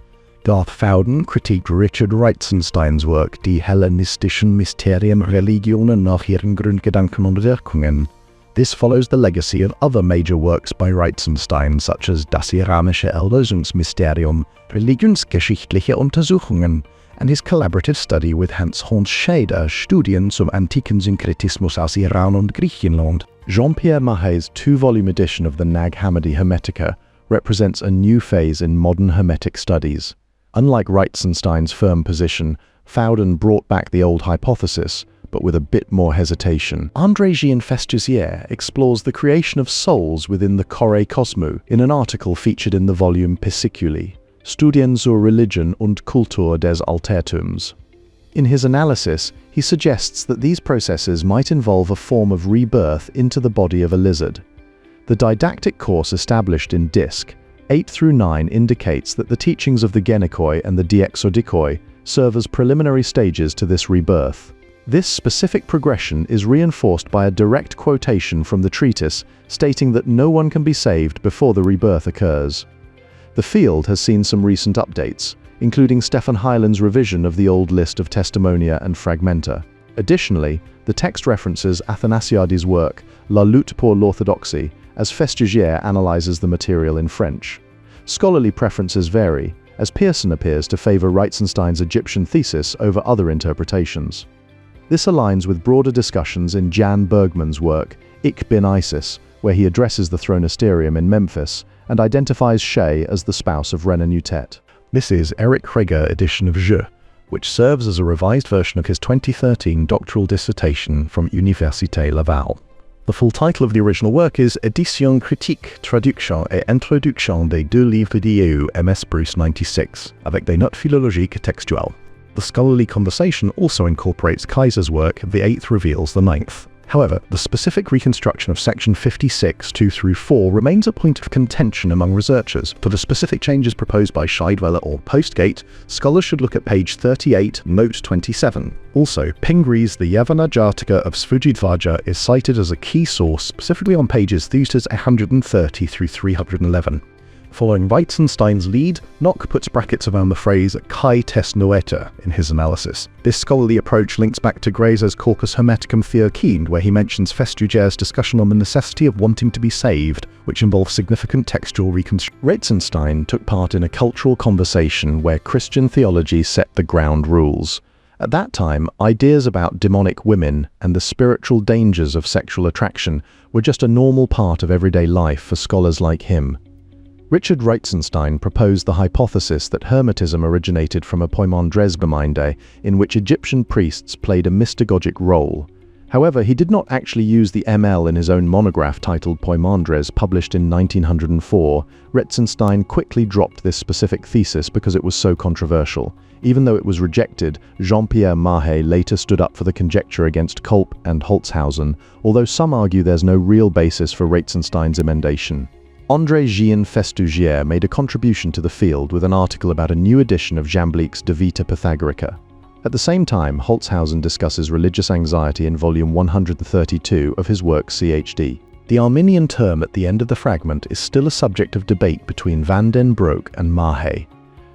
Garth Fowden critiqued Richard Reitzenstein's work Die hellenistischen Mysterien Religionen nach ihren Grundgedanken und Wirkungen. This follows the legacy of other major works by Reitzenstein, such as Das Iramische Erlösungsmysterium, Religionsgeschichtliche Untersuchungen, and his collaborative study with Hans-Horst Scheider, Studien zum antiken Synkretismus aus Iran und Griechenland. Jean-Pierre Mahé's 2-volume edition of the Nag Hammadi Hermetica represents a new phase in modern Hermetic studies. Unlike Reitzenstein's firm position, Fowden brought back the old hypothesis, but with a bit more hesitation. André-Jean Festugier explores the creation of souls within the Chore Cosmo in an article featured in the volume Pisciculi, Studien zur Religion und Kultur des Altertums. In his analysis, he suggests that these processes might involve a form of rebirth into the body of a lizard. The didactic course established in DISC 8 through 9 indicates that the teachings of the Genikoi and the Diexodikoi serve as preliminary stages to this rebirth. This specific progression is reinforced by a direct quotation from the treatise stating that no one can be saved before the rebirth occurs. The field has seen some recent updates, including Stephen Hyland's revision of the old list of testimonia and fragmenta. Additionally, the text references Athanasiades' work La lutte pour l'orthodoxie, as Festugière analyzes the material in French. Scholarly preferences vary, as Pearson appears to favor Reitzenstein's Egyptian thesis over other interpretations. This aligns with broader discussions in Jan Bergman's work, Ich bin Isis, where he addresses the Thronosterium in Memphis and identifies Shea as the spouse of Renenutet. This is Eric Kreger edition of Je, which serves as a revised version of his 2013 doctoral dissertation from Université Laval. The full title of the original work is Édition critique, traduction et introduction des deux livres d'Ieu MS Bruce 96, avec des notes philologiques textuelles. The scholarly conversation also incorporates Kaiser's work The Eighth Reveals the Ninth. However, the specific reconstruction of section 56, 2 through 4 remains a point of contention among researchers. For the specific changes proposed by Scheidweller or Postgate, scholars should look at page 38, note 27. Also, Pingree's The Yavana Jartika of Svujidvaja is cited as a key source, specifically on pages 130 through 311. Following Reitzenstein's lead, Nock puts brackets around the phrase Kai tes noeta in his analysis. This scholarly approach links back to Greiser's Corpus Hermeticum Theokind, where he mentions Festugière's discussion on the necessity of wanting to be saved, which involves significant textual reconstruction. Reitzenstein took part in a cultural conversation where Christian theology set the ground rules. At that time, ideas about demonic women and the spiritual dangers of sexual attraction were just a normal part of everyday life for scholars like him. Richard Reitzenstein proposed the hypothesis that Hermetism originated from a Poimandresgemeinde in which Egyptian priests played a mystagogic role. However, he did not actually use the ML in his own monograph titled Poimandres, published in 1904. Reitzenstein quickly dropped this specific thesis because it was so controversial. Even though it was rejected, Jean-Pierre Mahe later stood up for the conjecture against Kolb and Holzhausen, although some argue there's no real basis for Reitzenstein's emendation. André-Jean Festugière made a contribution to the field with an article about a new edition of Jamblique's De Vita Pythagorica. At the same time, Holzhausen discusses religious anxiety in volume 132 of his work CHD. The Arminian term at the end of the fragment is still a subject of debate between Van den Broek and Mahe.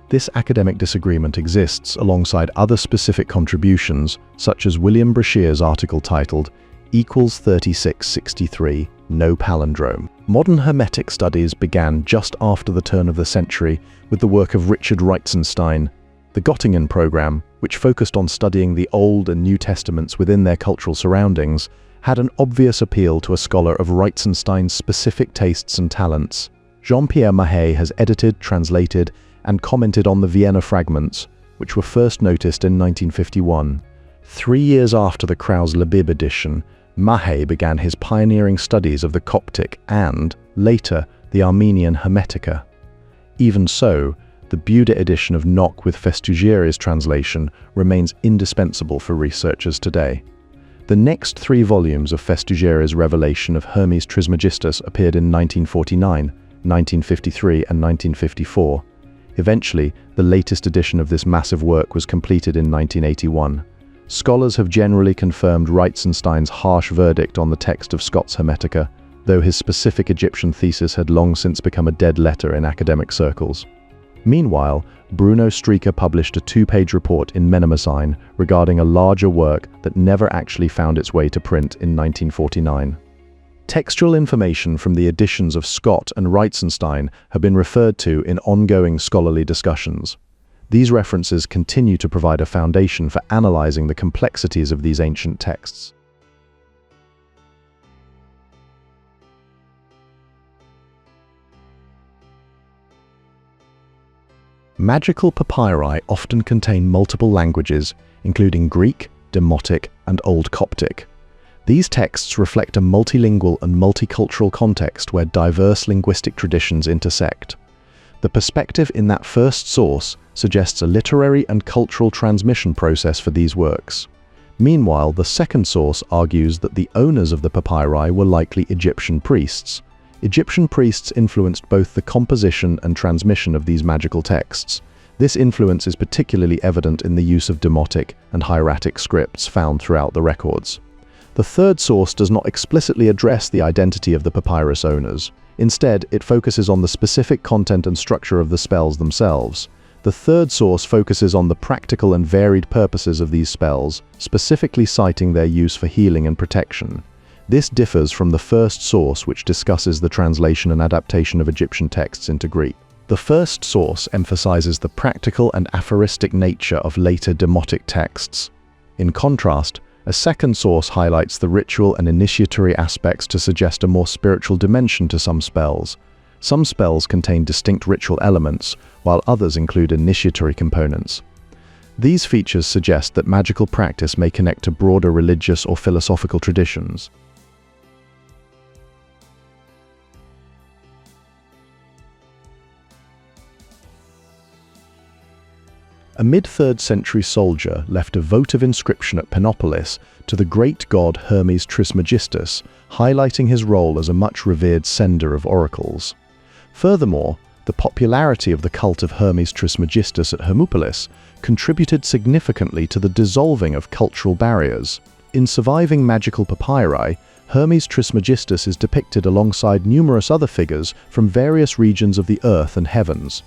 This academic disagreement exists alongside other specific contributions, such as William Brashear's article titled equals 3663, no palindrome. Modern Hermetic studies began just after the turn of the century with the work of Richard Reitzenstein. The Göttingen program, which focused on studying the Old and New Testaments within their cultural surroundings, had an obvious appeal to a scholar of Reitzenstein's specific tastes and talents. Jean-Pierre Mahe has edited, translated, and commented on the Vienna fragments, which were first noticed in 1951. 3 years after the Krauss Labib edition, Mahe began his pioneering studies of the Coptic and, later, the Armenian Hermetica. Even so, the Bude edition of Nock with Festugière's translation remains indispensable for researchers today. The next 3 volumes of Festugière's revelation of Hermes Trismegistus appeared in 1949, 1953, and 1954. Eventually, the latest edition of this massive work was completed in 1981. Scholars have generally confirmed Reitzenstein's harsh verdict on the text of Scott's Hermetica, though his specific Egyptian thesis had long since become a dead letter in academic circles. Meanwhile, Bruno Streecker published a 2-page report in Menemosine regarding a larger work that never actually found its way to print in 1949. Textual information from the editions of Scott and Reitzenstein have been referred to in ongoing scholarly discussions. These references continue to provide a foundation for analyzing the complexities of these ancient texts. Magical papyri often contain multiple languages, including Greek, Demotic, and Old Coptic. These texts reflect a multilingual and multicultural context where diverse linguistic traditions intersect. The perspective in that first source suggests a literary and cultural transmission process for these works. Meanwhile, the second source argues that the owners of the papyri were likely Egyptian priests. Egyptian priests influenced both the composition and transmission of these magical texts. This influence is particularly evident in the use of demotic and hieratic scripts found throughout the records. The third source does not explicitly address the identity of the papyrus owners. Instead, it focuses on the specific content and structure of the spells themselves. The third source focuses on the practical and varied purposes of these spells, specifically citing their use for healing and protection. This differs from the first source, which discusses the translation and adaptation of Egyptian texts into Greek. The first source emphasizes the practical and aphoristic nature of later demotic texts. In contrast, a second source highlights the ritual and initiatory aspects to suggest a more spiritual dimension to some spells. Some spells contain distinct ritual elements, while others include initiatory components. These features suggest that magical practice may connect to broader religious or philosophical traditions. A mid-3rd century soldier left a votive inscription at Panopolis to the great god Hermes Trismegistus, highlighting his role as a much-revered sender of oracles. Furthermore, the popularity of the cult of Hermes Trismegistus at Hermopolis contributed significantly to the dissolving of cultural barriers. In surviving magical papyri, Hermes Trismegistus is depicted alongside numerous other figures from various regions of the earth and heavens.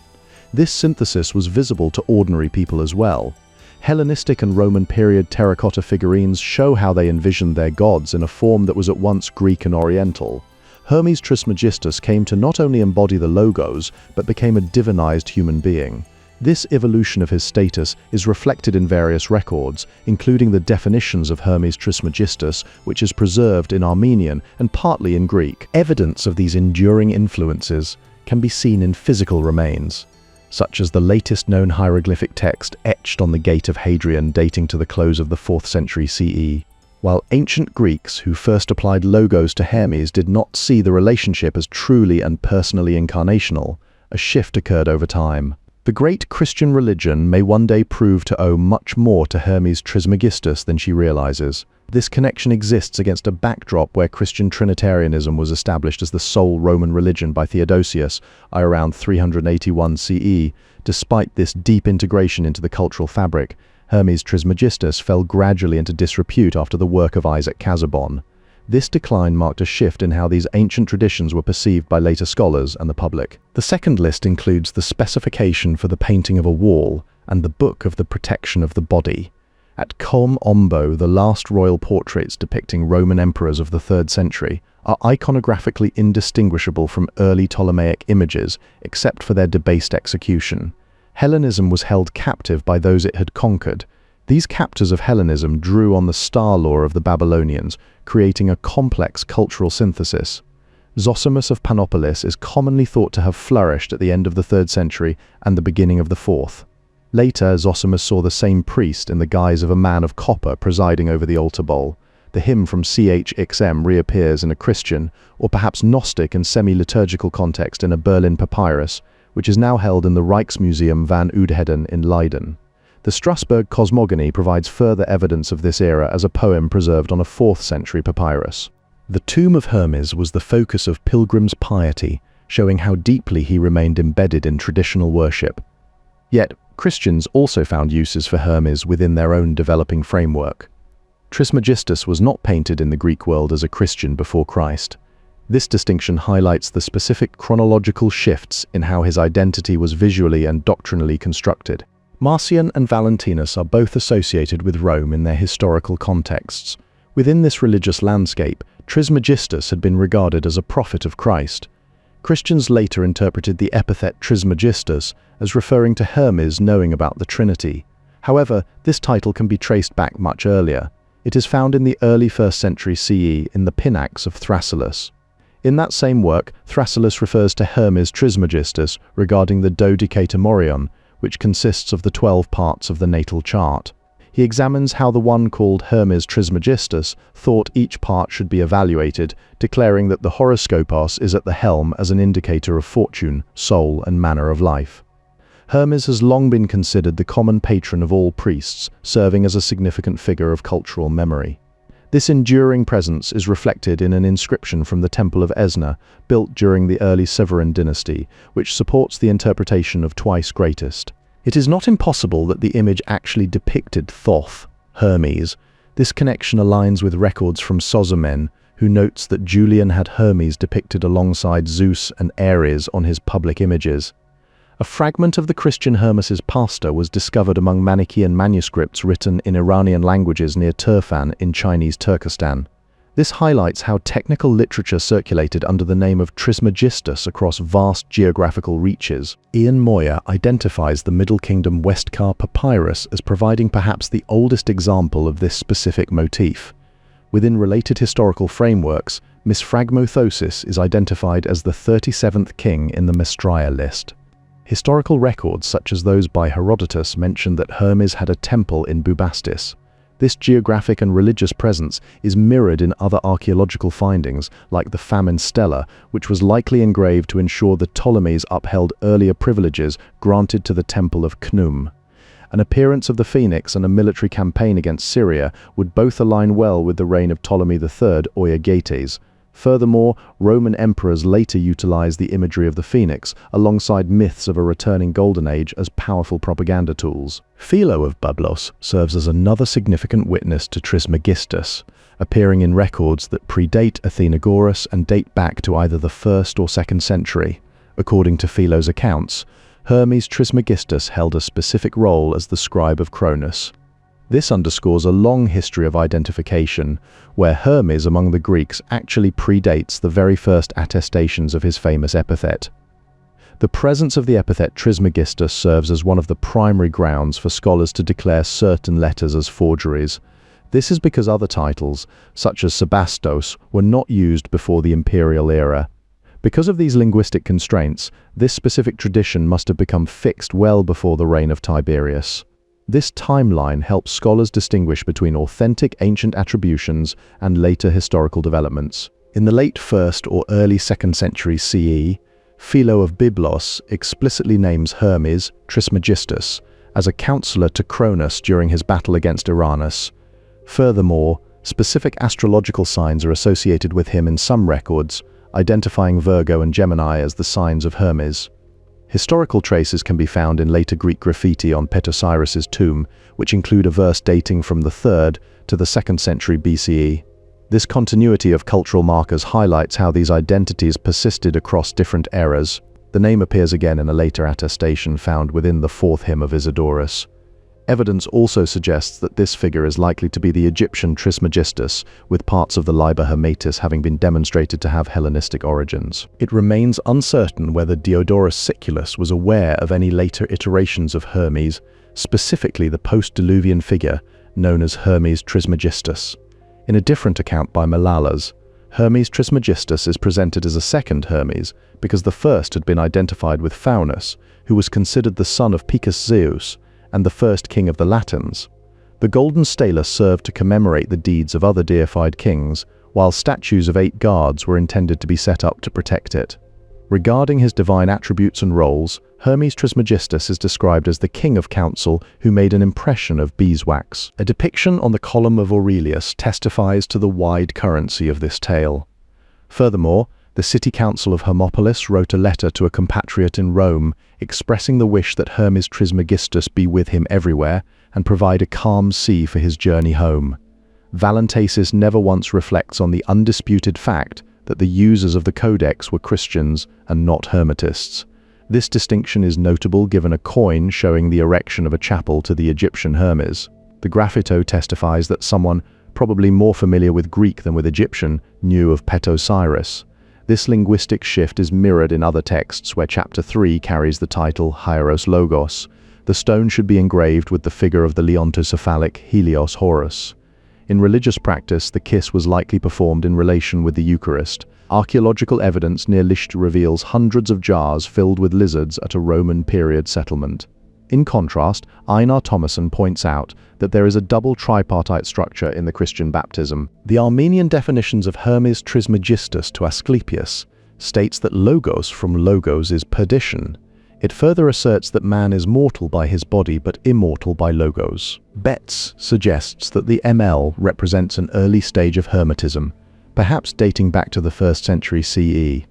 This synthesis was visible to ordinary people as well. Hellenistic and Roman period terracotta figurines show how they envisioned their gods in a form that was at once Greek and Oriental. Hermes Trismegistus came to not only embody the logos, but became a divinized human being. This evolution of his status is reflected in various records, including the definitions of Hermes Trismegistus, which is preserved in Armenian and partly in Greek. Evidence of these enduring influences can be seen in physical remains, such as the latest known hieroglyphic text etched on the Gate of Hadrian dating to the close of the 4th century CE. While ancient Greeks who first applied logos to Hermes did not see the relationship as truly and personally incarnational, a shift occurred over time. The great Christian religion may one day prove to owe much more to Hermes Trismegistus than she realizes. This connection exists against a backdrop where Christian Trinitarianism was established as the sole Roman religion by Theodosius around 381 CE. Despite this deep integration into the cultural fabric, Hermes Trismegistus fell gradually into disrepute after the work of Isaac Casaubon. This decline marked a shift in how these ancient traditions were perceived by later scholars and the public. The second list includes the specification for the painting of a wall and the book of the protection of the body. At Com Ombo, the last royal portraits depicting Roman emperors of the 3rd century are iconographically indistinguishable from early Ptolemaic images, except for their debased execution. Hellenism was held captive by those it had conquered. These captors of Hellenism drew on the star lore of the Babylonians, creating a complex cultural synthesis. Zosimus of Panopolis is commonly thought to have flourished at the end of the 3rd century and the beginning of the 4th. Later, Zosimus saw the same priest in the guise of a man of copper presiding over the altar bowl. The hymn from CHXM reappears in a Christian, or perhaps Gnostic and semi-liturgical context in a Berlin papyrus, which is now held in the Rijksmuseum van Oudheden in Leiden. The Strasbourg cosmogony provides further evidence of this era as a poem preserved on a 4th century papyrus. The tomb of Hermes was the focus of pilgrims' piety, showing how deeply he remained embedded in traditional worship. Yet, Christians also found uses for Hermes within their own developing framework. Trismegistus was not painted in the Greek world as a Christian before Christ. This distinction highlights the specific chronological shifts in how his identity was visually and doctrinally constructed. Marcion and Valentinus are both associated with Rome in their historical contexts. Within this religious landscape, Trismegistus had been regarded as a prophet of Christ. Christians later interpreted the epithet Trismegistus as referring to Hermes knowing about the Trinity. However, this title can be traced back much earlier. It is found in the early 1st century CE in the Pinax of Thrasyllus. In that same work, Thrasyllus refers to Hermes Trismegistus regarding the Dodecatomorion, which consists of the 12 parts of the natal chart. He examines how the one called Hermes Trismegistus thought each part should be evaluated, declaring that the horoscopos is at the helm as an indicator of fortune, soul, and manner of life. Hermes has long been considered the common patron of all priests, serving as a significant figure of cultural memory. This enduring presence is reflected in an inscription from the Temple of Esna, built during the early Severan dynasty, which supports the interpretation of twice greatest. It is not impossible that the image actually depicted Thoth, Hermes. This connection aligns with records from Sozomen, who notes that Julian had Hermes depicted alongside Zeus and Ares on his public images. A fragment of the Christian Hermes's pastor was discovered among Manichaean manuscripts written in Iranian languages near Turfan in Chinese Turkestan. This highlights how technical literature circulated under the name of Trismegistus across vast geographical reaches. Ian Moyer identifies the Middle Kingdom Westcar papyrus as providing perhaps the oldest example of this specific motif. Within related historical frameworks, Misfragmothosis is identified as the 37th king in the Mestria list. Historical records such as those by Herodotus mention that Hermes had a temple in Bubastis. This geographic and religious presence is mirrored in other archaeological findings, like the famine stela, which was likely engraved to ensure the Ptolemies upheld earlier privileges granted to the temple of Khnum. An appearance of the phoenix and a military campaign against Syria would both align well with the reign of Ptolemy III Euergetes. Furthermore, Roman emperors later utilized the imagery of the phoenix alongside myths of a returning golden age as powerful propaganda tools. Philo of Byblos serves as another significant witness to Trismegistus, appearing in records that predate Athenagoras and date back to either the 1st or 2nd century. According to Philo's accounts, Hermes Trismegistus held a specific role as the scribe of Cronus. This underscores a long history of identification, where Hermes among the Greeks actually predates the very first attestations of his famous epithet. The presence of the epithet Trismegistus serves as one of the primary grounds for scholars to declare certain letters as forgeries. This is because other titles, such as Sebastos, were not used before the imperial era. Because of these linguistic constraints, this specific tradition must have become fixed well before the reign of Tiberius. This timeline helps scholars distinguish between authentic ancient attributions and later historical developments. In the late 1st or early 2nd century CE, Philo of Byblos explicitly names Hermes Trismegistus as a counselor to Cronus during his battle against Uranus. Furthermore, specific astrological signs are associated with him in some records, identifying Virgo and Gemini as the signs of Hermes. Historical traces can be found in later Greek graffiti on Petosiris's tomb, which include a verse dating from the 3rd to the 2nd century BCE. This continuity of cultural markers highlights how these identities persisted across different eras. The name appears again in a later attestation found within the 4th hymn of Isidorus. Evidence also suggests that this figure is likely to be the Egyptian Trismegistus, with parts of the Liber Hermetis having been demonstrated to have Hellenistic origins. It remains uncertain whether Diodorus Siculus was aware of any later iterations of Hermes, specifically the post-Diluvian figure known as Hermes Trismegistus. In a different account by Malalas, Hermes Trismegistus is presented as a second Hermes because the first had been identified with Faunus, who was considered the son of Picus Zeus and the first king of the Latins. The golden stela served to commemorate the deeds of other deified kings, while statues of 8 guards were intended to be set up to protect it. Regarding his divine attributes and roles, Hermes Trismegistus is described as the king of counsel who made an impression of beeswax. A depiction on the column of Aurelius testifies to the wide currency of this tale. Furthermore, the city council of Hermopolis wrote a letter to a compatriot in Rome expressing the wish that Hermes Trismegistus be with him everywhere and provide a calm sea for his journey home. Valantasis never once reflects on the undisputed fact that the users of the codex were Christians and not Hermetists. This distinction is notable given a coin showing the erection of a chapel to the Egyptian Hermes. The graffito testifies that someone, probably more familiar with Greek than with Egyptian, knew of Petosiris. This linguistic shift is mirrored in other texts where Chapter 3 carries the title Hieros Logos. The stone should be engraved with the figure of the leontocephalic Helios Horus. In religious practice, the kiss was likely performed in relation with the Eucharist. Archaeological evidence near Lisht reveals hundreds of jars filled with lizards at a Roman period settlement. In contrast, Einar Thomason points out that there is a double tripartite structure in the Christian baptism. The Armenian definitions of Hermes Trismegistus to Asclepius states that logos from logos is perdition. It further asserts that man is mortal by his body but immortal by logos. Betts suggests that the ML represents an early stage of Hermetism, perhaps dating back to the 1st century CE.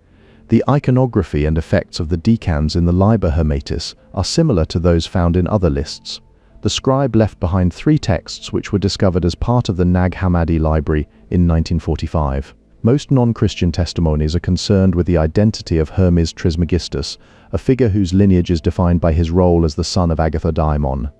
The iconography and effects of the decans in the Liber Hermetis are similar to those found in other lists. The scribe left behind 3 texts which were discovered as part of the Nag Hammadi library in 1945. Most non-Christian testimonies are concerned with the identity of Hermes Trismegistus, a figure whose lineage is defined by his role as the son of Agathodaimon.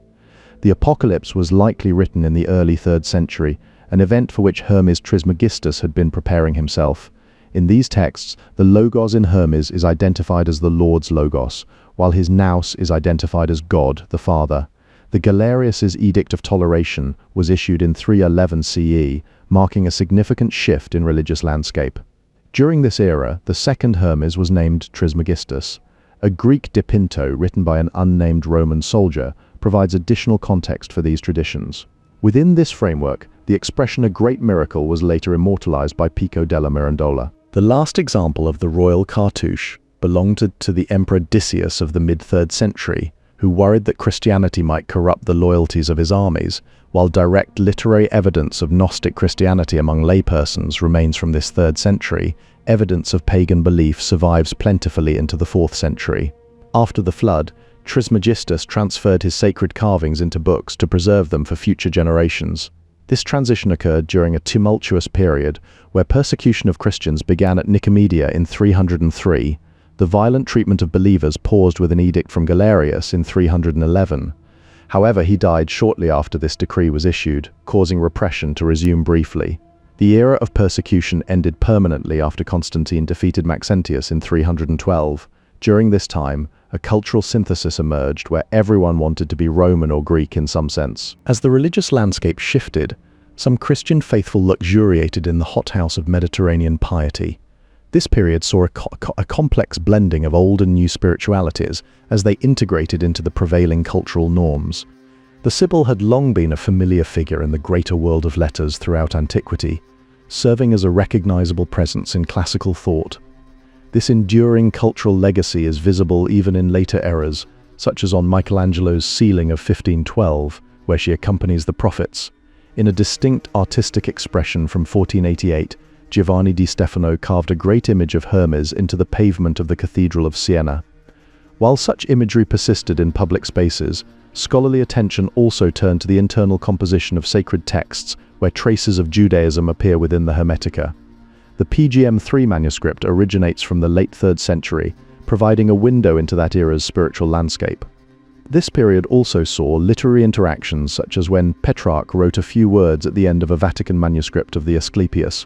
The Apocalypse was likely written in the early 3rd century, an event for which Hermes Trismegistus had been preparing himself. In these texts, the Logos in Hermes is identified as the Lord's Logos, while his Nous is identified as God, the Father. The Galerius' Edict of Toleration was issued in 311 CE, marking a significant shift in religious landscape. During this era, the second Hermes was named Trismegistus. A Greek dipinto written by an unnamed Roman soldier provides additional context for these traditions. Within this framework, the expression "a great miracle" was later immortalized by Pico della Mirandola. The last example of the royal cartouche belonged to the Emperor Decius of the mid-3rd century, who worried that Christianity might corrupt the loyalties of his armies, while direct literary evidence of Gnostic Christianity among laypersons remains from this 3rd century. Evidence of pagan belief survives plentifully into the 4th century. After the flood, Trismegistus transferred his sacred carvings into books to preserve them for future generations. This transition occurred during a tumultuous period where persecution of Christians began at Nicomedia in 303. The violent treatment of believers paused with an edict from Galerius in 311. However, he died shortly after this decree was issued, causing repression to resume briefly. The era of persecution ended permanently after Constantine defeated Maxentius in 312. During this time, a cultural synthesis emerged where everyone wanted to be Roman or Greek in some sense. As the religious landscape shifted, some Christian faithful luxuriated in the hothouse of Mediterranean piety. This period saw a complex blending of old and new spiritualities as they integrated into the prevailing cultural norms. The Sibyl had long been a familiar figure in the greater world of letters throughout antiquity, serving as a recognizable presence in classical thought. This enduring cultural legacy is visible even in later eras, such as on Michelangelo's ceiling of 1512, where she accompanies the prophets. In a distinct artistic expression from 1488, Giovanni di Stefano carved a great image of Hermes into the pavement of the Cathedral of Siena. While such imagery persisted in public spaces, scholarly attention also turned to the internal composition of sacred texts, where traces of Judaism appear within the Hermetica. The PGM3 manuscript originates from the late 3rd century, providing a window into that era's spiritual landscape. This period also saw literary interactions such as when Petrarch wrote a few words at the end of a Vatican manuscript of the Asclepius.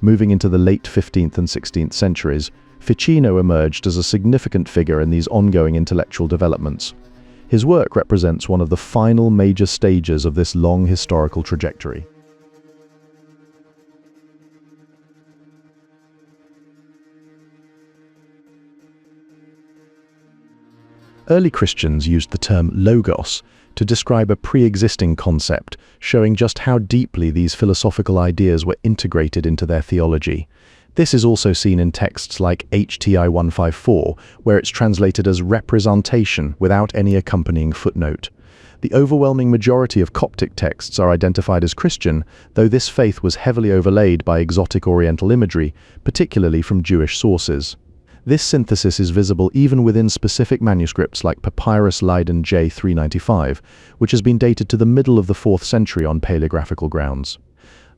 Moving into the late 15th and 16th centuries, Ficino emerged as a significant figure in these ongoing intellectual developments. His work represents one of the final major stages of this long historical trajectory. Early Christians used the term logos to describe a pre-existing concept, showing just how deeply these philosophical ideas were integrated into their theology. This is also seen in texts like HTI 154, where it's translated as representation without any accompanying footnote. The overwhelming majority of Coptic texts are identified as Christian, though this faith was heavily overlaid by exotic Oriental imagery, particularly from Jewish sources. This synthesis is visible even within specific manuscripts like Papyrus Leiden J395, which has been dated to the middle of the 4th century on paleographical grounds.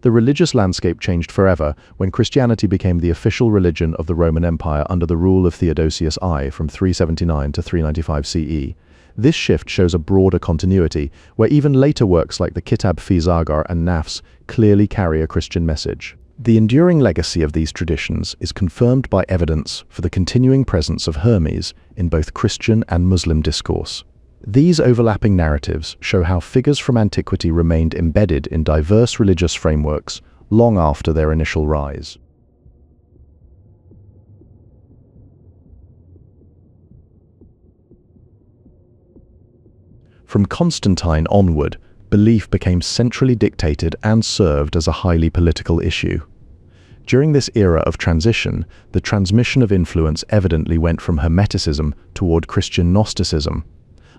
The religious landscape changed forever when Christianity became the official religion of the Roman Empire under the rule of Theodosius I from 379 to 395 CE. This shift shows a broader continuity, where even later works like the Kitab fi Zagar and Nafs clearly carry a Christian message. The enduring legacy of these traditions is confirmed by evidence for the continuing presence of Hermes in both Christian and Muslim discourse. These overlapping narratives show how figures from antiquity remained embedded in diverse religious frameworks long after their initial rise. From Constantine onward, belief became centrally dictated and served as a highly political issue. During this era of transition, the transmission of influence evidently went from Hermeticism toward Christian Gnosticism.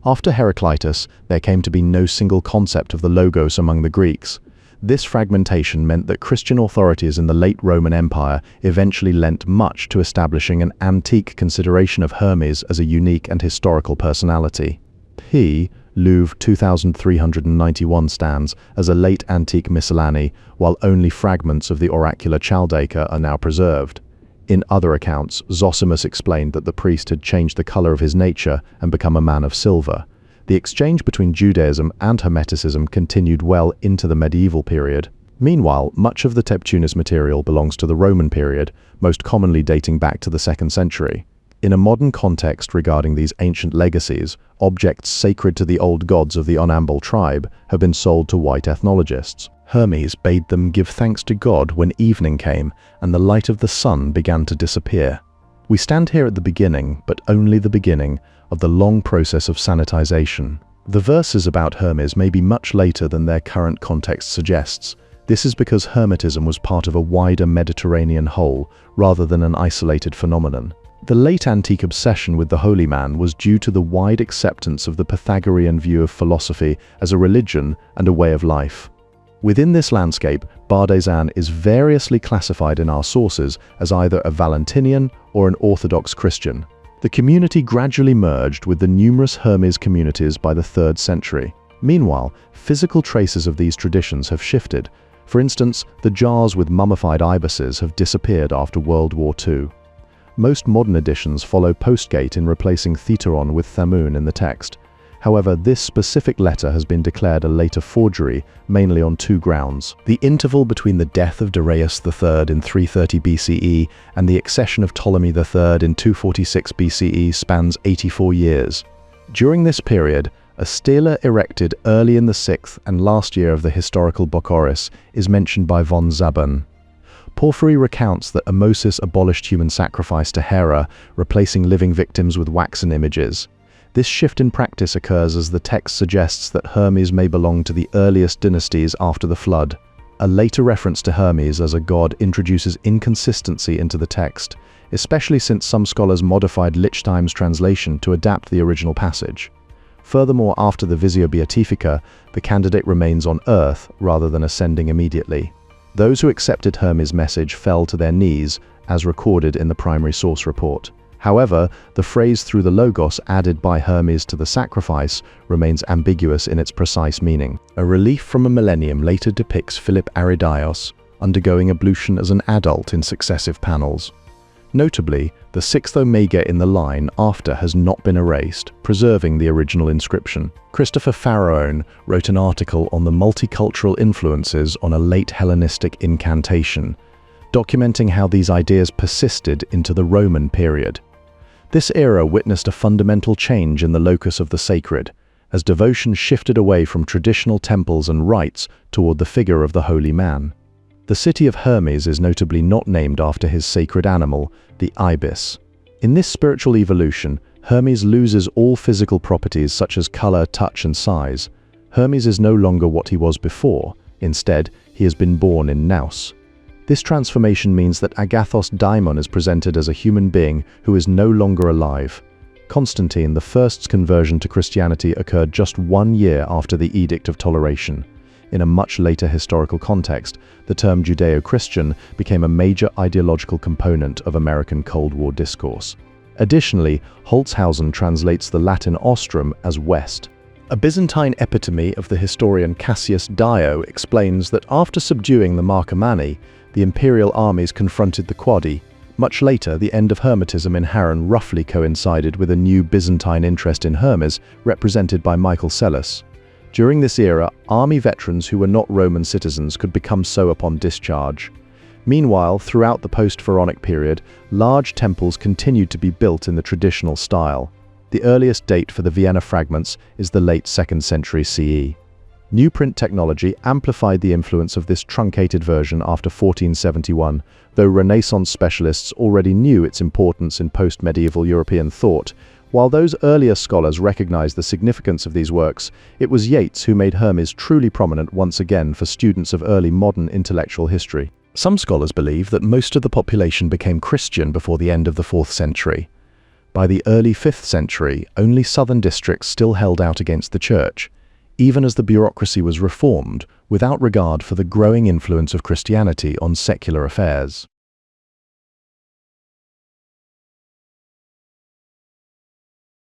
After Heraclitus, there came to be no single concept of the Logos among the Greeks. This fragmentation meant that Christian authorities in the late Roman Empire eventually lent much to establishing an antique consideration of Hermes as a unique and historical personality. He, Louvre 2391 stands as a late antique miscellany, while only fragments of the oracular Chaldaica are now preserved. In other accounts, Zosimus explained that the priest had changed the color of his nature and become a man of silver. The exchange between Judaism and Hermeticism continued well into the medieval period. Meanwhile, much of the Tebtunis material belongs to the Roman period, most commonly dating back to the 2nd century. In a modern context regarding these ancient legacies, objects sacred to the old gods of the Unchangeable tribe have been sold to white ethnologists. Hermes bade them give thanks to God when evening came and the light of the sun began to disappear. We stand here at the beginning, but only the beginning, of the long process of sanitization. The verses about Hermes may be much later than their current context suggests. This is because Hermetism was part of a wider Mediterranean whole, rather than an isolated phenomenon. The late antique obsession with the holy man was due to the wide acceptance of the Pythagorean view of philosophy as a religion and a way of life. Within this landscape, Bardaisan is variously classified in our sources as either a Valentinian or an Orthodox Christian. The community gradually merged with the numerous Hermes communities by the 3rd century. Meanwhile, physical traces of these traditions have shifted. For instance, the jars with mummified ibises have disappeared after World War II. Most modern editions follow Postgate in replacing Theteron with Thamun in the text. However, this specific letter has been declared a later forgery, mainly on 2 grounds. The interval between the death of Darius III in 330 BCE and the accession of Ptolemy III in 246 BCE spans 84 years. During this period, a stela erected early in the 6th and last year of the historical Bocoris is mentioned by von Zabern. Porphyry recounts that Amosis abolished human sacrifice to Hera, replacing living victims with waxen images. This shift in practice occurs as the text suggests that Hermes may belong to the earliest dynasties after the flood. A later reference to Hermes as a god introduces inconsistency into the text, especially since some scholars modified Lichtheim's translation to adapt the original passage. Furthermore, after the Visio Beatifica, the candidate remains on earth rather than ascending immediately. Those who accepted Hermes' message fell to their knees, as recorded in the primary source report. However, the phrase "through the Logos" added by Hermes to the sacrifice remains ambiguous in its precise meaning. A relief from a millennium later depicts Philip Aridaios undergoing ablution as an adult in successive panels. Notably, the 6th omega in the line after has not been erased, preserving the original inscription. Christopher Farallone wrote an article on the multicultural influences on a late Hellenistic incantation, documenting how these ideas persisted into the Roman period. This era witnessed a fundamental change in the locus of the sacred, as devotion shifted away from traditional temples and rites toward the figure of the holy man. The city of Hermes is notably not named after his sacred animal, the ibis. In this spiritual evolution, Hermes loses all physical properties such as color, touch, and size. Hermes is no longer what he was before. Instead, he has been born in Nous. This transformation means that Agathos Daimon is presented as a human being who is no longer alive. Constantine I's conversion to Christianity occurred just 1 year after the Edict of Toleration. In a much later historical context, the term Judeo-Christian became a major ideological component of American Cold War discourse. Additionally, Holtzhausen translates the Latin ostrum as west. A Byzantine epitome of the historian Cassius Dio explains that after subduing the Marcomanni, the imperial armies confronted the Quadi. Much later, the end of Hermetism in Harran roughly coincided with a new Byzantine interest in Hermes, represented by Michael Psellus. During this era, army veterans who were not Roman citizens could become so upon discharge. Meanwhile, throughout the post-Pharaonic period, large temples continued to be built in the traditional style. The earliest date for the Vienna fragments is the late 2nd century CE. New print technology amplified the influence of this truncated version after 1471, though Renaissance specialists already knew its importance in post-medieval European thought. While those earlier scholars recognized the significance of these works, it was Yeats who made Hermes truly prominent once again for students of early modern intellectual history. Some scholars believe that most of the population became Christian before the end of the 4th century. By the early 5th century, only southern districts still held out against the church, even as the bureaucracy was reformed, without regard for the growing influence of Christianity on secular affairs.